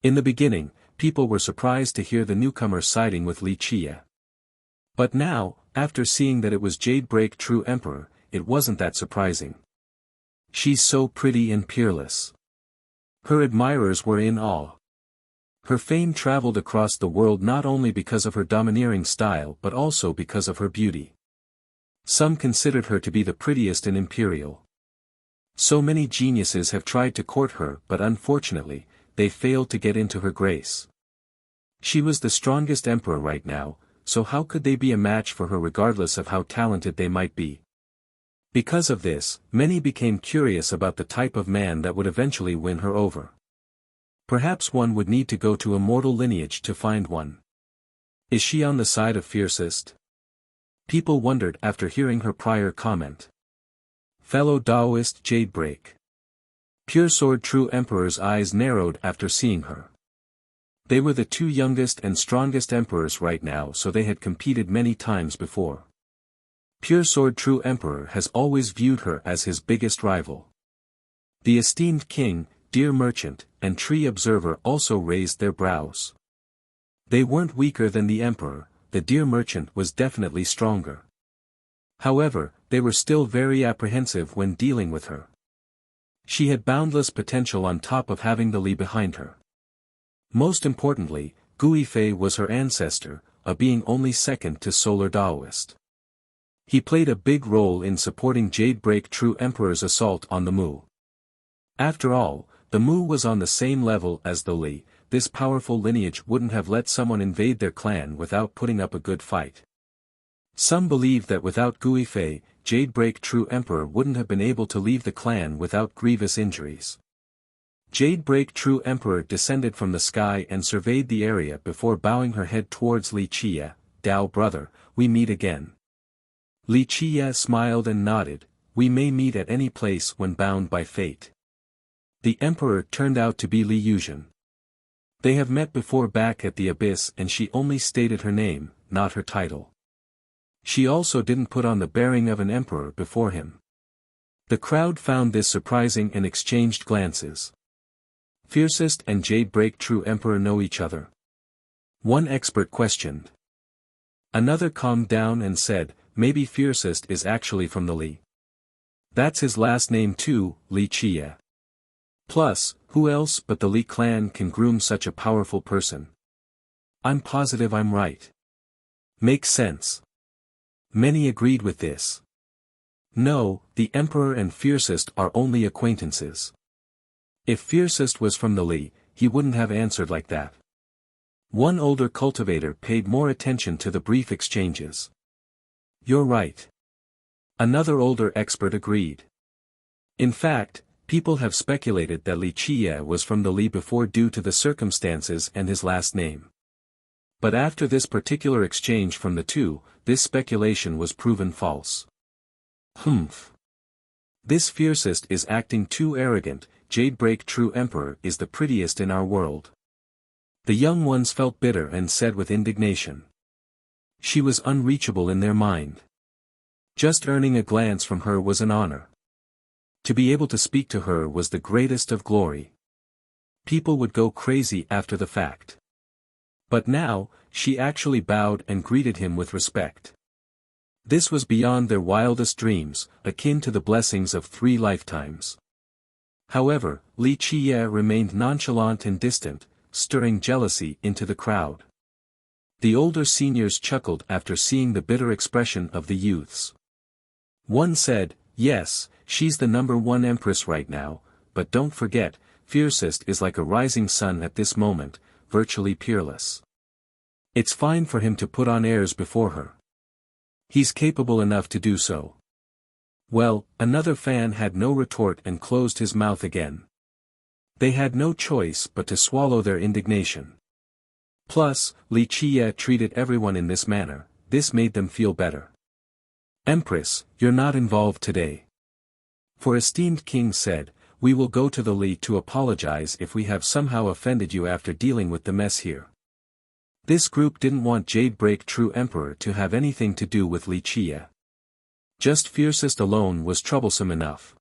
In the beginning, people were surprised to hear the newcomer siding with Li Qie. But now, after seeing that it was Jade break true emperor, it wasn't that surprising. She's so pretty and peerless. Her admirers were in awe. Her fame traveled across the world not only because of her domineering style but also because of her beauty. Some considered her to be the prettiest in Imperial. So many geniuses have tried to court her but unfortunately, they failed to get into her grace. She was the strongest emperor right now, so how could they be a match for her regardless of how talented they might be? Because of this, many became curious about the type of man that would eventually win her over. Perhaps one would need to go to a mortal lineage to find one. Is she on the side of fiercest? People wondered after hearing her prior comment. Fellow Taoist Jade break. Pure sword true emperor's eyes narrowed after seeing her. They were the two youngest and strongest emperors right now, so they had competed many times before. Pure sword true emperor has always viewed her as his biggest rival. The esteemed king, dear merchant, and tree observer also raised their brows. They weren't weaker than the emperor, the dear merchant was definitely stronger. However, they were still very apprehensive when dealing with her. She had boundless potential on top of having the Li behind her. Most importantly, Guifei was her ancestor, a being only second to Solar Taoist. He played a big role in supporting Jade break true emperor's assault on the Mu. After all, the Mu was on the same level as the Li. This powerful lineage wouldn't have let someone invade their clan without putting up a good fight. Some believe that without Guifei, Jade break true emperor wouldn't have been able to leave the clan without grievous injuries. Jade break true emperor descended from the sky and surveyed the area before bowing her head towards Li Qie. Dao brother, we meet again. Li Qie smiled and nodded, we may meet at any place when bound by fate. The emperor turned out to be Li Yuzhen. They have met before back at the abyss and she only stated her name, not her title. She also didn't put on the bearing of an emperor before him. The crowd found this surprising and exchanged glances. Fiercest and Jade break true emperor know each other? One expert questioned. Another calmed down and said, maybe fiercest is actually from the Li. That's his last name too, Li Qie. Plus, who else but the Li clan can groom such a powerful person? I'm positive I'm right. Makes sense. Many agreed with this. No, the emperor and fiercest are only acquaintances. If fiercest was from the Li, he wouldn't have answered like that. One older cultivator paid more attention to the brief exchanges. You're right. Another older expert agreed. In fact, people have speculated that Li Qie was from the Li before due to the circumstances and his last name. But after this particular exchange from the two, this speculation was proven false. Humph. This fiercest is acting too arrogant. Jade break true emperor is the prettiest in our world. The young ones felt bitter and said with indignation. She was unreachable in their mind. Just earning a glance from her was an honor. To be able to speak to her was the greatest of glory. People would go crazy after the fact. But now, she actually bowed and greeted him with respect. This was beyond their wildest dreams, akin to the blessings of 3 lifetimes. However, Li Qie remained nonchalant and distant, stirring jealousy into the crowd. The older seniors chuckled after seeing the bitter expression of the youths. One said, yes, she's the #1 empress right now, but don't forget, fiercest is like a rising sun at this moment, virtually peerless. It's fine for him to put on airs before her. He's capable enough to do so. Well, another fan had no retort and closed his mouth again. They had no choice but to swallow their indignation. Plus, Li Qie treated everyone in this manner, this made them feel better. Empress, you're not involved today. For esteemed king said, we will go to the Li to apologize if we have somehow offended you after dealing with the mess here. This group didn't want Jade Break True Emperor to have anything to do with Li Qie. Just Fiercest alone was troublesome enough.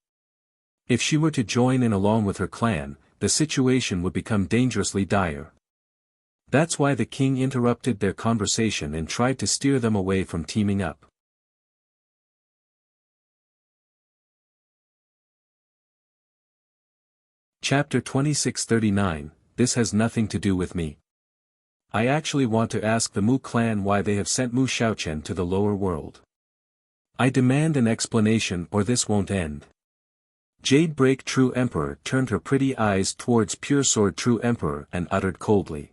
If she were to join in along with her clan, the situation would become dangerously dire. That's why the king interrupted their conversation and tried to steer them away from teaming up. Chapter 2639, This has nothing to do with me. I actually want to ask the Mu clan why they have sent Mu Xiaoqian to the lower world. I demand an explanation or this won't end. Jade Break True Emperor turned her pretty eyes towards Pure Sword True Emperor and uttered coldly.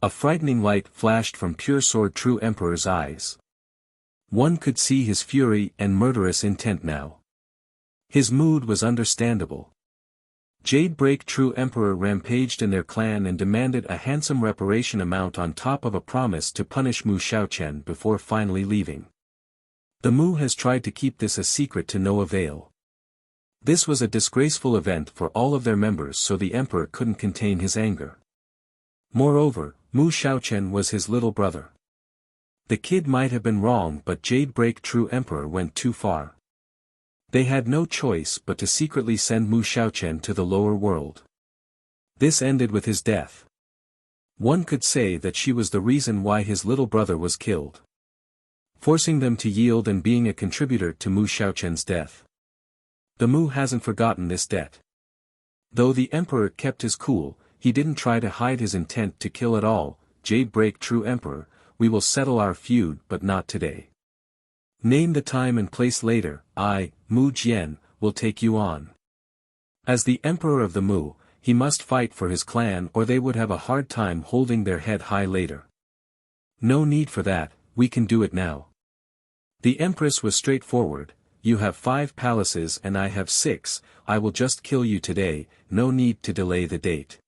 A frightening light flashed from Pure Sword True Emperor's eyes. One could see his fury and murderous intent now. His mood was understandable. Jade Break True Emperor rampaged in their clan and demanded a handsome reparation amount on top of a promise to punish Mu Xiaoqian before finally leaving. The Mu has tried to keep this a secret to no avail. This was a disgraceful event for all of their members, so the emperor couldn't contain his anger. Moreover, Mu Xiaoqian was his little brother. The kid might have been wrong, but Jade Break True Emperor went too far. They had no choice but to secretly send Mu Xiaoqian to the lower world. This ended with his death. One could say that she was the reason why his little brother was killed. Forcing them to yield and being a contributor to Mu Xiaoqian's death. The Mu hasn't forgotten this debt. Though the emperor kept his cool, he didn't try to hide his intent to kill at all. Jade Break True Emperor, we will settle our feud but not today. Name the time and place later, I, Mu Jian, will take you on. As the emperor of the Mu, he must fight for his clan or they would have a hard time holding their head high later. No need for that, we can do it now. The empress was straightforward, you have 5 palaces and I have 6, I will just kill you today, no need to delay the date.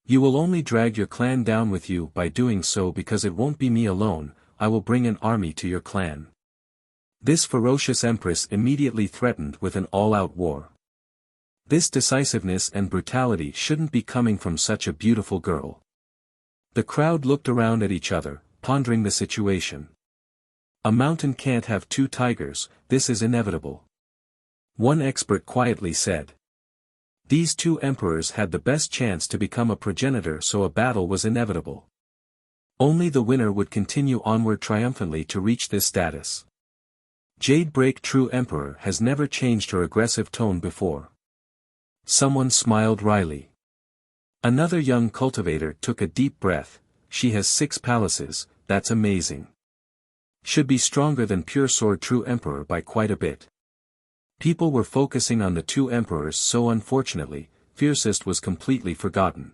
You will only drag your clan down with you by doing so because it won't be me alone, I will bring an army to your clan. This ferocious empress immediately threatened with an all-out war. This decisiveness and brutality shouldn't be coming from such a beautiful girl. The crowd looked around at each other, pondering the situation. A mountain can't have 2 tigers, this is inevitable. One expert quietly said. These 2 emperors had the best chance to become a progenitor, so a battle was inevitable. Only the winner would continue onward triumphantly to reach this status. Jade Break True Emperor has never changed her aggressive tone before. Someone smiled wryly. Another young cultivator took a deep breath, she has 6 palaces, that's amazing. Should be stronger than Pure Sword True Emperor by quite a bit. People were focusing on the 2 emperors, so unfortunately, Fiercest was completely forgotten.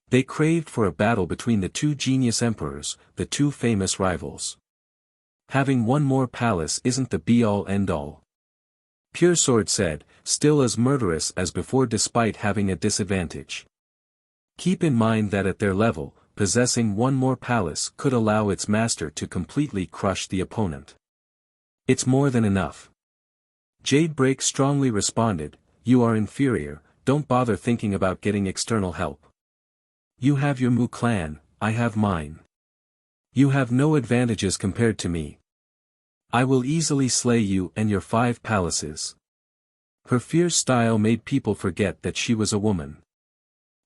They craved for a battle between the 2 genius emperors, the 2 famous rivals. Having one more palace isn't the be-all end-all. Pure Sword said, still as murderous as before despite having a disadvantage. Keep in mind that at their level, possessing one more palace could allow its master to completely crush the opponent. It's more than enough. Jade Break strongly responded, you are inferior, don't bother thinking about getting external help. You have your Mu clan, I have mine. You have no advantages compared to me. I will easily slay you and your 5 palaces. Her fierce style made people forget that she was a woman.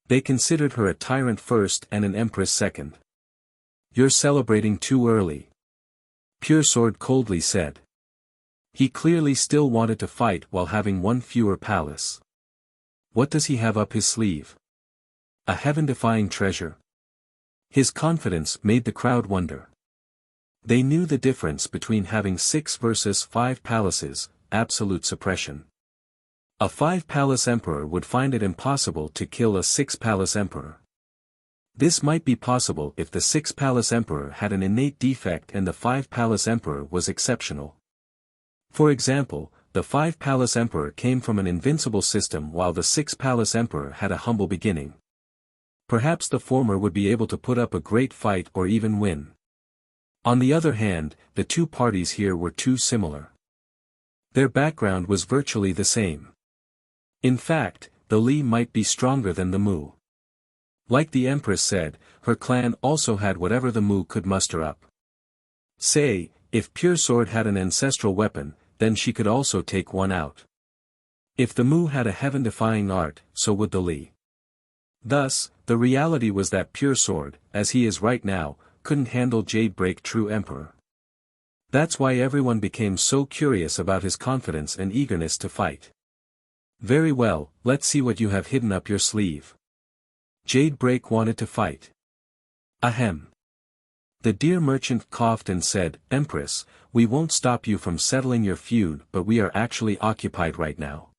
They considered her a tyrant first and an empress second. You're celebrating too early. Pure Sword coldly said. He clearly still wanted to fight while having 1 fewer palace. What does he have up his sleeve? A heaven-defying treasure? His confidence made the crowd wonder. They knew the difference between having 6 versus 5 palaces, absolute suppression. A 5-palace emperor would find it impossible to kill a 6-palace emperor. This might be possible if the 6th Palace Emperor had an innate defect and the 5th Palace Emperor was exceptional. For example, the 5th Palace Emperor came from an invincible system while the 6th Palace Emperor had a humble beginning. Perhaps the former would be able to put up a great fight or even win. On the other hand, the two parties here were too similar. Their background was virtually the same. In fact, the Li might be stronger than the Mu. Like the Empress said, her clan also had whatever the Mu could muster up. Say, if Pure Sword had an ancestral weapon, then she could also take one out. If the Mu had a heaven-defying art, so would the Li. Thus, the reality was that Pure Sword, as he is right now, couldn't handle Jadebreak True Emperor. That's why everyone became so curious about his confidence and eagerness to fight. Very well, let's see what you have hidden up your sleeve. Jadebreak wanted to fight. Ahem. The dear merchant coughed and said, Empress, we won't stop you from settling your feud, but we are actually occupied right now.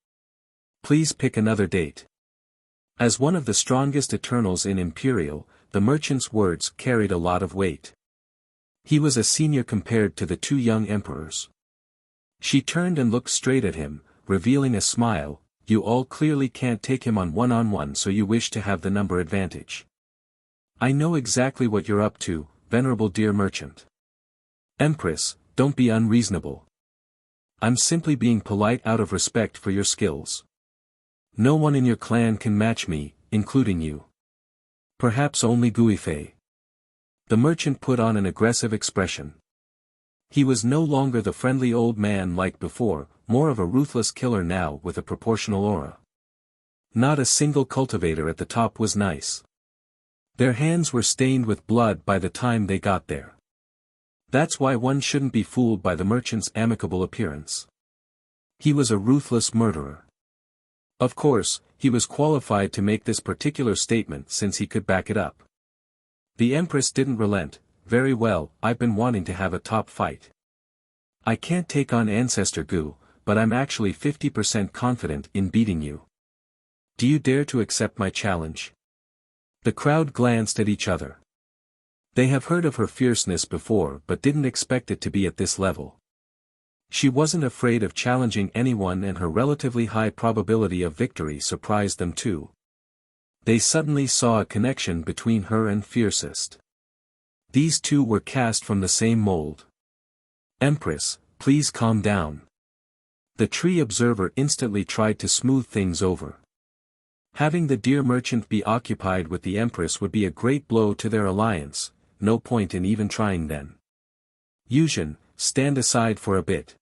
Please pick another date. As one of the strongest Eternals in Imperial, the merchant's words carried a lot of weight. He was a senior compared to the two young emperors. She turned and looked straight at him, revealing a smile. You all clearly can't take him on one-on-one, so you wish to have the number advantage. I know exactly what you're up to, venerable dear merchant. Empress, don't be unreasonable. I'm simply being polite out of respect for your skills. No one in your clan can match me, including you. Perhaps only Guifei. The merchant put on an aggressive expression. He was no longer the friendly old man like before, more of a ruthless killer now with a proportional aura. Not a single cultivator at the top was nice. Their hands were stained with blood by the time they got there. That's why one shouldn't be fooled by the merchant's amicable appearance. He was a ruthless murderer. Of course, he was qualified to make this particular statement since he could back it up. The Empress didn't relent. Very well, I've been wanting to have a top fight. I can't take on Ancestor Gu, but I'm actually 50% confident in beating you. Do you dare to accept my challenge? The crowd glanced at each other. They have heard of her fierceness before but didn't expect it to be at this level. She wasn't afraid of challenging anyone, and her relatively high probability of victory surprised them too. They suddenly saw a connection between her and Fiercest. These two were cast from the same mold. Empress, please calm down. The tree observer instantly tried to smooth things over. Having the dear merchant be occupied with the Empress would be a great blow to their alliance, no point in even trying then. Yuzhen, stand aside for a bit.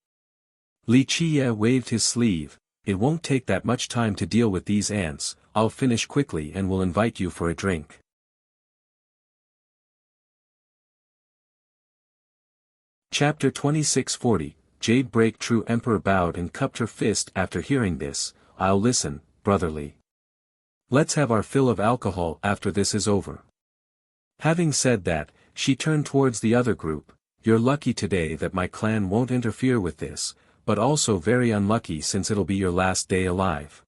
Li Qiye waved his sleeve. It won't take that much time to deal with these ants, I'll finish quickly and will invite you for a drink. Chapter 2640, Jadebreak True Emperor bowed and cupped her fist after hearing this. I'll listen, brotherly. Let's have our fill of alcohol after this is over. Having said that, she turned towards the other group. You're lucky today that my clan won't interfere with this, but also very unlucky since it'll be your last day alive.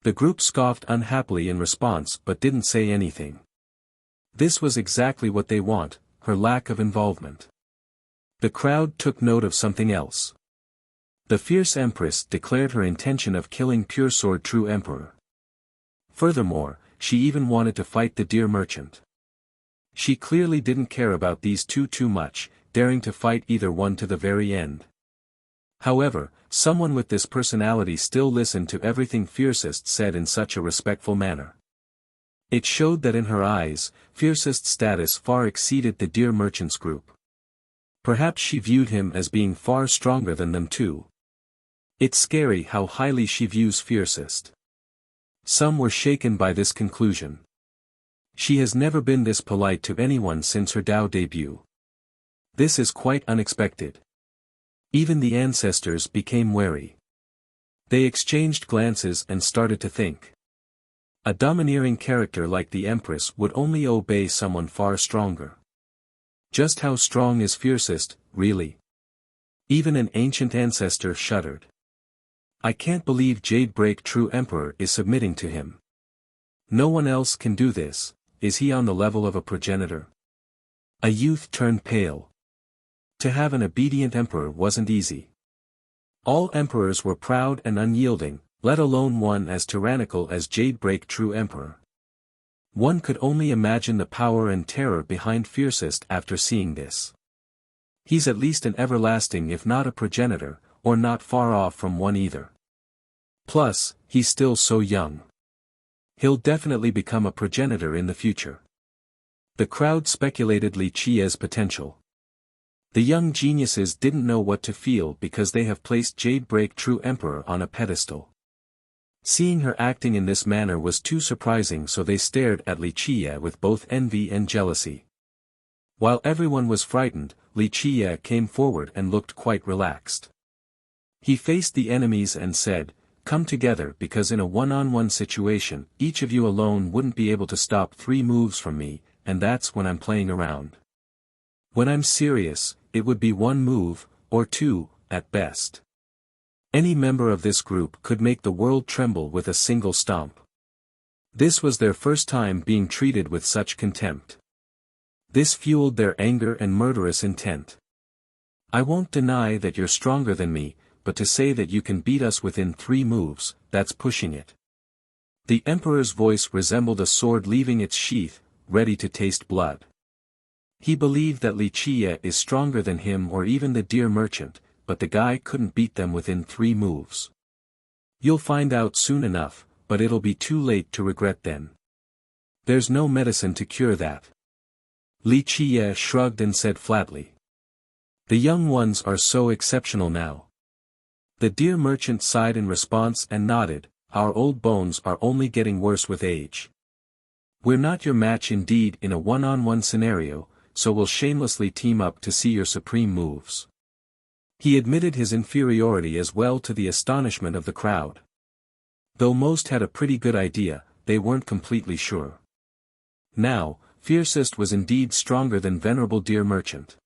The group scoffed unhappily in response but didn't say anything. This was exactly what they want, her lack of involvement. The crowd took note of something else. The fierce Empress declared her intention of killing Pure Sword True Emperor. Furthermore, she even wanted to fight the dear merchant. She clearly didn't care about these two too much, daring to fight either one to the very end. However, someone with this personality still listened to everything Fiercest said in such a respectful manner. It showed that in her eyes, Fiercest's status far exceeded the dear merchant's group. Perhaps she viewed him as being far stronger than them too. It's scary how highly she views Fiercest. Some were shaken by this conclusion. She has never been this polite to anyone since her Dao debut. This is quite unexpected. Even the ancestors became wary. They exchanged glances and started to think. A domineering character like the Empress would only obey someone far stronger. Just how strong is Fiercest, really? Even an ancient ancestor shuddered. I can't believe Jadebreak True Emperor is submitting to him. No one else can do this, is he on the level of a progenitor? A youth turned pale. To have an obedient emperor wasn't easy. All emperors were proud and unyielding, let alone one as tyrannical as Jadebreak true emperor. One could only imagine the power and terror behind Fiercest after seeing this. He's at least an everlasting if not a progenitor, or not far off from one either. Plus, he's still so young. He'll definitely become a progenitor in the future. The crowd speculated Li Qia's potential. The young geniuses didn't know what to feel because they have placed Jadebreak true emperor on a pedestal. Seeing her acting in this manner was too surprising, so they stared at Li Qia with both envy and jealousy. While everyone was frightened, Li Qia came forward and looked quite relaxed. He faced the enemies and said, "Come together, because in a one-on-one situation, each of you alone wouldn't be able to stop 3 moves from me, and that's when I'm playing around. When I'm serious, it would be 1 move, or 2, at best. Any member of this group could make the world tremble with a single stomp." This was their first time being treated with such contempt. This fueled their anger and murderous intent. "I won't deny that you're stronger than me, but to say that you can beat us within 3 moves, that's pushing it." The emperor's voice resembled a sword leaving its sheath, ready to taste blood. He believed that Li Qia is stronger than him or even the deer merchant, but the guy couldn't beat them within 3 moves. "You'll find out soon enough, but it'll be too late to regret then. There's no medicine to cure that." Li Qia shrugged and said flatly. "The young ones are so exceptional now." The deer merchant sighed in response and nodded, "Our old bones are only getting worse with age. We're not your match indeed in a one-on-one scenario, so we'll shamelessly team up to see your supreme moves." He admitted his inferiority as well, to the astonishment of the crowd. Though most had a pretty good idea, they weren't completely sure. Now, Fiercest was indeed stronger than Venerable Deer Merchant.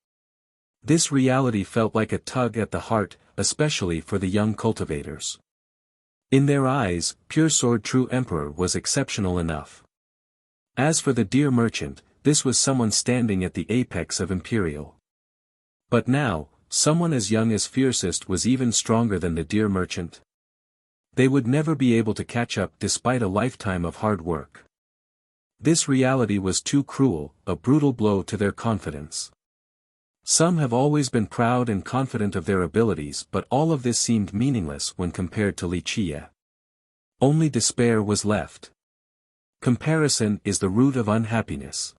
This reality felt like a tug at the heart, especially for the young cultivators. In their eyes, Pure Sword True Emperor was exceptional enough. As for the Deer Merchant, this was someone standing at the apex of Imperial. But now, someone as young as Fiercest was even stronger than the Deer Merchant. They would never be able to catch up despite a lifetime of hard work. This reality was too cruel, a brutal blow to their confidence. Some have always been proud and confident of their abilities, but all of this seemed meaningless when compared to Li Qia. Only despair was left. Comparison is the root of unhappiness.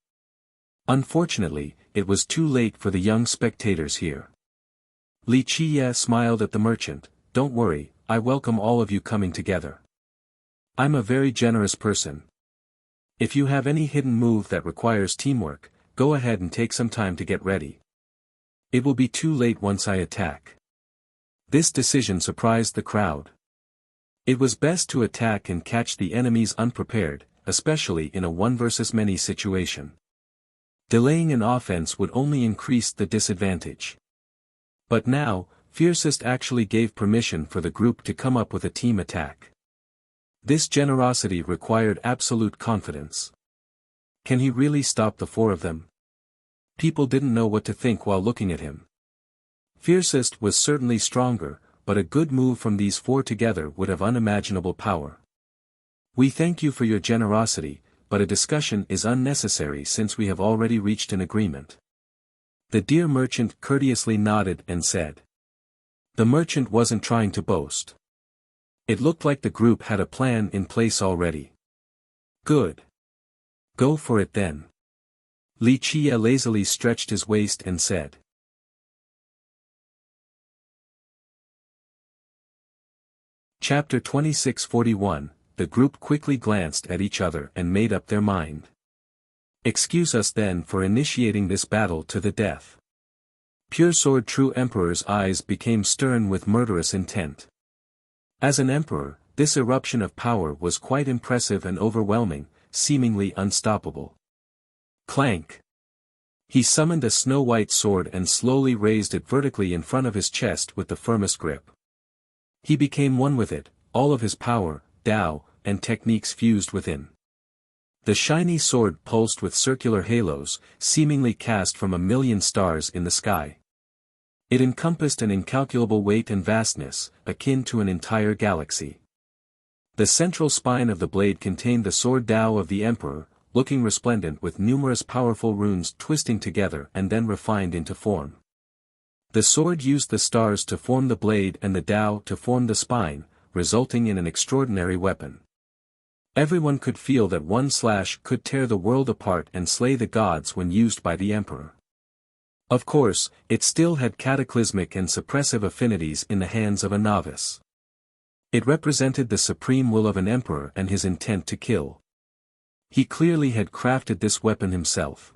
Unfortunately, it was too late for the young spectators here. Li Qia smiled at the merchant, "Don't worry, I welcome all of you coming together. I'm a very generous person. If you have any hidden move that requires teamwork, go ahead and take some time to get ready. It will be too late once I attack." This decision surprised the crowd. It was best to attack and catch the enemies unprepared, especially in a 1 versus many situation. Delaying an offense would only increase the disadvantage. But now, Fiercest actually gave permission for the group to come up with a team attack. This generosity required absolute confidence. Can he really stop the 4 of them? People didn't know what to think while looking at him. Fiercest was certainly stronger, but a good move from these 4 together would have unimaginable power. "We thank you for your generosity, but a discussion is unnecessary since we have already reached an agreement." The Deer Merchant courteously nodded and said. The merchant wasn't trying to boast. It looked like the group had a plan in place already. "Good. Go for it then." Li Qia lazily stretched his waist and said. Chapter 2641, the group quickly glanced at each other and made up their mind. "Excuse us then for initiating this battle to the death." Pure Sword True Emperor's eyes became stern with murderous intent. As an emperor, this eruption of power was quite impressive and overwhelming, seemingly unstoppable. Clank! He summoned a snow-white sword and slowly raised it vertically in front of his chest with the firmest grip. He became one with it, all of his power, Tao, and techniques fused within. The shiny sword pulsed with circular halos, seemingly cast from 1,000,000 stars in the sky. It encompassed an incalculable weight and vastness, akin to an entire galaxy. The central spine of the blade contained the sword Tao of the Emperor, looking resplendent with numerous powerful runes twisting together and then refined into form. The sword used the stars to form the blade and the Tao to form the spine, resulting in an extraordinary weapon. Everyone could feel that one slash could tear the world apart and slay the gods when used by the Emperor. Of course, it still had cataclysmic and suppressive affinities in the hands of a novice. It represented the supreme will of an emperor and his intent to kill. He clearly had crafted this weapon himself.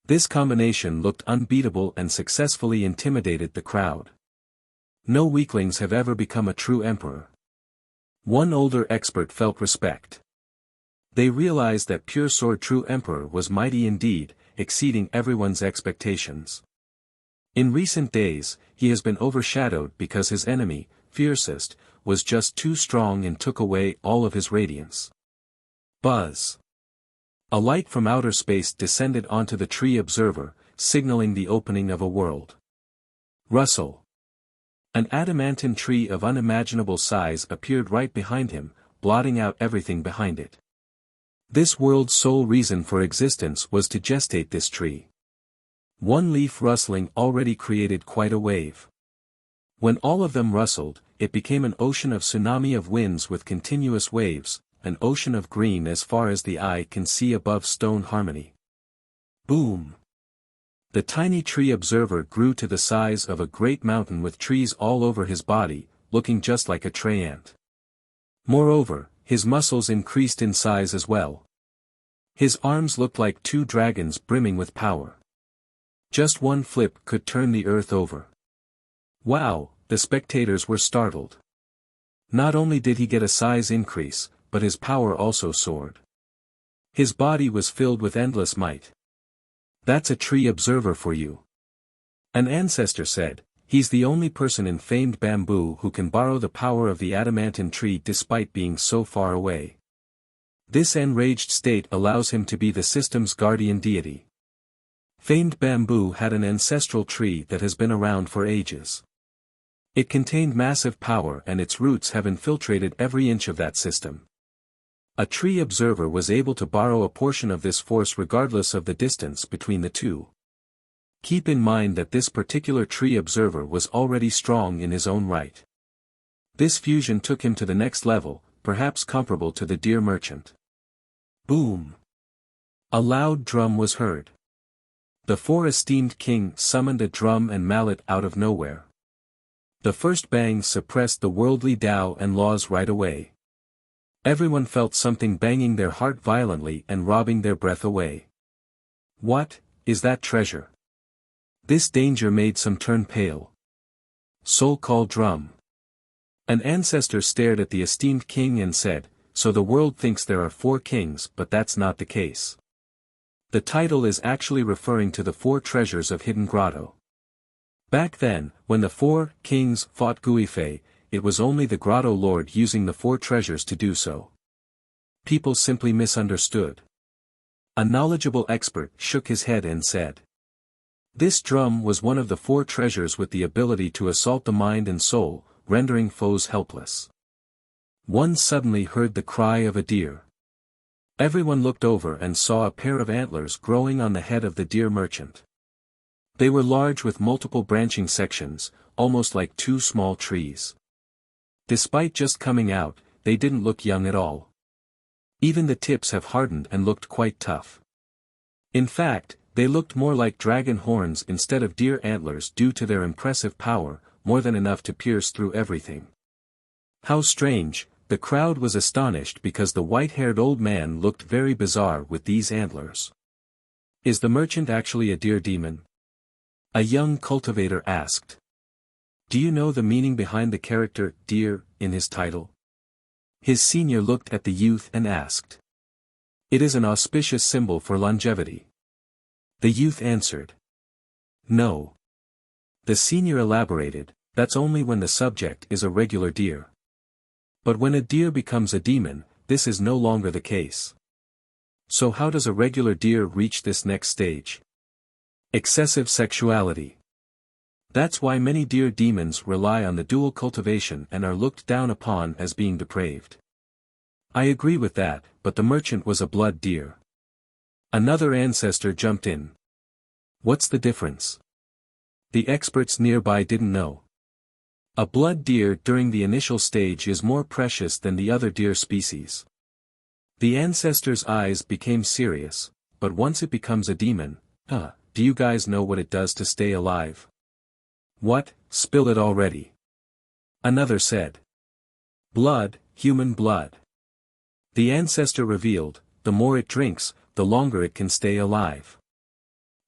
This combination looked unbeatable and successfully intimidated the crowd. No weaklings have ever become a true emperor. One older expert felt respect. They realized that pure sword true emperor was mighty indeed, exceeding everyone's expectations. In recent days, he has been overshadowed because his enemy, fiercest, was just too strong and took away all of his radiance. Buzz. A light from outer space descended onto the tree observer, signaling the opening of a world. Rustle. An adamantine tree of unimaginable size appeared right behind him, blotting out everything behind it. This world's sole reason for existence was to gestate this tree. One leaf rustling already created quite a wave. When all of them rustled, it became an ocean of tsunami of winds with continuous waves, an ocean of green as far as the eye can see above stone harmony. Boom! The tiny tree observer grew to the size of a great mountain with trees all over his body, looking just like a tray ant. Moreover, his muscles increased in size as well. His arms looked like two dragons brimming with power. Just one flip could turn the earth over. Wow, the spectators were startled. Not only did he get a size increase, but his power also soared. His body was filled with endless might. That's a tree observer for you. An ancestor said, he's the only person in famed bamboo who can borrow the power of the adamantine tree despite being so far away. This enraged state allows him to be the system's guardian deity. Famed bamboo had an ancestral tree that has been around for ages. It contained massive power and its roots have infiltrated every inch of that system. A tree observer was able to borrow a portion of this force regardless of the distance between the two. Keep in mind that this particular tree observer was already strong in his own right. This fusion took him to the next level, perhaps comparable to the deer merchant. Boom! A loud drum was heard. The esteemed king summoned a drum and mallet out of nowhere. The first bang suppressed the worldly Tao and laws right away. Everyone felt something banging their heart violently and robbing their breath away. What is that treasure? This danger made some turn pale. Soul call drum. An ancestor stared at the esteemed king and said, so the world thinks there are 4 kings, but that's not the case. The title is actually referring to the 4 treasures of Hidden Grotto. Back then, when the 4 kings fought Guifei, it was only the grotto lord using the 4 treasures to do so. People simply misunderstood. A knowledgeable expert shook his head and said, this drum was one of the 4 treasures with the ability to assault the mind and soul, rendering foes helpless. One suddenly heard the cry of a deer. Everyone looked over and saw a pair of antlers growing on the head of the deer merchant. They were large with multiple branching sections, almost like 2 small trees. Despite just coming out, they didn't look young at all. Even the tips have hardened and looked quite tough. In fact, they looked more like dragon horns instead of deer antlers due to their impressive power, more than enough to pierce through everything. How strange, the crowd was astonished because the white-haired old man looked very bizarre with these antlers. Is the merchant actually a deer demon? A young cultivator asked. Do you know the meaning behind the character, deer, in his title? His senior looked at the youth and asked. It is an auspicious symbol for longevity. The youth answered. No. The senior elaborated, that's only when the subject is a regular deer. But when a deer becomes a demon, this is no longer the case. So how does a regular deer reach this next stage? Excessive sexuality. That's why many deer demons rely on the dual cultivation and are looked down upon as being depraved. I agree with that, but the merchant was a blood deer. Another ancestor jumped in. What's the difference? The experts nearby didn't know. A blood deer during the initial stage is more precious than the other deer species. The ancestor's eyes became serious, but once it becomes a demon, do you guys know what it does to stay alive? What, spill it already. Another said. Blood, human blood. The ancestor revealed, the more it drinks, the longer it can stay alive.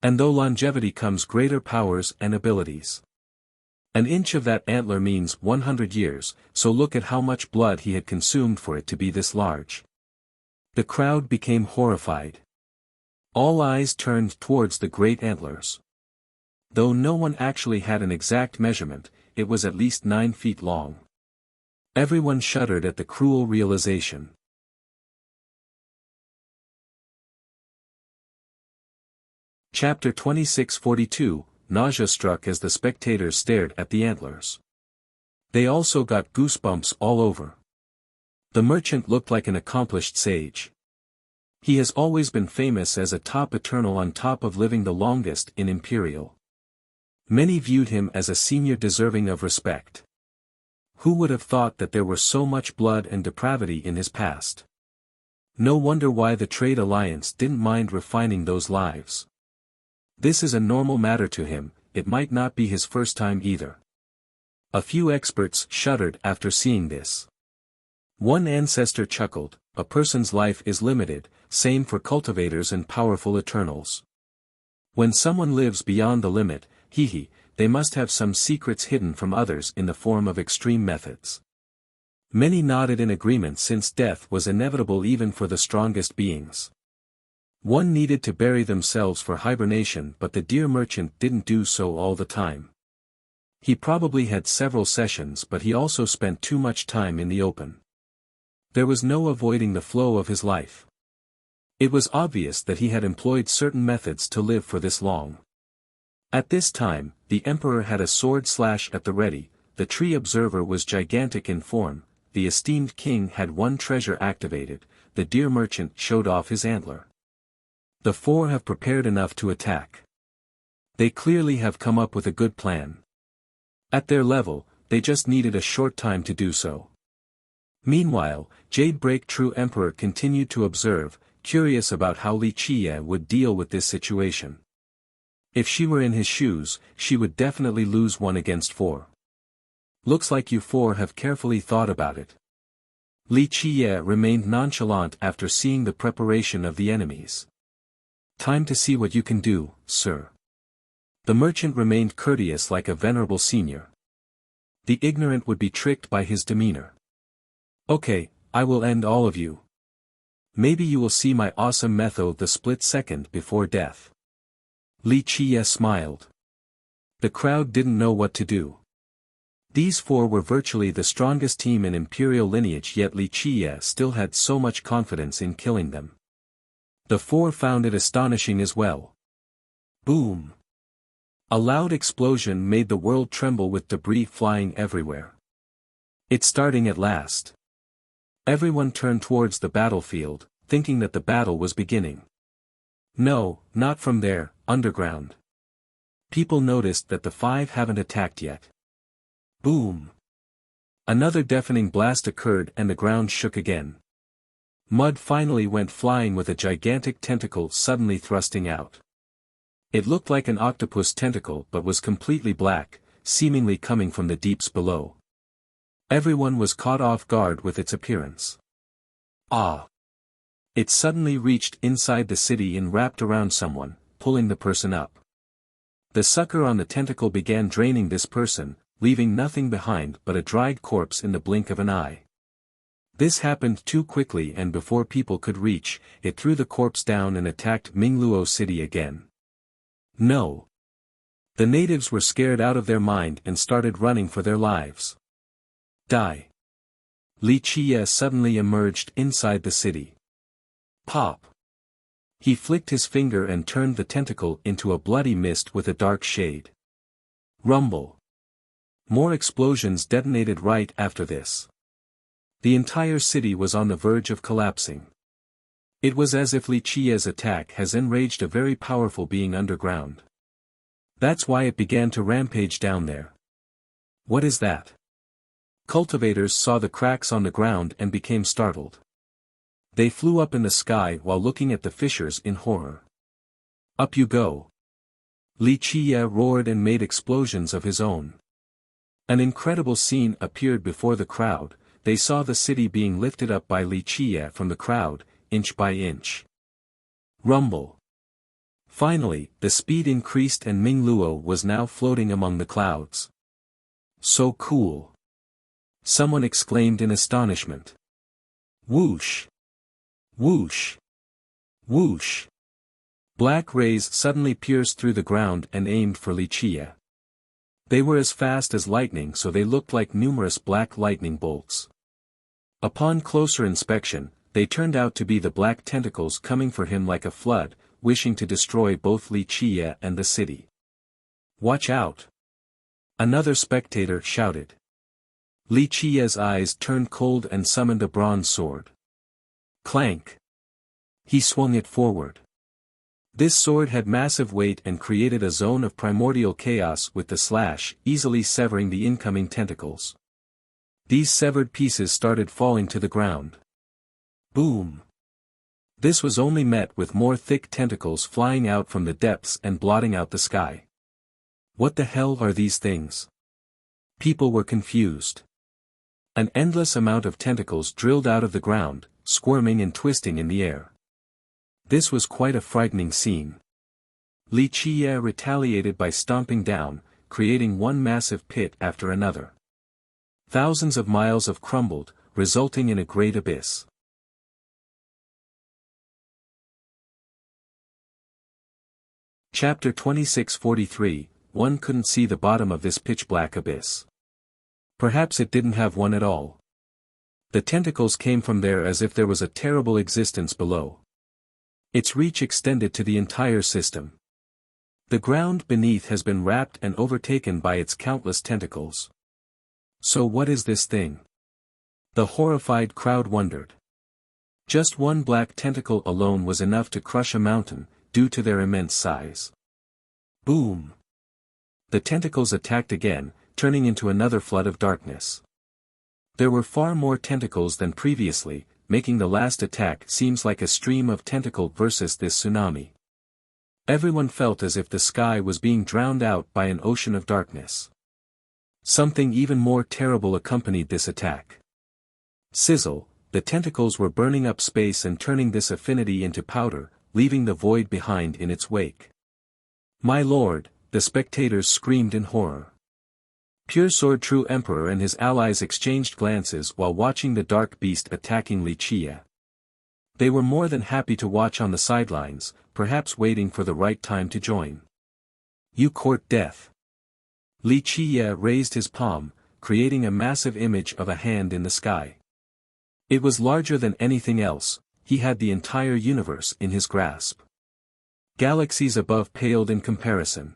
And though longevity comes greater powers and abilities. An inch of that antler means 100 years, so look at how much blood he had consumed for it to be this large. The crowd became horrified. All eyes turned towards the great antlers. Though no one actually had an exact measurement, it was at least 9 feet long. Everyone shuddered at the cruel realization. Chapter 2642, nausea-struck as the spectators stared at the antlers. They also got goosebumps all over. The merchant looked like an accomplished sage. He has always been famous as a top eternal on top of living the longest in Imperial. Many viewed him as a senior deserving of respect. Who would have thought that there were so much blood and depravity in his past? No wonder why the Trade Alliance didn't mind refining those lives. This is a normal matter to him, it might not be his first time either. A few experts shuddered after seeing this. One ancestor chuckled, a person's life is limited, same for cultivators and powerful eternals. When someone lives beyond the limit, they must have some secrets hidden from others in the form of extreme methods. Many nodded in agreement since death was inevitable even for the strongest beings. One needed to bury themselves for hibernation, but the deer merchant didn't do so all the time. He probably had several sessions, but he also spent too much time in the open. There was no avoiding the flow of his life. It was obvious that he had employed certain methods to live for this long. At this time, the emperor had a sword slash at the ready, the tree observer was gigantic in form, the esteemed king had one treasure activated, the deer merchant showed off his antler. The four have prepared enough to attack. They clearly have come up with a good plan. At their level, they just needed a short time to do so. Meanwhile, Jade Break True Emperor continued to observe, curious about how Li Qie would deal with this situation. If she were in his shoes, she would definitely lose 1 against 4. Looks like you four have carefully thought about it. Li Qie remained nonchalant after seeing the preparation of the enemies. Time to see what you can do, sir. The merchant remained courteous like a venerable senior. The ignorant would be tricked by his demeanor. Okay, I will end all of you. Maybe you will see my awesome method the split second before death. Li Qie smiled. The crowd didn't know what to do. These four were virtually the strongest team in Imperial lineage, yet Li Qie still had so much confidence in killing them. The four found it astonishing as well. Boom! A loud explosion made the world tremble with debris flying everywhere. It's starting at last. Everyone turned towards the battlefield, thinking that the battle was beginning. No, not from there, underground. People noticed that the 5 haven't attacked yet. Boom! Another deafening blast occurred and the ground shook again. Mud finally went flying with a gigantic tentacle suddenly thrusting out. It looked like an octopus tentacle but was completely black, seemingly coming from the deeps below. Everyone was caught off guard with its appearance. Ah! It suddenly reached inside the city and wrapped around someone, pulling the person up. The sucker on the tentacle began draining this person, leaving nothing behind but a dried corpse in the blink of an eye. This happened too quickly, and before people could reach, it threw the corpse down and attacked Mingluo City again. No! The natives were scared out of their mind and started running for their lives. Die! Li Qie suddenly emerged inside the city. Pop! He flicked his finger and turned the tentacle into a bloody mist with a dark shade. Rumble. More explosions detonated right after this. The entire city was on the verge of collapsing. It was as if Li Qiye's attack has enraged a very powerful being underground. That's why it began to rampage down there. What is that? Cultivators saw the cracks on the ground and became startled. They flew up in the sky while looking at the fissures in horror. Up you go. Li Qiye roared and made explosions of his own. An incredible scene appeared before the crowd. They saw the city being lifted up by Li Qiye from the crowd, inch by inch. Rumble. Finally, the speed increased and Ming Luo was now floating among the clouds. So cool. Someone exclaimed in astonishment. Whoosh! Whoosh! Whoosh! Black rays suddenly pierced through the ground and aimed for Li Qiye. They were as fast as lightning, so they looked like numerous black lightning bolts. Upon closer inspection, they turned out to be the black tentacles coming for him like a flood, wishing to destroy both Li Qiye and the city. Watch out! Another spectator shouted. Li Qiye's eyes turned cold and summoned a bronze sword. Clank! He swung it forward. This sword had massive weight and created a zone of primordial chaos with the slash, easily severing the incoming tentacles. These severed pieces started falling to the ground. Boom! This was only met with more thick tentacles flying out from the depths and blotting out the sky. What the hell are these things? People were confused. An endless amount of tentacles drilled out of the ground, squirming and twisting in the air. This was quite a frightening scene. Li Qiye retaliated by stomping down, creating one massive pit after another. Thousands of miles of crumbled, resulting in a great abyss. Chapter 2643, One couldn't see the bottom of this pitch-black abyss. Perhaps it didn't have one at all. The tentacles came from there as if there was a terrible existence below. Its reach extended to the entire system. The ground beneath has been wrapped and overtaken by its countless tentacles. So what is this thing? The horrified crowd wondered. Just one black tentacle alone was enough to crush a mountain, due to their immense size. Boom! The tentacles attacked again, turning into another flood of darkness. There were far more tentacles than previously, making the last attack seems like a stream of tentacle versus this tsunami. Everyone felt as if the sky was being drowned out by an ocean of darkness. Something even more terrible accompanied this attack. Sizzle, the tentacles were burning up space and turning this affinity into powder, leaving the void behind in its wake. My lord, the spectators screamed in horror. Pure Sword True Emperor and his allies exchanged glances while watching the dark beast attacking Li Qiye. They were more than happy to watch on the sidelines, perhaps waiting for the right time to join. You court death. Li Qiye raised his palm, creating a massive image of a hand in the sky. It was larger than anything else, he had the entire universe in his grasp. Galaxies above paled in comparison.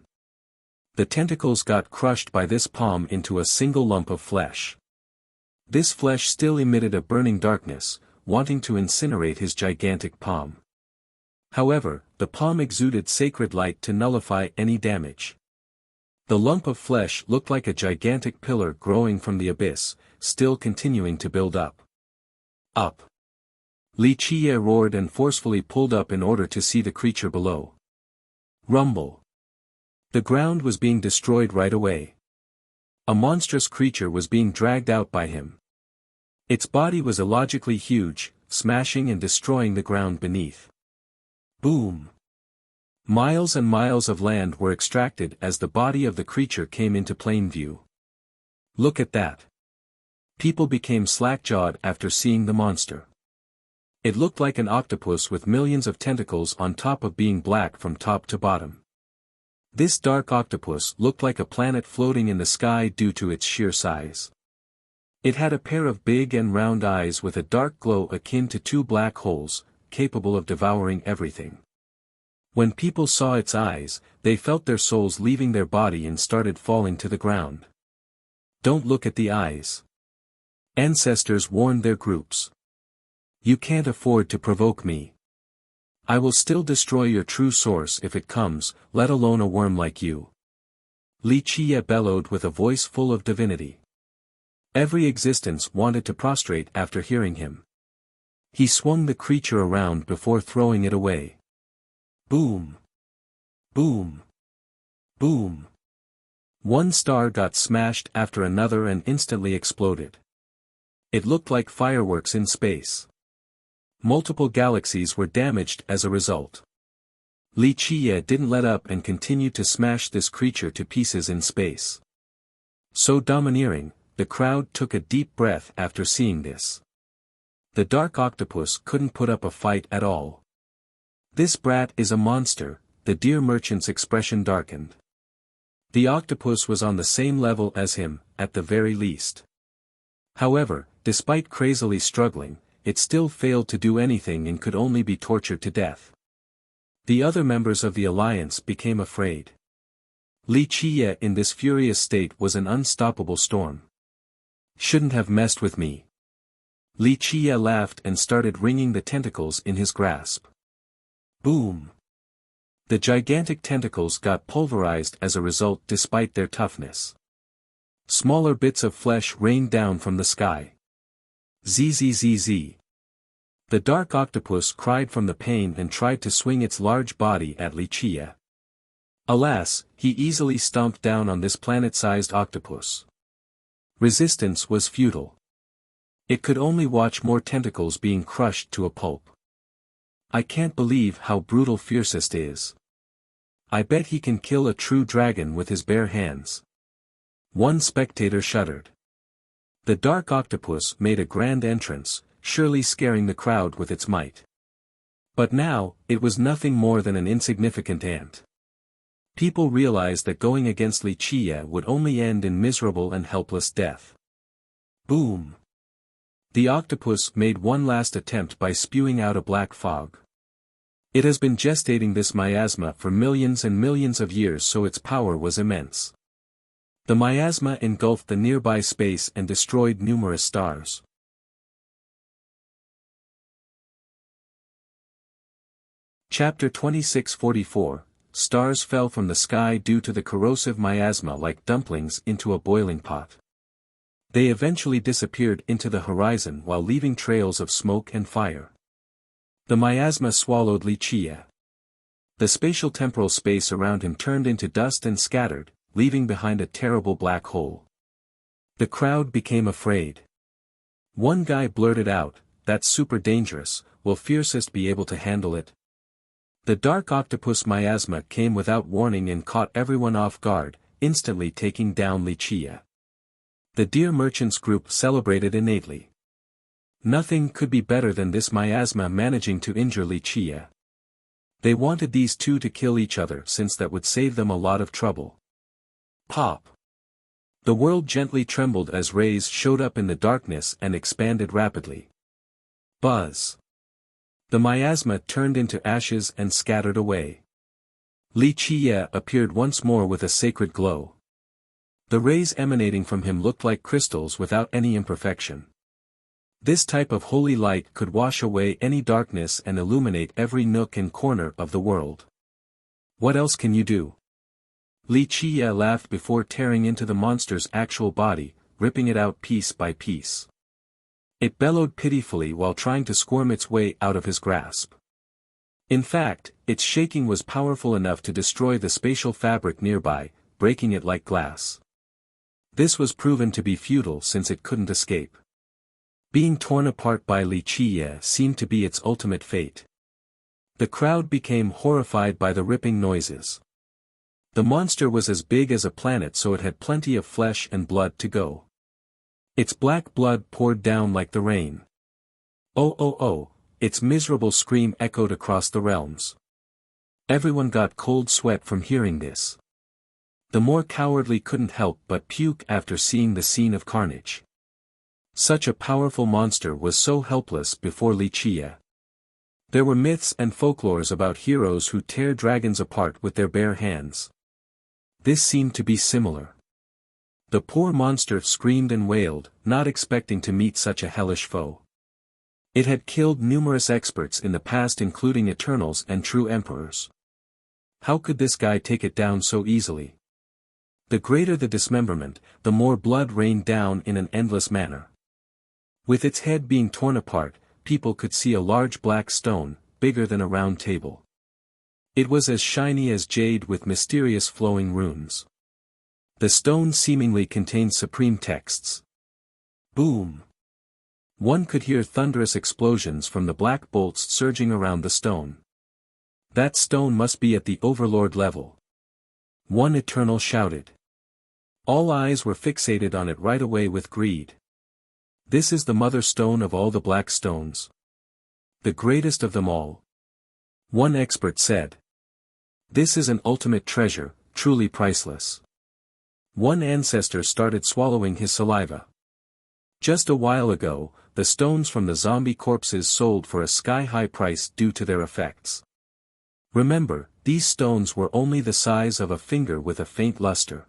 The tentacles got crushed by this palm into a single lump of flesh. This flesh still emitted a burning darkness, wanting to incinerate his gigantic palm. However, the palm exuded sacred light to nullify any damage. The lump of flesh looked like a gigantic pillar growing from the abyss, still continuing to build up. Up! Li Qiye roared and forcefully pulled up in order to see the creature below. Rumble! The ground was being destroyed right away. A monstrous creature was being dragged out by him. Its body was illogically huge, smashing and destroying the ground beneath. Boom! Miles and miles of land were extracted as the body of the creature came into plain view. Look at that! People became slack-jawed after seeing the monster. It looked like an octopus with millions of tentacles on top of being black from top to bottom. This dark octopus looked like a planet floating in the sky due to its sheer size. It had a pair of big and round eyes with a dark glow akin to two black holes, capable of devouring everything. When people saw its eyes, they felt their souls leaving their body and started falling to the ground. Don't look at the eyes. Ancestors warned their groups. You can't afford to provoke me. I will still destroy your true source if it comes, let alone a worm like you. Li Qie bellowed with a voice full of divinity. Every existence wanted to prostrate after hearing him. He swung the creature around before throwing it away. Boom! Boom! Boom! One star got smashed after another and instantly exploded. It looked like fireworks in space. Multiple galaxies were damaged as a result. Li Qie didn't let up and continued to smash this creature to pieces in space. So domineering, the crowd took a deep breath after seeing this. The dark octopus couldn't put up a fight at all. This brat is a monster, the deer merchant's expression darkened. The octopus was on the same level as him, at the very least. However, despite crazily struggling, it still failed to do anything and could only be tortured to death. The other members of the alliance became afraid. Li Qie in this furious state was an unstoppable storm. Shouldn't have messed with me. Li Qie laughed and started wringing the tentacles in his grasp. Boom! The gigantic tentacles got pulverized as a result despite their toughness. Smaller bits of flesh rained down from the sky. Zzz. The dark octopus cried from the pain and tried to swing its large body at Li Qie. Alas, he easily stomped down on this planet-sized octopus. Resistance was futile. It could only watch more tentacles being crushed to a pulp. I can't believe how brutal Fiercest is. I bet he can kill a true dragon with his bare hands. One spectator shuddered. The dark octopus made a grand entrance, surely scaring the crowd with its might. But now, it was nothing more than an insignificant ant. People realized that going against Li Qie would only end in miserable and helpless death. Boom! The octopus made one last attempt by spewing out a black fog. It has been gestating this miasma for millions and millions of years, so its power was immense. The miasma engulfed the nearby space and destroyed numerous stars. Chapter 2644, Stars fell from the sky due to the corrosive miasma like dumplings into a boiling pot. They eventually disappeared into the horizon while leaving trails of smoke and fire. The miasma swallowed Li Qie. The spatial-temporal space around him turned into dust and scattered, leaving behind a terrible black hole. The crowd became afraid. One guy blurted out, "That's super dangerous, will Fiercest be able to handle it?" The dark octopus miasma came without warning and caught everyone off guard, instantly taking down Li Qie. The deer merchants group celebrated innately. Nothing could be better than this miasma managing to injure Li Qie. They wanted these two to kill each other since that would save them a lot of trouble. Pop! The world gently trembled as rays showed up in the darkness and expanded rapidly. Buzz! The miasma turned into ashes and scattered away. Li Qie appeared once more with a sacred glow. The rays emanating from him looked like crystals without any imperfection. This type of holy light could wash away any darkness and illuminate every nook and corner of the world. What else can you do? Li Qie laughed before tearing into the monster's actual body, ripping it out piece by piece. It bellowed pitifully while trying to squirm its way out of his grasp. In fact, its shaking was powerful enough to destroy the spatial fabric nearby, breaking it like glass. This was proven to be futile since it couldn't escape. Being torn apart by Li Qie seemed to be its ultimate fate. The crowd became horrified by the ripping noises. The monster was as big as a planet, so it had plenty of flesh and blood to go. Its black blood poured down like the rain. Oh oh oh, its miserable scream echoed across the realms. Everyone got cold sweat from hearing this. The more cowardly couldn't help but puke after seeing the scene of carnage. Such a powerful monster was so helpless before Li Qie. There were myths and folklores about heroes who tear dragons apart with their bare hands. This seemed to be similar. The poor monster screamed and wailed, not expecting to meet such a hellish foe. It had killed numerous experts in the past, including Eternals and true emperors. How could this guy take it down so easily? The greater the dismemberment, the more blood rained down in an endless manner. With its head being torn apart, people could see a large black stone, bigger than a round table. It was as shiny as jade with mysterious flowing runes. The stone seemingly contained supreme texts. Boom! One could hear thunderous explosions from the black bolts surging around the stone. That stone must be at the Overlord level. One Eternal shouted. All eyes were fixated on it right away with greed. This is the mother stone of all the black stones. The greatest of them all. One expert said. This is an ultimate treasure, truly priceless. One ancestor started swallowing his saliva. Just a while ago, the stones from the zombie corpses sold for a sky-high price due to their effects. Remember, these stones were only the size of a finger with a faint luster.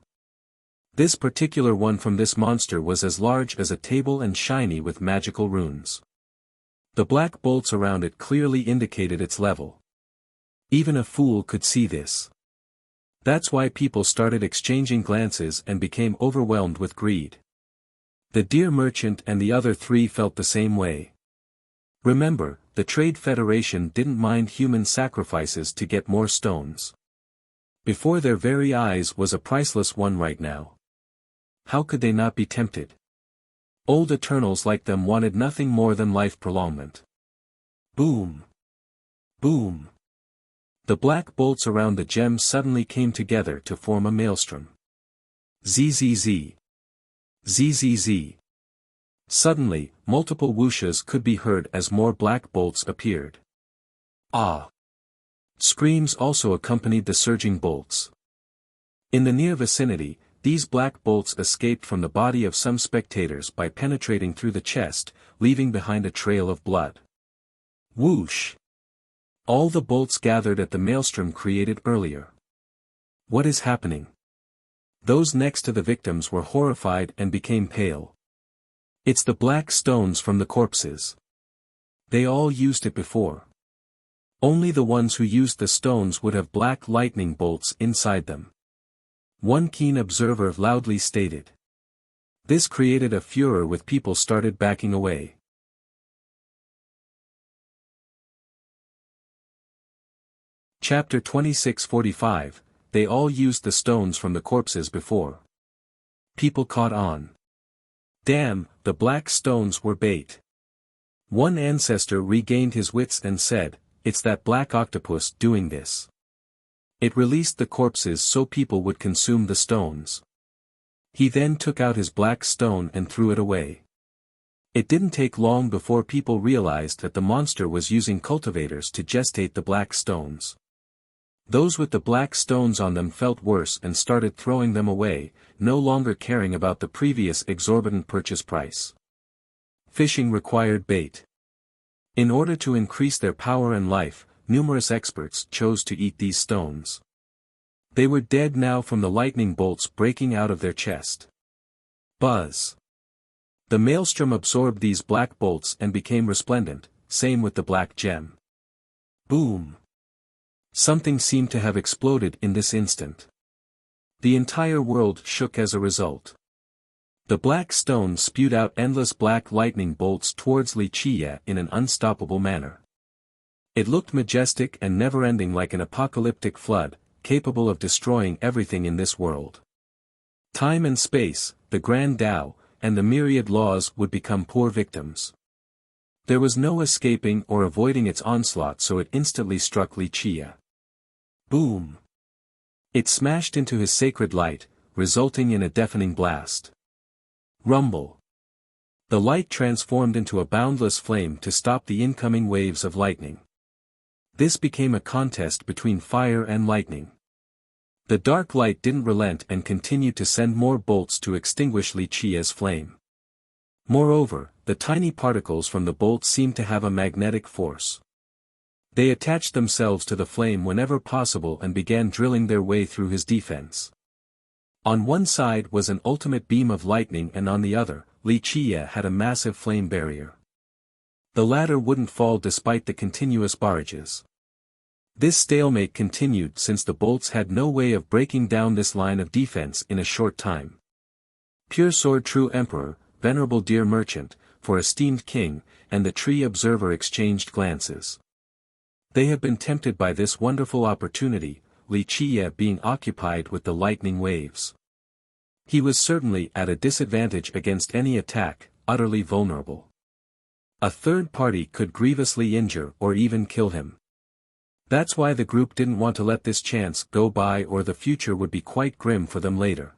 This particular one from this monster was as large as a table and shiny with magical runes. The black bolts around it clearly indicated its level. Even a fool could see this. That's why people started exchanging glances and became overwhelmed with greed. The deer merchant and the other three felt the same way. Remember, the Trade Federation didn't mind human sacrifices to get more stones. Before their very eyes was a priceless one right now. How could they not be tempted? Old Eternals like them wanted nothing more than life prolongment. Boom! Boom! The black bolts around the gem suddenly came together to form a maelstrom. ZZZ. ZZZ. Suddenly, multiple whooshes could be heard as more black bolts appeared. Ah! Screams also accompanied the surging bolts. In the near vicinity, these black bolts escaped from the body of some spectators by penetrating through the chest, leaving behind a trail of blood. Whoosh! All the bolts gathered at the maelstrom created earlier. What is happening? Those next to the victims were horrified and became pale. It's the black stones from the corpses. They all used it before. Only the ones who used the stones would have black lightning bolts inside them. One keen observer loudly stated. This created a furor with people started backing away. Chapter 2645, They all used the stones from the corpses before. People caught on. Damn, the black stones were bait. One ancestor regained his wits and said, it's that black octopus doing this. It released the corpses so people would consume the stones. He then took out his black stone and threw it away. It didn't take long before people realized that the monster was using cultivators to gestate the black stones. Those with the black stones on them felt worse and started throwing them away, no longer caring about the previous exorbitant purchase price. Fishing required bait. In order to increase their power and life, numerous experts chose to eat these stones. They were dead now from the lightning bolts breaking out of their chest. Buzz. The maelstrom absorbed these black bolts and became resplendent, same with the black gem. Boom. Something seemed to have exploded in this instant. The entire world shook as a result. The black stone spewed out endless black lightning bolts towards Wuxia in an unstoppable manner. It looked majestic and never-ending like an apocalyptic flood, capable of destroying everything in this world. Time and space, the grand Tao, and the myriad laws would become poor victims. There was no escaping or avoiding its onslaught, so it instantly struck Wuxia. Boom! It smashed into his sacred light, resulting in a deafening blast. Rumble! The light transformed into a boundless flame to stop the incoming waves of lightning. This became a contest between fire and lightning. The dark light didn't relent and continued to send more bolts to extinguish Wuxia's flame. Moreover, the tiny particles from the bolts seemed to have a magnetic force. They attached themselves to the flame whenever possible and began drilling their way through his defense. On one side was an ultimate beam of lightning and on the other, Li Qiye had a massive flame barrier. The latter wouldn't fall despite the continuous barrages. This stalemate continued since the bolts had no way of breaking down this line of defense in a short time. Pure Sword True Emperor, Venerable Dear Merchant, for esteemed king, and the Tree Observer exchanged glances. They have been tempted by this wonderful opportunity, Li Qiye being occupied with the lightning waves. He was certainly at a disadvantage against any attack, utterly vulnerable. A third party could grievously injure or even kill him. That's why the group didn't want to let this chance go by, or the future would be quite grim for them later.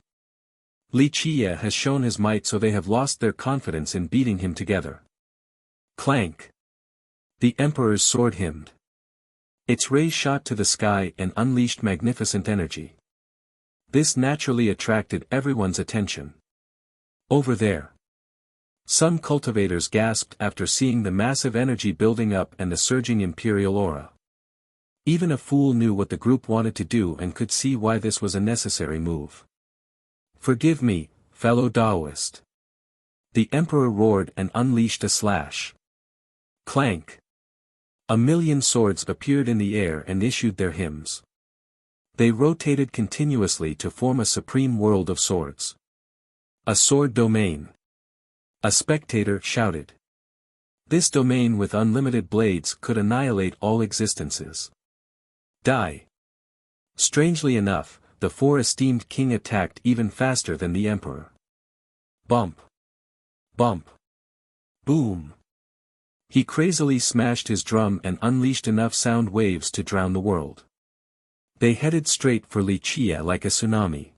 Li Qiye has shown his might, so they have lost their confidence in beating him together. Clank! The Emperor's sword hymned. Its rays shot to the sky and unleashed magnificent energy. This naturally attracted everyone's attention. Over there. Some cultivators gasped after seeing the massive energy building up and the surging imperial aura. Even a fool knew what the group wanted to do and could see why this was a necessary move. Forgive me, fellow Taoist. The Emperor roared and unleashed a slash. Clank! A million swords appeared in the air and issued their hymns. They rotated continuously to form a supreme world of swords. A sword domain. A spectator shouted. This domain with unlimited blades could annihilate all existences. Die. Strangely enough, the four esteemed king attacked even faster than the Emperor. Bump. Bump. Boom. He crazily smashed his drum and unleashed enough sound waves to drown the world. They headed straight for Li Qiye like a tsunami.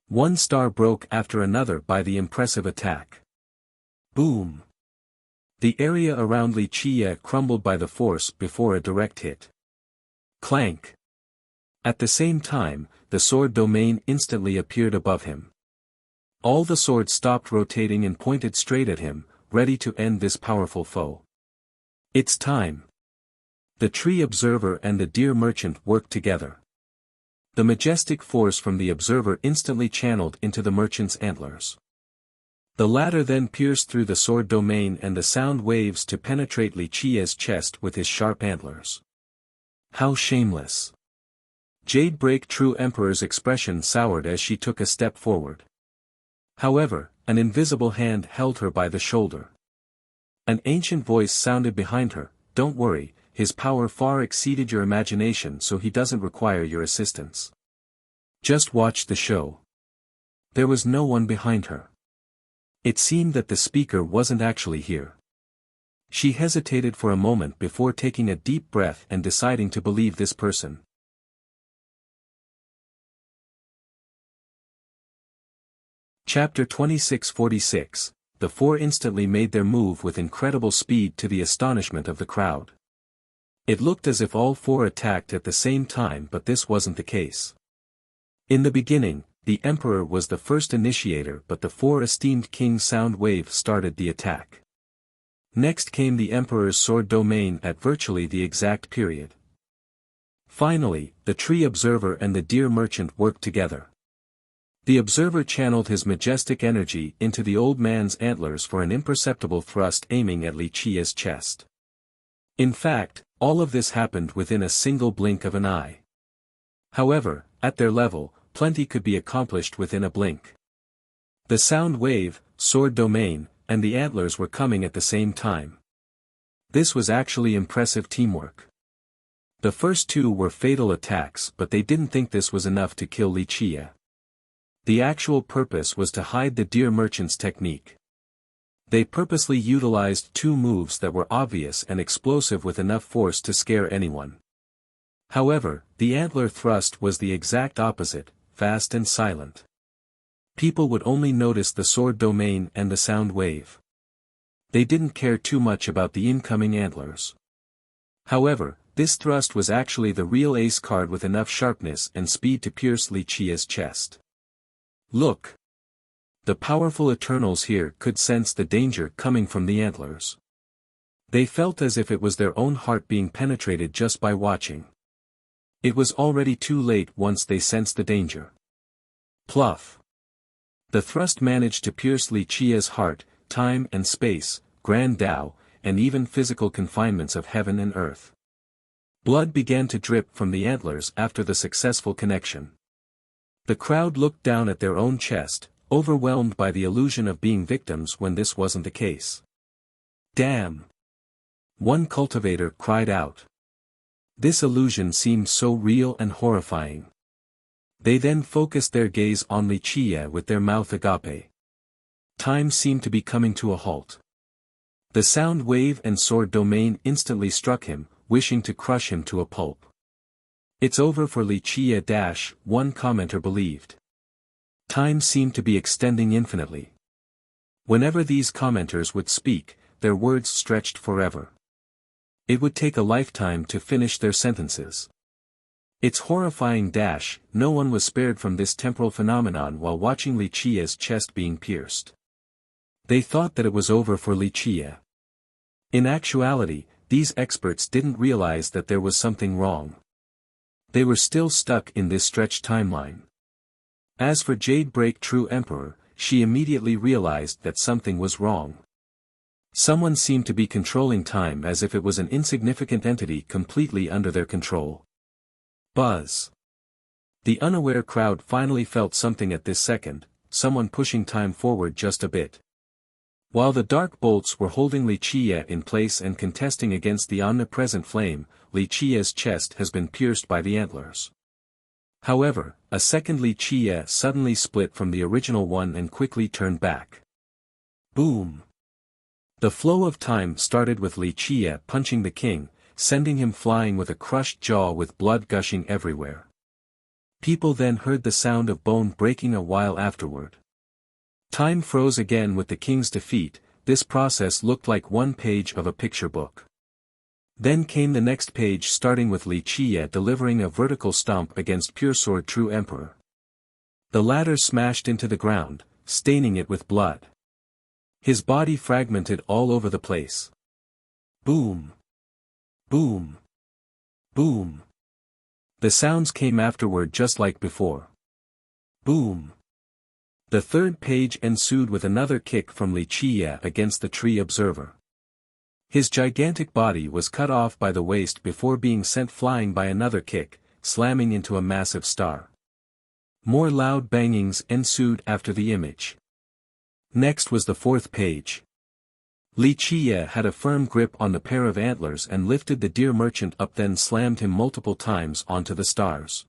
One star broke after another by the impressive attack. Boom. The area around Li Qiye crumbled by the force before a direct hit. Clank. At the same time, the sword domain instantly appeared above him. All the swords stopped rotating and pointed straight at him, ready to end this powerful foe. It's time. The Tree Observer and the Deer Merchant worked together. The majestic force from the Observer instantly channeled into the Merchant's antlers. The latter then pierced through the sword domain and the sound waves to penetrate Li Qiye's chest with his sharp antlers. How shameless! Jade Break True Emperor's expression soured as she took a step forward. However, an invisible hand held her by the shoulder. An ancient voice sounded behind her, "Don't worry, his power far exceeded your imagination, so he doesn't require your assistance. Just watch the show." There was no one behind her. It seemed that the speaker wasn't actually here. She hesitated for a moment before taking a deep breath and deciding to believe this person. Chapter 2646. The four instantly made their move with incredible speed to the astonishment of the crowd. It looked as if all four attacked at the same time, but this wasn't the case. In the beginning, the Emperor was the first initiator, but the four esteemed King Sound Wave started the attack. Next came the Emperor's sword domain at virtually the exact period. Finally, the Tree Observer and the Deer Merchant worked together. The Observer channeled his majestic energy into the old man's antlers for an imperceptible thrust aiming at Li Qiye's chest. In fact, all of this happened within a single blink of an eye. However, at their level, plenty could be accomplished within a blink. The sound wave, sword domain, and the antlers were coming at the same time. This was actually impressive teamwork. The first two were fatal attacks, but they didn't think this was enough to kill Li Qiye. The actual purpose was to hide the Deer Merchant's technique. They purposely utilized two moves that were obvious and explosive with enough force to scare anyone. However, the antler thrust was the exact opposite, fast and silent. People would only notice the sword domain and the sound wave. They didn't care too much about the incoming antlers. However, this thrust was actually the real ace card with enough sharpness and speed to pierce Li Qiye's chest. Look! The powerful Eternals here could sense the danger coming from the antlers. They felt as if it was their own heart being penetrated just by watching. It was already too late once they sensed the danger. Pluff. The thrust managed to pierce Li Qia's heart, time and space, grand Tao, and even physical confinements of heaven and earth. Blood began to drip from the antlers after the successful connection. The crowd looked down at their own chest, overwhelmed by the illusion of being victims when this wasn't the case. Damn! One cultivator cried out. This illusion seemed so real and horrifying. They then focused their gaze on Li Qia with their mouth agape. Time seemed to be coming to a halt. The sound wave and sword domain instantly struck him, wishing to crush him to a pulp. It's over for Li Qia - one commenter believed. Time seemed to be extending infinitely. Whenever these commenters would speak, their words stretched forever. It would take a lifetime to finish their sentences. It's horrifying - no one was spared from this temporal phenomenon while watching Li Qia's chest being pierced. They thought that it was over for Li Qia. In actuality, these experts didn't realize that there was something wrong. They were still stuck in this stretched timeline. As for Jade Break True Emperor, she immediately realized that something was wrong. Someone seemed to be controlling time as if it was an insignificant entity completely under their control. Buzz. The unaware crowd finally felt something at this second, someone pushing time forward just a bit. While the dark bolts were holding Li Qia in place and contesting against the omnipresent flame, Li Qia's chest has been pierced by the antlers. However, a second Li Qia suddenly split from the original one and quickly turned back. Boom! The flow of time started with Li Qia punching the king, sending him flying with a crushed jaw with blood gushing everywhere. People then heard the sound of bone breaking a while afterward. Time froze again with the king's defeat. This process looked like one page of a picture book. Then came the next page starting with Li Qia delivering a vertical stomp against Puresword True Emperor. The latter smashed into the ground, staining it with blood. His body fragmented all over the place. Boom! Boom! Boom! The sounds came afterward just like before. Boom! The third page ensued with another kick from Li Qia against the tree observer. His gigantic body was cut off by the waist before being sent flying by another kick, slamming into a massive star. More loud bangings ensued after the image. Next was the fourth page. Li Qia had a firm grip on the pair of antlers and lifted the deer merchant up, then slammed him multiple times onto the stars.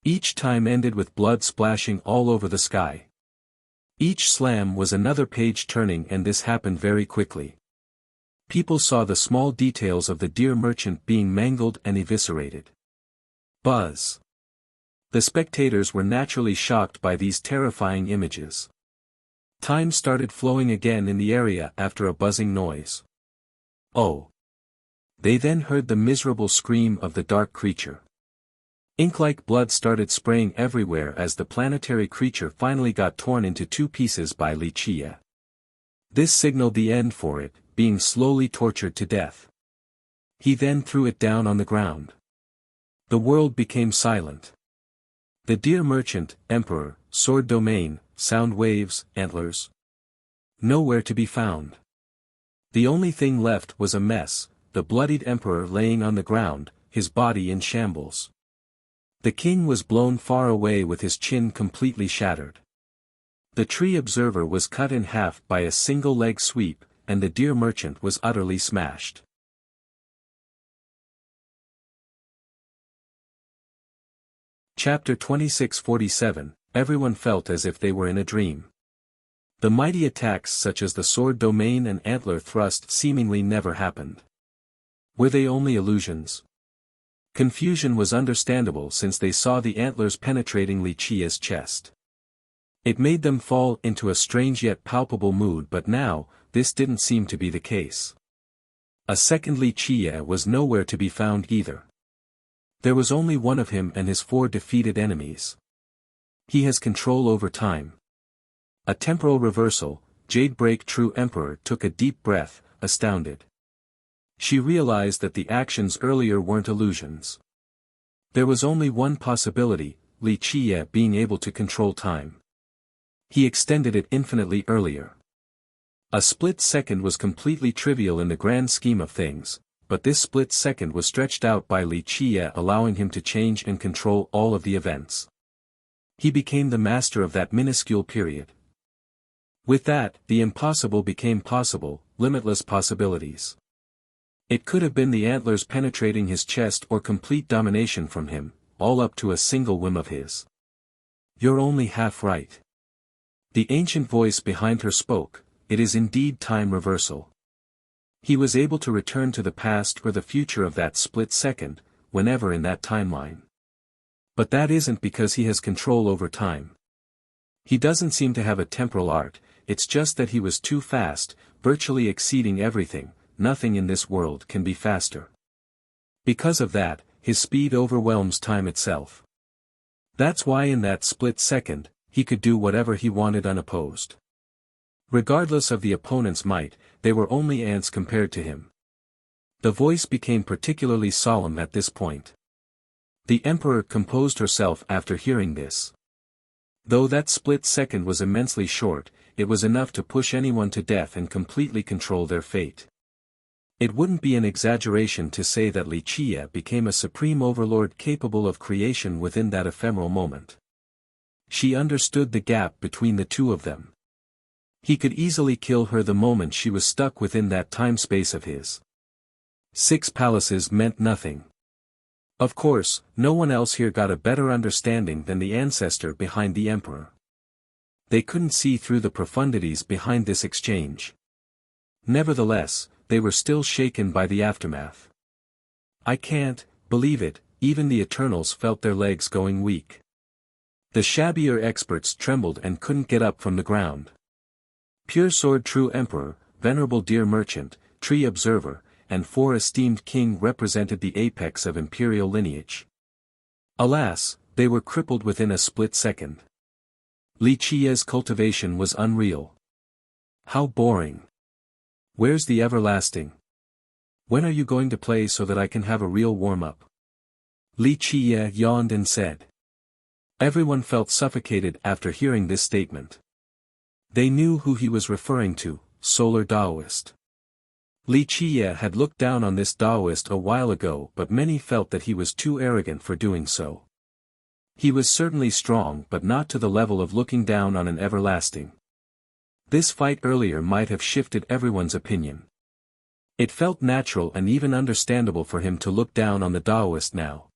Each time ended with blood splashing all over the sky. Each slam was another page turning, and this happened very quickly. People saw the small details of the deer merchant being mangled and eviscerated. Buzz. The spectators were naturally shocked by these terrifying images. Time started flowing again in the area after a buzzing noise. Oh! They then heard the miserable scream of the dark creature. Ink-like blood started spraying everywhere as the planetary creature finally got torn into two pieces by Li Qia. This signaled the end for it, being slowly tortured to death. He then threw it down on the ground. The world became silent. The deer merchant, emperor, sword domain, sound waves, antlers. Nowhere to be found. The only thing left was a mess, the bloodied emperor laying on the ground, his body in shambles. The king was blown far away with his chin completely shattered. The tree observer was cut in half by a single leg sweep, and the deer merchant was utterly smashed. Chapter 2647, Everyone felt as if they were in a dream. The mighty attacks such as the sword domain and antler thrust seemingly never happened. Were they only illusions? Confusion was understandable since they saw the antlers penetrating Li Qia's chest. It made them fall into a strange yet palpable mood, but now, this didn't seem to be the case. A second Li Qia was nowhere to be found either. There was only one of him and his 4 defeated enemies. He has control over time. A temporal reversal. Jade Break True Emperor took a deep breath, astounded. She realized that the actions earlier weren't illusions. There was only one possibility, Li Qiye being able to control time. He extended it infinitely earlier. A split second was completely trivial in the grand scheme of things, but this split second was stretched out by Li Qiye, allowing him to change and control all of the events. He became the master of that minuscule period. With that, the impossible became possible, limitless possibilities. It could have been the antlers penetrating his chest or complete domination from him, all up to a single whim of his. "You're only half right." The ancient voice behind her spoke, "It is indeed time reversal." He was able to return to the past or the future of that split second, whenever in that timeline. But that isn't because he has control over time. He doesn't seem to have a temporal art, it's just that he was too fast, virtually exceeding everything. Nothing in this world can be faster. Because of that, his speed overwhelms time itself. That's why in that split second, he could do whatever he wanted unopposed. Regardless of the opponent's might, they were only ants compared to him. The voice became particularly solemn at this point. The emperor composed herself after hearing this. Though that split second was immensely short, it was enough to push anyone to death and completely control their fate. It wouldn't be an exaggeration to say that Li Qiye became a supreme overlord capable of creation within that ephemeral moment. She understood the gap between the two of them. He could easily kill her the moment she was stuck within that time-space of his. 6 palaces meant nothing. Of course, no one else here got a better understanding than the ancestor behind the emperor. They couldn't see through the profundities behind this exchange. Nevertheless, they were still shaken by the aftermath. "I can't believe it," even the Eternals felt their legs going weak. The shabbier experts trembled and couldn't get up from the ground. Pure Sword True Emperor, Venerable Deer Merchant, Tree Observer, and 4 esteemed king represented the apex of imperial lineage. Alas, they were crippled within a split second. Li Qiye's cultivation was unreal. How boring. Where's the everlasting? When are you going to play so that I can have a real warm-up? Li Qiye yawned and said. Everyone felt suffocated after hearing this statement. They knew who he was referring to, Solar Taoist. Li Qiye had looked down on this Taoist a while ago, but many felt that he was too arrogant for doing so. He was certainly strong, but not to the level of looking down on an everlasting. This fight earlier might have shifted everyone's opinion. It felt natural and even understandable for him to look down on the Taoist now.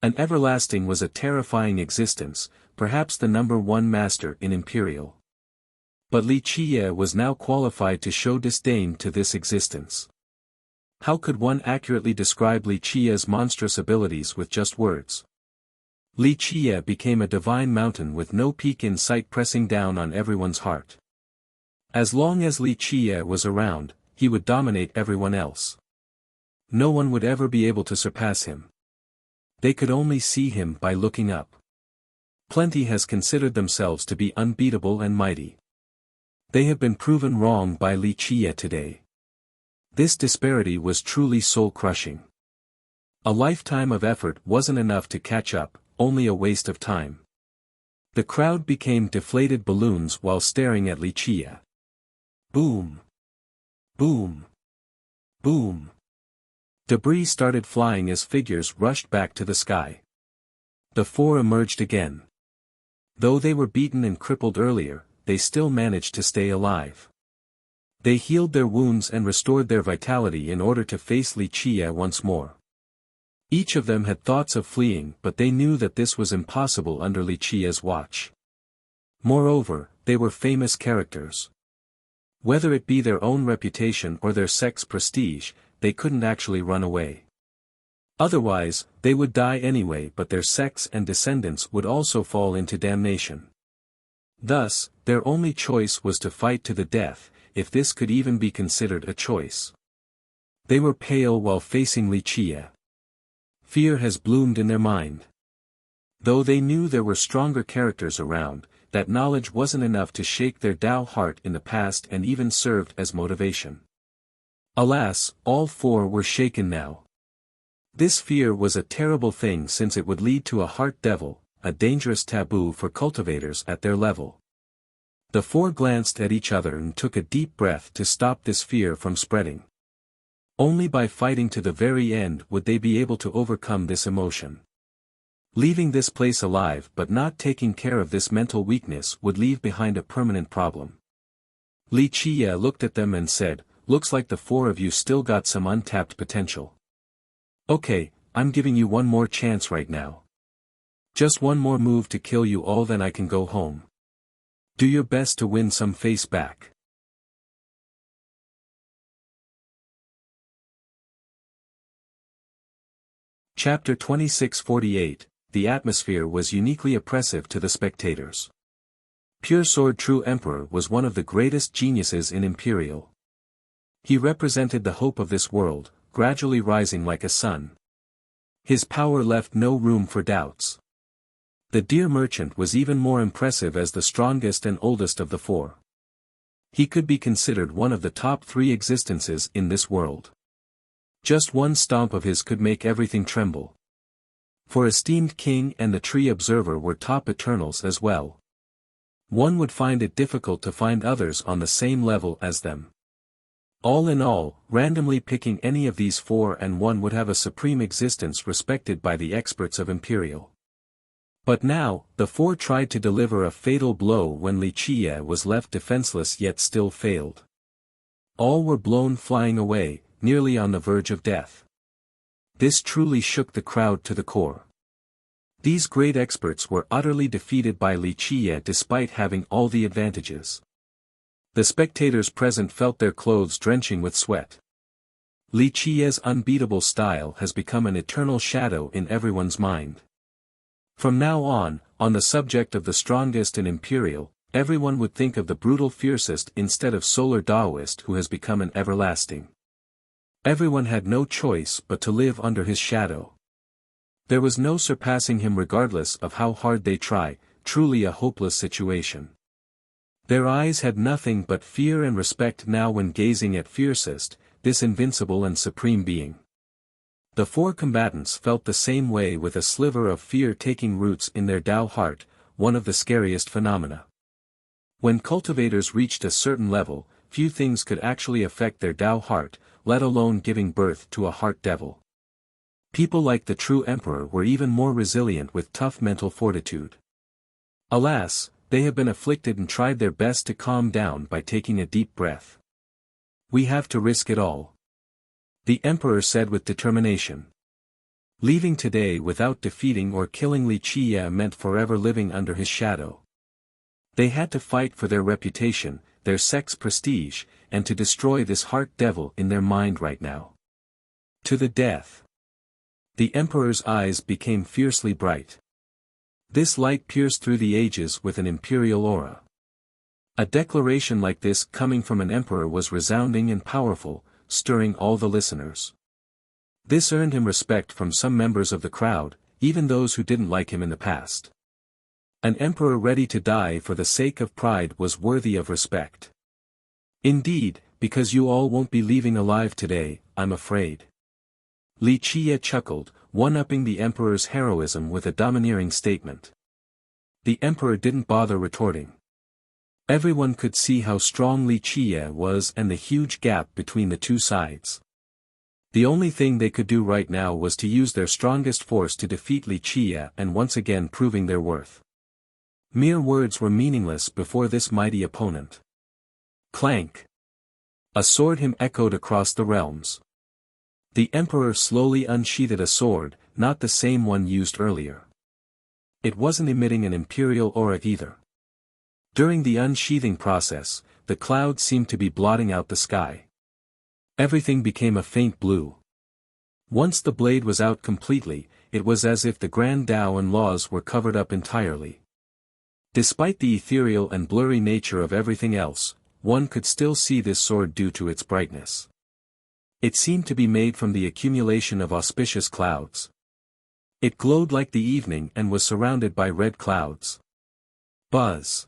An everlasting was a terrifying existence, perhaps the #1 master in Imperial. But Li Qiye was now qualified to show disdain to this existence. How could one accurately describe Li Qiye's monstrous abilities with just words? Li Qiye became a divine mountain with no peak in sight, pressing down on everyone's heart. As long as Li Qiye was around, he would dominate everyone else. No one would ever be able to surpass him. They could only see him by looking up. Plenty has considered themselves to be unbeatable and mighty. They have been proven wrong by Li Qiye today. This disparity was truly soul-crushing. A lifetime of effort wasn't enough to catch up, only a waste of time. The crowd became deflated balloons while staring at Li Qiye. Boom! Boom! Boom! Debris started flying as figures rushed back to the sky. The 4 emerged again. Though they were beaten and crippled earlier, they still managed to stay alive. They healed their wounds and restored their vitality in order to face Li Qiye once more. Each of them had thoughts of fleeing, but they knew that this was impossible under Li Qiye's watch. Moreover, they were famous characters. Whether it be their own reputation or their sect's prestige, they couldn't actually run away. Otherwise, they would die anyway, but their sects and descendants would also fall into damnation. Thus, their only choice was to fight to the death, if this could even be considered a choice. They were pale while facing Li Qiye. Fear has bloomed in their mind. Though they knew there were stronger characters around, that knowledge wasn't enough to shake their Tao heart in the past and even served as motivation. Alas, all four were shaken now. This fear was a terrible thing since it would lead to a heart devil, a dangerous taboo for cultivators at their level. The four glanced at each other and took a deep breath to stop this fear from spreading. Only by fighting to the very end would they be able to overcome this emotion. Leaving this place alive but not taking care of this mental weakness would leave behind a permanent problem. Li Qiye looked at them and said, "Looks like the four of you still got some untapped potential. Okay, I'm giving you one more chance right now. Just one more move to kill you all, then I can go home. Do your best to win some face back." Chapter 2648, The atmosphere was uniquely oppressive to the spectators. Pure Sword True Emperor was one of the greatest geniuses in Imperial. He represented the hope of this world, gradually rising like a sun. His power left no room for doubts. The deer merchant was even more impressive as the strongest and oldest of the four. He could be considered one of the top 3 existences in this world. Just one stomp of his could make everything tremble. For esteemed king and the tree observer were top eternals as well. One would find it difficult to find others on the same level as them. All in all, randomly picking any of these four and one would have a supreme existence respected by the experts of Imperial. But now, the four tried to deliver a fatal blow when Li Qiye was left defenseless yet still failed. All were blown flying away, nearly on the verge of death. This truly shook the crowd to the core. These great experts were utterly defeated by Li Qiye despite having all the advantages. The spectators present felt their clothes drenching with sweat. Li Qiye's unbeatable style has become an eternal shadow in everyone's mind. From now on the subject of the strongest in Imperial, everyone would think of the brutal fiercest instead of Solar Daoist who has become an everlasting. Everyone had no choice but to live under his shadow. There was no surpassing him regardless of how hard they try, truly a hopeless situation. Their eyes had nothing but fear and respect now when gazing at fiercest, this invincible and supreme being. The four combatants felt the same way with a sliver of fear taking roots in their Tao heart, one of the scariest phenomena. When cultivators reached a certain level, few things could actually affect their Tao heart, let alone giving birth to a heart devil. People like the true emperor were even more resilient with tough mental fortitude. Alas, they have been afflicted and tried their best to calm down by taking a deep breath. "We have to risk it all," the emperor said with determination. Leaving today without defeating or killing Li Qiye meant forever living under his shadow. They had to fight for their reputation, their sect's prestige, and to destroy this heart devil in their mind right now. To the death. The emperor's eyes became fiercely bright. This light pierced through the ages with an imperial aura. A declaration like this coming from an emperor was resounding and powerful, stirring all the listeners. This earned him respect from some members of the crowd, even those who didn't like him in the past. An emperor ready to die for the sake of pride was worthy of respect. Indeed, because you all won't be leaving alive today, I'm afraid. Li Qiye chuckled, one-upping the emperor's heroism with a domineering statement. The emperor didn't bother retorting. Everyone could see how strong Li Qiye was and the huge gap between the two sides. The only thing they could do right now was to use their strongest force to defeat Li Qiye and once again proving their worth. Mere words were meaningless before this mighty opponent. Clank! A sword hymn echoed across the realms. The emperor slowly unsheathed a sword, not the same one used earlier. It wasn't emitting an imperial aura either. During the unsheathing process, the clouds seemed to be blotting out the sky. Everything became a faint blue. Once the blade was out completely, it was as if the grand Tao and laws were covered up entirely. Despite the ethereal and blurry nature of everything else, one could still see this sword due to its brightness. It seemed to be made from the accumulation of auspicious clouds. It glowed like the evening and was surrounded by red clouds. Buzz!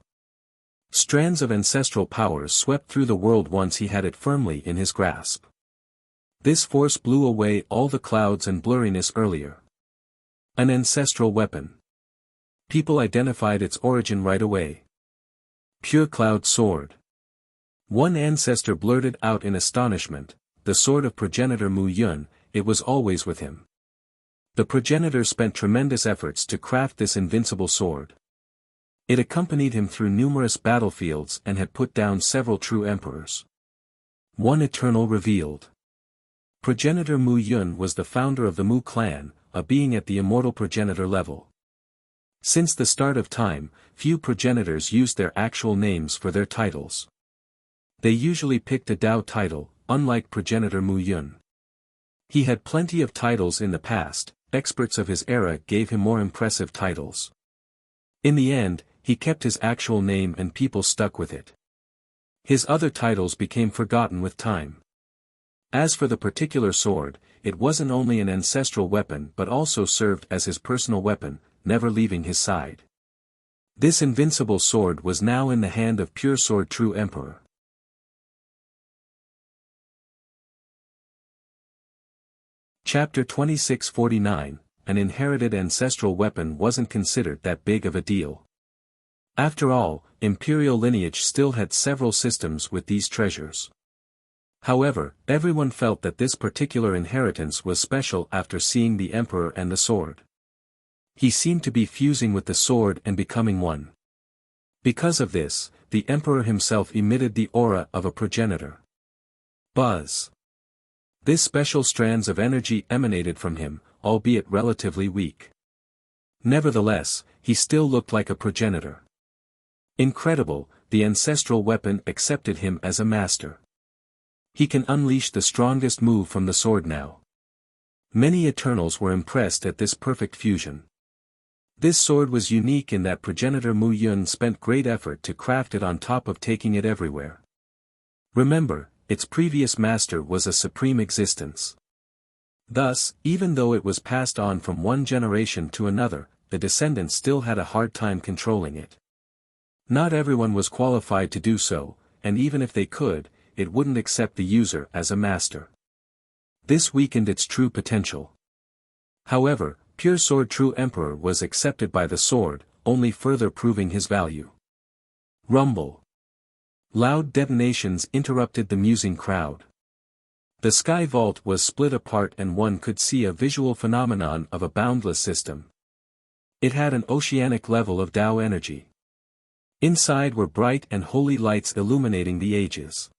Strands of ancestral powers swept through the world once he had it firmly in his grasp. This force blew away all the clouds and blurriness earlier. An ancestral weapon. People identified its origin right away. Pure Cloud Sword. One ancestor blurted out in astonishment, the sword of progenitor Mu Yun, it was always with him. The progenitor spent tremendous efforts to craft this invincible sword. It accompanied him through numerous battlefields and had put down several true emperors. One Eternal revealed. Progenitor Mu Yun was the founder of the Mu clan, a being at the immortal progenitor level. Since the start of time, few progenitors used their actual names for their titles. They usually picked a Dao title, unlike progenitor Mu Yun. He had plenty of titles in the past, experts of his era gave him more impressive titles. In the end, he kept his actual name and people stuck with it. His other titles became forgotten with time. As for the particular sword, it wasn't only an ancestral weapon but also served as his personal weapon, never leaving his side. This invincible sword was now in the hand of Pure Sword True Emperor. Chapter 2649, An inherited ancestral weapon wasn't considered that big of a deal. After all, imperial lineage still had several systems with these treasures. However, everyone felt that this particular inheritance was special after seeing the emperor and the sword. He seemed to be fusing with the sword and becoming one. Because of this, the emperor himself emitted the aura of a progenitor. Buzz. This special strands of energy emanated from him, albeit relatively weak. Nevertheless, he still looked like a progenitor. Incredible, the ancestral weapon accepted him as a master. He can unleash the strongest move from the sword now. Many Eternals were impressed at this perfect fusion. This sword was unique in that progenitor Mu Yun spent great effort to craft it on top of taking it everywhere. Remember, its previous master was a supreme existence. Thus, even though it was passed on from one generation to another, the descendants still had a hard time controlling it. Not everyone was qualified to do so, and even if they could, it wouldn't accept the user as a master. This weakened its true potential. However, Pure Sword True Emperor was accepted by the sword, only further proving his value. Rumble. Loud detonations interrupted the musing crowd. The sky vault was split apart and one could see a visual phenomenon of a boundless system. It had an oceanic level of Tao energy. Inside were bright and holy lights illuminating the ages.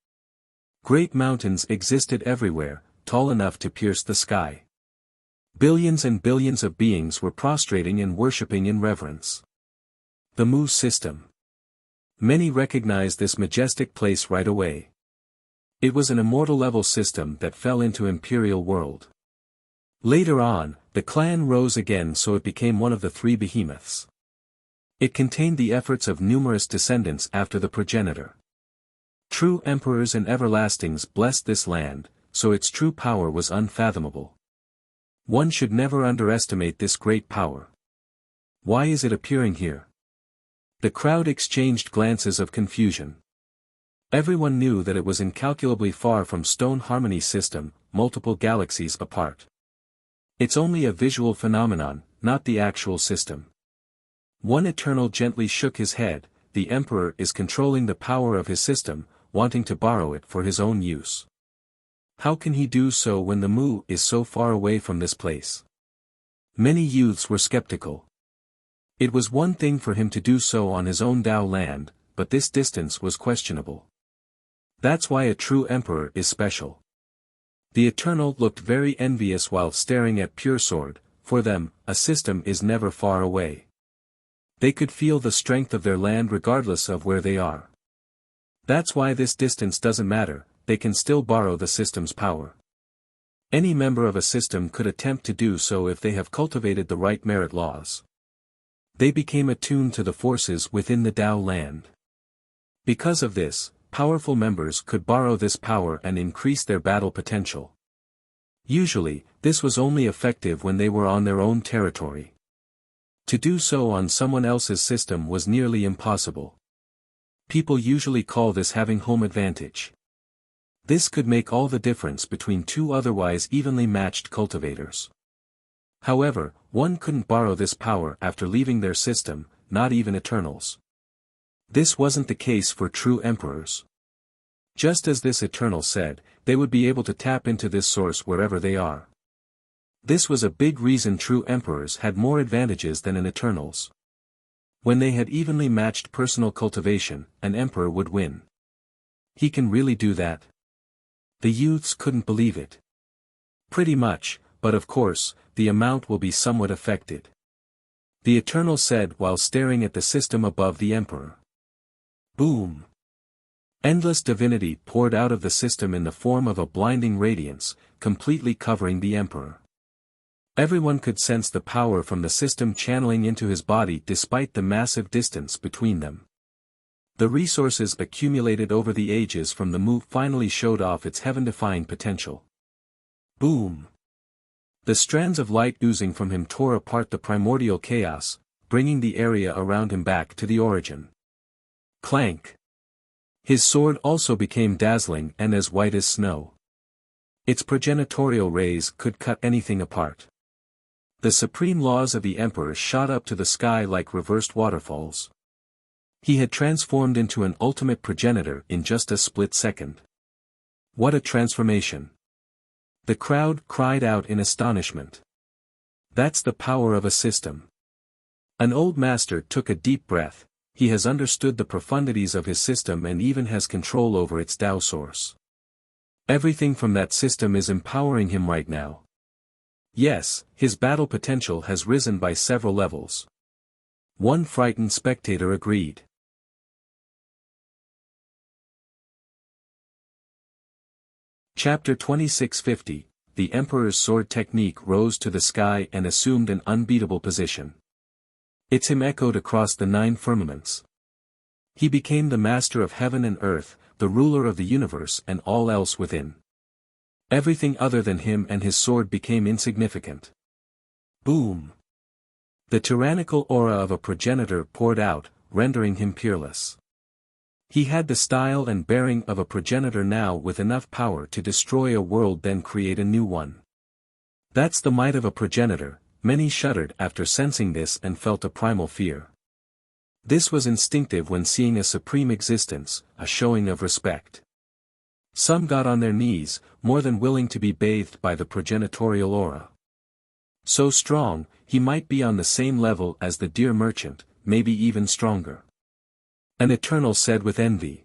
Great mountains existed everywhere, tall enough to pierce the sky. Billions and billions of beings were prostrating and worshipping in reverence. The Mu system. Many recognized this majestic place right away. It was an immortal level system that fell into Imperial world. Later on, the clan rose again so it became one of the three behemoths. It contained the efforts of numerous descendants after the progenitor. True emperors and everlastings blessed this land, so its true power was unfathomable. One should never underestimate this great power. Why is it appearing here? The crowd exchanged glances of confusion. Everyone knew that it was incalculably far from Stone Harmony system, multiple galaxies apart. It's only a visual phenomenon, not the actual system. One Eternal gently shook his head. The Emperor is controlling the power of his system, wanting to borrow it for his own use. How can he do so when the Mu is so far away from this place? Many youths were skeptical. It was one thing for him to do so on his own Tao land, but this distance was questionable. That's why a true emperor is special. The Eternal looked very envious while staring at Pure Sword. For them, a system is never far away. They could feel the strength of their land regardless of where they are. That's why this distance doesn't matter, they can still borrow the system's power. Any member of a system could attempt to do so if they have cultivated the right merit laws. They became attuned to the forces within the Tao land. Because of this, powerful members could borrow this power and increase their battle potential. Usually, this was only effective when they were on their own territory. To do so on someone else's system was nearly impossible. People usually call this having home advantage. This could make all the difference between two otherwise evenly matched cultivators. However, one couldn't borrow this power after leaving their system, not even Eternals. This wasn't the case for true emperors. Just as this Eternal said, they would be able to tap into this source wherever they are. This was a big reason true emperors had more advantages than an Eternals. When they had evenly matched personal cultivation, an emperor would win. He can really do that? The youths couldn't believe it. Pretty much, but of course, the amount will be somewhat affected. The Eternal said while staring at the system above the emperor. Boom! Endless divinity poured out of the system in the form of a blinding radiance, completely covering the emperor. Everyone could sense the power from the system channeling into his body despite the massive distance between them. The resources accumulated over the ages from the move finally showed off its heaven-defying potential. Boom! The strands of light oozing from him tore apart the primordial chaos, bringing the area around him back to the origin. Clank! His sword also became dazzling and as white as snow. Its progenitorial rays could cut anything apart. The supreme laws of the Emperor shot up to the sky like reversed waterfalls. He had transformed into an ultimate progenitor in just a split second. What a transformation! The crowd cried out in astonishment. That's the power of a system. An old master took a deep breath. He has understood the profundities of his system and even has control over its Tao source. Everything from that system is empowering him right now. Yes, his battle potential has risen by several levels. One frightened spectator agreed. Chapter 2650, The Emperor's sword technique rose to the sky and assumed an unbeatable position. Its hymn echoed across the 9 firmaments. He became the master of heaven and earth, the ruler of the universe and all else within. Everything other than him and his sword became insignificant. Boom! The tyrannical aura of a progenitor poured out, rendering him peerless. He had the style and bearing of a progenitor now with enough power to destroy a world then create a new one. That's the might of a progenitor. Many shuddered after sensing this and felt a primal fear. This was instinctive when seeing a supreme existence, a showing of respect. Some got on their knees, more than willing to be bathed by the progenitorial aura. So strong, he might be on the same level as the dear merchant, maybe even stronger. An Eternal said with envy.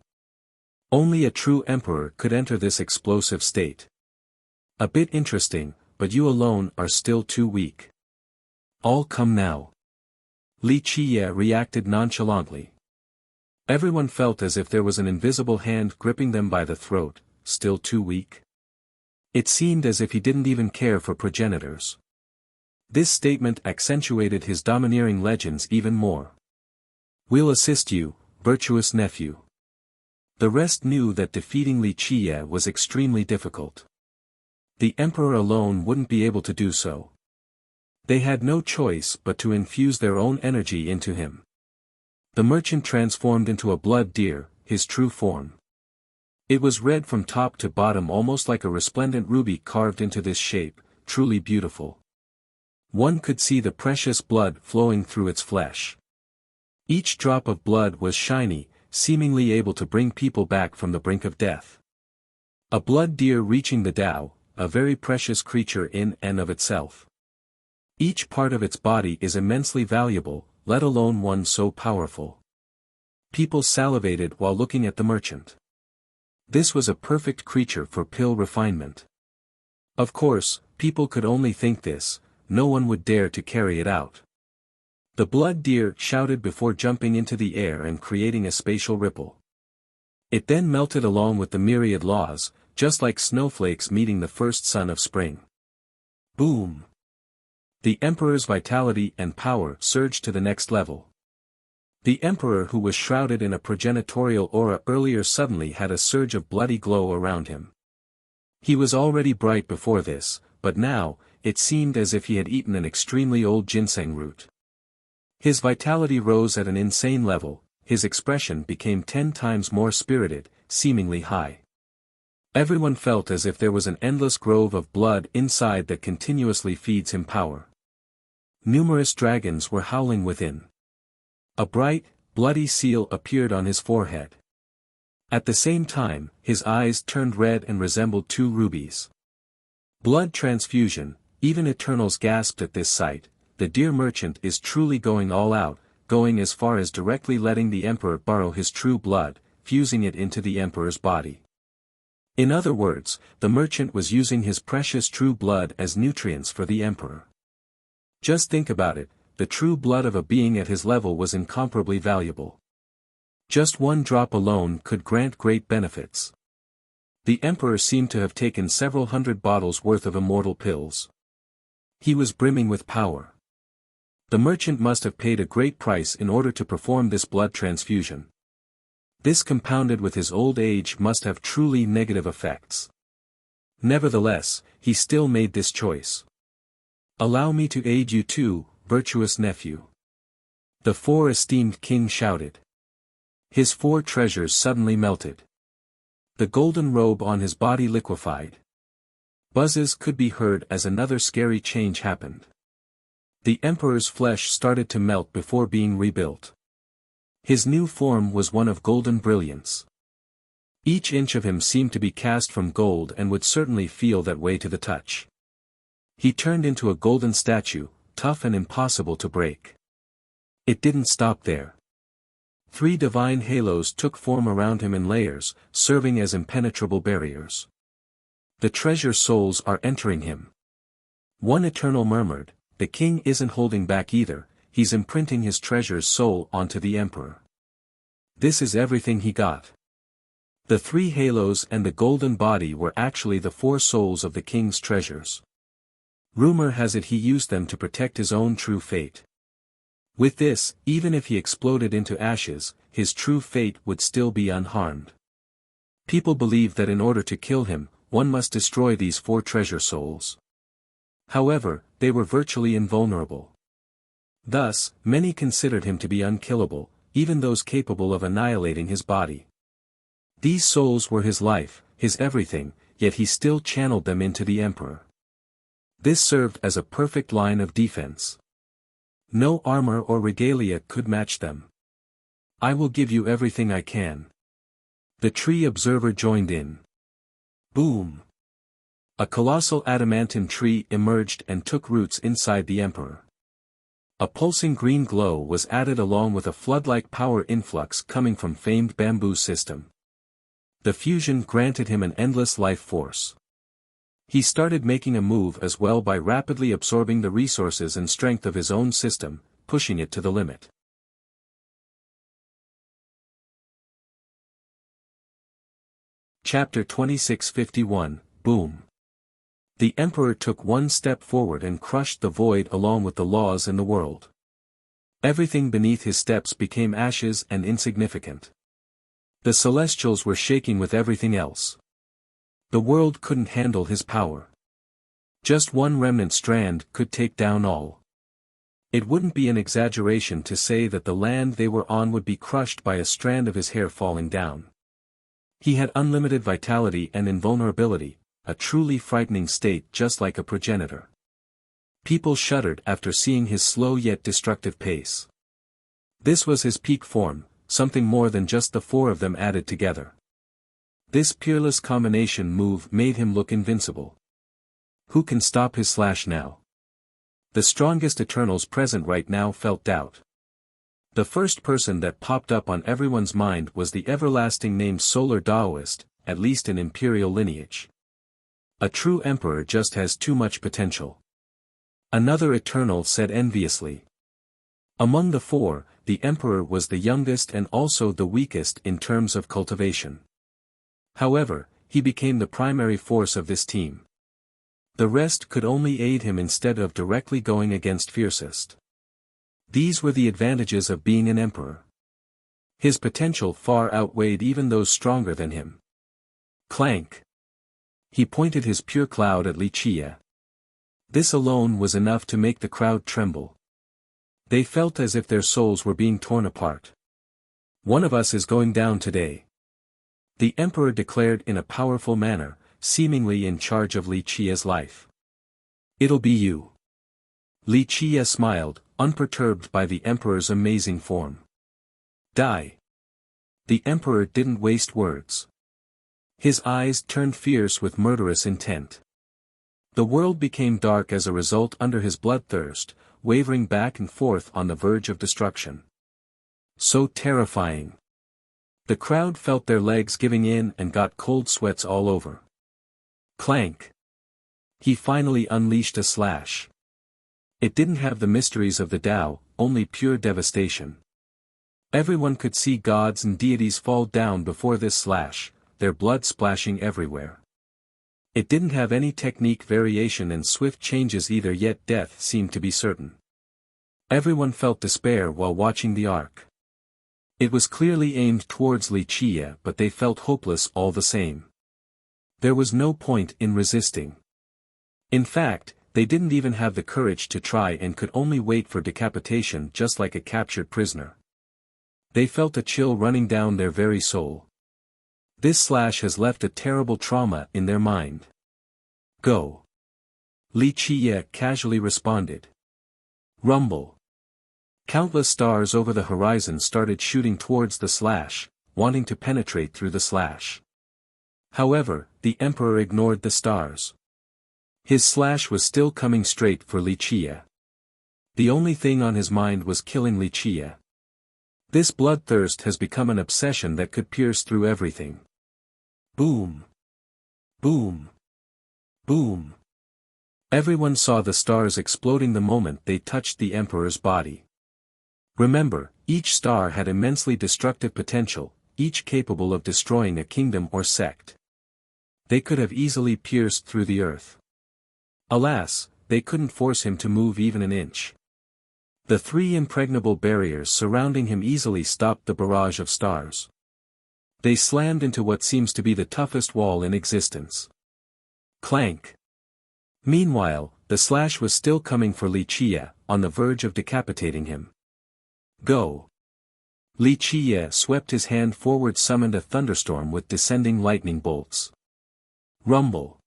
Only a true emperor could enter this explosive state. A bit interesting, but you alone are still too weak. All come now. Li Qiye reacted nonchalantly. Everyone felt as if there was an invisible hand gripping them by the throat, still too weak. It seemed as if he didn't even care for progenitors. This statement accentuated his domineering legends even more. We'll assist you, virtuous nephew. The rest knew that defeating Li Qiye was extremely difficult. The emperor alone wouldn't be able to do so. They had no choice but to infuse their own energy into him. The merchant transformed into a blood deer, his true form. It was red from top to bottom almost like a resplendent ruby carved into this shape, truly beautiful. One could see the precious blood flowing through its flesh. Each drop of blood was shiny, seemingly able to bring people back from the brink of death. A blood deer reaching the Tao, a very precious creature in and of itself. Each part of its body is immensely valuable, let alone one so powerful. People salivated while looking at the merchant. This was a perfect creature for pill refinement. Of course, people could only think this, no one would dare to carry it out. The blood deer shouted before jumping into the air and creating a spatial ripple. It then melted along with the myriad laws, just like snowflakes meeting the first sun of spring. Boom! The Emperor's vitality and power surged to the next level. The Emperor who was shrouded in a progenitorial aura earlier suddenly had a surge of bloody glow around him. He was already bright before this, but now, it seemed as if he had eaten an extremely old ginseng root. His vitality rose at an insane level, his expression became 10 times more spirited, seemingly high. Everyone felt as if there was an endless grove of blood inside that continuously feeds him power. Numerous dragons were howling within. A bright, bloody seal appeared on his forehead. At the same time, his eyes turned red and resembled two rubies. Blood transfusion, even Eternals gasped at this sight. The dear merchant is truly going all out, going as far as directly letting the Emperor borrow his true blood, fusing it into the Emperor's body. In other words, the merchant was using his precious true blood as nutrients for the Emperor. Just think about it, the true blood of a being at his level was incomparably valuable. Just one drop alone could grant great benefits. The Emperor seemed to have taken several hundred bottles worth of immortal pills. He was brimming with power. The merchant must have paid a great price in order to perform this blood transfusion. This compounded with his old age must have truly negative effects. Nevertheless, he still made this choice. "Allow me to aid you too, virtuous nephew." The four esteemed king shouted. His four treasures suddenly melted. The golden robe on his body liquefied. Buzzes could be heard as another scary change happened. The Emperor's flesh started to melt before being rebuilt. His new form was one of golden brilliance. Each inch of him seemed to be cast from gold and would certainly feel that way to the touch. He turned into a golden statue, tough and impossible to break. It didn't stop there. 3 divine halos took form around him in layers, serving as impenetrable barriers. "The treasure souls are entering him." One Eternal murmured, "The king isn't holding back either, he's imprinting his treasure's soul onto the Emperor. This is everything he got." The 3 halos and the golden body were actually the 4 souls of the king's treasures. Rumor has it he used them to protect his own true fate. With this, even if he exploded into ashes, his true fate would still be unharmed. People believe that in order to kill him, one must destroy these 4 treasure souls. However, they were virtually invulnerable. Thus, many considered him to be unkillable, even those capable of annihilating his body. These souls were his life, his everything, yet he still channeled them into the Emperor. This served as a perfect line of defense. No armor or regalia could match them. "I will give you everything I can." The tree observer joined in. Boom! A colossal adamantine tree emerged and took roots inside the Emperor. A pulsing green glow was added along with a flood-like power influx coming from famed bamboo system. The fusion granted him an endless life force. He started making a move as well by rapidly absorbing the resources and strength of his own system, pushing it to the limit. Chapter 2651, Boom. The Emperor took one step forward and crushed the void along with the laws in the world. Everything beneath his steps became ashes and insignificant. The Celestials were shaking with everything else. The world couldn't handle his power. Just one remnant strand could take down all. It wouldn't be an exaggeration to say that the land they were on would be crushed by a strand of his hair falling down. He had unlimited vitality and invulnerability, a truly frightening state just like a progenitor. People shuddered after seeing his slow yet destructive pace. This was his peak form, something more than just the 4 of them added together. This peerless combination move made him look invincible. Who can stop his slash now? The strongest Eternals present right now felt doubt. The first person that popped up on everyone's mind was the everlasting named Solar Daoist, at least in Imperial lineage. A true Emperor just has too much potential. Another Eternal said enviously. Among the 4, the Emperor was the youngest and also the weakest in terms of cultivation. However, he became the primary force of this team. The rest could only aid him instead of directly going against fiercest. These were the advantages of being an Emperor. His potential far outweighed even those stronger than him. Clank! He pointed his pure cloud at Lucia. This alone was enough to make the crowd tremble. They felt as if their souls were being torn apart. "One of us is going down today." The emperor declared in a powerful manner, seemingly in charge of Li Qia's life. "It'll be you." Li Qia smiled, unperturbed by the emperor's amazing form. "Die." The emperor didn't waste words. His eyes turned fierce with murderous intent. The world became dark as a result under his bloodthirst, wavering back and forth on the verge of destruction. So terrifying. The crowd felt their legs giving in and got cold sweats all over. Clank. He finally unleashed a slash. It didn't have the mysteries of the Tao, only pure devastation. Everyone could see gods and deities fall down before this slash, their blood splashing everywhere. It didn't have any technique variation and swift changes either, yet death seemed to be certain. Everyone felt despair while watching the arc. It was clearly aimed towards Li Qia, but they felt hopeless all the same. There was no point in resisting. In fact, they didn't even have the courage to try and could only wait for decapitation just like a captured prisoner. They felt a chill running down their very soul. This slash has left a terrible trauma in their mind. "Go." Li Qia casually responded. Rumble. Countless stars over the horizon started shooting towards the slash, wanting to penetrate through the slash. However, the emperor ignored the stars. His slash was still coming straight for Li Qia. The only thing on his mind was killing Li Qia. This bloodthirst has become an obsession that could pierce through everything. Boom. Boom. Boom. Everyone saw the stars exploding the moment they touched the emperor's body. Remember, each star had immensely destructive potential, each capable of destroying a kingdom or sect. They could have easily pierced through the earth. Alas, they couldn't force him to move even an inch. The three impregnable barriers surrounding him easily stopped the barrage of stars. They slammed into what seems to be the toughest wall in existence. Clank. Meanwhile, the slash was still coming for Li Qia, on the verge of decapitating him. Go. Li Qia swept his hand forward, summoned a thunderstorm with descending lightning bolts. Rumble.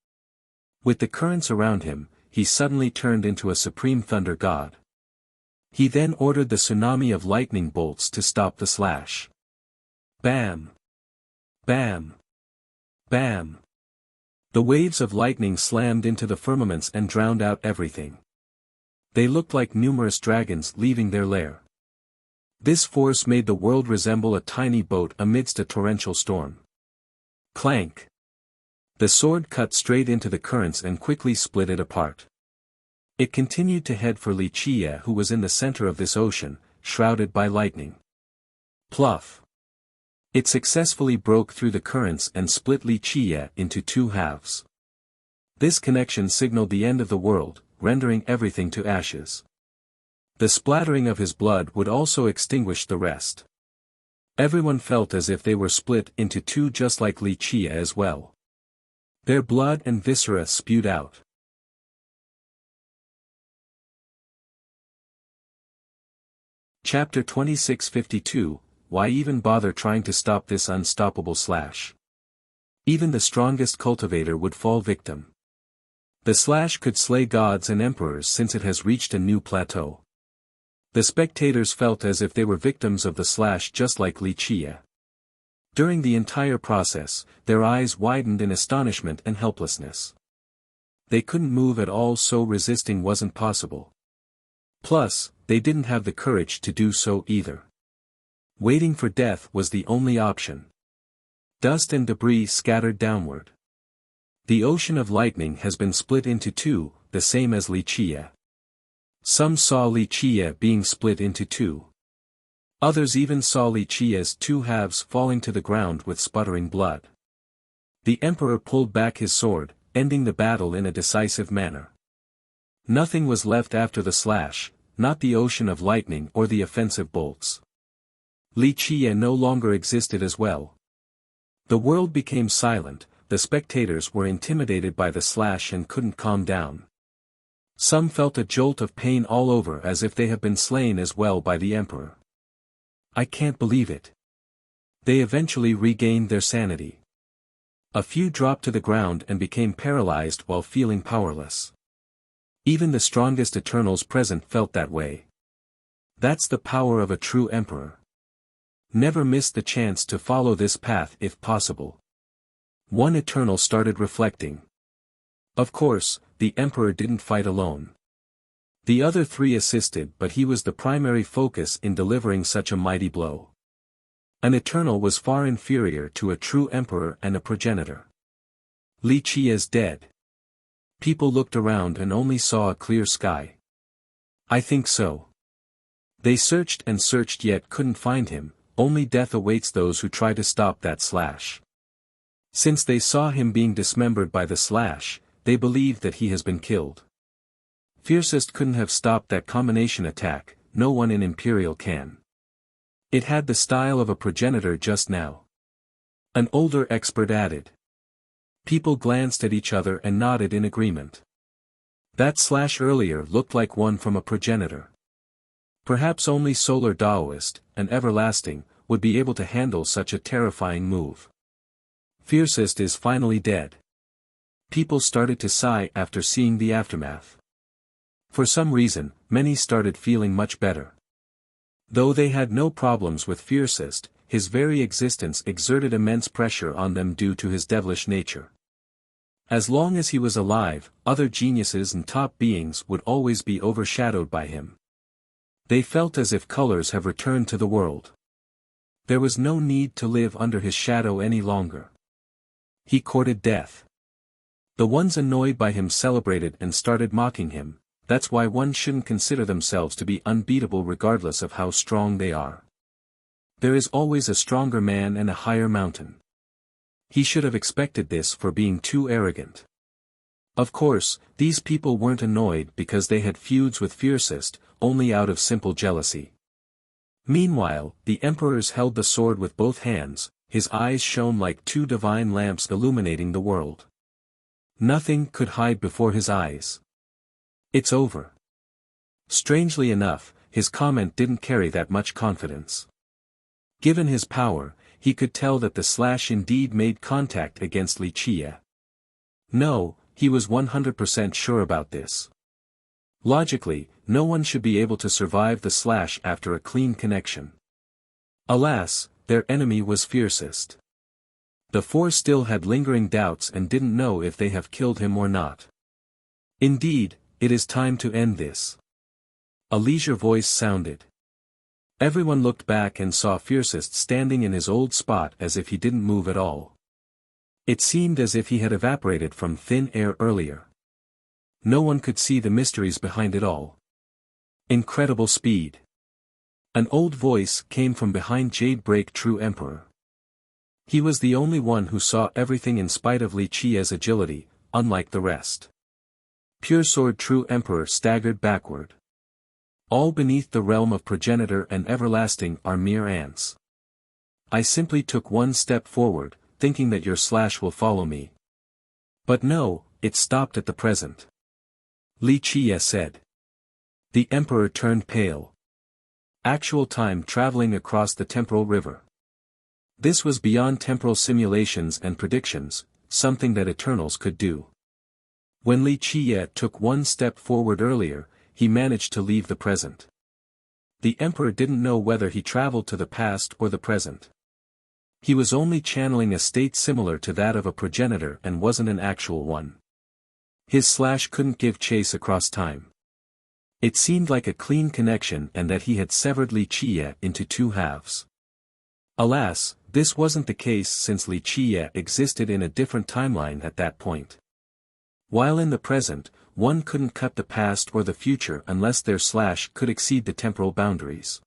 With the currents around him, he suddenly turned into a supreme thunder god. He then ordered the tsunami of lightning bolts to stop the slash. Bam! Bam! Bam! The waves of lightning slammed into the firmaments and drowned out everything. They looked like numerous dragons leaving their lair. This force made the world resemble a tiny boat amidst a torrential storm. Clank! The sword cut straight into the currents and quickly split it apart. It continued to head for Li Qia, who was in the center of this ocean, shrouded by lightning. Pluff! It successfully broke through the currents and split Li Qia into two halves. This connection signaled the end of the world, rendering everything to ashes. The splattering of his blood would also extinguish the rest. Everyone felt as if they were split into two, just like Li Qia as well. Their blood and viscera spewed out. Chapter 2652, Why even bother trying to stop this unstoppable slash? Even the strongest cultivator would fall victim. The slash could slay gods and emperors since it has reached a new plateau. The spectators felt as if they were victims of the slash, just like Li Qia. During the entire process, their eyes widened in astonishment and helplessness. They couldn't move at all, so resisting wasn't possible. Plus, they didn't have the courage to do so either. Waiting for death was the only option. Dust and debris scattered downward. The ocean of lightning has been split into two, the same as Li Qia. Some saw Li Qia being split into two. Others even saw Li Qia's two halves falling to the ground with sputtering blood. The emperor pulled back his sword, ending the battle in a decisive manner. Nothing was left after the slash, not the ocean of lightning or the offensive bolts. Li Qia no longer existed as well. The world became silent, the spectators were intimidated by the slash and couldn't calm down. Some felt a jolt of pain all over, as if they had been slain as well by the emperor. I can't believe it. They eventually regained their sanity. A few dropped to the ground and became paralyzed while feeling powerless. Even the strongest Eternals present felt that way. That's the power of a true emperor. Never miss the chance to follow this path if possible. One Eternal started reflecting. Of course, the emperor didn't fight alone. The other three assisted, but he was the primary focus in delivering such a mighty blow. An Eternal was far inferior to a true emperor and a progenitor. Li Qi's dead. People looked around and only saw a clear sky. I think so. They searched and searched yet couldn't find him. Only death awaits those who try to stop that slash. Since they saw him being dismembered by the slash, they believe that he has been killed. Fiercest couldn't have stopped that combination attack, no one in Imperial can. It had the style of a progenitor just now. An older expert added. People glanced at each other and nodded in agreement. That slash earlier looked like one from a progenitor. Perhaps only Solar Daoist, an everlasting, would be able to handle such a terrifying move. Fiercest is finally dead. People started to sigh after seeing the aftermath. For some reason, many started feeling much better. Though they had no problems with Fiercest, his very existence exerted immense pressure on them due to his devilish nature. As long as he was alive, other geniuses and top beings would always be overshadowed by him. They felt as if colors have returned to the world. There was no need to live under his shadow any longer. He courted death. The ones annoyed by him celebrated and started mocking him. That's why one shouldn't consider themselves to be unbeatable regardless of how strong they are. There is always a stronger man and a higher mountain. He should have expected this for being too arrogant. Of course, these people weren't annoyed because they had feuds with Fiercest, only out of simple jealousy. Meanwhile, the emperors held the sword with both hands, his eyes shone like two divine lamps illuminating the world. Nothing could hide before his eyes. It's over. Strangely enough, his comment didn't carry that much confidence. Given his power, he could tell that the slash indeed made contact against Li Qi. No, he was 100% sure about this. Logically, no one should be able to survive the slash after a clean connection. Alas, their enemy was Fiercest. The four still had lingering doubts and didn't know if they have killed him or not. Indeed, it is time to end this. A leisure voice sounded. Everyone looked back and saw Fiercest standing in his old spot as if he didn't move at all. It seemed as if he had evaporated from thin air earlier. No one could see the mysteries behind it all. Incredible speed. An old voice came from behind Jade Break True Emperor. He was the only one who saw everything in spite of Li Qi's agility, unlike the rest. Pure Sword True Emperor staggered backward. All beneath the realm of progenitor and everlasting are mere ants. I simply took one step forward, thinking that your slash will follow me. But no, it stopped at the present. Li Qi said. The emperor turned pale. Actual time traveling across the temporal river. This was beyond temporal simulations and predictions, something that Eternals could do. When Li Qi took one step forward earlier, he managed to leave the present. The emperor didn't know whether he traveled to the past or the present. He was only channeling a state similar to that of a progenitor and wasn't an actual one. His slash couldn't give chase across time. It seemed like a clean connection and that he had severed Li Qi into two halves. Alas, this wasn't the case since Li Qi existed in a different timeline at that point. While in the present, one couldn't cut the past or the future unless their slash could exceed the temporal boundaries.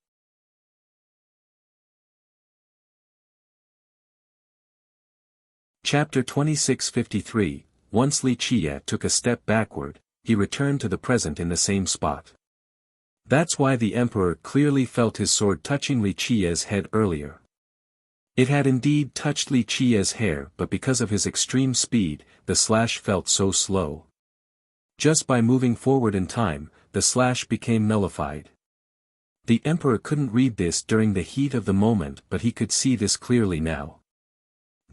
Chapter 2653, Once Li Qi took a step backward, he returned to the present in the same spot. That's why the emperor clearly felt his sword touching Li Qi's head earlier. It had indeed touched Li Qi's hair, but because of his extreme speed, the slash felt so slow. Just by moving forward in time, the slash became nullified. The emperor couldn't read this during the heat of the moment, but he could see this clearly now.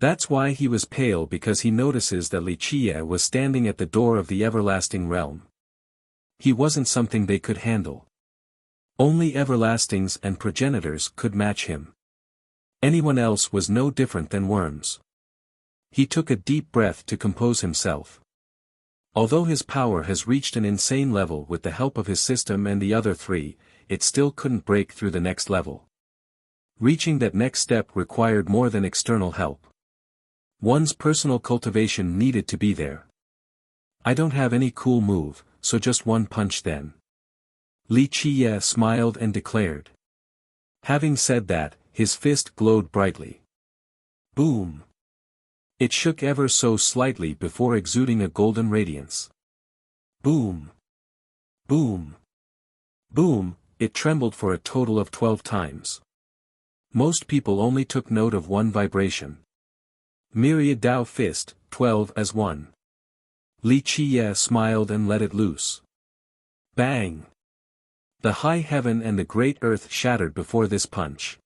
That's why he was pale, because he notices that Li Qie was standing at the door of the everlasting realm. He wasn't something they could handle. Only everlastings and progenitors could match him. Anyone else was no different than worms. He took a deep breath to compose himself. Although his power has reached an insane level with the help of his system and the other three, it still couldn't break through the next level. Reaching that next step required more than external help. One's personal cultivation needed to be there. I don't have any cool move, so just one punch then. Li Qie smiled and declared. Having said that, his fist glowed brightly. Boom! It shook ever so slightly before exuding a golden radiance. Boom! Boom! Boom! It trembled for a total of 12 times. Most people only took note of one vibration. Myriad Dao Fist, 12 as one. Li Qie smiled and let it loose. Bang! The high heaven and the great earth shattered before this punch.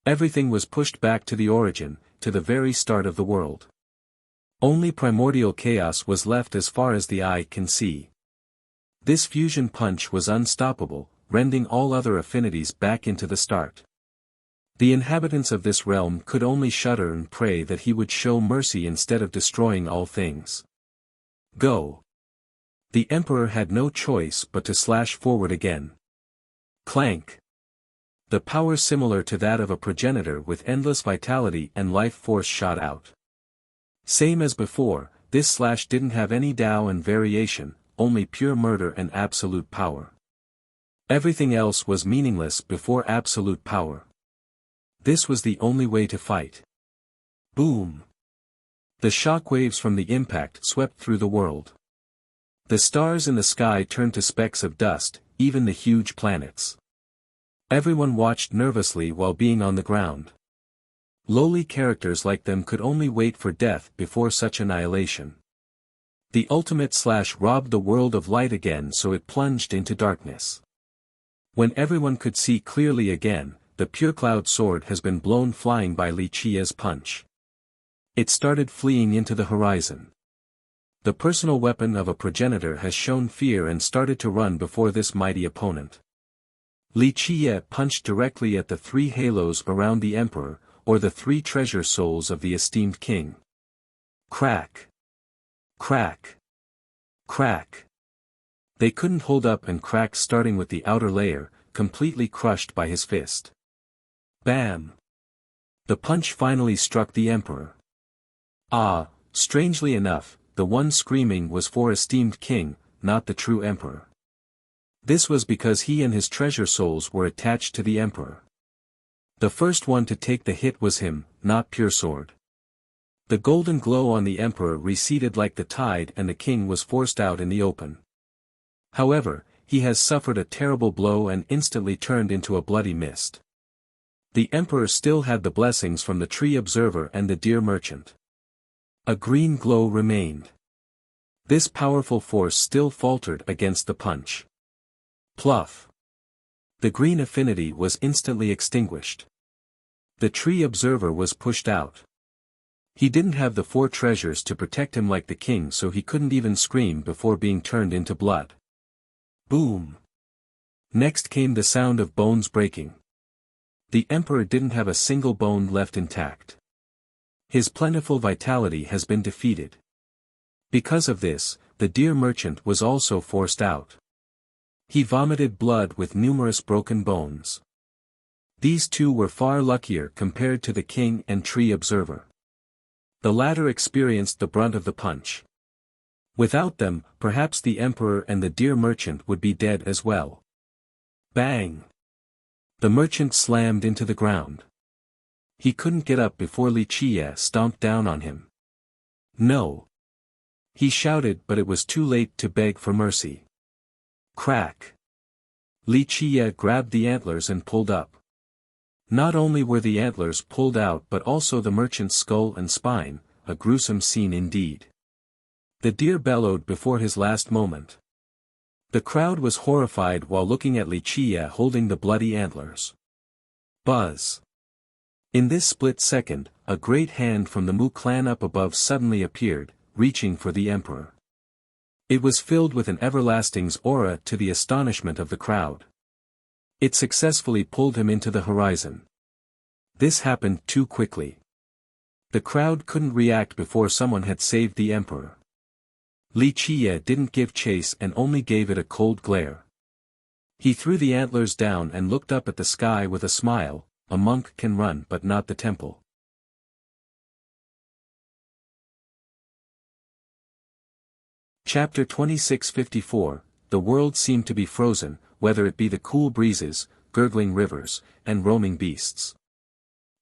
Everything was pushed back to the origin, to the very start of the world. Only primordial chaos was left as far as the eye can see. This fusion punch was unstoppable, rending all other affinities back into the start. The inhabitants of this realm could only shudder and pray that he would show mercy instead of destroying all things. Go! The Emperor had no choice but to slash forward again. Clank! The power similar to that of a progenitor with endless vitality and life force shot out. Same as before, this slash didn't have any Dao and variation, only pure murder and absolute power. Everything else was meaningless before absolute power. This was the only way to fight. Boom! The shockwaves from the impact swept through the world. The stars in the sky turned to specks of dust, even the huge planets. Everyone watched nervously while being on the ground. Lowly characters like them could only wait for death before such annihilation. The ultimate slash robbed the world of light again, so it plunged into darkness. When everyone could see clearly again, the pure cloud sword has been blown flying by Li Qie's punch. It started fleeing into the horizon. The personal weapon of a progenitor has shown fear and started to run before this mighty opponent. Li Qie punched directly at the 3 halos around the Emperor, or the 3 treasure souls of the esteemed king. Crack! Crack! Crack! They couldn't hold up and cracked, starting with the outer layer, completely crushed by his fist. Bam! The punch finally struck the Emperor. Ah, strangely enough, the one screaming was for esteemed king, not the true Emperor. This was because he and his treasure souls were attached to the Emperor. The first one to take the hit was him, not Pure Sword. The golden glow on the Emperor receded like the tide and the king was forced out in the open. However, he has suffered a terrible blow and instantly turned into a bloody mist. The Emperor still had the blessings from the Tree Observer and the Deer Merchant. A green glow remained. This powerful force still faltered against the punch. Pluff! The green affinity was instantly extinguished. The Tree Observer was pushed out. He didn't have the 4 treasures to protect him like the king, so he couldn't even scream before being turned into blood. Boom! Next came the sound of bones breaking. The Emperor didn't have a single bone left intact. His plentiful vitality has been defeated. Because of this, the Deer Merchant was also forced out. He vomited blood with numerous broken bones. These two were far luckier compared to the king and Tree Observer. The latter experienced the brunt of the punch. Without them, perhaps the Emperor and the Deer Merchant would be dead as well. Bang! The merchant slammed into the ground. He couldn't get up before Li Qie stomped down on him. No! He shouted, but it was too late to beg for mercy. Crack! Li Qie grabbed the antlers and pulled up. Not only were the antlers pulled out but also the merchant's skull and spine, a gruesome scene indeed. The deer bellowed before his last moment. The crowd was horrified while looking at Li Qie holding the bloody antlers. Buzz! In this split second, a great hand from the Mu clan up above suddenly appeared, reaching for the emperor. It was filled with an everlasting's aura to the astonishment of the crowd. It successfully pulled him into the horizon. This happened too quickly. The crowd couldn't react before someone had saved the emperor. Li Qiye didn't give chase and only gave it a cold glare. He threw the antlers down and looked up at the sky with a smile. A monk can run but not the temple. Chapter 2654, The world seemed to be frozen, whether it be the cool breezes, gurgling rivers, and roaming beasts.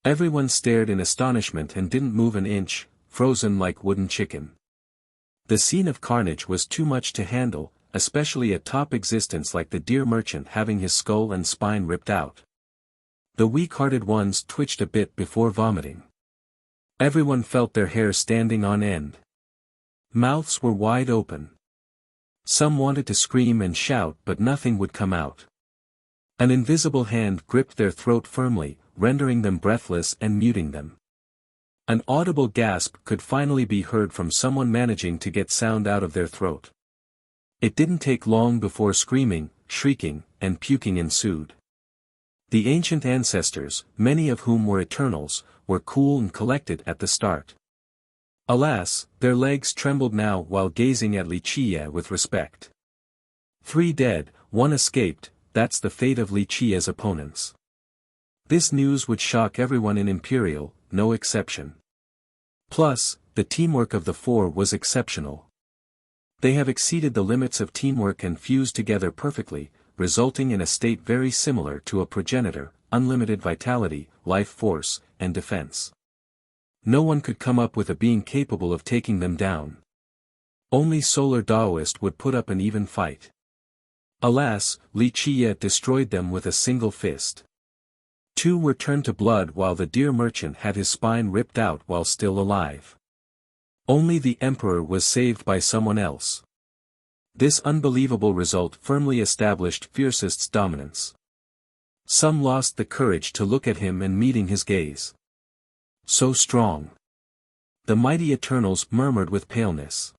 Everyone stared in astonishment and didn't move an inch, frozen like wooden chicken. The scene of carnage was too much to handle, especially a top existence like the deer merchant having his skull and spine ripped out. The weak-hearted ones twitched a bit before vomiting. Everyone felt their hair standing on end. Mouths were wide open. Some wanted to scream and shout but nothing would come out. An invisible hand gripped their throat firmly, rendering them breathless and muting them. An audible gasp could finally be heard from someone managing to get sound out of their throat. It didn't take long before screaming, shrieking, and puking ensued. The ancient ancestors, many of whom were Eternals, were cool and collected at the start. Alas, their legs trembled now while gazing at Li Qiye with respect. 3 dead, 1 escaped, that's the fate of Li Qiye's opponents. This news would shock everyone in Imperial, no exception. Plus, the teamwork of the 4 was exceptional. They have exceeded the limits of teamwork and fused together perfectly, resulting in a state very similar to a progenitor, unlimited vitality, life force, and defense. No one could come up with a being capable of taking them down. Only Solar Daoist would put up an even fight. Alas, Li Qiye destroyed them with a single fist. 2 were turned to blood while the deer merchant had his spine ripped out while still alive. Only the emperor was saved by someone else. This unbelievable result firmly established Fiercest's dominance. Some lost the courage to look at him and meeting his gaze. So strong. The mighty Eternals murmured with paleness.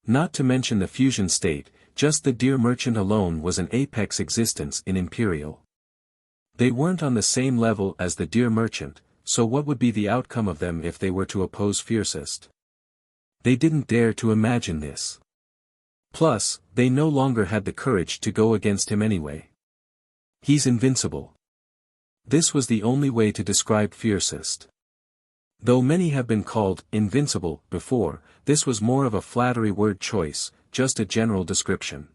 Not to mention the fusion state, just the deer merchant alone was an apex existence in Imperial. They weren't on the same level as the deer merchant, so what would be the outcome of them if they were to oppose Fiercest? They didn't dare to imagine this. Plus, they no longer had the courage to go against him anyway. He's invincible. This was the only way to describe Fiercest. Though many have been called invincible before, this was more of a flattery word choice, just a general description.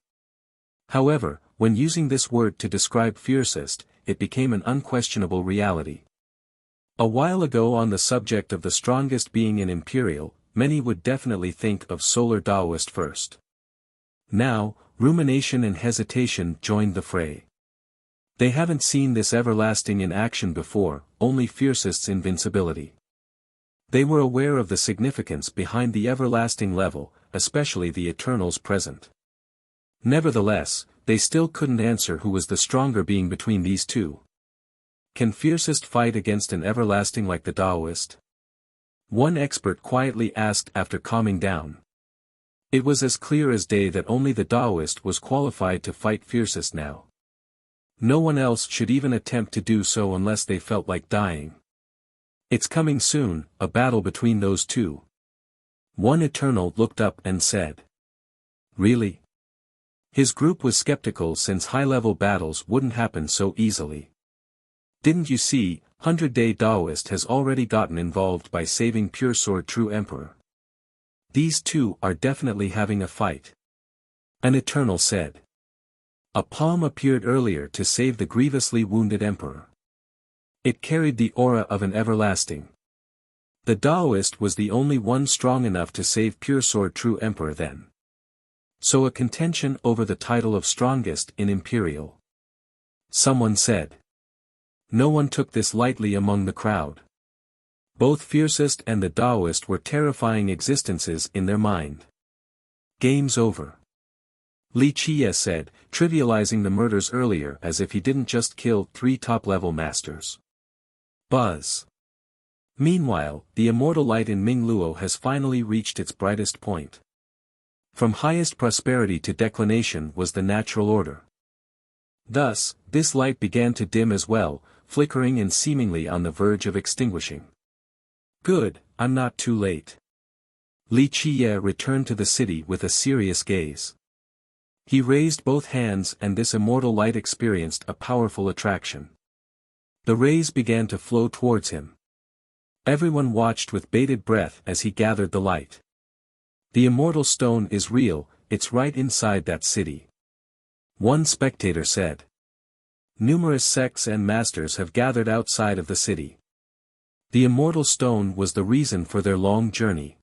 However, when using this word to describe Fiercest, it became an unquestionable reality. A while ago on the subject of the strongest being in Imperial, many would definitely think of Solar Daoist first. Now, rumination and hesitation joined the fray. They haven't seen this everlasting in action before, only Fiercest's invincibility. They were aware of the significance behind the everlasting level, especially the Eternals present. Nevertheless, they still couldn't answer who was the stronger being between these two. Can Fiercest fight against an everlasting like the Daoist? One expert quietly asked after calming down. It was as clear as day that only the Daoist was qualified to fight Fiercest now. No one else should even attempt to do so unless they felt like dying. It's coming soon, a battle between those two. One Eternal looked up and said. Really? His group was skeptical since high-level battles wouldn't happen so easily. Didn't you see, 100-Day Daoist has already gotten involved by saving Pure Sword True Emperor. These two are definitely having a fight. An Eternal said. A palm appeared earlier to save the grievously wounded Emperor. It carried the aura of an everlasting. The Daoist was the only one strong enough to save Pure Sword True Emperor then. So a contention over the title of strongest in Imperial. Someone said. No one took this lightly among the crowd. Both Fiercest and the Daoist were terrifying existences in their mind. Game's over. Li Qiye said, trivializing the murders earlier as if he didn't just kill 3 top-level masters. Buzz. Meanwhile, the immortal light in Mingluo has finally reached its brightest point. From highest prosperity to declination was the natural order. Thus, this light began to dim as well, flickering and seemingly on the verge of extinguishing. Good, I'm not too late. Li Qiye returned to the city with a serious gaze. He raised both hands and this immortal light experienced a powerful attraction. The rays began to flow towards him. Everyone watched with bated breath as he gathered the light. The immortal stone is real, it's right inside that city. One spectator said. Numerous sects and masters have gathered outside of the city. The immortal stone was the reason for their long journey.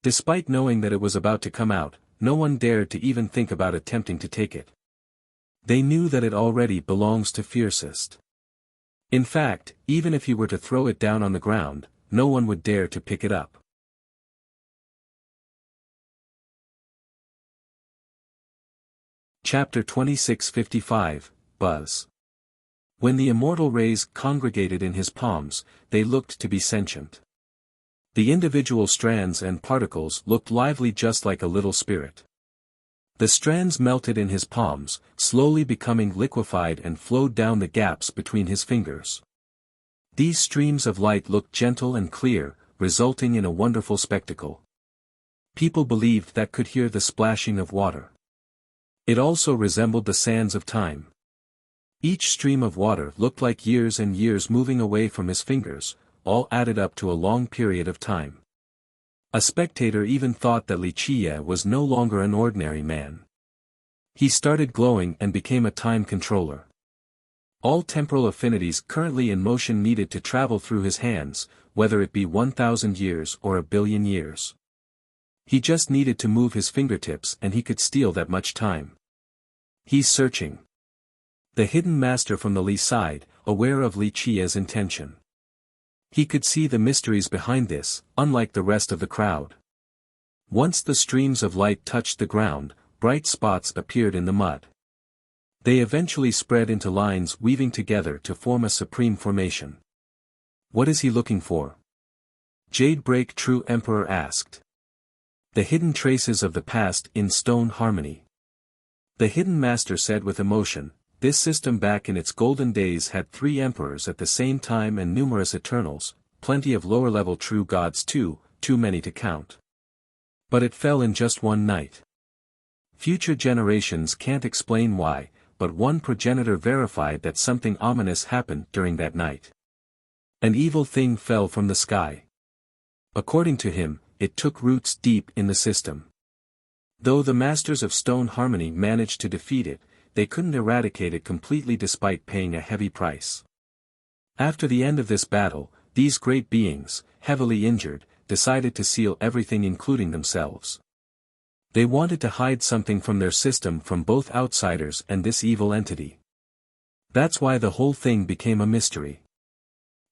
Despite knowing that it was about to come out, no one dared to even think about attempting to take it. They knew that it already belongs to Fiercest. In fact, even if he were to throw it down on the ground, no one would dare to pick it up. Chapter 2655, Buzz. When the immortal rays congregated in his palms, they looked to be sentient. The individual strands and particles looked lively just like a little spirit. The strands melted in his palms, slowly becoming liquefied and flowed down the gaps between his fingers. These streams of light looked gentle and clear, resulting in a wonderful spectacle. People believed that could hear the splashing of water. It also resembled the sands of time. Each stream of water looked like years and years moving away from his fingers, all added up to a long period of time. A spectator even thought that Li Qiye was no longer an ordinary man. He started glowing and became a time controller. All temporal affinities currently in motion needed to travel through his hands, whether it be 1,000 years or 1,000,000,000 years. He just needed to move his fingertips and he could steal that much time. He's searching. The hidden master from the Li side, aware of Li Qiye's intention. He could see the mysteries behind this, unlike the rest of the crowd. Once the streams of light touched the ground, bright spots appeared in the mud. They eventually spread into lines weaving together to form a supreme formation. What is he looking for? Jade Break True Emperor asked. The hidden traces of the past in stone harmony. The hidden master said with emotion, this system back in its golden days had 3 emperors at the same time and numerous eternals, plenty of lower-level true gods too many to count. But it fell in just one night. Future generations can't explain why, but one progenitor verified that something ominous happened during that night. An evil thing fell from the sky. According to him, it took roots deep in the system. Though the masters of stone harmony managed to defeat it, they couldn't eradicate it completely despite paying a heavy price. After the end of this battle, these great beings, heavily injured, decided to seal everything including themselves. They wanted to hide something from their system from both outsiders and this evil entity. That's why the whole thing became a mystery.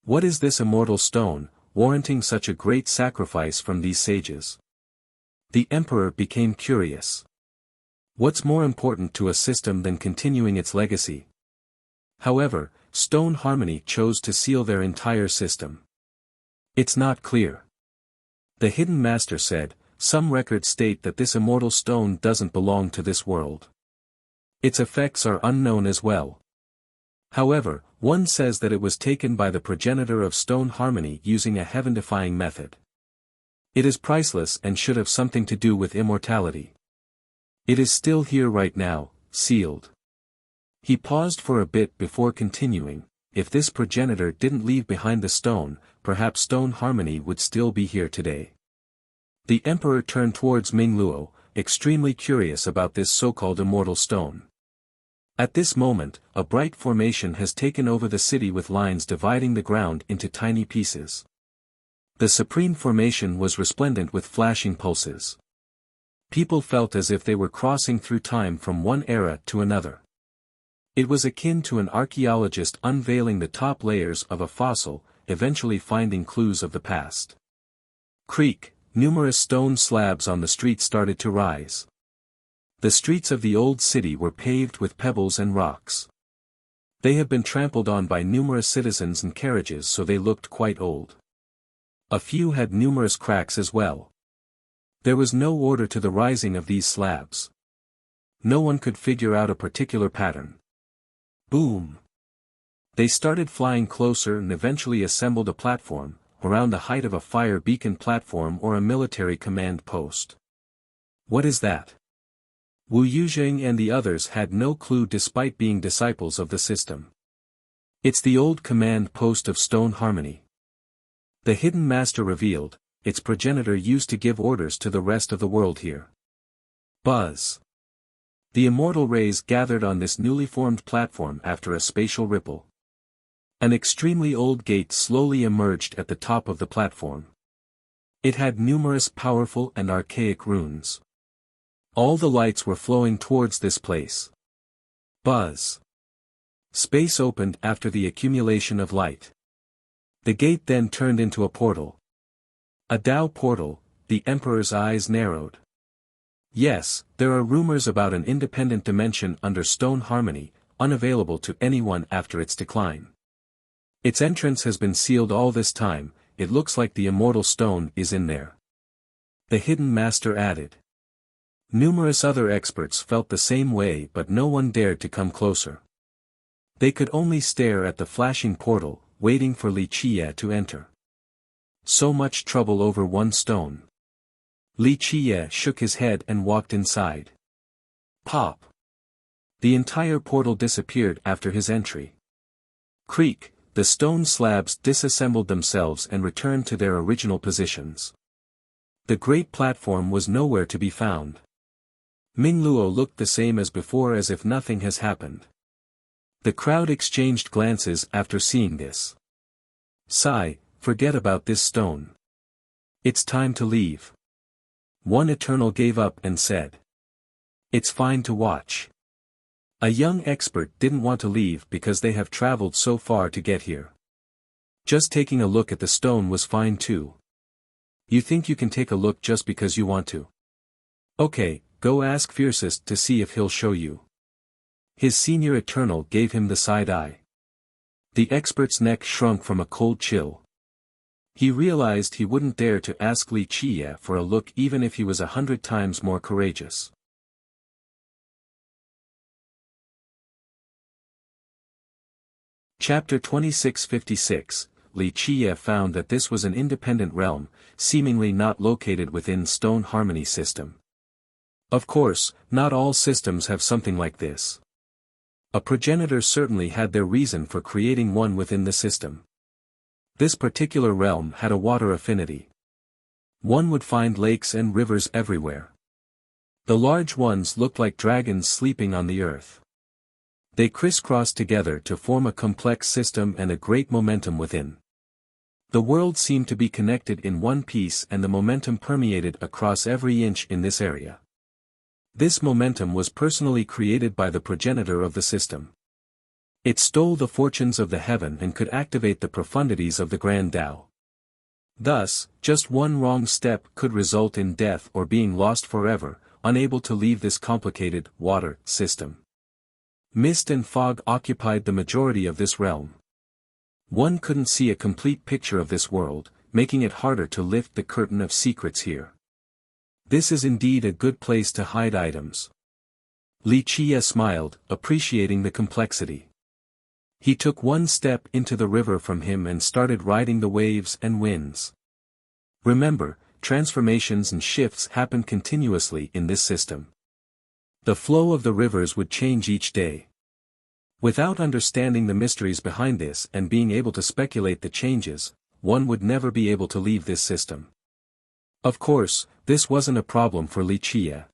What is this immortal stone, warranting such a great sacrifice from these sages? The emperor became curious. What's more important to a system than continuing its legacy? However, Stone Harmony chose to seal their entire system. It's not clear. The hidden master said, some records state that this immortal stone doesn't belong to this world. Its effects are unknown as well. However, one says that it was taken by the progenitor of Stone Harmony using a heaven-defying method. It is priceless and should have something to do with immortality. It is still here right now, sealed. He paused for a bit before continuing, if this progenitor didn't leave behind the stone, perhaps Stone Harmony would still be here today. The emperor turned towards Mingluo, extremely curious about this so-called immortal stone. At this moment, a bright formation has taken over the city with lines dividing the ground into tiny pieces. The supreme formation was resplendent with flashing pulses. People felt as if they were crossing through time from one era to another. It was akin to an archaeologist unveiling the top layers of a fossil, eventually finding clues of the past. Creak, numerous stone slabs on the street started to rise. The streets of the old city were paved with pebbles and rocks. They have been trampled on by numerous citizens and carriages, so they looked quite old. A few had numerous cracks as well. There was no order to the rising of these slabs. No one could figure out a particular pattern. Boom! They started flying closer and eventually assembled a platform, around the height of a fire beacon platform or a military command post. What is that? Wu Yuzheng and the others had no clue despite being disciples of the system. It's the old command post of Stone Harmony. The hidden master revealed, its progenitor used to give orders to the rest of the world here. Buzz. The immortal rays gathered on this newly formed platform after a spatial ripple. An extremely old gate slowly emerged at the top of the platform. It had numerous powerful and archaic runes. All the lights were flowing towards this place. Buzz. Space opened after the accumulation of light. The gate then turned into a portal. A Dao portal. The Emperor's eyes narrowed. Yes, there are rumors about an independent dimension under Stone Harmony, unavailable to anyone after its decline. Its entrance has been sealed all this time. It looks like the immortal stone is in there. The hidden master added. Numerous other experts felt the same way, but no one dared to come closer. They could only stare at the flashing portal, waiting for Li Qiye to enter. So much trouble over one stone. Li Qiye shook his head and walked inside. Pop! The entire portal disappeared after his entry. Creak! The stone slabs disassembled themselves and returned to their original positions. The great platform was nowhere to be found. Ming Luo looked the same as before, as if nothing has happened. The crowd exchanged glances after seeing this. Sigh, forget about this stone. It's time to leave. One Eternal gave up and said. It's fine to watch. A young expert didn't want to leave because they have traveled so far to get here. Just taking a look at the stone was fine too. You think you can take a look just because you want to? Okay, go ask Fiercest to see if he'll show you. His senior Eternal gave him the side eye. The expert's neck shrunk from a cold chill. He realized he wouldn't dare to ask Li Qiye for a look even if he was 100 times more courageous. Chapter 2656, Li Qiye found that this was an independent realm, seemingly not located within Stone Harmony system. Of course, not all systems have something like this. A progenitor certainly had their reason for creating one within the system. This particular realm had a water affinity. One would find lakes and rivers everywhere. The large ones looked like dragons sleeping on the earth. They crisscrossed together to form a complex system and a great momentum within. The world seemed to be connected in one piece, and the momentum permeated across every inch in this area. This momentum was personally created by the progenitor of the system. It stole the fortunes of the heaven and could activate the profundities of the Grand Tao. Thus, just one wrong step could result in death or being lost forever, unable to leave this complicated water system. Mist and fog occupied the majority of this realm. One couldn't see a complete picture of this world, making it harder to lift the curtain of secrets here. This is indeed a good place to hide items. Li Qiye smiled, appreciating the complexity. He took one step into the river from him and started riding the waves and winds. Remember, transformations and shifts happen continuously in this system. The flow of the rivers would change each day. Without understanding the mysteries behind this and being able to speculate the changes, one would never be able to leave this system. Of course, this wasn't a problem for Li Qiye.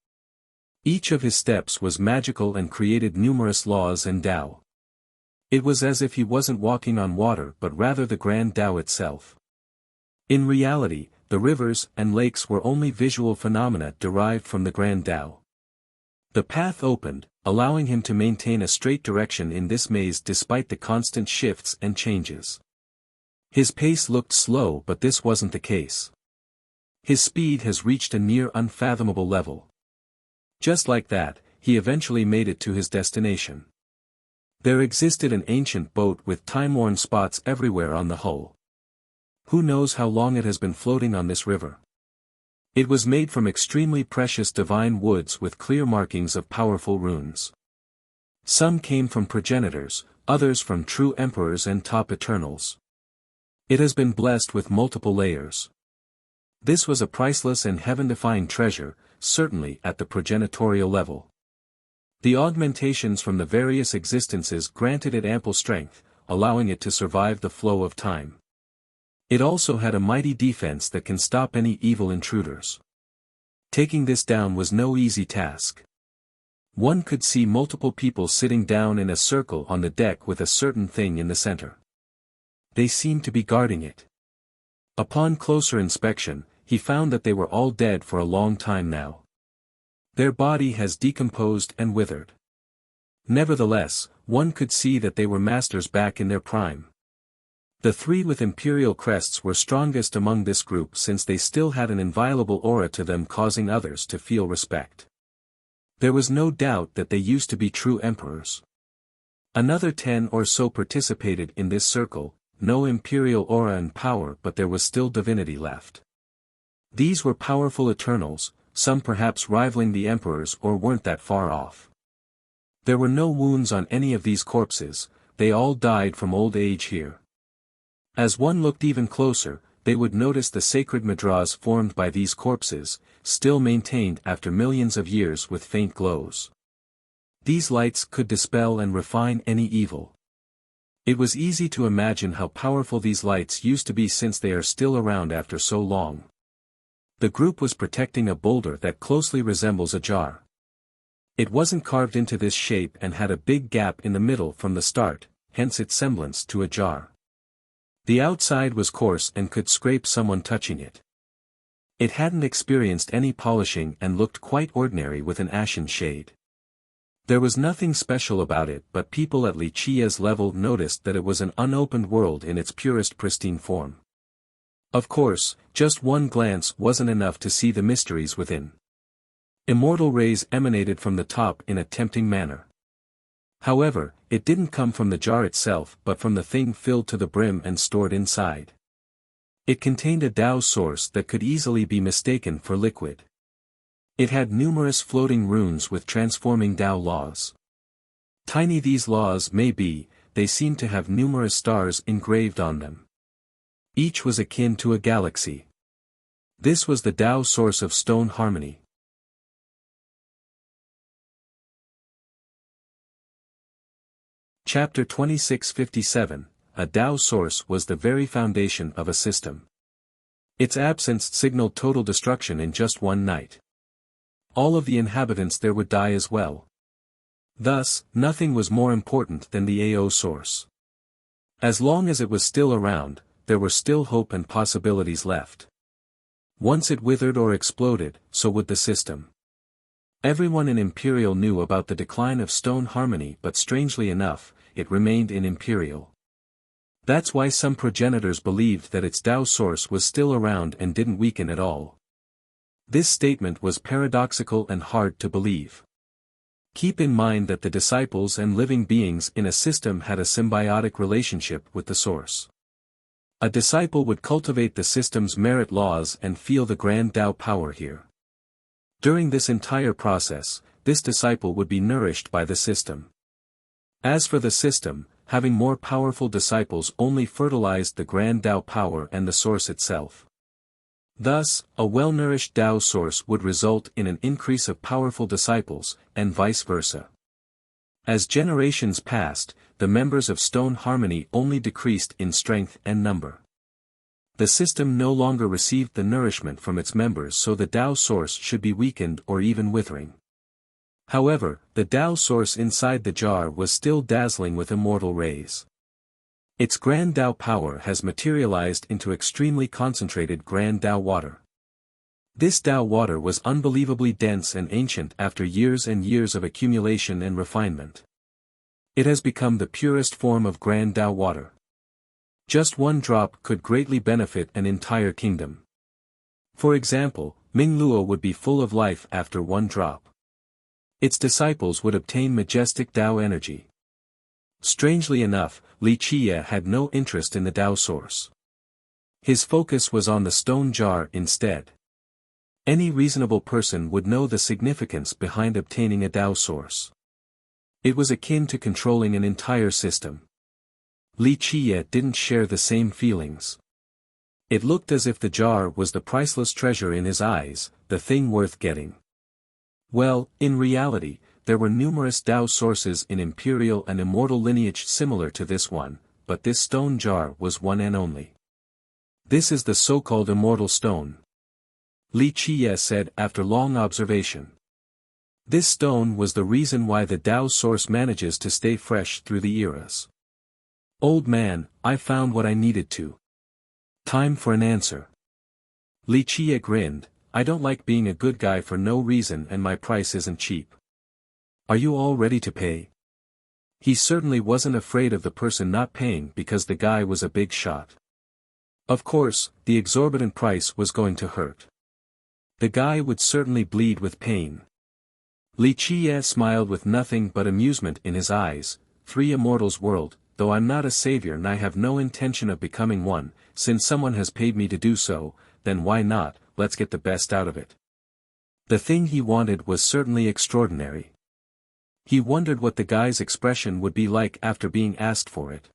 Each of his steps was magical and created numerous laws and Tao. It was as if he wasn't walking on water but rather the Grand Tao itself. In reality, the rivers and lakes were only visual phenomena derived from the Grand Tao. The path opened, allowing him to maintain a straight direction in this maze despite the constant shifts and changes. His pace looked slow, but this wasn't the case. His speed has reached a near unfathomable level. Just like that, he eventually made it to his destination. There existed an ancient boat with time-worn spots everywhere on the hull. Who knows how long it has been floating on this river? It was made from extremely precious divine woods with clear markings of powerful runes. Some came from progenitors, others from true emperors and top eternals. It has been blessed with multiple layers. This was a priceless and heaven-defying treasure, certainly at the progenitorial level. The augmentations from the various existences granted it ample strength, allowing it to survive the flow of time. It also had a mighty defense that can stop any evil intruders. Taking this down was no easy task. One could see multiple people sitting down in a circle on the deck with a certain thing in the center. They seemed to be guarding it. Upon closer inspection, he found that they were all dead for a long time now. Their body has decomposed and withered. Nevertheless, one could see that they were masters back in their prime. The three with imperial crests were strongest among this group since they still had an inviolable aura to them causing others to feel respect. There was no doubt that they used to be true emperors. Another 10 or so participated in this circle, no imperial aura and power, but there was still divinity left. These were powerful eternals, some perhaps rivaling the emperors or weren't that far off. There were no wounds on any of these corpses, they all died from old age here. As one looked even closer, they would notice the sacred madras formed by these corpses, still maintained after millions of years with faint glows. These lights could dispel and refine any evil. It was easy to imagine how powerful these lights used to be since they are still around after so long. The group was protecting a boulder that closely resembles a jar. It wasn't carved into this shape and had a big gap in the middle from the start, hence its semblance to a jar. The outside was coarse and could scrape someone touching it. It hadn't experienced any polishing and looked quite ordinary with an ashen shade. There was nothing special about it, but people at Wuxia's level noticed that it was an unopened world in its purest pristine form. Of course, just one glance wasn't enough to see the mysteries within. Immortal rays emanated from the top in a tempting manner. However, it didn't come from the jar itself but from the thing filled to the brim and stored inside. It contained a Tao source that could easily be mistaken for liquid. It had numerous floating runes with transforming Tao laws. Tiny these laws may be, they seemed to have numerous stars engraved on them. Each was akin to a galaxy. This was the Tao source of stone harmony. Chapter 2657, A Tao source was the very foundation of a system. Its absence signaled total destruction in just one night. All of the inhabitants there would die as well. Thus, nothing was more important than the AO source. As long as it was still around, there were still hope and possibilities left. Once it withered or exploded, so would the system. Everyone in Imperial knew about the decline of stone harmony, but strangely enough, it remained in Imperial. That's why some progenitors believed that its Tao source was still around and didn't weaken at all. This statement was paradoxical and hard to believe. Keep in mind that the disciples and living beings in a system had a symbiotic relationship with the source. A disciple would cultivate the system's merit laws and feel the grand Tao power here. During this entire process, this disciple would be nourished by the system. As for the system, having more powerful disciples only fertilized the grand Tao power and the source itself. Thus, a well-nourished Tao source would result in an increase of powerful disciples, and vice versa. As generations passed, the members of Stone Harmony only decreased in strength and number. The system no longer received the nourishment from its members, so the Tao source should be weakened or even withering. However, the Tao source inside the jar was still dazzling with immortal rays. Its grand Tao power has materialized into extremely concentrated grand Tao water. This Tao water was unbelievably dense and ancient after years and years of accumulation and refinement. It has become the purest form of grand Tao water. Just one drop could greatly benefit an entire kingdom. For example, Mingluo would be full of life after one drop. Its disciples would obtain majestic Tao energy. Strangely enough, Wuxia had no interest in the Tao source. His focus was on the stone jar instead. Any reasonable person would know the significance behind obtaining a Tao source. It was akin to controlling an entire system. Li Qiye didn't share the same feelings. It looked as if the jar was the priceless treasure in his eyes, the thing worth getting. Well, in reality, there were numerous Tao sources in imperial and immortal lineage similar to this one, but this stone jar was one and only. This is the so-called immortal stone, Li Qiye said after long observation. This stone was the reason why the Tao source manages to stay fresh through the eras. Old man, I found what I needed to. Time for an answer. Li Qiye grinned. I don't like being a good guy for no reason and my price isn't cheap. Are you all ready to pay? He certainly wasn't afraid of the person not paying because the guy was a big shot. Of course, the exorbitant price was going to hurt. The guy would certainly bleed with pain. Li Qiye smiled with nothing but amusement in his eyes. 3 immortals world, though I'm not a savior and I have no intention of becoming one, since someone has paid me to do so, then why not, let's get the best out of it. The thing he wanted was certainly extraordinary. He wondered what the guy's expression would be like after being asked for it.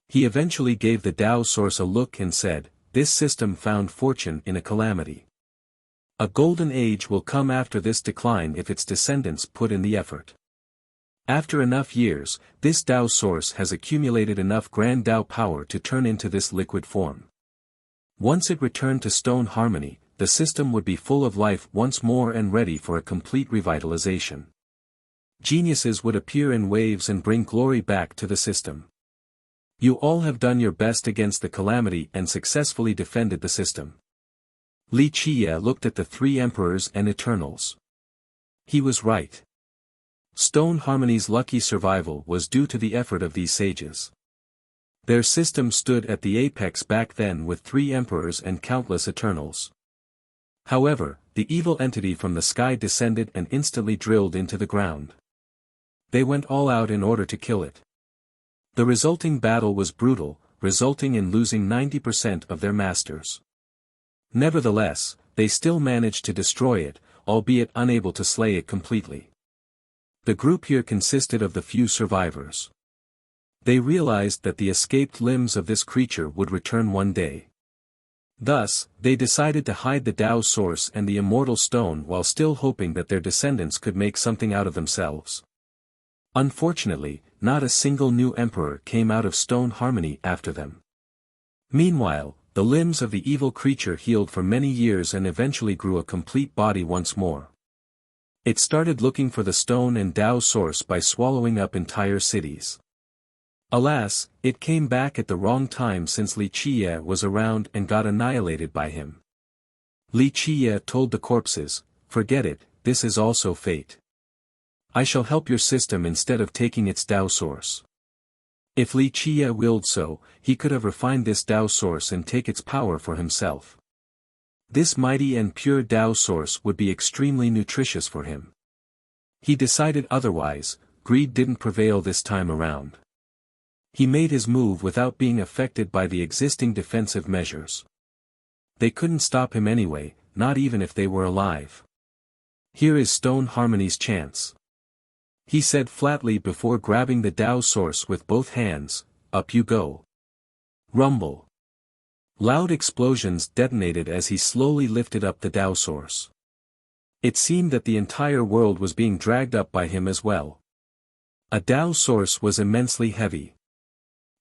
He eventually gave the Tao source a look and said, this system found fortune in a calamity. A golden age will come after this decline if its descendants put in the effort. After enough years, this Tao source has accumulated enough grand Tao power to turn into this liquid form. Once it returned to stone harmony, the system would be full of life once more and ready for a complete revitalization. Geniuses would appear in waves and bring glory back to the system. You all have done your best against the calamity and successfully defended the system. Li Qiye looked at the 3 emperors and eternals. He was right. Stone Harmony's lucky survival was due to the effort of these sages. Their system stood at the apex back then with 3 emperors and countless eternals. However, the evil entity from the sky descended and instantly drilled into the ground. They went all out in order to kill it. The resulting battle was brutal, resulting in losing 90% of their masters. Nevertheless, they still managed to destroy it, albeit unable to slay it completely. The group here consisted of the few survivors. They realized that the escaped limbs of this creature would return one day. Thus, they decided to hide the Tao source and the immortal stone while still hoping that their descendants could make something out of themselves. Unfortunately, not a single new emperor came out of stone harmony after them. Meanwhile, the limbs of the evil creature healed for many years and eventually grew a complete body once more. It started looking for the stone and Tao source by swallowing up entire cities. Alas, it came back at the wrong time since Li Qiye was around and got annihilated by him. Li Qiye told the corpses, forget it, this is also fate. I shall help your system instead of taking its Tao source. If Li Qiye willed so, he could have refined this Tao source and take its power for himself. This mighty and pure Tao source would be extremely nutritious for him. He decided otherwise, greed didn't prevail this time around. He made his move without being affected by the existing defensive measures. They couldn't stop him anyway, not even if they were alive. Here is Stone Harmony's chance. He said flatly before grabbing the Tao source with both hands, up you go. Rumble. Loud explosions detonated as he slowly lifted up the Tao source. It seemed that the entire world was being dragged up by him as well. A Tao source was immensely heavy.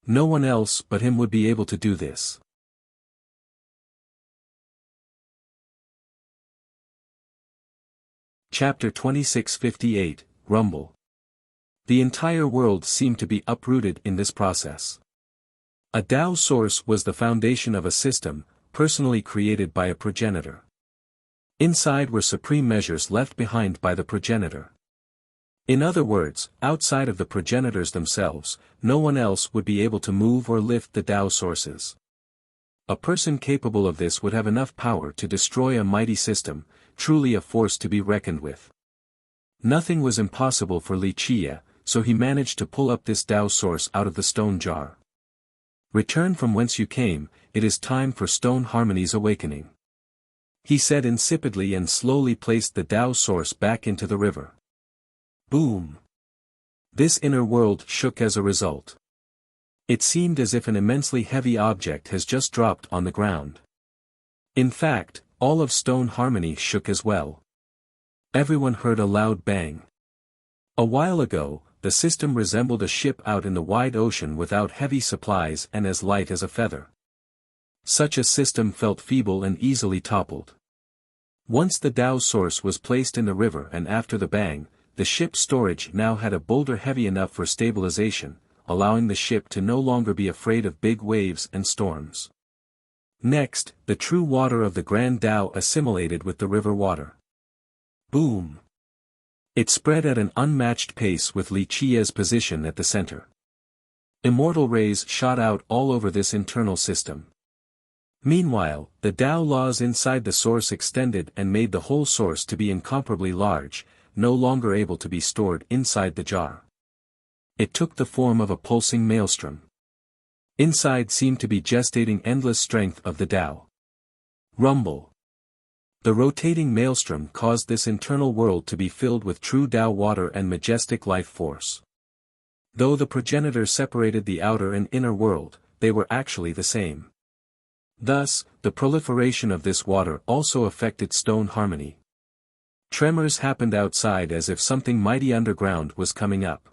No one else but him would be able to do this. Chapter 2658, Rumble. The entire world seemed to be uprooted in this process. A Tao source was the foundation of a system, personally created by a progenitor. Inside were supreme measures left behind by the progenitor. In other words, outside of the progenitors themselves, no one else would be able to move or lift the Tao sources. A person capable of this would have enough power to destroy a mighty system, truly a force to be reckoned with. Nothing was impossible for Li Qiye, so he managed to pull up this Tao source out of the stone jar. Return from whence you came, it is time for stone harmony's awakening. He said insipidly and slowly placed the Tao source back into the river. Boom! This inner world shook as a result. It seemed as if an immensely heavy object has just dropped on the ground. In fact, all of stone harmony shook as well. Everyone heard a loud bang. A while ago, the system resembled a ship out in the wide ocean without heavy supplies and as light as a feather. Such a system felt feeble and easily toppled. Once the Tao source was placed in the river and after the bang, the ship's storage now had a boulder heavy enough for stabilization, allowing the ship to no longer be afraid of big waves and storms. Next, the true water of the Grand Tao assimilated with the river water. Boom! It spread at an unmatched pace with Li Qia's position at the center. Immortal rays shot out all over this internal system. Meanwhile, the Tao laws inside the source extended and made the whole source to be incomparably large, no longer able to be stored inside the jar. It took the form of a pulsing maelstrom. Inside seemed to be gestating endless strength of the Tao. Rumble. The rotating maelstrom caused this internal world to be filled with true Tao water and majestic life force. Though the progenitor separated the outer and inner world, they were actually the same. Thus, the proliferation of this water also affected stone harmony. Tremors happened outside as if something mighty underground was coming up.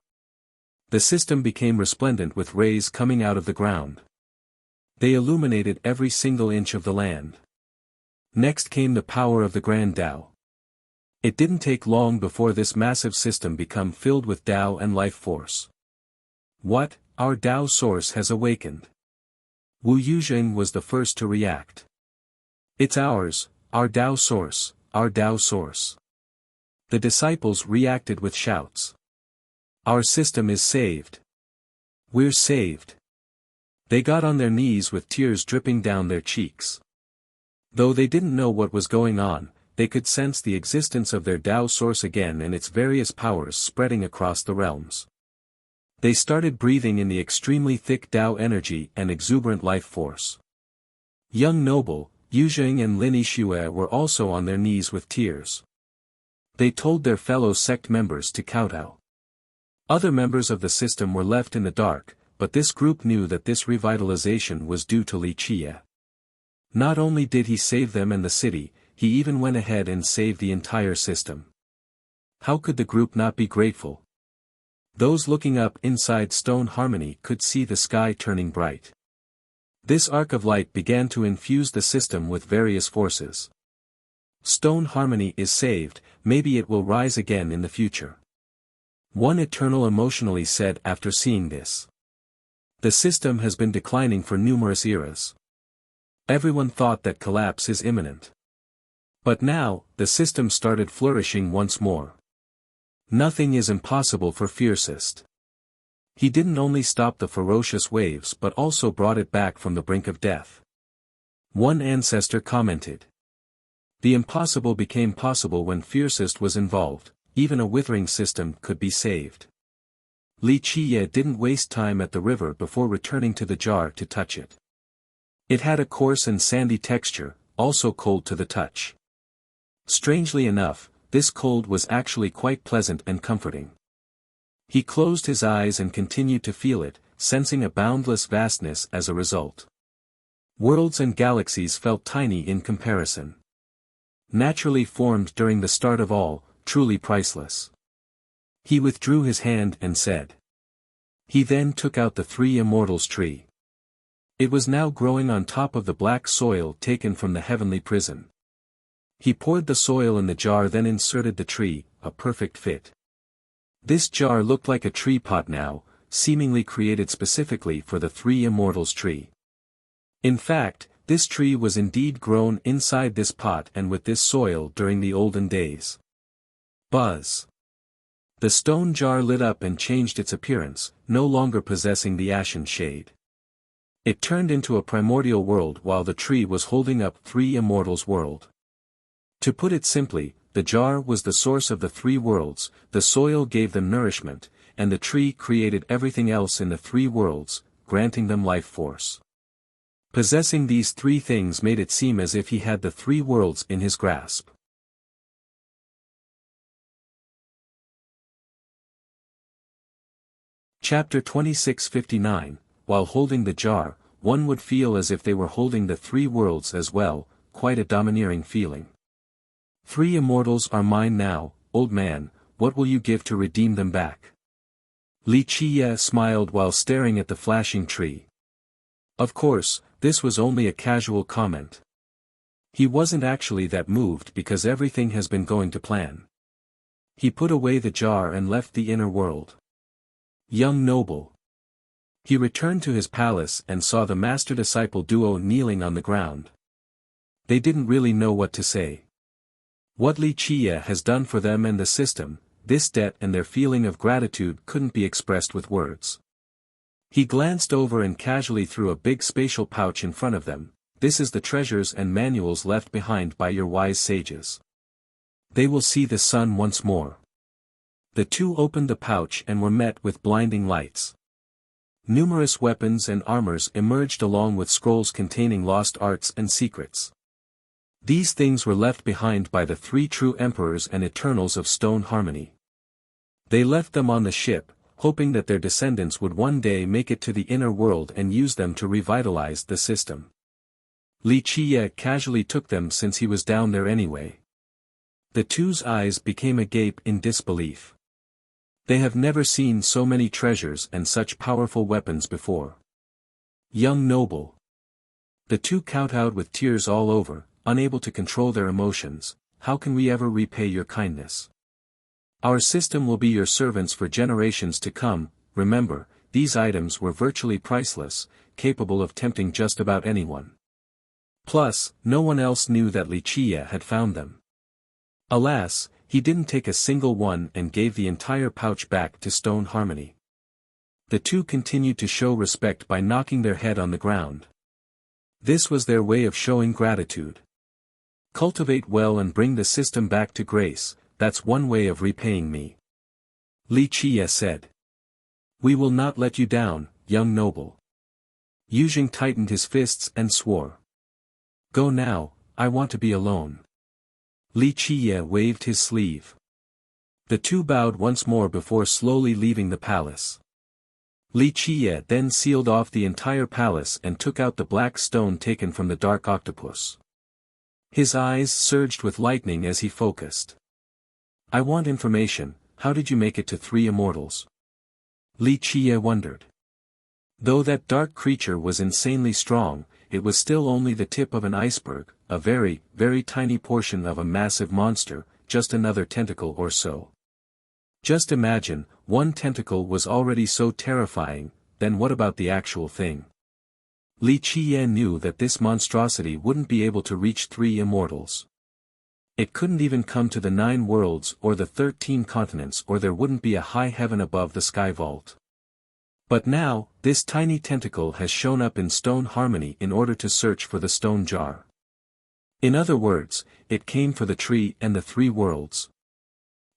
The system became resplendent with rays coming out of the ground. They illuminated every single inch of the land. Next came the power of the Grand Tao. It didn't take long before this massive system became filled with Tao and life force. What, our Tao source has awakened. Wu Yuzheng was the first to react. It's ours, our Tao source, our Tao source. The disciples reacted with shouts. Our system is saved. We're saved. They got on their knees with tears dripping down their cheeks. Though they didn't know what was going on, they could sense the existence of their Tao source again and its various powers spreading across the realms. They started breathing in the extremely thick Tao energy and exuberant life force. Young noble, Yuzheng and Lin Yixue were also on their knees with tears. They told their fellow sect members to kowtow. Other members of the system were left in the dark, but this group knew that this revitalization was due to Li Qia. Not only did he save them and the city, he even went ahead and saved the entire system. How could the group not be grateful? Those looking up inside stone harmony could see the sky turning bright. This arc of light began to infuse the system with various forces. Stone harmony is saved, maybe it will rise again in the future. One Eternal emotionally said after seeing this. The system has been declining for numerous eras. Everyone thought that collapse is imminent. But now, the system started flourishing once more. Nothing is impossible for Fiercest. He didn't only stop the ferocious waves but also brought it back from the brink of death. One ancestor commented. The impossible became possible when Fiercest was involved, even a withering system could be saved. Li Qiye didn't waste time at the river before returning to the jar to touch it. It had a coarse and sandy texture, also cold to the touch. Strangely enough, this cold was actually quite pleasant and comforting. He closed his eyes and continued to feel it, sensing a boundless vastness as a result. Worlds and galaxies felt tiny in comparison. Naturally formed during the start of all, truly priceless. He withdrew his hand and said. He then took out the three immortals tree. It was now growing on top of the black soil taken from the heavenly prison. He poured the soil in the jar then inserted the tree, a perfect fit. This jar looked like a tree pot now, seemingly created specifically for the three immortals tree. In fact, this tree was indeed grown inside this pot and with this soil during the olden days. Buzz. The stone jar lit up and changed its appearance, no longer possessing the ashen shade. It turned into a primordial world while the tree was holding up three immortals' world. To put it simply, the jar was the source of the three worlds, the soil gave them nourishment, and the tree created everything else in the three worlds, granting them life force. Possessing these three things made it seem as if he had the three worlds in his grasp. Chapter 2659. While holding the jar, one would feel as if they were holding the three worlds as well, quite a domineering feeling. 3 immortals are mine now, old man, what will you give to redeem them back? Li Qiye smiled while staring at the flashing tree. Of course, this was only a casual comment. He wasn't actually that moved because everything has been going to plan. He put away the jar and left the inner world. Young noble. He returned to his palace and saw the master-disciple duo kneeling on the ground. They didn't really know what to say. What Li Qiye has done for them and the system, this debt and their feeling of gratitude couldn't be expressed with words. He glanced over and casually threw a big spatial pouch in front of them. This is the treasures and manuals left behind by your wise sages. They will see the sun once more. The two opened the pouch and were met with blinding lights. Numerous weapons and armors emerged along with scrolls containing lost arts and secrets. These things were left behind by the 3 true emperors and eternals of Stone Harmony. They left them on the ship, hoping that their descendants would one day make it to the inner world and use them to revitalize the system. Li Qiye casually took them since he was down there anyway. The two's eyes became agape in disbelief. They have never seen so many treasures and such powerful weapons before. Young noble. The two kowtowed with tears all over, unable to control their emotions. How can we ever repay your kindness? Our system will be your servants for generations to come. Remember, these items were virtually priceless, capable of tempting just about anyone. Plus, no one else knew that Li Qiye had found them. Alas, he didn't take a single one and gave the entire pouch back to Stone Harmony. The two continued to show respect by knocking their head on the ground. This was their way of showing gratitude. Cultivate well and bring the system back to grace, that's one way of repaying me. Li Qiye said. We will not let you down, young noble. Yuzheng tightened his fists and swore. Go now, I want to be alone. Li Qiye waved his sleeve. The two bowed once more before slowly leaving the palace. Li Qiye then sealed off the entire palace and took out the black stone taken from the dark octopus. His eyes surged with lightning as he focused. I want information, how did you make it to 3 immortals? Li Qiye wondered. Though that dark creature was insanely strong, it was still only the tip of an iceberg, a very, very tiny portion of a massive monster, just another tentacle or so. Just imagine, one tentacle was already so terrifying, then what about the actual thing? Li Qiye knew that this monstrosity wouldn't be able to reach 3 immortals. It couldn't even come to the 9 worlds or the 13 continents, or there wouldn't be a high heaven above the sky vault. But now, this tiny tentacle has shown up in Stone Harmony in order to search for the stone jar. In other words, it came for the tree and the 3 worlds.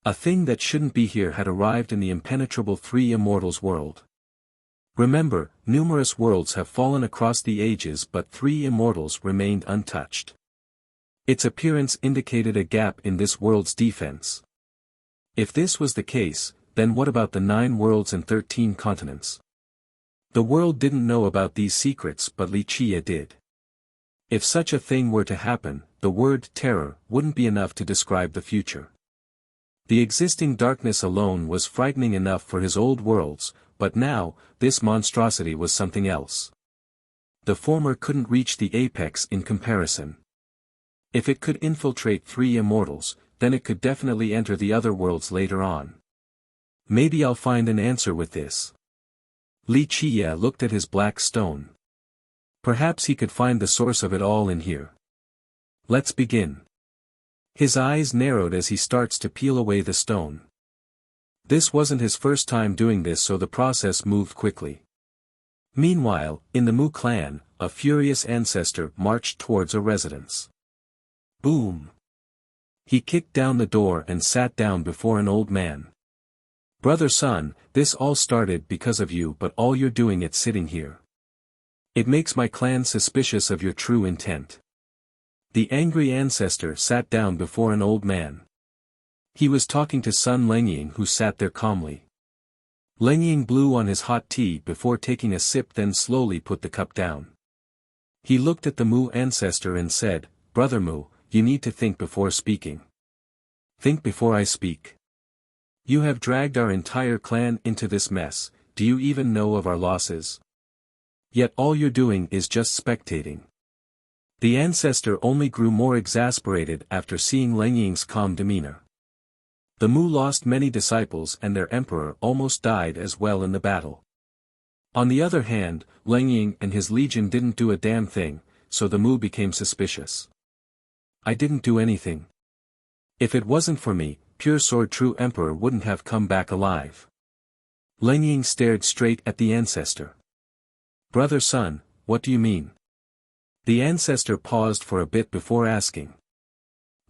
A thing that shouldn't be here had arrived in the impenetrable 3 immortals world. Remember, numerous worlds have fallen across the ages, but 3 immortals remained untouched. Its appearance indicated a gap in this world's defense. If this was the case, then what about the 9 worlds and 13 continents? The world didn't know about these secrets, but Li Qiye did. If such a thing were to happen, the word terror wouldn't be enough to describe the future. The existing darkness alone was frightening enough for his old worlds, but now, this monstrosity was something else. The former couldn't reach the apex in comparison. If it could infiltrate 3 immortals, then it could definitely enter the other worlds later on. Maybe I'll find an answer with this. Li Qiye looked at his black stone. Perhaps he could find the source of it all in here. Let's begin. His eyes narrowed as he starts to peel away the stone. This wasn't his first time doing this, so the process moved quickly. Meanwhile, in the Mu clan, a furious ancestor marched towards a residence. Boom! He kicked down the door and sat down before an old man. Brother Sun, this all started because of you, but all you're doing it's sitting here. It makes my clan suspicious of your true intent. The angry ancestor sat down before an old man. He was talking to son Lengying, who sat there calmly. Lengying blew on his hot tea before taking a sip, then slowly put the cup down. He looked at the Mu ancestor and said, Brother Mu, you need to think before speaking. Think before I speak. You have dragged our entire clan into this mess. Do you even know of our losses? Yet all you're doing is just spectating. The ancestor only grew more exasperated after seeing Lengying's calm demeanor. The Mu lost many disciples and their emperor almost died as well in the battle. On the other hand, Lengying and his legion didn't do a damn thing, so the Mu became suspicious. I didn't do anything. If it wasn't for me, Pure Sword True Emperor wouldn't have come back alive. Lengying stared straight at the ancestor. Brother Sun, what do you mean? The ancestor paused for a bit before asking.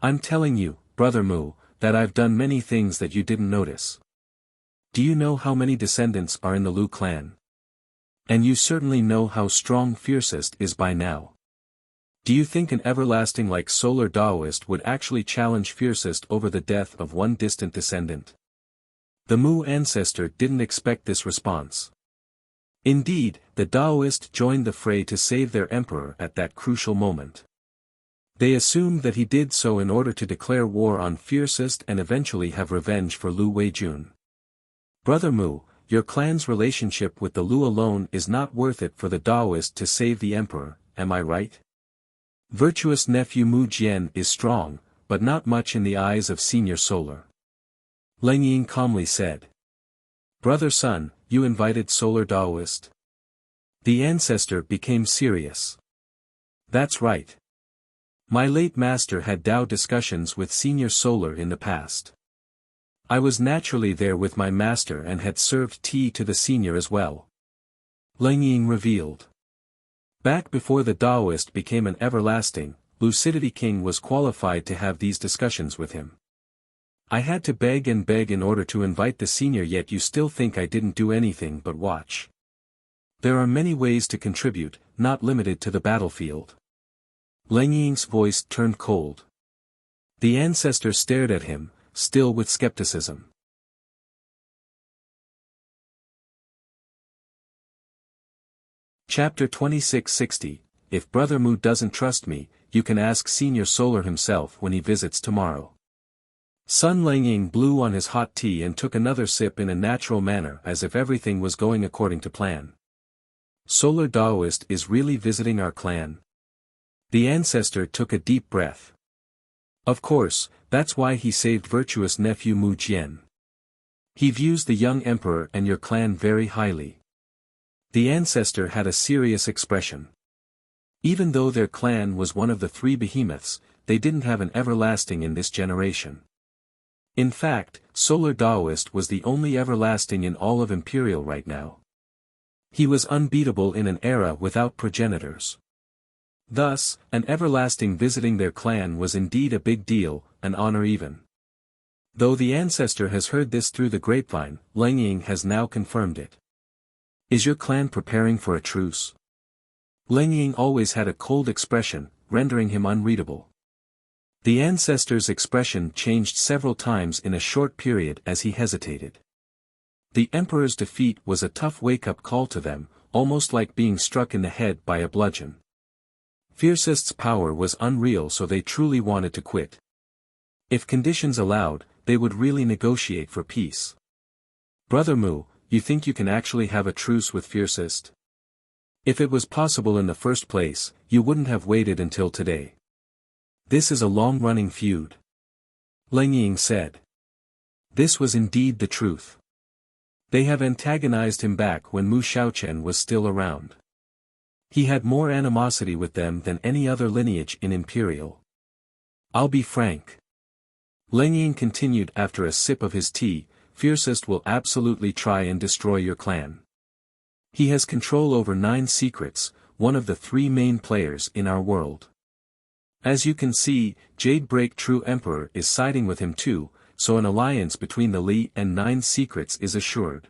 I'm telling you, Brother Mu, that I've done many things that you didn't notice. Do you know how many descendants are in the Lu clan? And you certainly know how strong Fiercest is by now. Do you think an everlasting like Solar Daoist would actually challenge Fiercest over the death of one distant descendant? The Mu ancestor didn't expect this response. Indeed, the Daoist joined the fray to save their emperor at that crucial moment. They assumed that he did so in order to declare war on Fiercest and eventually have revenge for Lu Weijun. Brother Mu, your clan's relationship with the Lu alone is not worth it for the Daoist to save the emperor, am I right? Virtuous nephew Mu Jian is strong, but not much in the eyes of Senior Solar. Lengying calmly said. Brother Sun, you invited Solar Daoist? The ancestor became serious. That's right. My late master had Dao discussions with Senior Solar in the past. I was naturally there with my master and had served tea to the senior as well. Lengying revealed. Back before the Daoist became an everlasting, Lucidity King was qualified to have these discussions with him. I had to beg and beg in order to invite the senior, yet you still think I didn't do anything but watch. There are many ways to contribute, not limited to the battlefield. Lengying's voice turned cold. The ancestor stared at him, still with skepticism. Chapter 2660, If Brother Mu doesn't trust me, you can ask Senior Solar himself when he visits tomorrow. Sun Lengying blew on his hot tea and took another sip in a natural manner as if everything was going according to plan. Solar Daoist is really visiting our clan. The ancestor took a deep breath. Of course, that's why he saved virtuous nephew Mu Jian. He views the young emperor and your clan very highly. The ancestor had a serious expression. Even though their clan was one of the three behemoths, they didn't have an everlasting in this generation. In fact, Solar Daoist was the only everlasting in all of Imperial right now. He was unbeatable in an era without progenitors. Thus, an everlasting visiting their clan was indeed a big deal, an honor even. Though the ancestor has heard this through the grapevine, Lengying has now confirmed it. Is your clan preparing for a truce? Lengying always had a cold expression, rendering him unreadable. The ancestor's expression changed several times in a short period as he hesitated. The emperor's defeat was a tough wake-up call to them, almost like being struck in the head by a bludgeon. Fiercest's power was unreal, so they truly wanted to quit. If conditions allowed, they would really negotiate for peace. Brother Mu, you think you can actually have a truce with Fiercest? If it was possible in the first place, you wouldn't have waited until today. This is a long-running feud. Lengying said. This was indeed the truth. They have antagonized him back when Mu Xiaochen was still around. He had more animosity with them than any other lineage in Imperial. I'll be frank. Lengying continued after a sip of his tea, Fiercest will absolutely try and destroy your clan. He has control over 9 secrets, one of the 3 main players in our world. As you can see, Jade Break True Emperor is siding with him too, so an alliance between the Li and Nine Secrets is assured.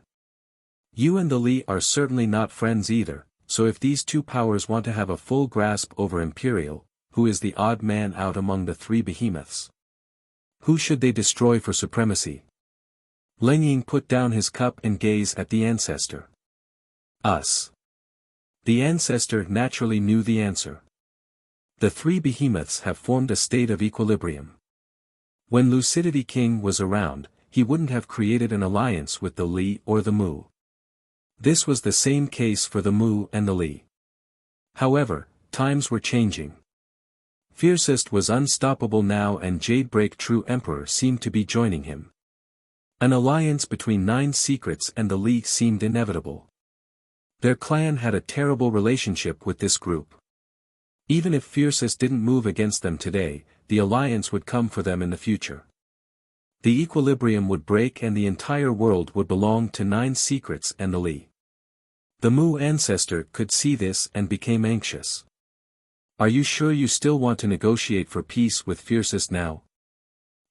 You and the Li are certainly not friends either, so if these two powers want to have a full grasp over Imperial, who is the odd man out among the three behemoths? Who should they destroy for supremacy? Leng Ying put down his cup and gazed at the ancestor. Us. The ancestor naturally knew the answer. The three behemoths have formed a state of equilibrium. When Lucidity King was around, he wouldn't have created an alliance with the Li or the Mu. This was the same case for the Mu and the Li. However, times were changing. Fiercest was unstoppable now and Jadebreak True Emperor seemed to be joining him. An alliance between Nine Secrets and the Li seemed inevitable. Their clan had a terrible relationship with this group. Even if Fiercest didn't move against them today, the alliance would come for them in the future. The equilibrium would break and the entire world would belong to Nine Secrets and the Li. The Mu ancestor could see this and became anxious. Are you sure you still want to negotiate for peace with Fiercest now?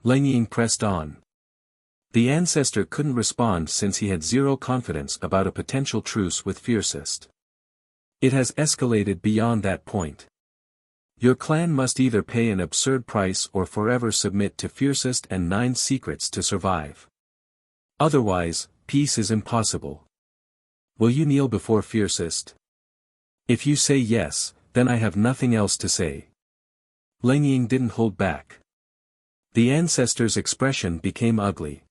Leng Ying pressed on. The ancestor couldn't respond since he had zero confidence about a potential truce with Fiercest. It has escalated beyond that point. Your clan must either pay an absurd price or forever submit to Fiercest and Nine Secrets to survive. Otherwise, peace is impossible. Will you kneel before Fiercest? If you say yes, then I have nothing else to say. Leng Ying didn't hold back. The ancestor's expression became ugly.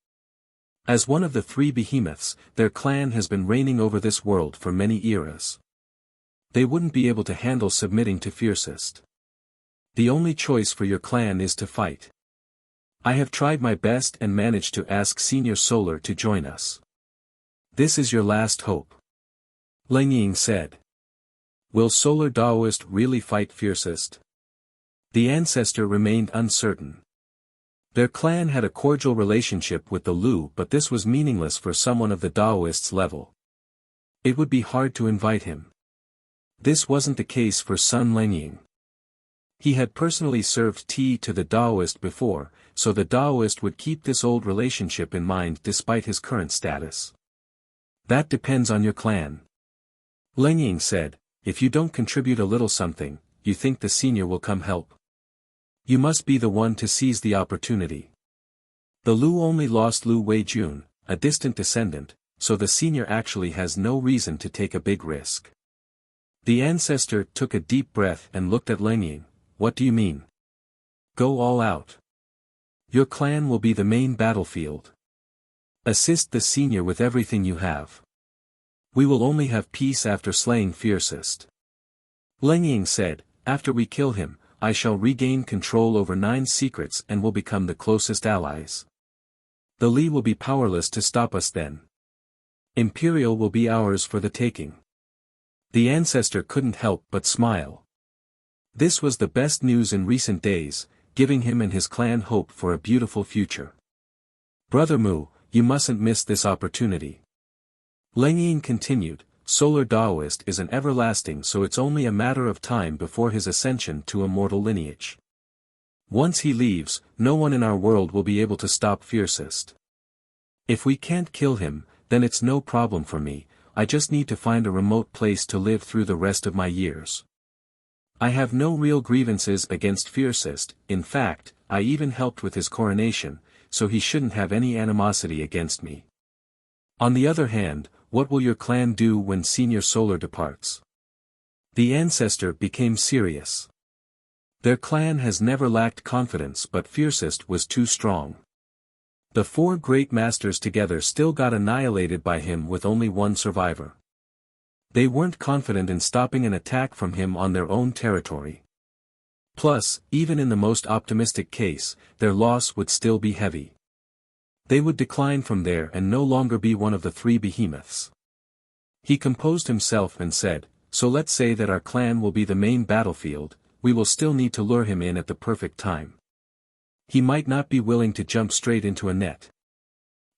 As one of the three behemoths, their clan has been reigning over this world for many eras. They wouldn't be able to handle submitting to Fiercest. The only choice for your clan is to fight. I have tried my best and managed to ask Senior Solar to join us. This is your last hope. Leng Ying said. Will Solar Daoist really fight Fiercest? The ancestor remained uncertain. Their clan had a cordial relationship with the Lu, but this was meaningless for someone of the Daoist's level. It would be hard to invite him. This wasn't the case for Sun Leng Ying. He had personally served tea to the Daoist before, so the Daoist would keep this old relationship in mind despite his current status. That depends on your clan. Leng Ying said, if you don't contribute a little something, you think the senior will come help? You must be the one to seize the opportunity. The Lu only lost Lu Weijun, a distant descendant, so the senior actually has no reason to take a big risk. The ancestor took a deep breath and looked at Leng Ying. What do you mean? Go all out. Your clan will be the main battlefield. Assist the senior with everything you have. We will only have peace after slaying Fiercest. Leng Ying said, after we kill him, I shall regain control over Nine Secrets and will become the closest allies. The Li will be powerless to stop us then. Imperial will be ours for the taking. The ancestor couldn't help but smile. This was the best news in recent days, giving him and his clan hope for a beautiful future. Brother Mu, you mustn't miss this opportunity. Leng Ying continued, Solar Daoist is an everlasting, so it's only a matter of time before his ascension to immortal lineage. Once he leaves, no one in our world will be able to stop Fiercest. If we can't kill him, then it's no problem for me, I just need to find a remote place to live through the rest of my years. I have no real grievances against Fiercest, in fact, I even helped with his coronation, so he shouldn't have any animosity against me. On the other hand, what will your clan do when Senior Solar departs? The ancestor became serious. Their clan has never lacked confidence, but Fiercest was too strong. The four great masters together still got annihilated by him with only one survivor. They weren't confident in stopping an attack from him on their own territory. Plus, even in the most optimistic case, their loss would still be heavy. They would decline from there and no longer be one of the three behemoths. He composed himself and said, so let's say that our clan will be the main battlefield, we will still need to lure him in at the perfect time. He might not be willing to jump straight into a net.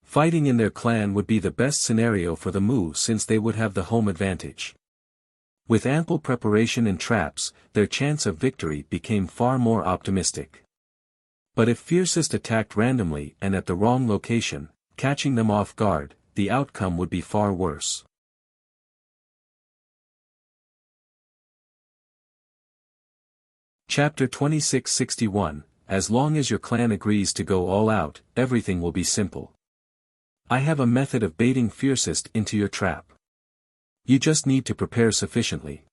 Fighting in their clan would be the best scenario for the Mu since they would have the home advantage. With ample preparation and traps, their chance of victory became far more optimistic. But if Fiercest attacked randomly and at the wrong location, catching them off guard, the outcome would be far worse. Chapter 2661, As long as your clan agrees to go all out, everything will be simple. I have a method of baiting Fiercest into your trap. You just need to prepare sufficiently.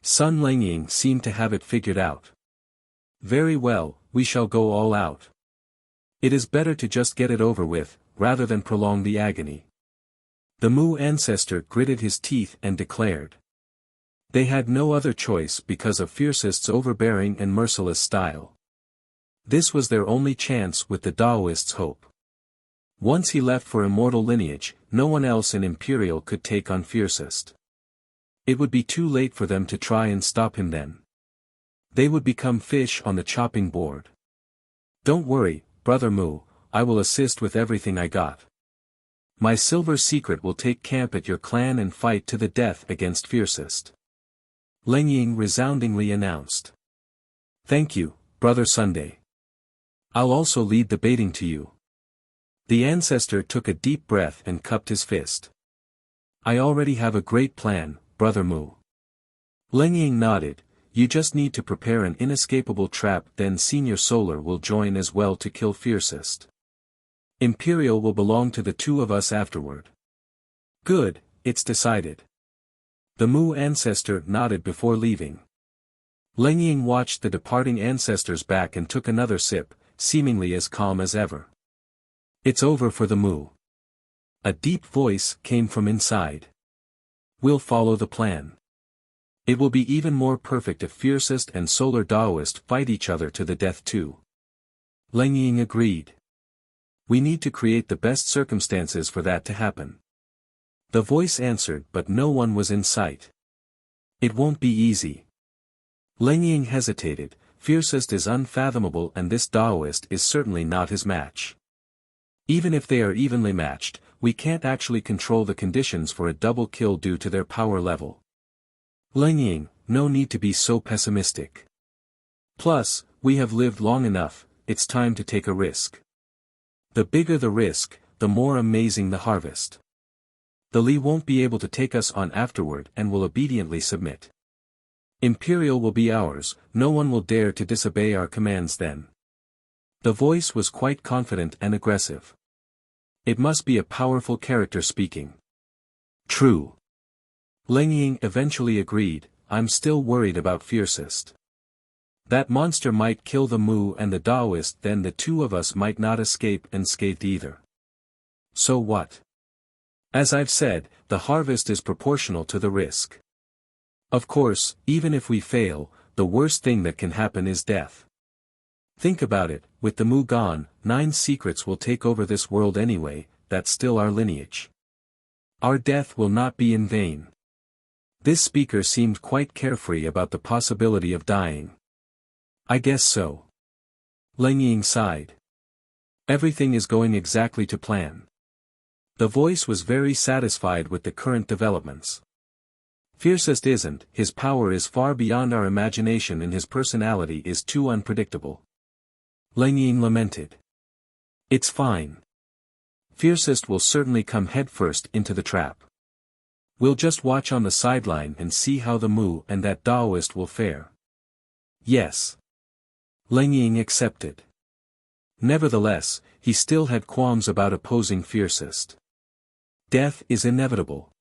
Sun Lengying seemed to have it figured out. Very well, we shall go all out. It is better to just get it over with, rather than prolong the agony. The Mu ancestor gritted his teeth and declared. They had no other choice because of Fiercest's overbearing and merciless style. This was their only chance with the Daoist's hope. Once he left for immortal lineage, no one else in Imperial could take on Fiercest. It would be too late for them to try and stop him then. They would become fish on the chopping board. Don't worry, Brother Mu, I will assist with everything I got. My silver secret will take camp at your clan and fight to the death against Fiercest. Lengying resoundingly announced. Thank you, Brother Sunday. I'll also lead the baiting to you. The ancestor took a deep breath and cupped his fist. I already have a great plan, Brother Mu. Lengying nodded. You just need to prepare an inescapable trap, then Senior Solar will join as well to kill Fiercest. Imperial will belong to the two of us afterward. Good, it's decided. The Mu ancestor nodded before leaving. Lengying watched the departing ancestor's back and took another sip, seemingly as calm as ever. It's over for the Mu. A deep voice came from inside. We'll follow the plan. It will be even more perfect if Fiercest and Solar Daoist fight each other to the death too. Lengying agreed. We need to create the best circumstances for that to happen. The voice answered, but no one was in sight. It won't be easy. Lengying hesitated. Fiercest is unfathomable and this Daoist is certainly not his match. Even if they are evenly matched, we can't actually control the conditions for a double kill due to their power level. Lengying, no need to be so pessimistic. Plus, we have lived long enough, it's time to take a risk. The bigger the risk, the more amazing the harvest. The Li won't be able to take us on afterward and will obediently submit. Imperial will be ours, no one will dare to disobey our commands then. The voice was quite confident and aggressive. It must be a powerful character speaking. True. Lengying eventually agreed, I'm still worried about Fiercest. That monster might kill the Mu and the Daoist, then the two of us might not escape unscathed either. So what? As I've said, the harvest is proportional to the risk. Of course, even if we fail, the worst thing that can happen is death. Think about it, with the Mu gone, 9 secrets will take over this world anyway, that's still our lineage. Our death will not be in vain. This speaker seemed quite carefree about the possibility of dying. I guess so. Lengying sighed. Everything is going exactly to plan. The voice was very satisfied with the current developments. Fiercest isn't, his power is far beyond our imagination and his personality is too unpredictable. Lengying lamented. It's fine. Fiercest will certainly come headfirst into the trap. We'll just watch on the sideline and see how the Mu and that Daoist will fare. Yes. Lengying accepted. Nevertheless, he still had qualms about opposing Fiercest. Death is inevitable.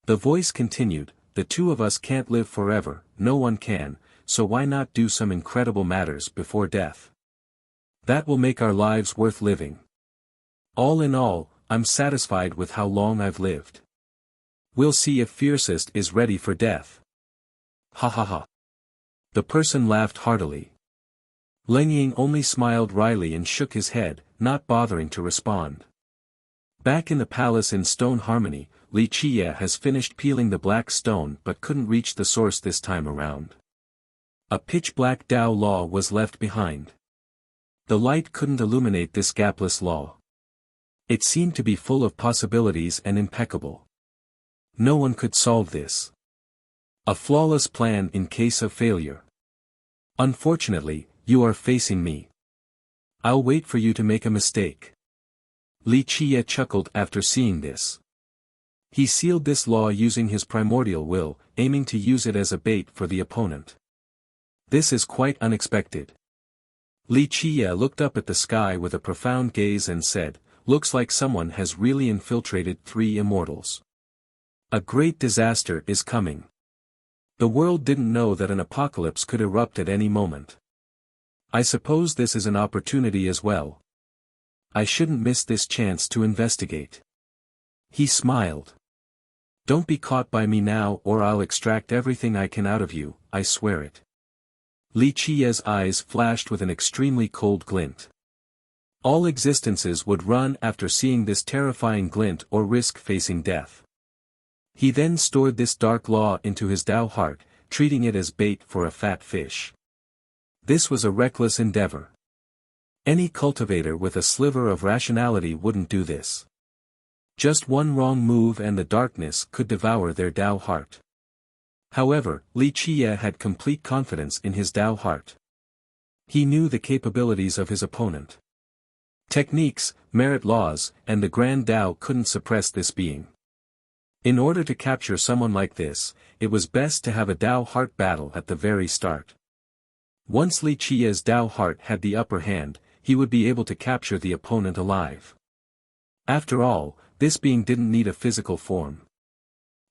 The voice continued, the two of us can't live forever, no one can, so why not do some incredible matters before death? That will make our lives worth living. All in all, I'm satisfied with how long I've lived. We'll see if Fiercest is ready for death. Ha ha ha. The person laughed heartily. Lengying only smiled wryly and shook his head, not bothering to respond. Back in the palace in Stone Harmony, Li Chiye has finished peeling the black stone but couldn't reach the source this time around. A pitch-black Dao law was left behind. The light couldn't illuminate this gapless law. It seemed to be full of possibilities and impeccable. No one could solve this. A flawless plan in case of failure. Unfortunately, you are facing me. I'll wait for you to make a mistake. Li Qie chuckled after seeing this. He sealed this law using his primordial will, aiming to use it as a bait for the opponent. This is quite unexpected. Li Qie looked up at the sky with a profound gaze and said, "Looks like someone has really infiltrated 3 immortals. A great disaster is coming. The world didn't know that an apocalypse could erupt at any moment. I suppose this is an opportunity as well. I shouldn't miss this chance to investigate." He smiled. "Don't be caught by me now or I'll extract everything I can out of you, I swear it." Li Qie's eyes flashed with an extremely cold glint. All existences would run after seeing this terrifying glint or risk facing death. He then stored this dark law into his Tao heart, treating it as bait for a fat fish. This was a reckless endeavor. Any cultivator with a sliver of rationality wouldn't do this. Just one wrong move and the darkness could devour their Tao heart. However, Li Qie had complete confidence in his Tao heart. He knew the capabilities of his opponent. Techniques, merit laws, and the Grand Tao couldn't suppress this being. In order to capture someone like this, it was best to have a Tao heart battle at the very start. Once Li Qie's Tao heart had the upper hand, he would be able to capture the opponent alive. After all, this being didn't need a physical form.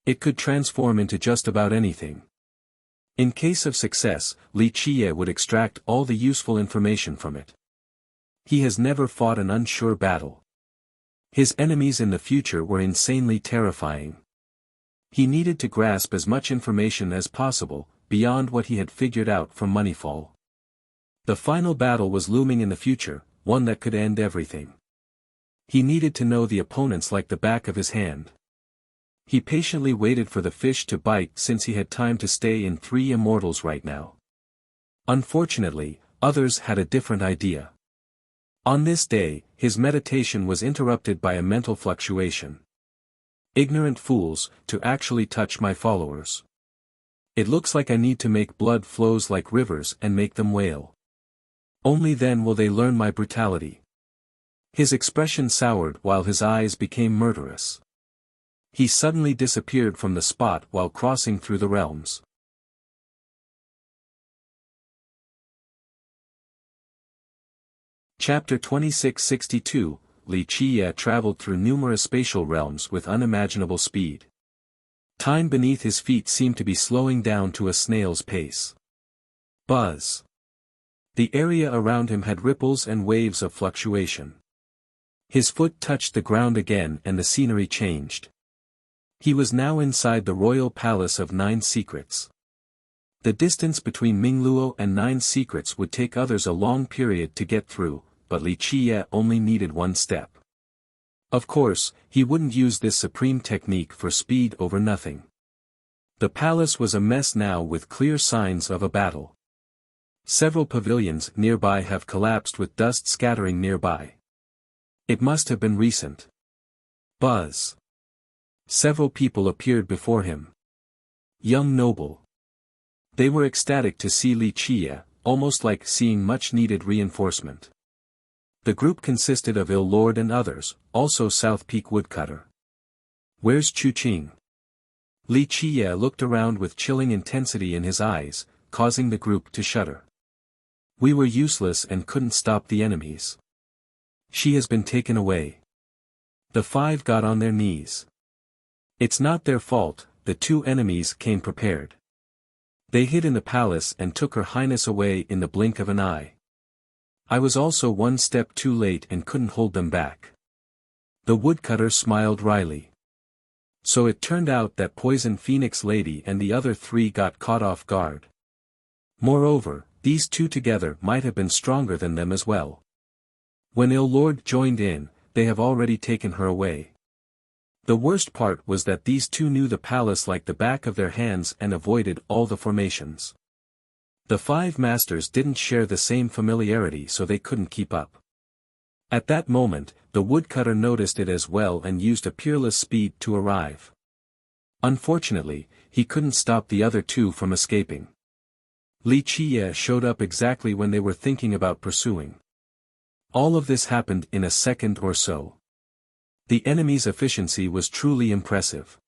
It could transform into just about anything. In case of success, Li Qie would extract all the useful information from it. He has never fought an unsure battle. His enemies in the future were insanely terrifying. He needed to grasp as much information as possible, beyond what he had figured out from Moneyfall. The final battle was looming in the future, one that could end everything. He needed to know the opponents like the back of his hand. He patiently waited for the fish to bite since he had time to stay in 3 immortals right now. Unfortunately, others had a different idea. On this day, his meditation was interrupted by a mental fluctuation. "Ignorant fools, to actually touch my followers. It looks like I need to make blood flows like rivers and make them wail. Only then will they learn my brutality." His expression soured while his eyes became murderous. He suddenly disappeared from the spot while crossing through the realms. Chapter 2662, Li Qie traveled through numerous spatial realms with unimaginable speed. Time beneath his feet seemed to be slowing down to a snail's pace. Buzz. The area around him had ripples and waves of fluctuation. His foot touched the ground again and the scenery changed. He was now inside the royal palace of 9 secrets. The distance between Mingluo and 9 secrets would take others a long period to get through, but Li Qie only needed 1 step. Of course, he wouldn't use this supreme technique for speed over nothing. The palace was a mess now with clear signs of a battle. Several pavilions nearby have collapsed with dust scattering nearby. It must have been recent. Buzz. Several people appeared before him. Young noble. They were ecstatic to see Li Qie, almost like seeing much-needed reinforcement. The group consisted of Il Lord and others, also South Peak Woodcutter. "Where's Chu Qing?" Li Qie looked around with chilling intensity in his eyes, causing the group to shudder. "We were useless and couldn't stop the enemies. She has been taken away." The 5 got on their knees. "It's not their fault," the 2 enemies came prepared. "They hid in the palace and took Her Highness away in the blink of an eye. I was also 1 step too late and couldn't hold them back." The woodcutter smiled wryly. So it turned out that Poison Phoenix Lady and the other 3 got caught off guard. Moreover, these 2 together might have been stronger than them as well. When Il Lord joined in, they have already taken her away. The worst part was that these 2 knew the palace like the back of their hands and avoided all the formations. The 5 masters didn't share the same familiarity, so they couldn't keep up. At that moment, the woodcutter noticed it as well and used a peerless speed to arrive. Unfortunately, he couldn't stop the other 2 from escaping. Li Qie showed up exactly when they were thinking about pursuing. All of this happened in a second or so. The enemy's efficiency was truly impressive.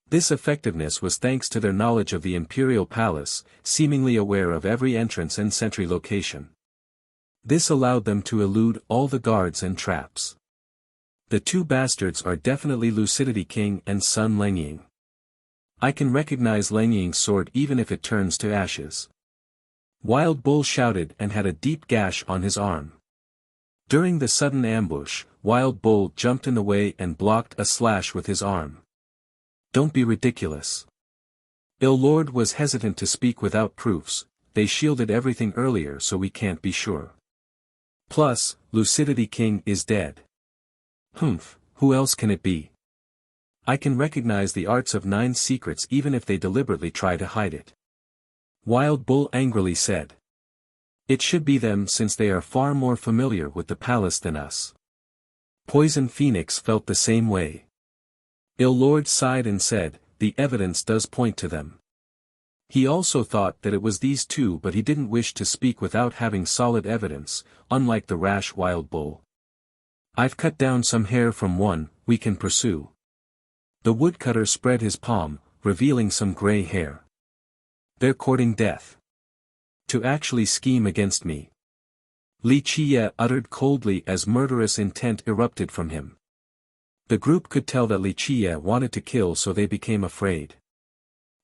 This effectiveness was thanks to their knowledge of the Imperial Palace, seemingly aware of every entrance and sentry location. This allowed them to elude all the guards and traps. The two bastards are definitely Lucidity King and Sun Lengying. I can recognize Lengying's sword even if it turns to ashes. Wild Bull shouted and had a deep gash on his arm. During the sudden ambush, Wild Bull jumped in the way and blocked a slash with his arm. Don't be ridiculous. Illord was hesitant to speak without proofs. They shielded everything earlier so we can't be sure. Plus, Lucidity King is dead. Humph, who else can it be? I can recognize the arts of 9 secrets even if they deliberately try to hide it. Wild Bull angrily said. It should be them since they are far more familiar with the palace than us. Poison Phoenix felt the same way. Illord sighed and said, the evidence does point to them. He also thought that it was these two, but he didn't wish to speak without having solid evidence, unlike the rash Wild Bull. I've cut down some hair from one, we can pursue. The woodcutter spread his palm, revealing some gray hair. They're courting death. To actually scheme against me. Li Qiye uttered coldly as murderous intent erupted from him. The group could tell that Li Qiye wanted to kill, so they became afraid.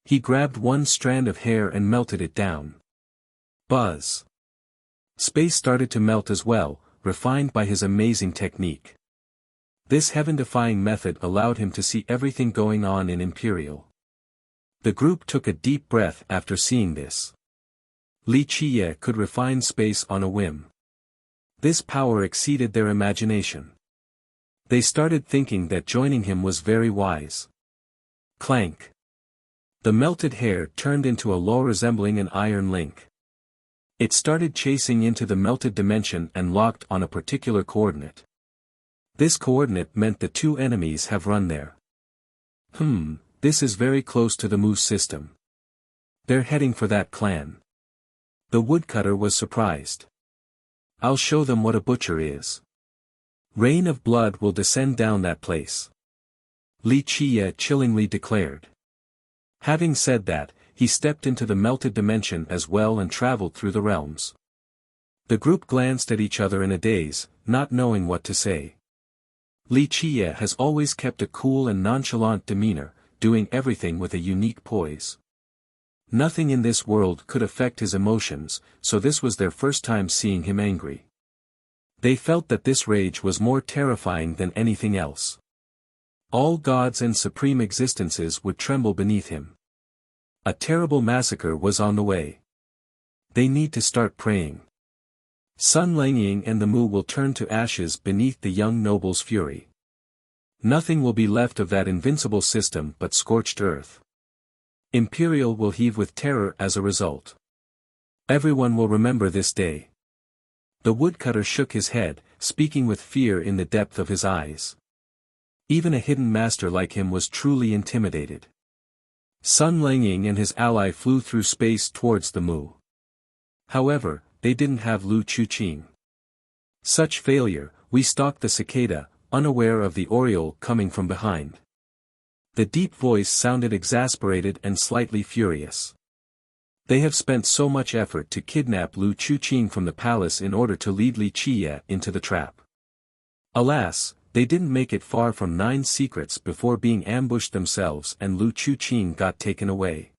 He grabbed one strand of hair and melted it down. Buzz. Space started to melt as well, refined by his amazing technique. This heaven-defying method allowed him to see everything going on in Imperial. The group took a deep breath after seeing this. Li Qiye could refine space on a whim. This power exceeded their imagination. They started thinking that joining him was very wise. Clank. The melted hair turned into a law resembling an iron link. It started chasing into the melted dimension and locked on a particular coordinate. This coordinate meant the two enemies have run there. This is very close to the Moose system. They're heading for that clan. The woodcutter was surprised. I'll show them what a butcher is. Rain of blood will descend down that place. Li Qiye chillingly declared. Having said that, he stepped into the melted dimension as well and traveled through the realms. The group glanced at each other in a daze, not knowing what to say. Li Qiye has always kept a cool and nonchalant demeanor, doing everything with a unique poise. Nothing in this world could affect his emotions, so this was their first time seeing him angry. They felt that this rage was more terrifying than anything else. All gods and supreme existences would tremble beneath him. A terrible massacre was on the way. They need to start praying. Sun Lengying and the Mu will turn to ashes beneath the young noble's fury. Nothing will be left of that invincible system but scorched earth. Imperial will heave with terror as a result. Everyone will remember this day. The woodcutter shook his head, speaking with fear in the depth of his eyes. Even a hidden master like him was truly intimidated. Sun Lengying and his ally flew through space towards the Mu. However, they didn't have Lu Chuqing. Such failure, we stalked the cicada, unaware of the oriole coming from behind. The deep voice sounded exasperated and slightly furious. They have spent so much effort to kidnap Lu Chuqing from the palace in order to lead Li Qiye into the trap. Alas, they didn't make it far from 9 secrets before being ambushed themselves and Lu Chuqing got taken away.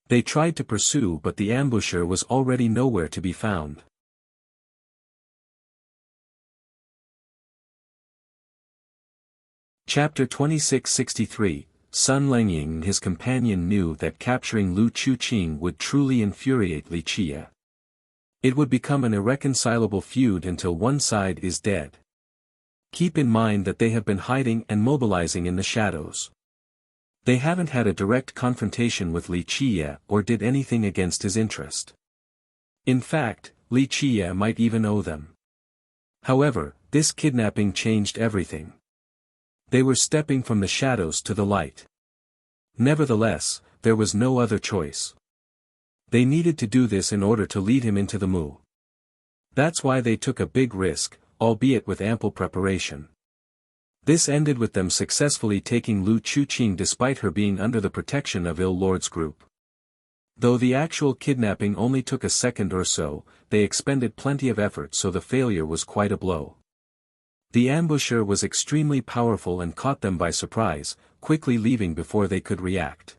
They tried to pursue, but the ambusher was already nowhere to be found. Chapter 2663, Sun Lengying and his companion knew that capturing Lu Chuqing would truly infuriate Li Qiye. It would become an irreconcilable feud until one side is dead. Keep in mind that they have been hiding and mobilizing in the shadows. They haven't had a direct confrontation with Li Qiye or did anything against his interest. In fact, Li Qiye might even owe them. However, this kidnapping changed everything. They were stepping from the shadows to the light. Nevertheless, there was no other choice. They needed to do this in order to lead him into the Mu. That's why they took a big risk, albeit with ample preparation. This ended with them successfully taking Lu Chuqing despite her being under the protection of Il Lord's group. Though the actual kidnapping only took a second or so, they expended plenty of effort, so the failure was quite a blow. The ambusher was extremely powerful and caught them by surprise, quickly leaving before they could react.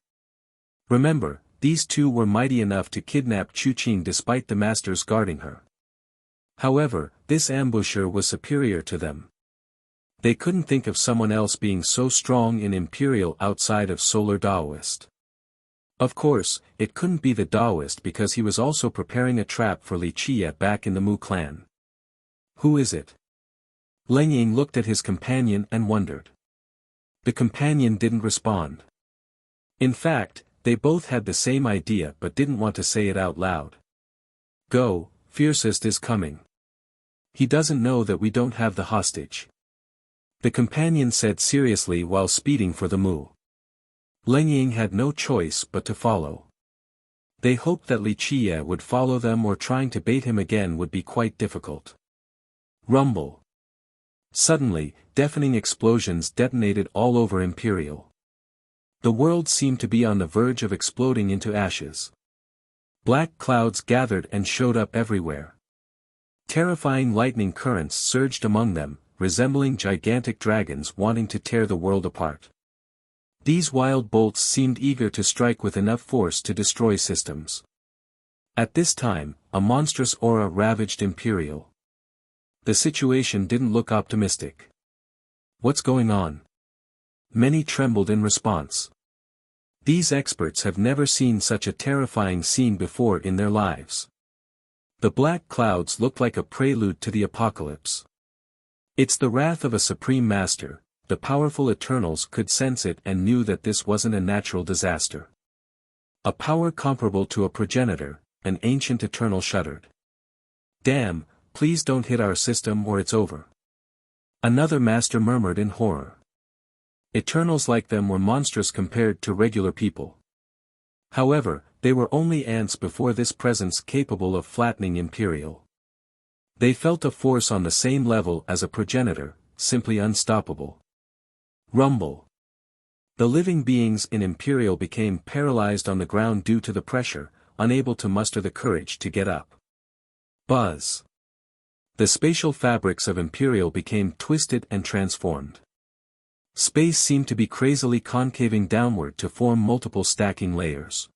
Remember, these two were mighty enough to kidnap Chuqing despite the masters guarding her. However, this ambusher was superior to them. They couldn't think of someone else being so strong in Imperial outside of Solar Daoist. Of course, it couldn't be the Daoist because he was also preparing a trap for Li Qie back in the Mu clan. Who is it? Leng Ying looked at his companion and wondered. The companion didn't respond. In fact, they both had the same idea but didn't want to say it out loud. Go, Fiercest is coming. He doesn't know that we don't have the hostage. The companion said seriously while speeding for the Mu. Leng Ying had no choice but to follow. They hoped that Li Qie would follow them, or trying to bait him again would be quite difficult. Rumble. Suddenly, deafening explosions detonated all over Imperial. The world seemed to be on the verge of exploding into ashes. Black clouds gathered and showed up everywhere. Terrifying lightning currents surged among them, resembling gigantic dragons wanting to tear the world apart. These wild bolts seemed eager to strike with enough force to destroy systems. At this time, a monstrous aura ravaged Imperial. The situation didn't look optimistic. What's going on? Many trembled in response. These experts have never seen such a terrifying scene before in their lives. The black clouds looked like a prelude to the apocalypse. It's the wrath of a supreme master. The powerful Eternals could sense it and knew that this wasn't a natural disaster. A power comparable to a progenitor, an ancient Eternal shuddered. Damn, please don't hit our system or it's over. Another master murmured in horror. Eternals like them were monstrous compared to regular people. However, they were only ants before this presence capable of flattening Imperial. They felt a force on the same level as a progenitor, simply unstoppable. Rumble. The living beings in Imperial became paralyzed on the ground due to the pressure, unable to muster the courage to get up. Buzz. The spatial fabrics of Imperial became twisted and transformed. Space seemed to be crazily concaving downward to form multiple stacking layers.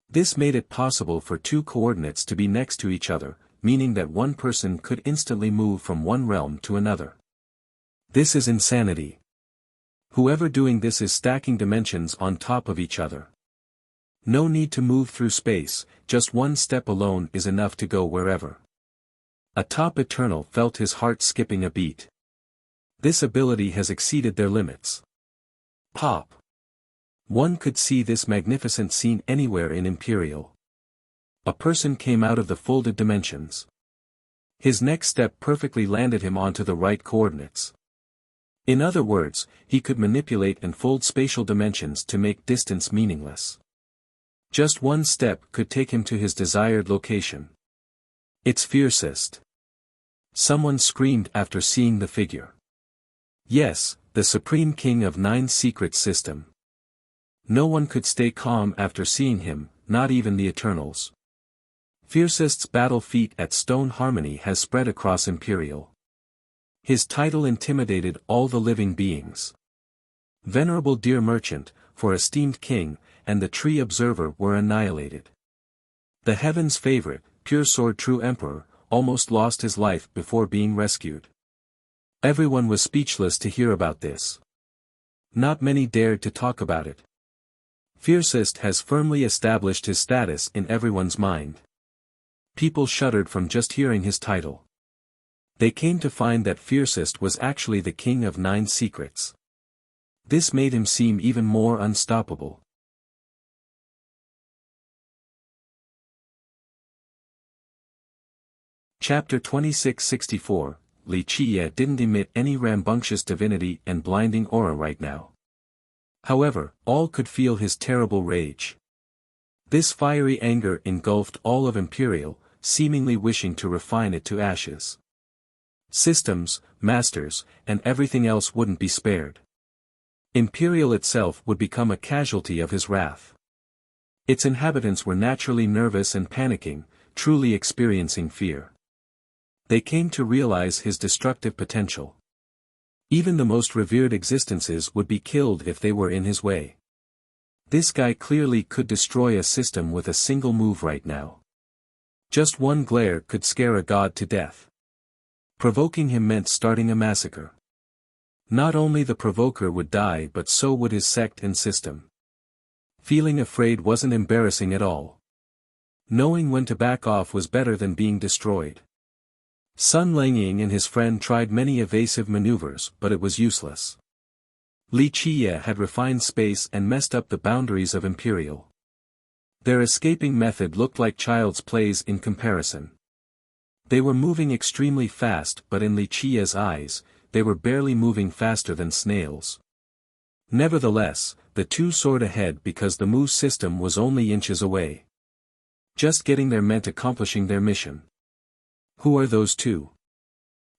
This made it possible for two coordinates to be next to each other, meaning that one person could instantly move from one realm to another. This is insanity. Whoever doing this is stacking dimensions on top of each other. No need to move through space, just one step alone is enough to go wherever. A top Eternal felt his heart skipping a beat. This ability has exceeded their limits. Pop. One could see this magnificent scene anywhere in Imperial. A person came out of the folded dimensions. His next step perfectly landed him onto the right coordinates. In other words, he could manipulate and fold spatial dimensions to make distance meaningless. Just one step could take him to his desired location. It's Fiercest. Someone screamed after seeing the figure. Yes, the Supreme King of Nine Secrets System. No one could stay calm after seeing him, not even the Eternals. Fiercest's battle feat at Stone Harmony has spread across Imperial. His title intimidated all the living beings. Venerable Deer Merchant, for esteemed king, and the Tree Observer were annihilated. The Heaven's favorite, Pure Sword True Emperor, almost lost his life before being rescued. Everyone was speechless to hear about this. Not many dared to talk about it. Fiercest has firmly established his status in everyone's mind. People shuddered from just hearing his title. They came to find that Fiercest was actually the King of Nine Secrets. This made him seem even more unstoppable. Chapter 2664, Li Qie didn't emit any rambunctious divinity and blinding aura right now. However, all could feel his terrible rage. This fiery anger engulfed all of Imperial, seemingly wishing to refine it to ashes. Systems, masters, and everything else wouldn't be spared. Imperial itself would become a casualty of his wrath. Its inhabitants were naturally nervous and panicking, truly experiencing fear. They came to realize his destructive potential. Even the most revered existences would be killed if they were in his way. This guy clearly could destroy a system with a single move right now. Just one glare could scare a god to death. Provoking him meant starting a massacre. Not only the provoker would die but so would his sect and system. Feeling afraid wasn't embarrassing at all. Knowing when to back off was better than being destroyed. Sun Langying and his friend tried many evasive maneuvers but it was useless. Li Qiye had refined space and messed up the boundaries of Imperial. Their escaping method looked like child's plays in comparison. They were moving extremely fast but in Li Qiye's eyes, they were barely moving faster than snails. Nevertheless, the two soared ahead because the Mu system was only inches away. Just getting there meant accomplishing their mission. Who are those two?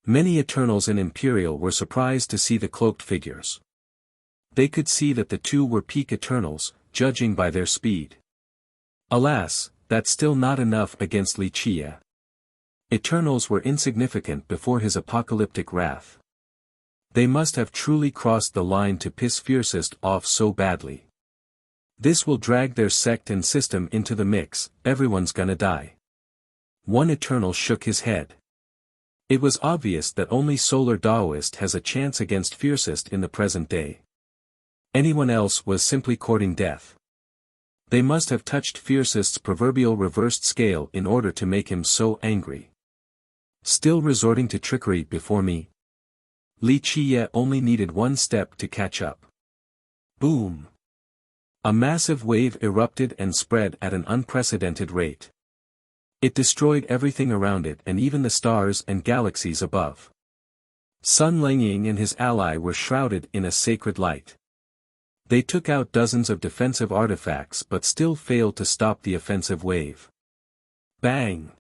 Many Eternals in Imperial were surprised to see the cloaked figures. They could see that the two were peak Eternals, judging by their speed. Alas, that's still not enough against Li Qiye. Eternals were insignificant before his apocalyptic wrath. They must have truly crossed the line to piss Fiercest off so badly. This will drag their sect and system into the mix, everyone's gonna die. One Eternal shook his head. It was obvious that only Solar Daoist has a chance against Fiercest in the present day. Anyone else was simply courting death. They must have touched Fiercest's proverbial reversed scale in order to make him so angry. Still resorting to trickery before me? Li Qiye only needed one step to catch up. Boom! A massive wave erupted and spread at an unprecedented rate. It destroyed everything around it and even the stars and galaxies above. Sun Langying and his ally were shrouded in a sacred light. They took out dozens of defensive artifacts but still failed to stop the offensive wave. Bang!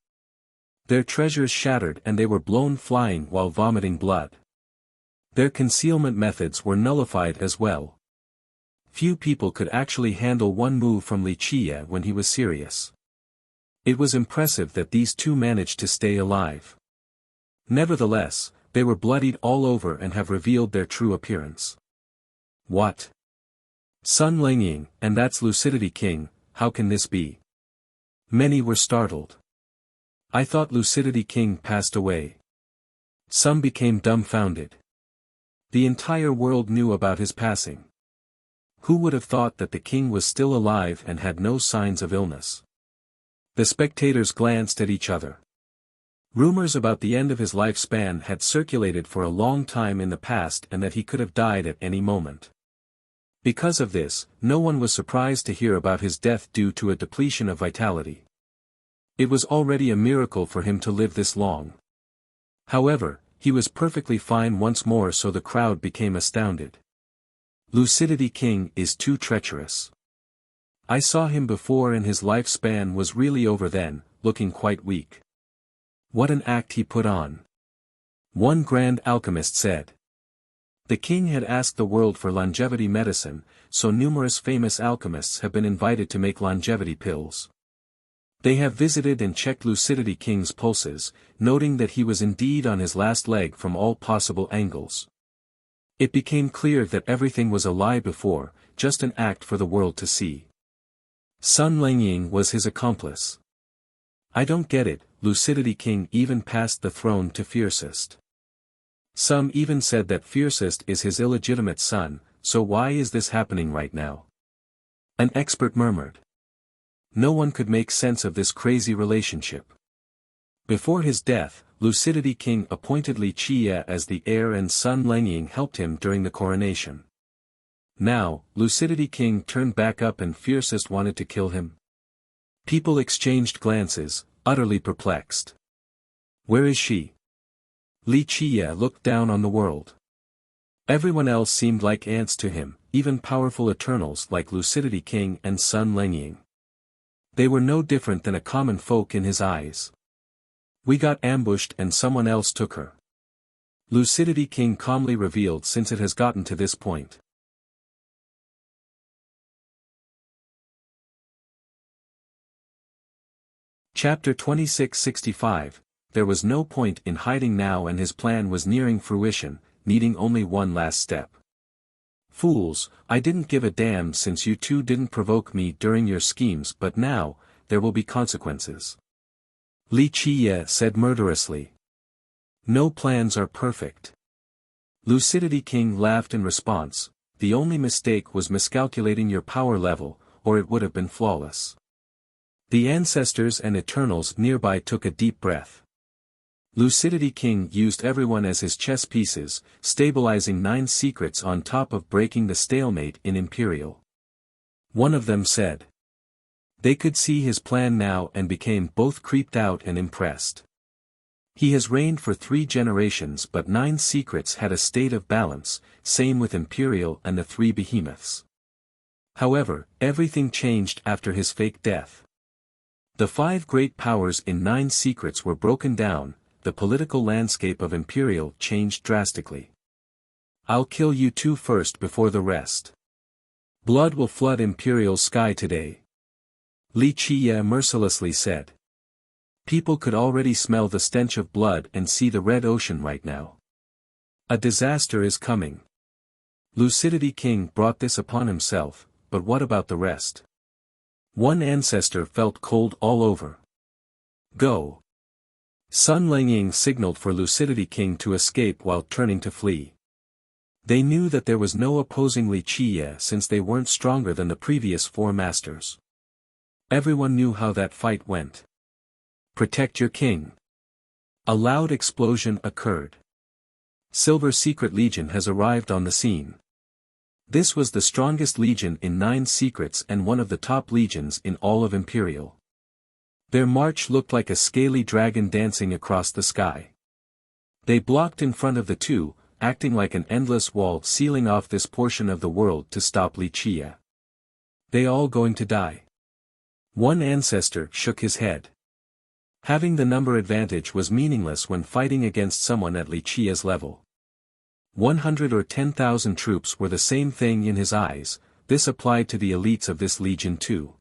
Their treasures shattered and they were blown flying while vomiting blood. Their concealment methods were nullified as well. Few people could actually handle one move from Li Qiye when he was serious. It was impressive that these two managed to stay alive. Nevertheless, they were bloodied all over and have revealed their true appearance. What? Sun Langying, and that's Lucidity King, how can this be? Many were startled. I thought Lucidity King passed away. Some became dumbfounded. The entire world knew about his passing. Who would have thought that the king was still alive and had no signs of illness? The spectators glanced at each other. Rumors about the end of his lifespan had circulated for a long time in the past and that he could have died at any moment. Because of this, no one was surprised to hear about his death due to a depletion of vitality. It was already a miracle for him to live this long. However, he was perfectly fine once more, so the crowd became astounded. Lucidity King is too treacherous. I saw him before and his lifespan was really over then, looking quite weak. What an act he put on. One grand alchemist said. The king had asked the world for longevity medicine, so numerous famous alchemists have been invited to make longevity pills. They have visited and checked Lucidity King's pulses, noting that he was indeed on his last leg from all possible angles. It became clear that everything was a lie before, just an act for the world to see. Sun Langying was his accomplice. I don't get it, Lucidity King even passed the throne to Fiercest. Some even said that Fiercest is his illegitimate son, so why is this happening right now? An expert murmured. No one could make sense of this crazy relationship. Before his death, Lucidity King appointed Li Qiye as the heir and Sun Langying helped him during the coronation. Now, Lucidity King turned back up and Fiercest wanted to kill him. People exchanged glances, utterly perplexed. Where is she? Li Qiye looked down on the world. Everyone else seemed like ants to him, even powerful Eternals like Lucidity King and Sun Langying. They were no different than a common folk in his eyes. We got ambushed and someone else took her. Lucidity King calmly revealed since it has gotten to this point. Chapter 2665. There was no point in hiding now and his plan was nearing fruition, needing only one last step. Fools, I didn't give a damn since you two didn't provoke me during your schemes, but now, there will be consequences. Li Qiye said murderously. No plans are perfect. Lucidity King laughed in response. The only mistake was miscalculating your power level, or it would have been flawless. The ancestors and Eternals nearby took a deep breath. Lucidity King used everyone as his chess pieces, stabilizing 9 secrets on top of breaking the stalemate in Imperial. One of them said. They could see his plan now and became both creeped out and impressed. He has reigned for 3 generations, but 9 secrets had a state of balance, same with Imperial and the 3 behemoths. However, everything changed after his fake death. The 5 great powers in 9 secrets were broken down, the political landscape of Imperial changed drastically. I'll kill you two first before the rest. Blood will flood Imperial sky today. Li Qiye mercilessly said. People could already smell the stench of blood and see the red ocean right now. A disaster is coming. Lucidity King brought this upon himself, but what about the rest? One ancestor felt cold all over. Go. Sun Lengying signaled for Lucidity King to escape while turning to flee. They knew that there was no opposing Li Qiye since they weren't stronger than the previous 4 masters. Everyone knew how that fight went. Protect your king. A loud explosion occurred. Silver Secret Legion has arrived on the scene. This was the strongest legion in 9 secrets and one of the top legions in all of Imperial. Their march looked like a scaly dragon dancing across the sky. They blocked in front of the 2, acting like an endless wall sealing off this portion of the world to stop Li Qiye. They all going to die? One ancestor shook his head. Having the number advantage was meaningless when fighting against someone at Li Qiye's level. 100 or 10,000 troops were the same thing in his eyes. This applied to the elites of this legion too.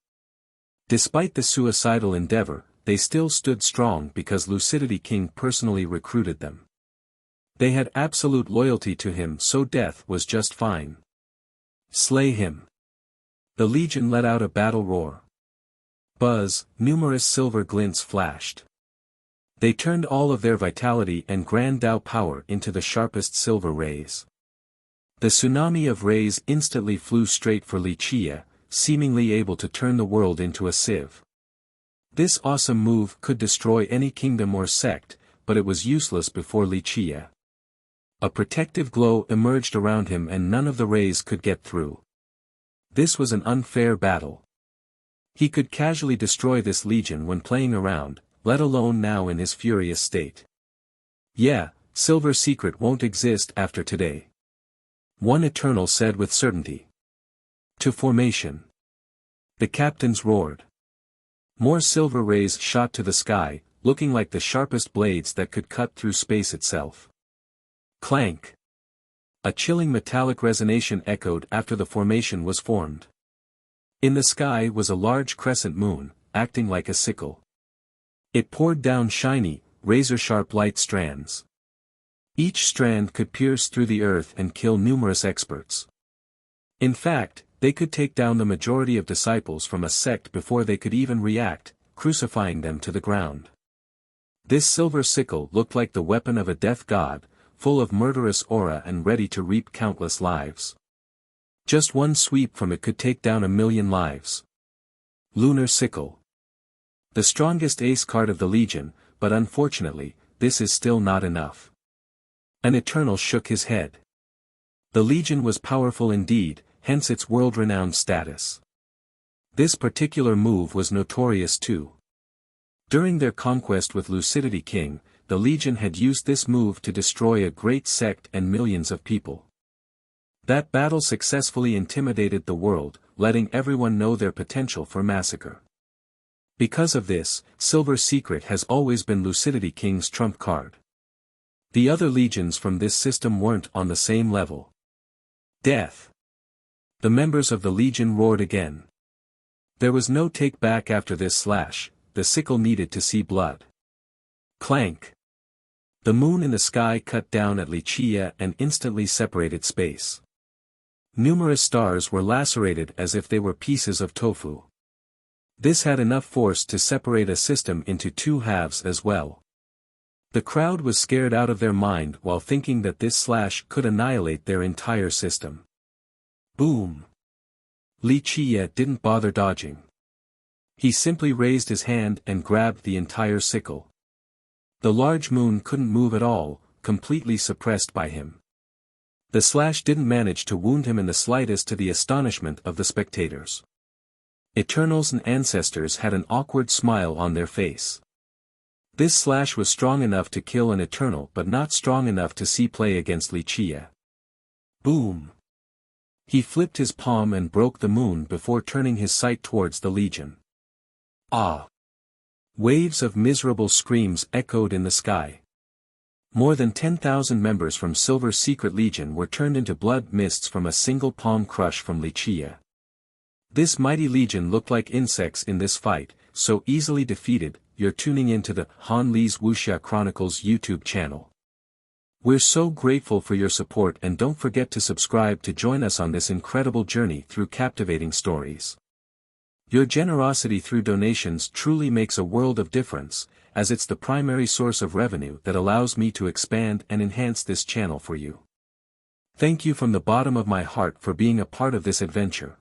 Despite the suicidal endeavor, they still stood strong because Lucidity King personally recruited them. They had absolute loyalty to him, so death was just fine. Slay him. The legion let out a battle roar. Buzz, numerous silver glints flashed. They turned all of their vitality and grand Dao power into the sharpest silver rays. The tsunami of rays instantly flew straight for Li Qiye, seemingly able to turn the world into a sieve. This awesome move could destroy any kingdom or sect, but it was useless before Li Qiye. A protective glow emerged around him and none of the rays could get through. This was an unfair battle. He could casually destroy this legion when playing around, let alone now in his furious state. Yeah, Silver Secret won't exist after today. One Eternal said with certainty. To formation. The captains roared. More silver rays shot to the sky, looking like the sharpest blades that could cut through space itself. Clank. A chilling metallic resonation echoed after the formation was formed. In the sky was a large crescent moon, acting like a sickle. It poured down shiny, razor-sharp light strands. Each strand could pierce through the earth and kill numerous experts. In fact, they could take down the majority of disciples from a sect before they could even react, crucifying them to the ground. This silver sickle looked like the weapon of a death god, full of murderous aura and ready to reap countless lives. Just one sweep from it could take down 1,000,000 lives. Lunar Sickle. The strongest ace card of the Legion, but unfortunately, this is still not enough. An Eternal shook his head. The Legion was powerful indeed, hence its world-renowned status. This particular move was notorious too. During their conquest with Lucidity King, the Legion had used this move to destroy a great sect and millions of people. That battle successfully intimidated the world, letting everyone know their potential for massacre. Because of this, Silver Secret has always been Lucidity King's trump card. The other legions from this system weren't on the same level. Death. The members of the legion roared again. There was no take back after this slash, the sickle needed to see blood. Clank. The moon in the sky cut down at Wuxia and instantly separated space. Numerous stars were lacerated as if they were pieces of tofu. This had enough force to separate a system into two halves as well. The crowd was scared out of their mind while thinking that this slash could annihilate their entire system. Boom! Wuxia didn't bother dodging. He simply raised his hand and grabbed the entire sickle. The large moon couldn't move at all, completely suppressed by him. The slash didn't manage to wound him in the slightest, to the astonishment of the spectators. Eternals and Ancestors had an awkward smile on their face. This slash was strong enough to kill an Eternal but not strong enough to see play against Wuxia. Boom! He flipped his palm and broke the moon before turning his sight towards the Legion. Ah! Waves of miserable screams echoed in the sky. More than 10,000 members from Silver Secret Legion were turned into blood mists from a single palm crush from Wuxia. This mighty legion looked like insects in this fight, so easily defeated. You're tuning into the Han Lee's Wuxia Chronicles YouTube channel. We're so grateful for your support, and don't forget to subscribe to join us on this incredible journey through captivating stories. Your generosity through donations truly makes a world of difference, as it's the primary source of revenue that allows me to expand and enhance this channel for you. Thank you from the bottom of my heart for being a part of this adventure.